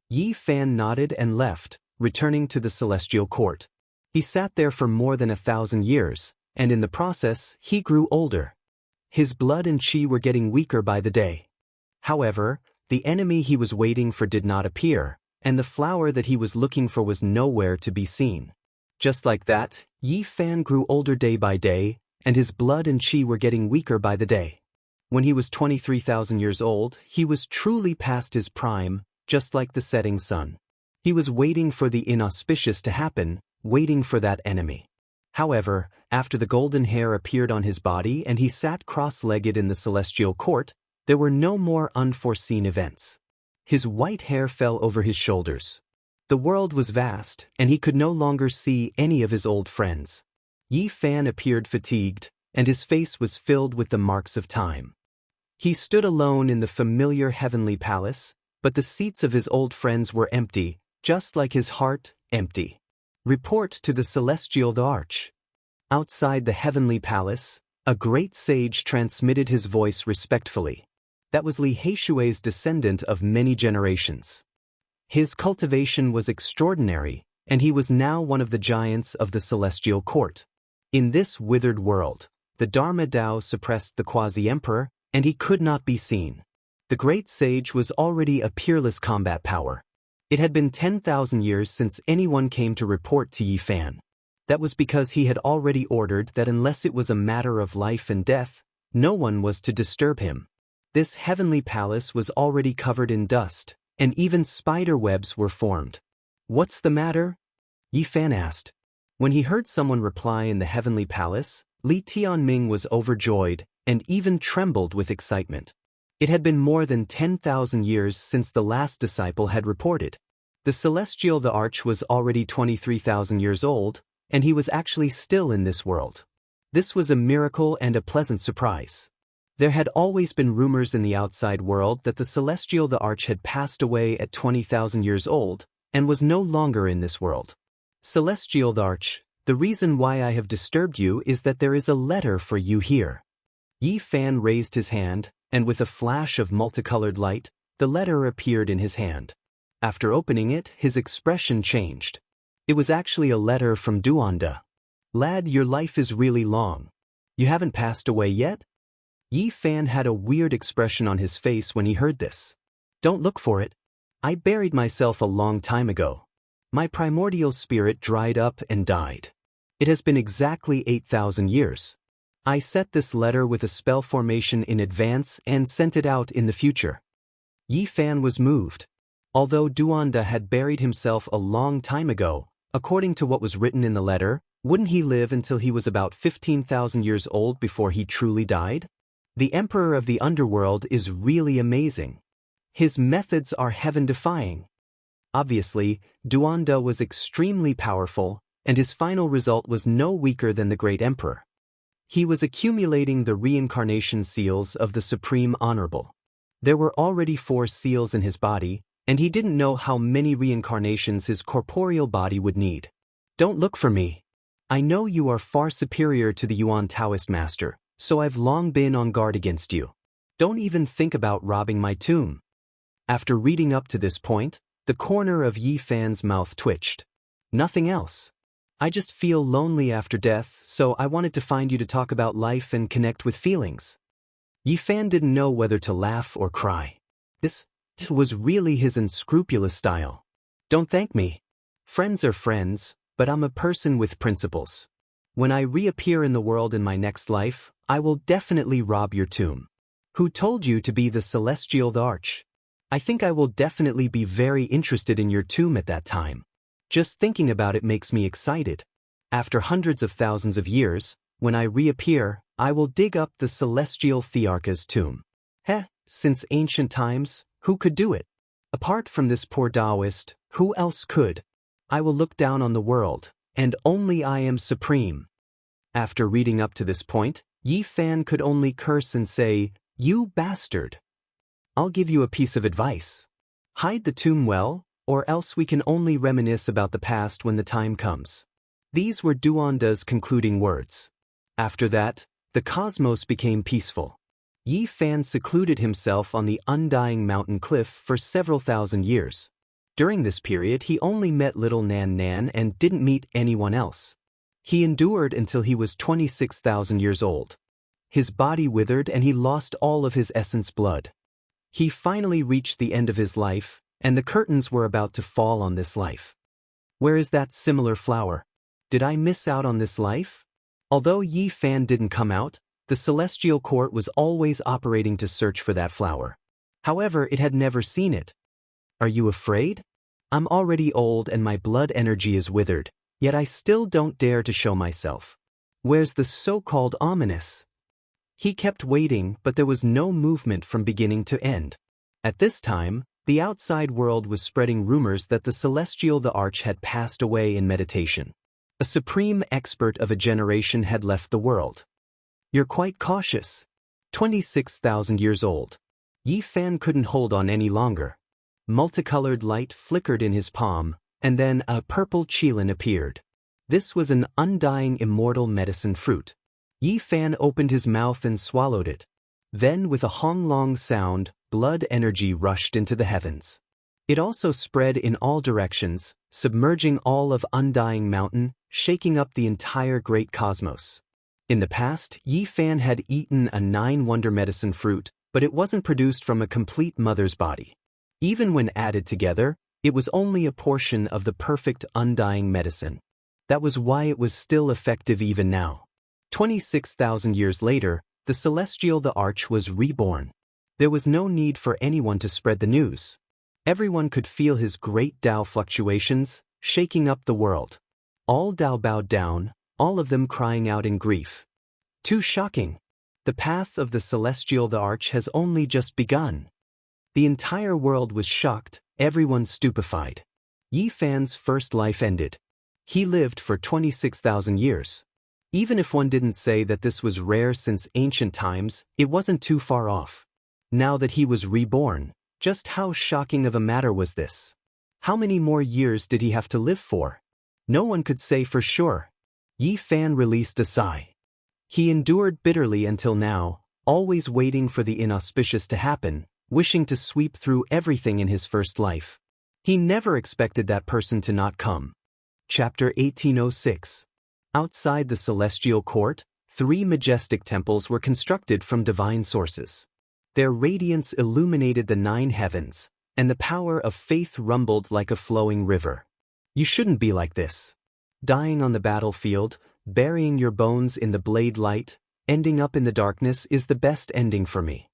Yi Fan nodded and left, returning to the celestial court. He sat there for more than 1,000 years, and in the process, he grew older. His blood and chi were getting weaker by the day. However, the enemy he was waiting for did not appear, and the flower that he was looking for was nowhere to be seen. Just like that, Yi Fan grew older day by day, and his blood and chi were getting weaker by the day. When he was 23,000 years old, he was truly past his prime, just like the setting sun. He was waiting for the inauspicious to happen, waiting for that enemy. However, after the golden hair appeared on his body and he sat cross-legged in the celestial court, there were no more unforeseen events. His white hair fell over his shoulders. The world was vast, and he could no longer see any of his old friends. Yi Fan appeared fatigued, and his face was filled with the marks of time. He stood alone in the familiar heavenly palace, but the seats of his old friends were empty, just like his heart, empty. Report to the Celestial the Arch. Outside the heavenly palace, a great sage transmitted his voice respectfully. That was Li Heishui's descendant of many generations. His cultivation was extraordinary, and he was now one of the giants of the celestial court. In this withered world, the Dharma Tao suppressed the quasi-emperor, and he could not be seen. The great sage was already a peerless combat power. It had been 10,000 years since anyone came to report to Yi Fan. That was because he had already ordered that unless it was a matter of life and death, no one was to disturb him. This heavenly palace was already covered in dust, and even spider webs were formed. "What's the matter?" Yi Fan asked. When he heard someone reply in the heavenly palace, Li Tianming was overjoyed and even trembled with excitement. It had been more than 10,000 years since the last disciple had reported. The Celestial the Arch was already 23,000 years old, and he was actually still in this world. This was a miracle and a pleasant surprise. There had always been rumors in the outside world that the Celestial the Arch had passed away at 20,000 years old, and was no longer in this world. Celestial the Arch, the reason why I have disturbed you is that there is a letter for you here. Yi Fan raised his hand, and with a flash of multicolored light, the letter appeared in his hand. After opening it, his expression changed. It was actually a letter from Duanda. "Lad, your life is really long. You haven't passed away yet?" Yi Fan had a weird expression on his face when he heard this. "Don't look for it. I buried myself a long time ago. My primordial spirit dried up and died. It has been exactly 8,000 years. I set this letter with a spell formation in advance and sent it out in the future." Yi Fan was moved. Although Duanda had buried himself a long time ago, according to what was written in the letter, wouldn't he live until he was about 15,000 years old before he truly died? The Emperor of the Underworld is really amazing. His methods are heaven-defying. Obviously, Duanda was extremely powerful, and his final result was no weaker than the Great Emperor. He was accumulating the reincarnation seals of the Supreme Honorable. There were already 4 seals in his body, and he didn't know how many reincarnations his corporeal body would need. "Don't look for me. I know you are far superior to the Yuan Taoist master, so I've long been on guard against you. Don't even think about robbing my tomb." After reading up to this point, the corner of Yi Fan's mouth twitched. "Nothing else. I just feel lonely after death, so I wanted to find you to talk about life and connect with feelings." Yi Fan didn't know whether to laugh or cry. This was really his unscrupulous style. "Don't thank me. Friends are friends, but I'm a person with principles. When I reappear in the world in my next life, I will definitely rob your tomb. Who told you to be the Celestial the Arch? I think I will definitely be very interested in your tomb at that time. Just thinking about it makes me excited. After hundreds of thousands of years, when I reappear, I will dig up the Celestial Thearcha's tomb. Since ancient times, who could do it? Apart from this poor Taoist, who else could? I will look down on the world, and only I am supreme." After reading up to this point, Yi Fan could only curse and say, "You bastard. I'll give you a piece of advice. Hide the tomb well, or else we can only reminisce about the past when the time comes." These were Duanda's concluding words. After that, the cosmos became peaceful. Yi Fan secluded himself on the undying mountain cliff for several thousand years. During this period, he only met little Nan Nan and didn't meet anyone else. He endured until he was 26,000 years old. His body withered and he lost all of his essence blood. He finally reached the end of his life, and the curtains were about to fall on this life. Where is that similar flower? Did I miss out on this life? Although Yi Fan didn't come out, the Celestial Court was always operating to search for that flower. However, it had never seen it. "Are you afraid? I'm already old and my blood energy is withered, yet I still don't dare to show myself. Where's the so-called ominous?" He kept waiting, but there was no movement from beginning to end. At this time, the outside world was spreading rumors that the Celestial the Arch had passed away in meditation. A supreme expert of a generation had left the world. "You're quite cautious. 26,000 years old." Yi Fan couldn't hold on any longer. Multicolored light flickered in his palm, and then a purple qilin appeared. This was an undying immortal medicine fruit. Yi Fan opened his mouth and swallowed it. Then, with a honglong sound, blood energy rushed into the heavens. It also spread in all directions, submerging all of Undying Mountain, shaking up the entire great cosmos. In the past, Yi Fan had eaten a 9-wonder medicine fruit, but it wasn't produced from a complete mother's body. Even when added together, it was only a portion of the perfect undying medicine. That was why it was still effective even now. 26,000 years later, the Celestial the Arch was reborn. There was no need for anyone to spread the news. Everyone could feel his great Tao fluctuations, shaking up the world. All Tao bowed down, all of them crying out in grief. Too shocking. The path of the Celestial the Arch has only just begun. The entire world was shocked, everyone stupefied. Yi Fan's first life ended. He lived for 26,000 years. Even if one didn't say that this was rare since ancient times, it wasn't too far off. Now that he was reborn, just how shocking of a matter was this? How many more years did he have to live for? No one could say for sure. Yi Fan released a sigh. He endured bitterly until now, always waiting for the inauspicious to happen, wishing to sweep through everything in his first life. He never expected that person to not come. Chapter 1806. Outside the celestial court, 3 majestic temples were constructed from divine sources. Their radiance illuminated the 9 heavens, and the power of faith rumbled like a flowing river. You shouldn't be like this. Dying on the battlefield, burying your bones in the blade light, ending up in the darkness is the best ending for me.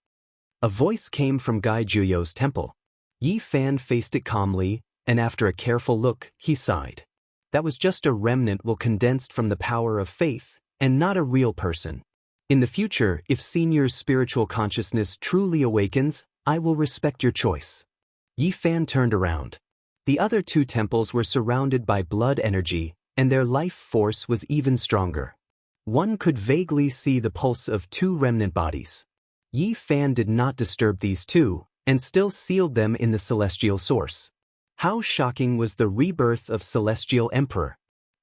A voice came from Gai Juyo's temple. Yi Fan faced it calmly, and after a careful look, he sighed. That was just a remnant condensed from the power of faith, and not a real person. In the future, if Senior's spiritual consciousness truly awakens, I will respect your choice. Yi Fan turned around. The other 2 temples were surrounded by blood energy, and their life force was even stronger. One could vaguely see the pulse of 2 remnant bodies. Yi Fan did not disturb these 2, and still sealed them in the celestial source. How shocking was the rebirth of Celestial Emperor!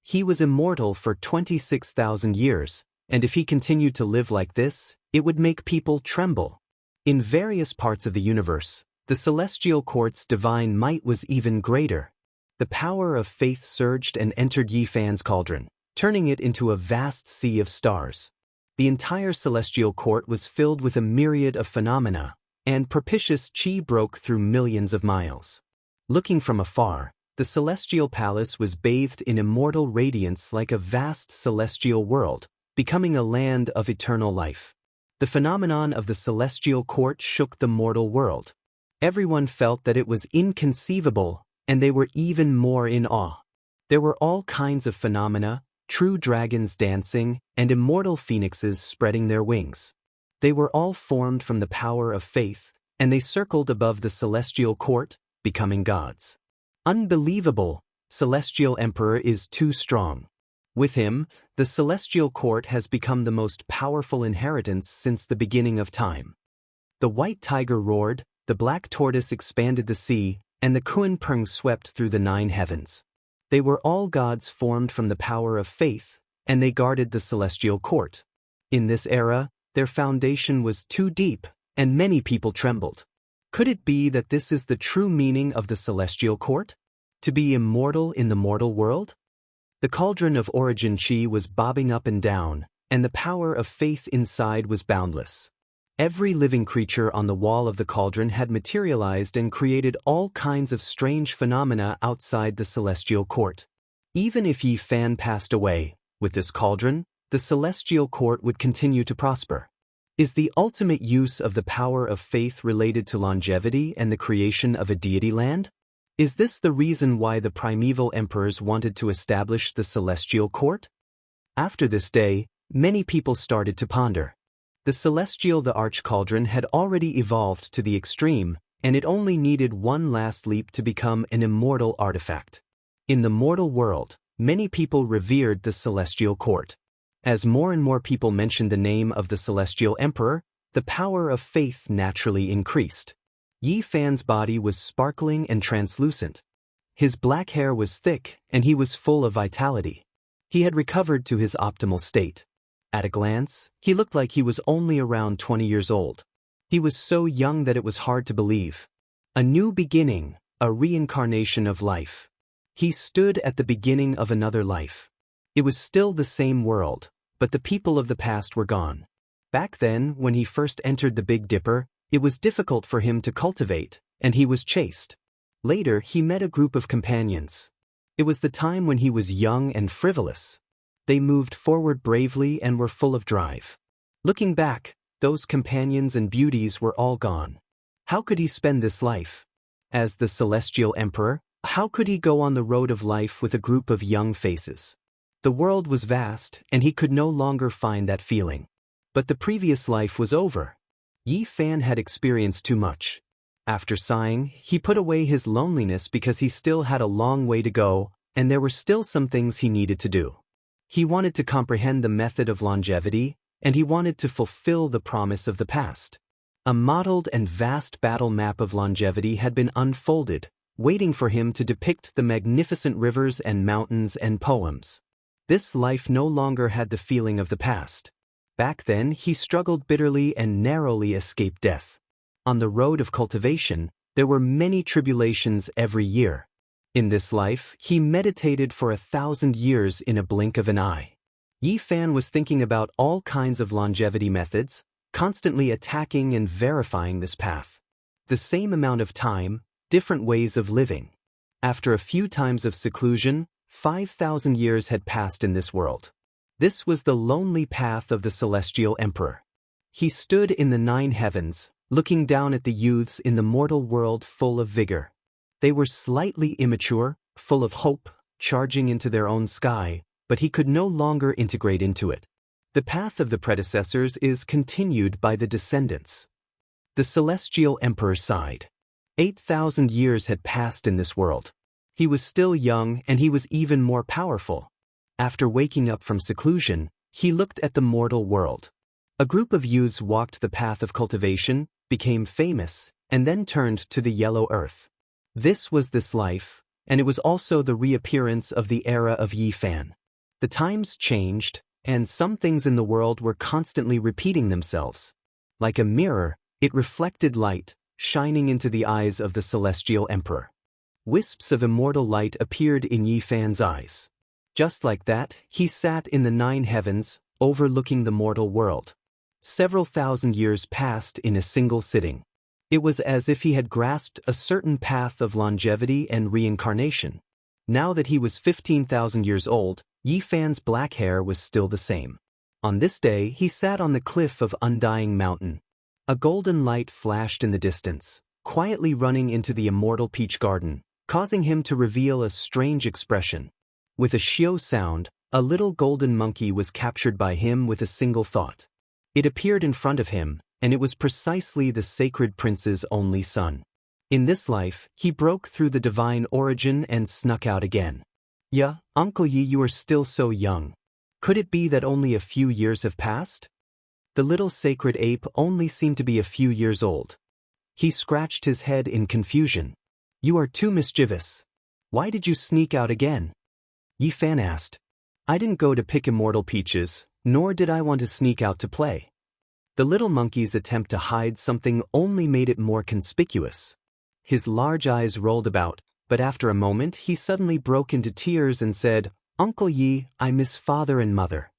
He was immortal for 26,000 years, and if he continued to live like this, it would make people tremble. In various parts of the universe, the celestial court's divine might was even greater. The power of faith surged and entered Yi Fan's cauldron, turning it into a vast sea of stars. The entire celestial court was filled with a myriad of phenomena, and propitious chi broke through millions of miles. Looking from afar, the celestial palace was bathed in immortal radiance like a vast celestial world, becoming a land of eternal life. The phenomenon of the celestial court shook the mortal world. Everyone felt that it was inconceivable, and they were even more in awe. There were all kinds of phenomena, true dragons dancing, and immortal phoenixes spreading their wings. They were all formed from the power of faith, and they circled above the celestial court, becoming gods. Unbelievable! Celestial Emperor is too strong. With him, the celestial court has become the most powerful inheritance since the beginning of time. The white tiger roared, the black tortoise expanded the sea, and the Kuan Peng swept through the 9 heavens. They were all gods formed from the power of faith, and they guarded the celestial court. In this era, their foundation was too deep, and many people trembled. Could it be that this is the true meaning of the celestial court? To be immortal in the mortal world? The cauldron of origin chi was bobbing up and down, and the power of faith inside was boundless. Every living creature on the wall of the cauldron had materialized and created all kinds of strange phenomena outside the celestial court. Even if Yi Fan passed away, with this cauldron, the celestial court would continue to prosper. Is the ultimate use of the power of faith related to longevity and the creation of a deity land? Is this the reason why the primeval emperors wanted to establish the celestial court? After this day, many people started to ponder. The arch cauldron had already evolved to the extreme, and it only needed one last leap to become an immortal artifact. In the mortal world, many people revered the celestial court. As more and more people mentioned the name of the celestial emperor, the power of faith naturally increased. Yi Fan's body was sparkling and translucent. His black hair was thick, and he was full of vitality. He had recovered to his optimal state. At a glance, he looked like he was only around 20 years old. He was so young that it was hard to believe. A new beginning, a reincarnation of life. He stood at the beginning of another life. It was still the same world, but the people of the past were gone. Back then, when he first entered the Big Dipper, it was difficult for him to cultivate, and he was chased. Later, he met a group of companions. It was the time when he was young and frivolous. They moved forward bravely and were full of drive. Looking back, those companions and beauties were all gone. How could he spend this life? As the celestial emperor, how could he go on the road of life with a group of young faces? The world was vast, and he could no longer find that feeling. But the previous life was over. Yi Fan had experienced too much. After sighing, he put away his loneliness because he still had a long way to go, and there were still some things he needed to do. He wanted to comprehend the method of longevity, and he wanted to fulfill the promise of the past. A modeled and vast battle map of longevity had been unfolded, waiting for him to depict the magnificent rivers and mountains and poems. This life no longer had the feeling of the past. Back then, he struggled bitterly and narrowly escaped death. On the road of cultivation, There were many tribulations every year. In this life, he meditated for 1,000 years in a blink of an eye. Yi Fan was thinking about all kinds of longevity methods, constantly attacking and verifying this path. The same amount of time, different ways of living. After a few times of seclusion, 5,000 years had passed in this world. This was the lonely path of the Celestial Emperor. He stood in the 9 heavens, looking down at the youths in the mortal world full of vigor. They were slightly immature, full of hope, charging into their own sky, but he could no longer integrate into it. The path of the predecessors is continued by the descendants. The Celestial Emperor sighed. 8,000 years had passed in this world. He was still young and he was even more powerful. After waking up from seclusion, he looked at the mortal world. A group of youths walked the path of cultivation, became famous, and then turned to the yellow earth. This was this life, and it was also the reappearance of the era of Yi Fan. The times changed, and some things in the world were constantly repeating themselves. Like a mirror, it reflected light, shining into the eyes of the Celestial Emperor. Wisps of immortal light appeared in Yi Fan's eyes. Just like that, he sat in the 9 heavens, overlooking the mortal world. Several thousand years passed in a single sitting. It was as if he had grasped a certain path of longevity and reincarnation. Now that he was 15,000 years old, Yi Fan's black hair was still the same. On this day, he sat on the cliff of Undying Mountain. A golden light flashed in the distance, quietly running into the immortal peach garden, causing him to reveal a strange expression. With a xiao sound, a little golden monkey was captured by him with a single thought. It appeared in front of him, and it was precisely the sacred prince's only son. In this life, he broke through the divine origin and snuck out again. "Yeah, Uncle Yi, you are still so young. Could it be that only a few years have passed?" The little sacred ape only seemed to be a few years old. He scratched his head in confusion. "You are too mischievous. Why did you sneak out again?" Yi Fan asked. "I didn't go to pick immortal peaches, nor did I want to sneak out to play." The little monkey's attempt to hide something only made it more conspicuous. His large eyes rolled about, but after a moment he suddenly broke into tears and said, "Uncle Yi, I miss father and mother."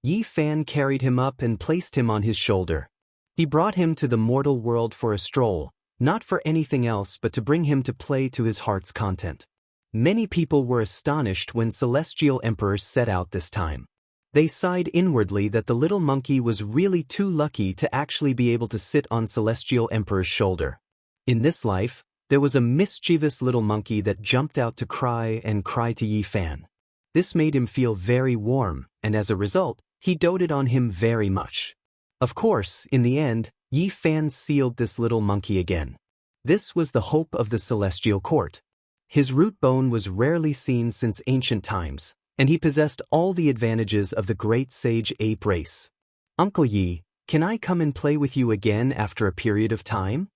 Yi Fan carried him up and placed him on his shoulder. He brought him to the mortal world for a stroll, not for anything else but to bring him to play to his heart's content. Many people were astonished when Celestial Emperor set out this time. They sighed inwardly that the little monkey was really too lucky to actually be able to sit on Celestial Emperor's shoulder. In this life, there was a mischievous little monkey that jumped out to cry and cry to Yi Fan. This made him feel very warm, and as a result, he doted on him very much. Of course, in the end, Yi Fan sealed this little monkey again. This was the hope of the celestial court. His root bone was rarely seen since ancient times, and he possessed all the advantages of the great sage ape race. "Uncle Yi, can I come and play with you again after a period of time?"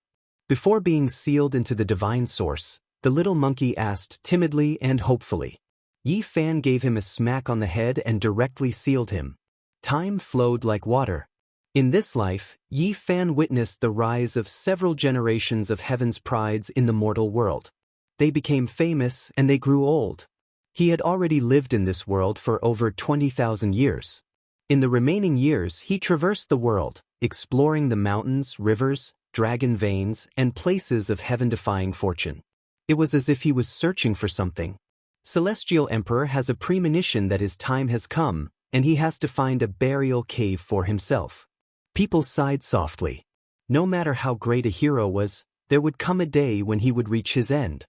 Before being sealed into the divine source, the little monkey asked timidly and hopefully. Yi Fan gave him a smack on the head and directly sealed him. Time flowed like water. In this life, Yi Fan witnessed the rise of several generations of heaven's prides in the mortal world. They became famous and they grew old. He had already lived in this world for over 20,000 years. In the remaining years, he traversed the world, exploring the mountains, rivers, dragon veins, and places of heaven-defying fortune. It was as if he was searching for something. Celestial Emperor has a premonition that his time has come, and he has to find a burial cave for himself. People sighed softly. No matter how great a hero was, there would come a day when he would reach his end.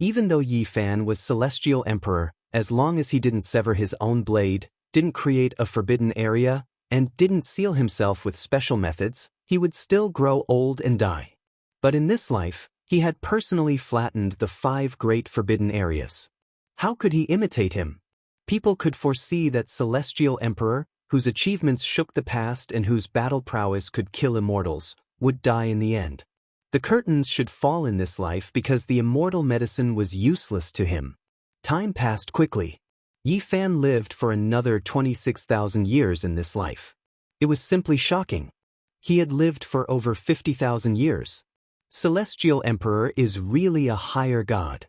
Even though Yi Fan was Celestial Emperor, as long as he didn't sever his own blade, didn't create a forbidden area, and didn't seal himself with special methods, he would still grow old and die. But in this life, he had personally flattened the 5 great forbidden areas. How could he imitate him? People could foresee that Celestial Emperor, whose achievements shook the past and whose battle prowess could kill immortals, would die in the end. The curtains should fall in this life because the immortal medicine was useless to him. Time passed quickly. Yi Fan lived for another 26,000 years in this life. It was simply shocking. He had lived for over 50,000 years. Celestial Emperor is really a higher god.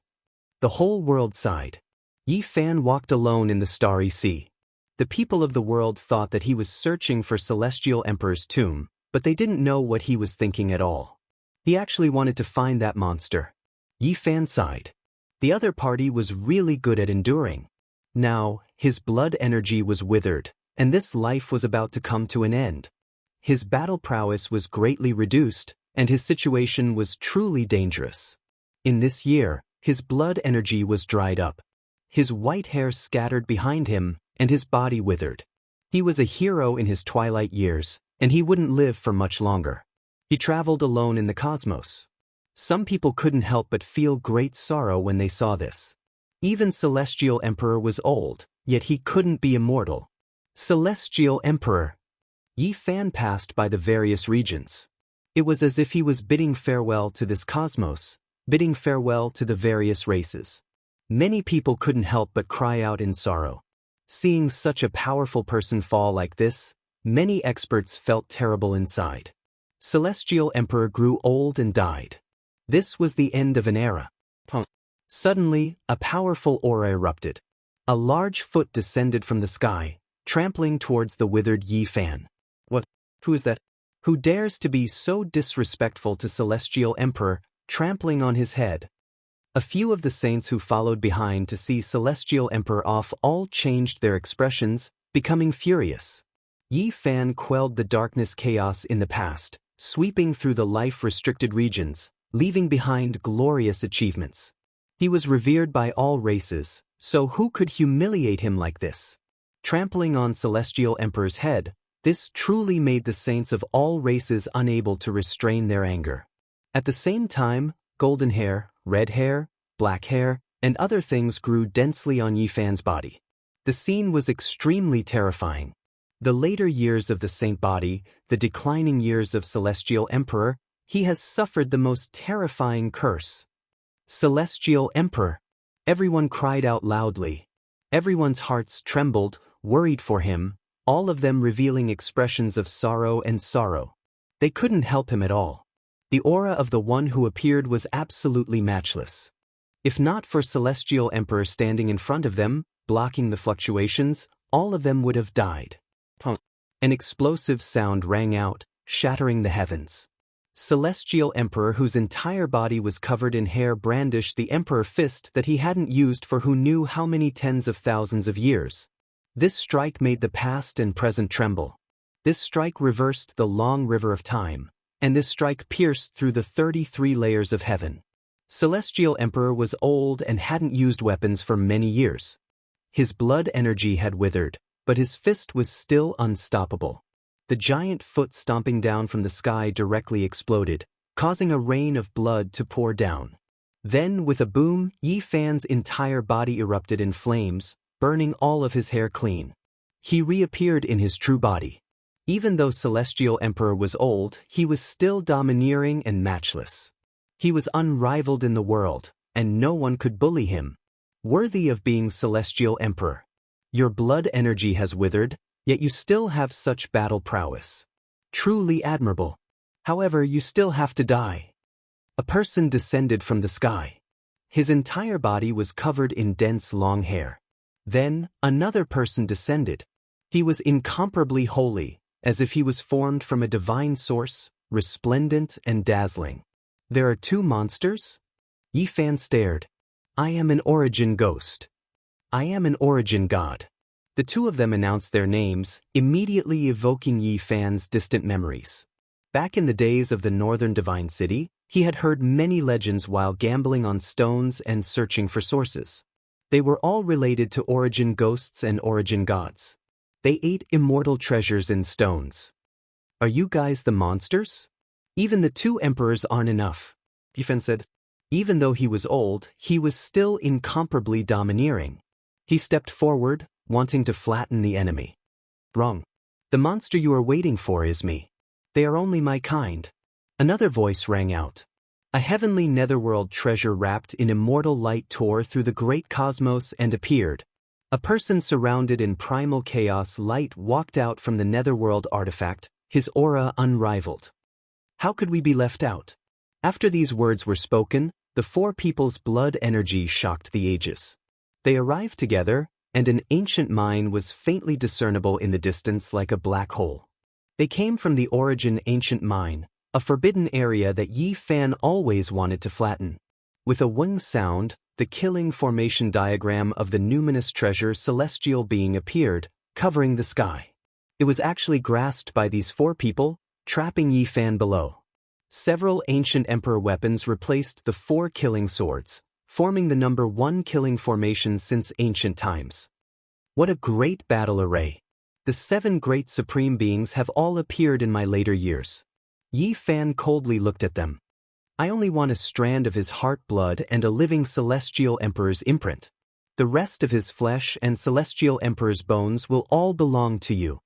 The whole world sighed. Yi Fan walked alone in the starry sea. The people of the world thought that he was searching for Celestial Emperor's tomb, but they didn't know what he was thinking at all. He actually wanted to find that monster. Yi Fan sighed. The other party was really good at enduring. Now, his blood energy was withered, and this life was about to come to an end. His battle prowess was greatly reduced, and his situation was truly dangerous. In this year, his blood energy was dried up. His white hair scattered behind him, and his body withered. He was a hero in his twilight years, and he wouldn't live for much longer. He traveled alone in the cosmos. Some people couldn't help but feel great sorrow when they saw this. Even Celestial Emperor was old, yet he couldn't be immortal. Celestial Emperor. Yi Fan passed by the various regions. It was as if he was bidding farewell to this cosmos, bidding farewell to the various races. Many people couldn't help but cry out in sorrow. Seeing such a powerful person fall like this, many experts felt terrible inside. Celestial Emperor grew old and died. This was the end of an era. Suddenly, a powerful aura erupted. A large foot descended from the sky, trampling towards the withered Yi Fan. What? Who is that? Who dares to be so disrespectful to Celestial Emperor, trampling on his head? A few of the saints who followed behind to see Celestial Emperor off all changed their expressions, becoming furious. Yi Fan quelled the darkness chaos in the past, sweeping through the life-restricted regions, leaving behind glorious achievements. He was revered by all races, so who could humiliate him like this? Trampling on Celestial Emperor's head, this truly made the saints of all races unable to restrain their anger. At the same time, golden hair, red hair, black hair, and other things grew densely on Yi Fan's body. The scene was extremely terrifying. The later years of the saint body, the declining years of Celestial Emperor, he has suffered the most terrifying curse. Celestial Emperor. Everyone cried out loudly. Everyone's hearts trembled, worried for him, all of them revealing expressions of sorrow and sorrow. They couldn't help him at all. The aura of the one who appeared was absolutely matchless. If not for Celestial Emperor standing in front of them, blocking the fluctuations, all of them would have died. An explosive sound rang out, shattering the heavens. Celestial Emperor, whose entire body was covered in hair, brandished the Emperor fist that he hadn't used for who knew how many tens of thousands of years. This strike made the past and present tremble. This strike reversed the long river of time, and this strike pierced through the 33 layers of heaven. Celestial Emperor was old and hadn't used weapons for many years. His blood energy had withered, but his fist was still unstoppable. The giant foot stomping down from the sky directly exploded, causing a rain of blood to pour down. Then, with a boom, Yi Fan's entire body erupted in flames, burning all of his hair clean. He reappeared in his true body. Even though Celestial Emperor was old, he was still domineering and matchless. He was unrivaled in the world, and no one could bully him. Worthy of being Celestial Emperor. Your blood energy has withered, yet you still have such battle prowess. Truly admirable. However, you still have to die. A person descended from the sky. His entire body was covered in dense long hair. Then, another person descended. He was incomparably holy, as if he was formed from a divine source, resplendent and dazzling. There are two monsters? Yi Fan stared. I am an origin ghost. I am an origin god. The two of them announced their names, immediately evoking Yi Fan's distant memories. Back in the days of the northern divine city, he had heard many legends while gambling on stones and searching for sources. They were all related to origin ghosts and origin gods. They ate immortal treasures in stones. Are you guys the monsters? Even the two emperors aren't enough, Yi Fan said. Even though he was old, he was still incomparably domineering. He stepped forward, wanting to flatten the enemy. Wrong. The monster you are waiting for is me. They are only my kind. Another voice rang out. A heavenly netherworld treasure wrapped in immortal light tore through the great cosmos and appeared. A person surrounded in primal chaos light walked out from the netherworld artifact, his aura unrivaled. How could we be left out? After these words were spoken, the four people's blood energy shocked the ages. They arrived together, and an ancient mine was faintly discernible in the distance like a black hole. They came from the origin ancient mine, a forbidden area that Yi Fan always wanted to flatten. With a wing sound, the killing formation diagram of the numinous treasure celestial being appeared, covering the sky. It was actually grasped by these four people, trapping Yi Fan below. Several ancient emperor weapons replaced the four killing swords, forming the number 1 killing formation since ancient times. What a great battle array! The 7 great supreme beings have all appeared in my later years. Yi Fan coldly looked at them. I only want a strand of his heart blood and a living celestial emperor's imprint. The rest of his flesh and celestial emperor's bones will all belong to you.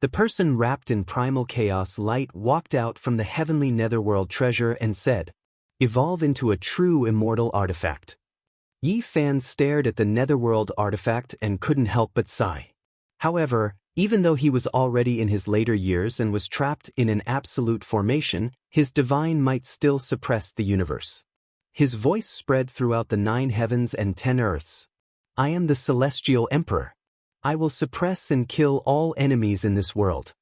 The person wrapped in primal chaos light walked out from the heavenly netherworld treasure and said, "Evolve into a true immortal artifact." Yi Fan stared at the netherworld artifact and couldn't help but sigh. However, even though he was already in his later years and was trapped in an absolute formation, his divine might still suppress the universe. His voice spread throughout the 9 heavens and 10 earths. I am the celestial emperor. I will suppress and kill all enemies in this world.